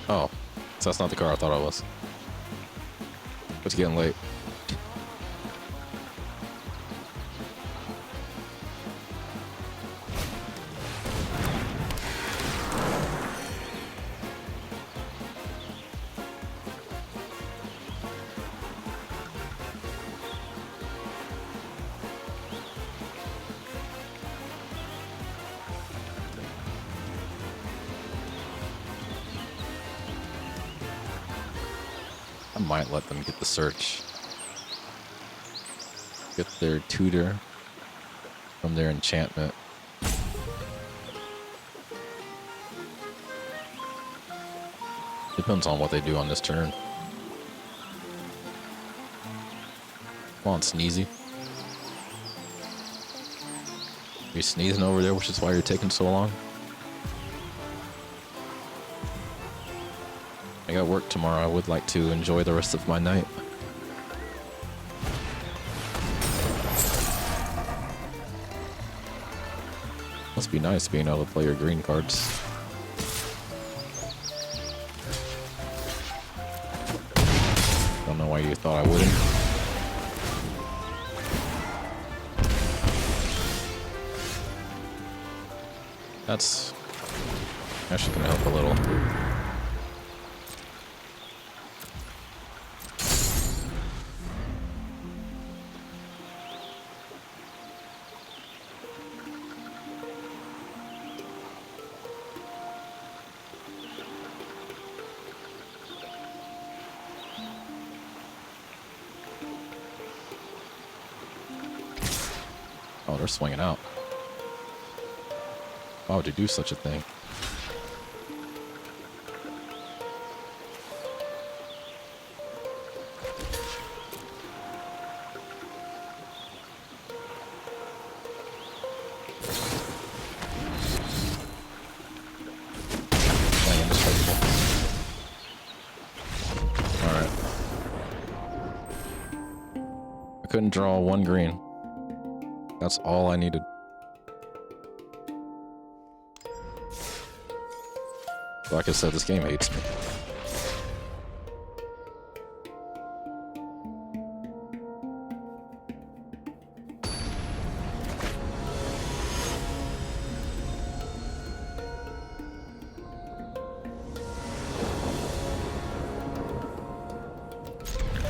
Oh, so that's not the car I thought it was. It's getting late. I might let them get the search. Get their tutor from their enchantment. Depends on what they do on this turn. Come on, Sneezy. You sneezing over there, which is why you're taking so long? I got work tomorrow. I would like to enjoy the rest of my night. Must be nice being able to play your green cards. Don't know why you thought I wouldn't. That's actually gonna help a little. Oh, they're swinging out. Why would you do such a thing? Playing indestructible. Alright. I couldn't draw one green. That's all I needed. Like I said, this game hates me.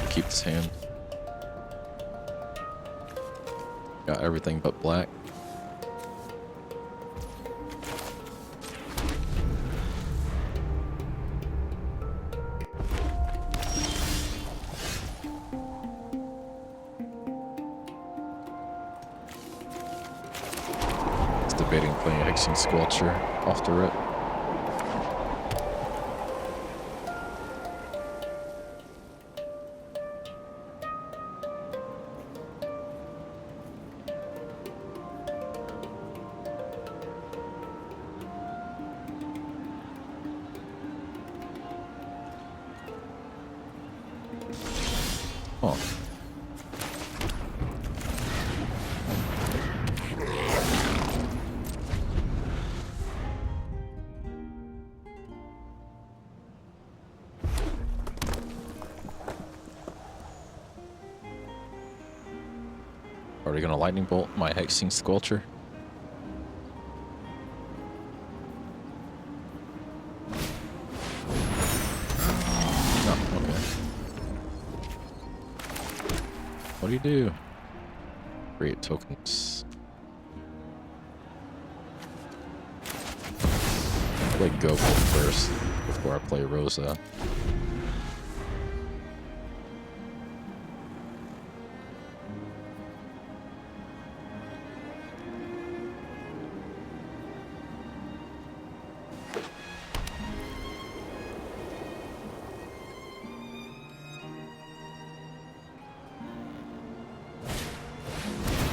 Keep this hand. Got everything but black. Debating playing Hexing Squelcher off the rip. Oh. Are we gonna lightning bolt my Hexing Squelcher? Oh, okay. What do you do? Create tokens. Play Gogo first before I play Rosa.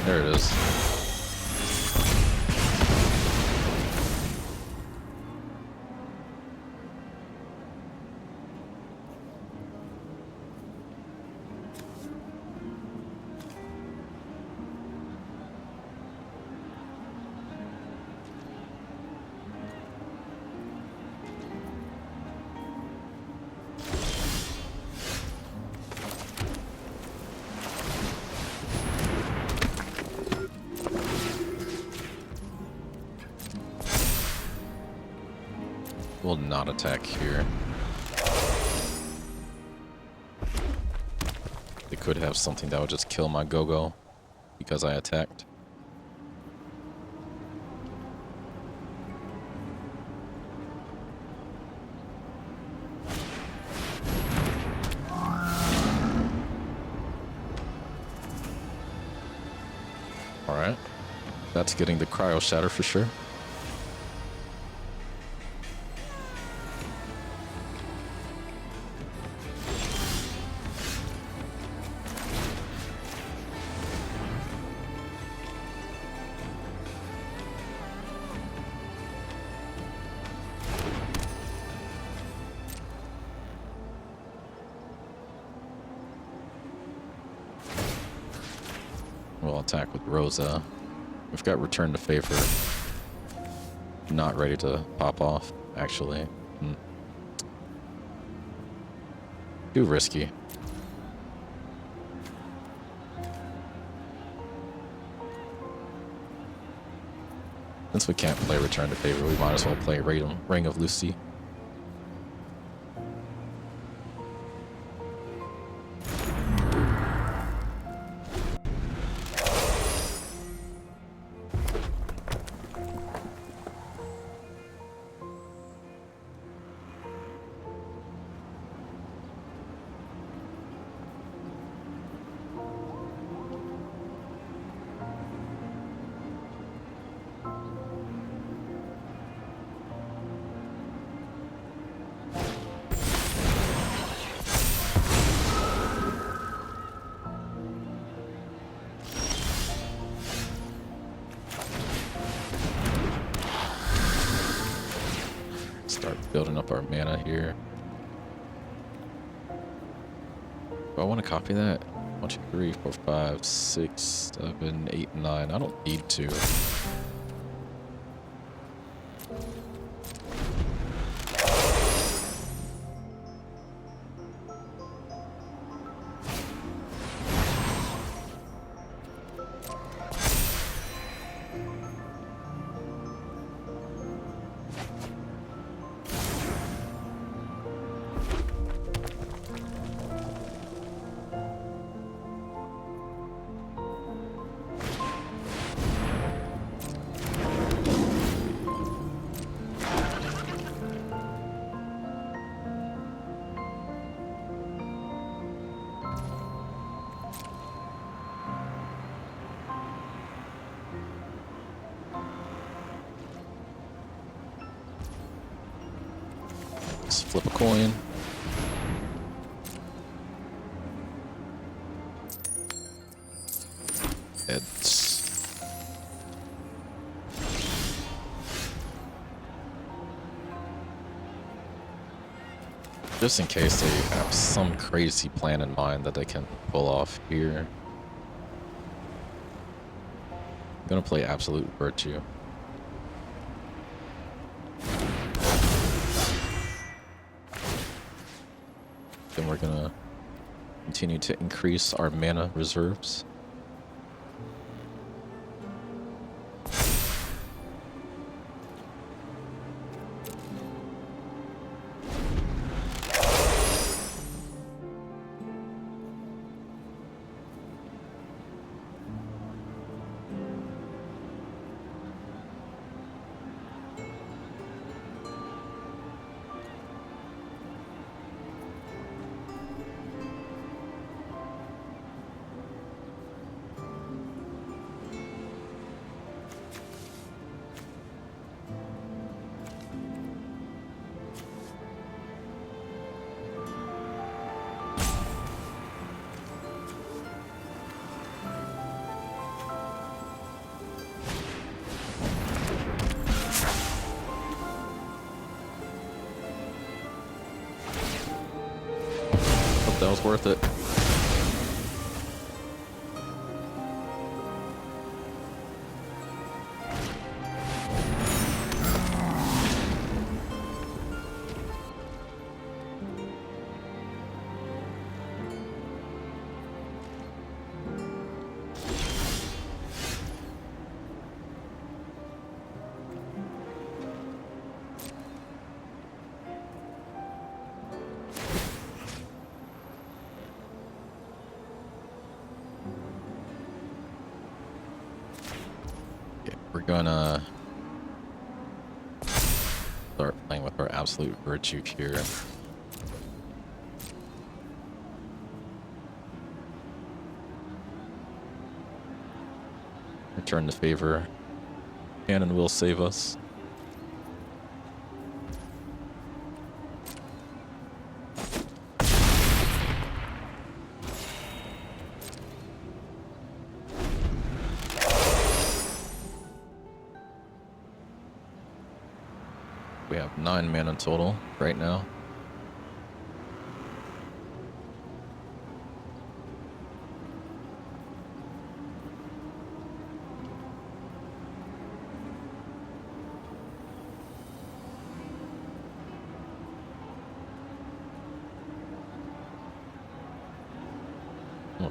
There it is. Will not attack here. They could have something that would just kill my Gogo because I attacked. Alright. That's getting the Cryo Shatter for sure. We'll attack with Rosa. We've got Return to Favor. Not ready to pop off, actually. Too risky. Since we can't play Return to Favor, we might as well play Ring of Lucy. Start building up our mana here. Do I want to copy that? 1, 2, 3, 4, 5, 6, 7, 8, 9. I don't need to. Let's flip a coin. Heads. Just in case they have some crazy plan in mind that they can pull off here. I'm gonna play Absolute Virtue. Then we're gonna continue to increase our mana reserves. Hope that was worth it. We're gonna start playing with our Absolute Virtue here. Return to Favor. Cannon will save us. We have 9 mana total right now.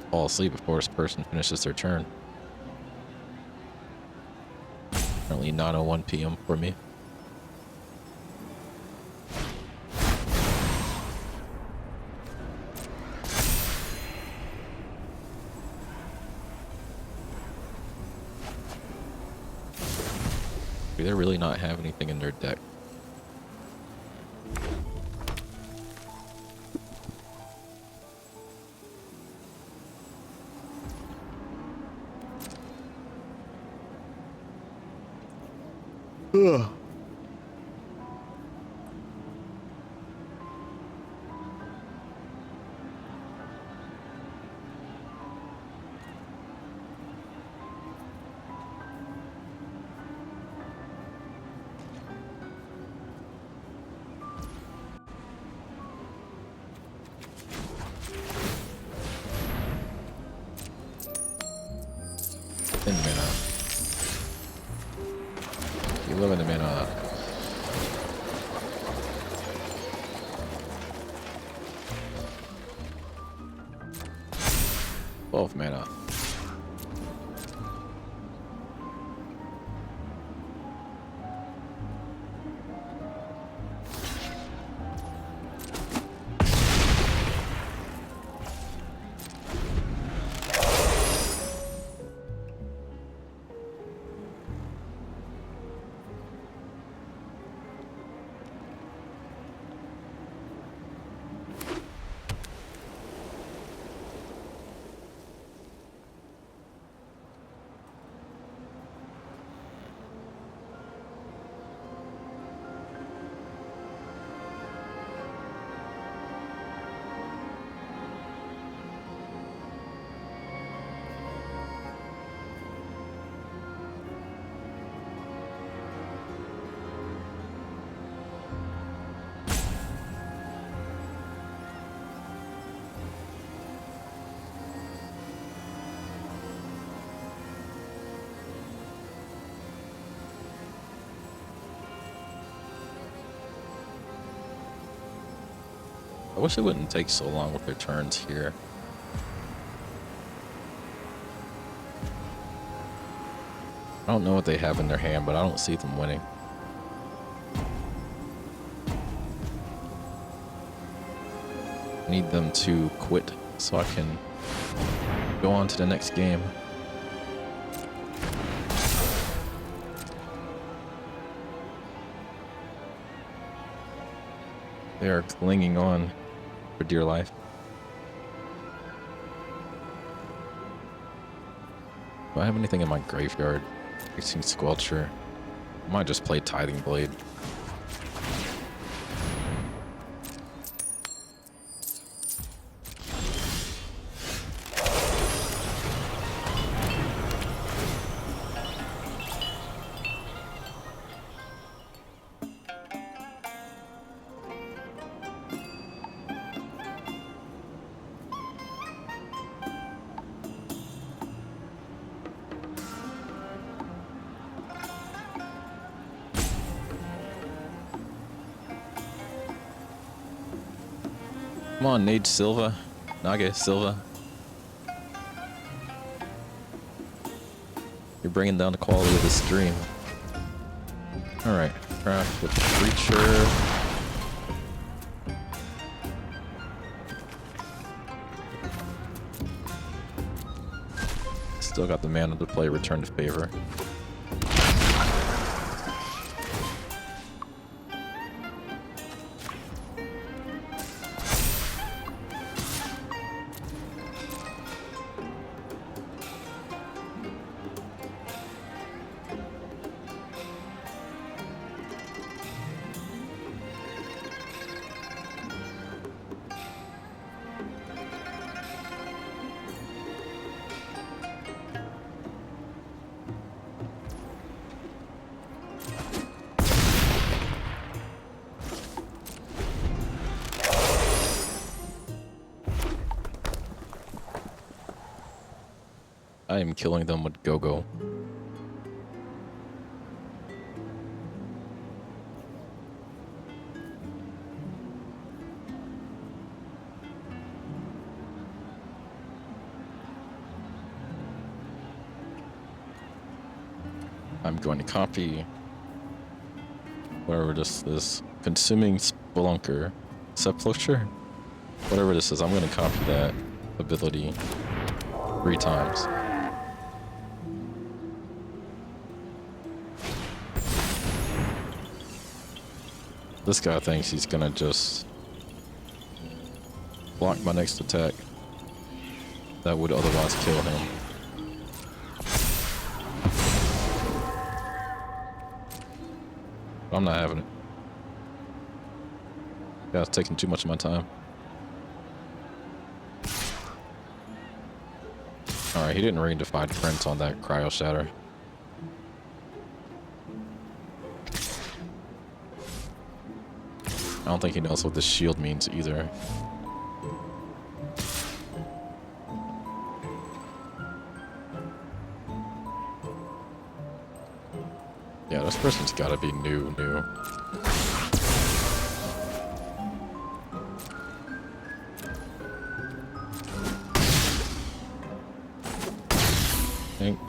fall asleep before this person finishes their turn. Currently 9:01 p.m. for me. Do they really not have anything in their deck? Ugh. In mana. 11 mana. Twelve mana. I wish it wouldn't take so long with their turns here. I don't know what they have in their hand, but I don't see them winning. I need them to quit so I can go on to the next game. They are clinging on for dear life. Do I have anything in my graveyard? Fixing Squelcher. I might just play Tithing Blade. Come on, Nage Silva. Nage Silva. You're bringing down the quality of the stream. Alright, craft with the Creature. Still got the mana to play Return to Favor. I am killing them with Go-Go. I'm going to copy whatever this is. Consuming Spelunker. Sepulcher? Whatever this is, I'm going to copy that ability 3 times. This guy thinks he's going to just block my next attack. That would otherwise kill him. I'm not having it. Yeah, it's taking too much of my time. Alright, he didn't Ring-Defy Prince on that Cryo Shatter. I don't think he knows what this shield means either. Yeah, this person's gotta be new.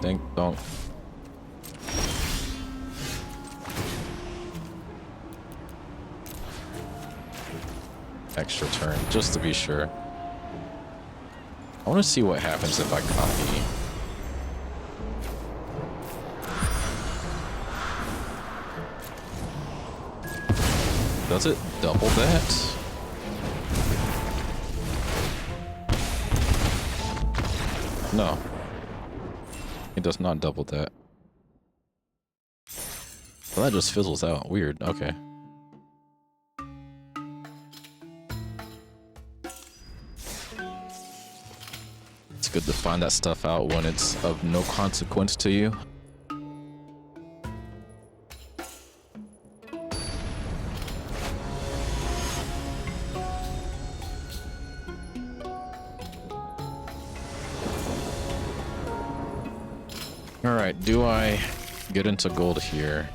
Dink, donk. Extra turn, just to be sure. I want to see what happens if I copy. Does it double that? No. It does not double that. Well, that just fizzles out. Weird. Okay. It's good to find that stuff out when it's of no consequence to you. Alright, do I get into gold here?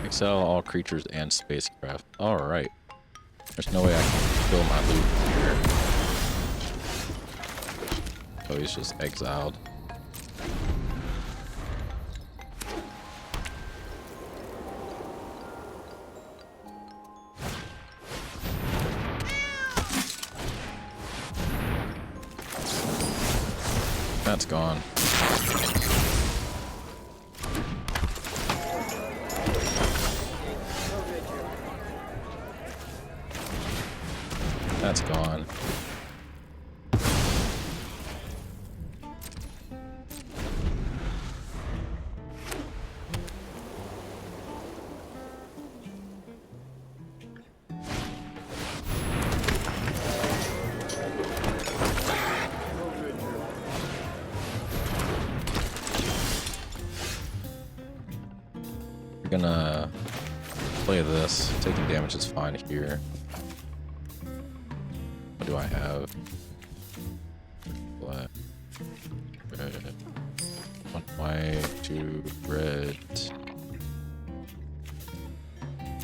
Excel all creatures and spacecraft. Alright. There's no way I can fill my loot here. Oh, he's just exiled. That's gone. That's gone. We're gonna play this. Taking damage is fine here. What do I have? Black. Red. 1 white, 2 red.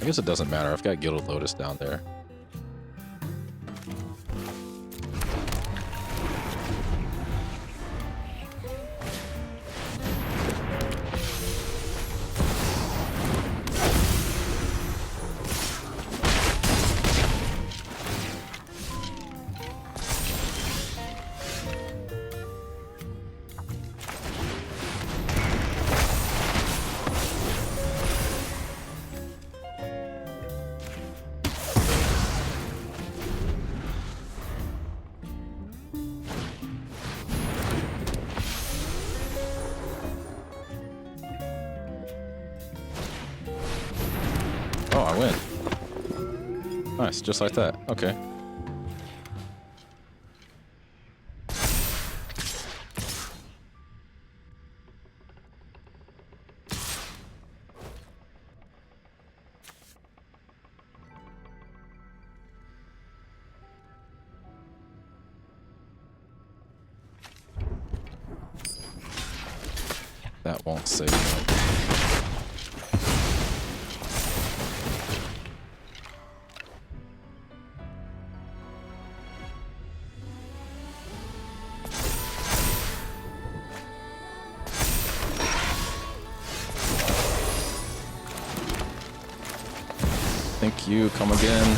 I guess it doesn't matter. I've got Gilded Lotus down there. win. Nice, just like that. Okay. That won't save me. Thank you, come again.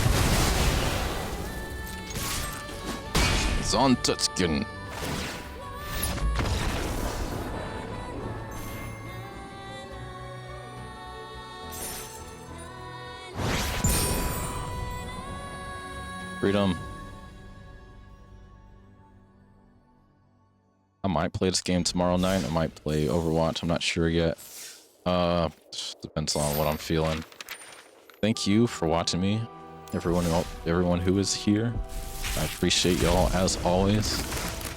Zontutskin. Freedom. I might play this game tomorrow night. I might play Overwatch. I'm not sure yet. Just depends on what I'm feeling. Thank you for watching me, everyone who is here. I appreciate y'all as always.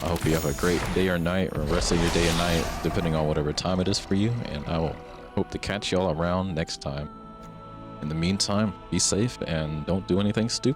I hope you have a great day or night, or rest of your day and night, depending on whatever time it is for you. And I will hope to catch y'all around next time. In the meantime, be safe and don't do anything stupid.